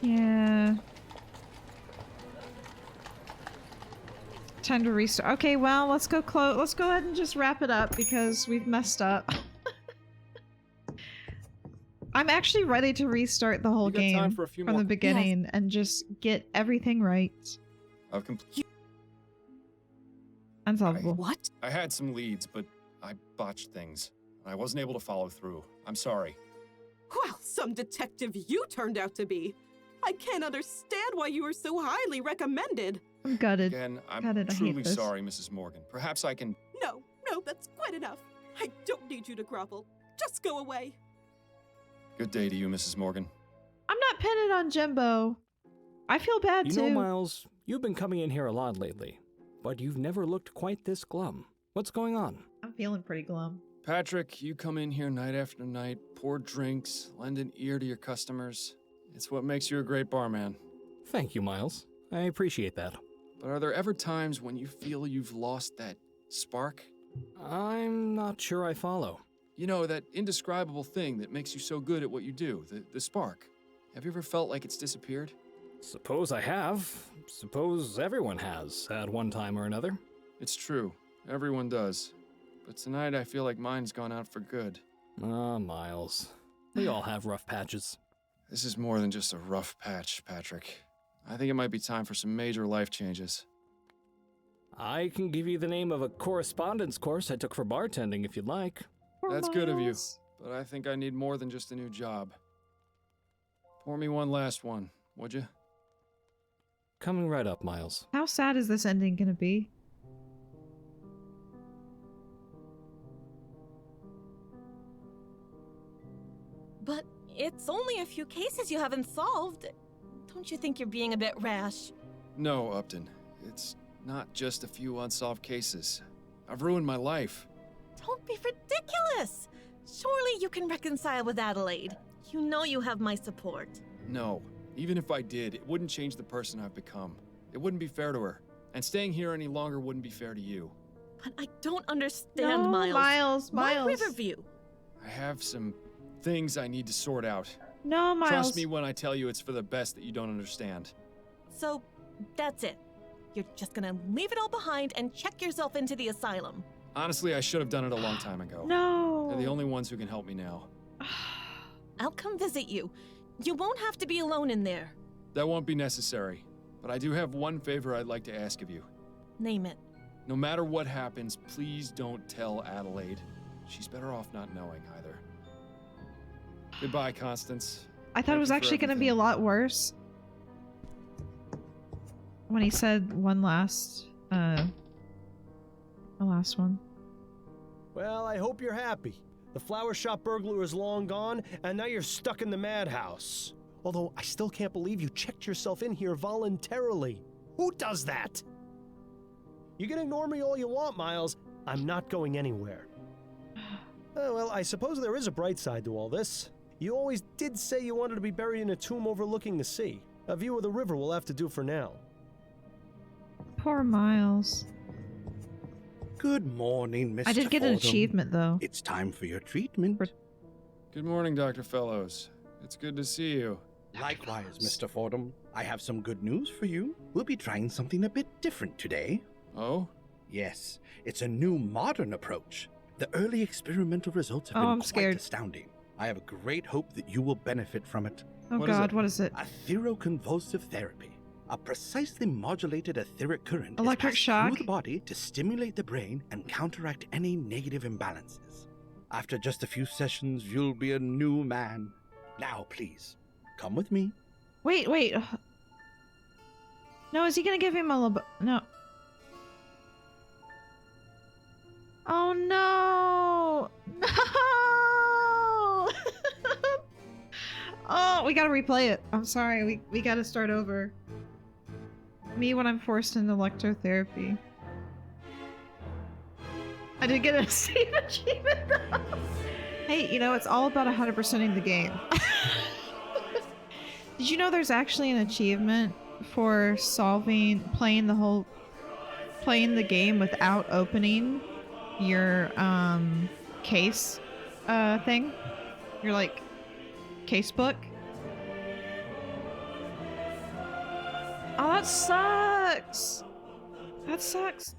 Yeah. Time to restart. Okay, well, let's go let's go ahead and just wrap it up because we've messed up. I'm actually ready to restart the whole game from the beginning and just get everything right. I've completed. Unsolvable. What? I had some leads, but I botched things. I wasn't able to follow through. I'm sorry. Well, some detective you turned out to be. I can't understand why you were so highly recommended. I'm gutted. Again, I'm Gutted. I hate truly this. sorry, Mrs. Morgan. Perhaps I can... No, that's quite enough. I don't need you to grovel. Just go away. Good day to you, Mrs. Morgan. I'm not pinning on Jimbo. I feel bad too. You know, Miles, you've been coming in here a lot lately, but you've never looked quite this glum. What's going on? I'm feeling pretty glum. Patrick, you come in here night after night, pour drinks, lend an ear to your customers. It's what makes you a great barman. Thank you, Miles. I appreciate that. But are there ever times when you feel you've lost that spark? I'm not sure I follow. You know, that indescribable thing that makes you so good at what you do, the spark. Have you ever felt like it's disappeared? Suppose I have. Suppose everyone has, at one time or another. It's true. Everyone does. But tonight I feel like mine's gone out for good. Ah, Miles. We all have rough patches. This is more than just a rough patch, Patrick. I think it might be time for some major life changes. I can give you the name of a correspondence course I took for bartending if you'd like. That's good of you, but I think I need more than just a new job. Pour me one last one, would you? Coming right up, Miles. How sad is this ending gonna be? But it's only a few cases you haven't solved. Don't you think you're being a bit rash? No, Upton. It's not just a few unsolved cases. I've ruined my life. Don't be ridiculous! Surely you can reconcile with Adelaide. You know you have my support. No. Even if I did, it wouldn't change the person I've become. It wouldn't be fair to her. And staying here any longer wouldn't be fair to you. But I don't understand, No, Miles. Why Miles. Riverview? I have some things I need to sort out. No, Miles. Trust me when I tell you it's for the best that you don't understand. So, that's it. You're just gonna leave it all behind and check yourself into the asylum. Honestly, I should have done it a long time ago. No. They're the only ones who can help me now. I'll come visit you. You won't have to be alone in there. That won't be necessary. But I do have one favor I'd like to ask of you. Name it. No matter what happens, please don't tell Adelaide. She's better off not knowing either. Goodbye, Constance. I thought it was actually going to be a lot worse when he said one last, the last one. Well, I hope you're happy. The flower shop burglar is long gone, and now you're stuck in the madhouse. Although, I still can't believe you checked yourself in here voluntarily. Who does that? You can ignore me all you want, Miles. I'm not going anywhere. Well, I suppose there is a bright side to all this. You always did say you wanted to be buried in a tomb overlooking the sea. A view of the river will have to do for now. Poor Miles. Good morning, Mr. I did get an Fordham. achievement, though. It's time for your treatment. Good morning, Dr. Fellows. It's good to see you. Likewise, Mr. Fordham. I have some good news for you. We'll be trying something a bit different today. Oh? Yes, it's a new modern approach. The early experimental results have Oh, been I'm quite scared. astounding. I have great hope that you will benefit from it. Oh God, what is it? A theroconvulsive therapy. A precisely modulated etheric current Electric is passed shock? through the body to stimulate the brain and counteract any negative imbalances. After just a few sessions, you'll be a new man. Now, please, come with me. Wait. No, is he gonna give him a no. Oh no! No! Oh, we gotta replay it. I'm sorry, we gotta start over. Me when I'm forced into electrotherapy. I did get a Steam achievement though. Hey, you know, it's all about 100%ing the game. Did you know there's actually an achievement for playing the game without opening your case thing? Your like case book? Oh, that sucks. That sucks.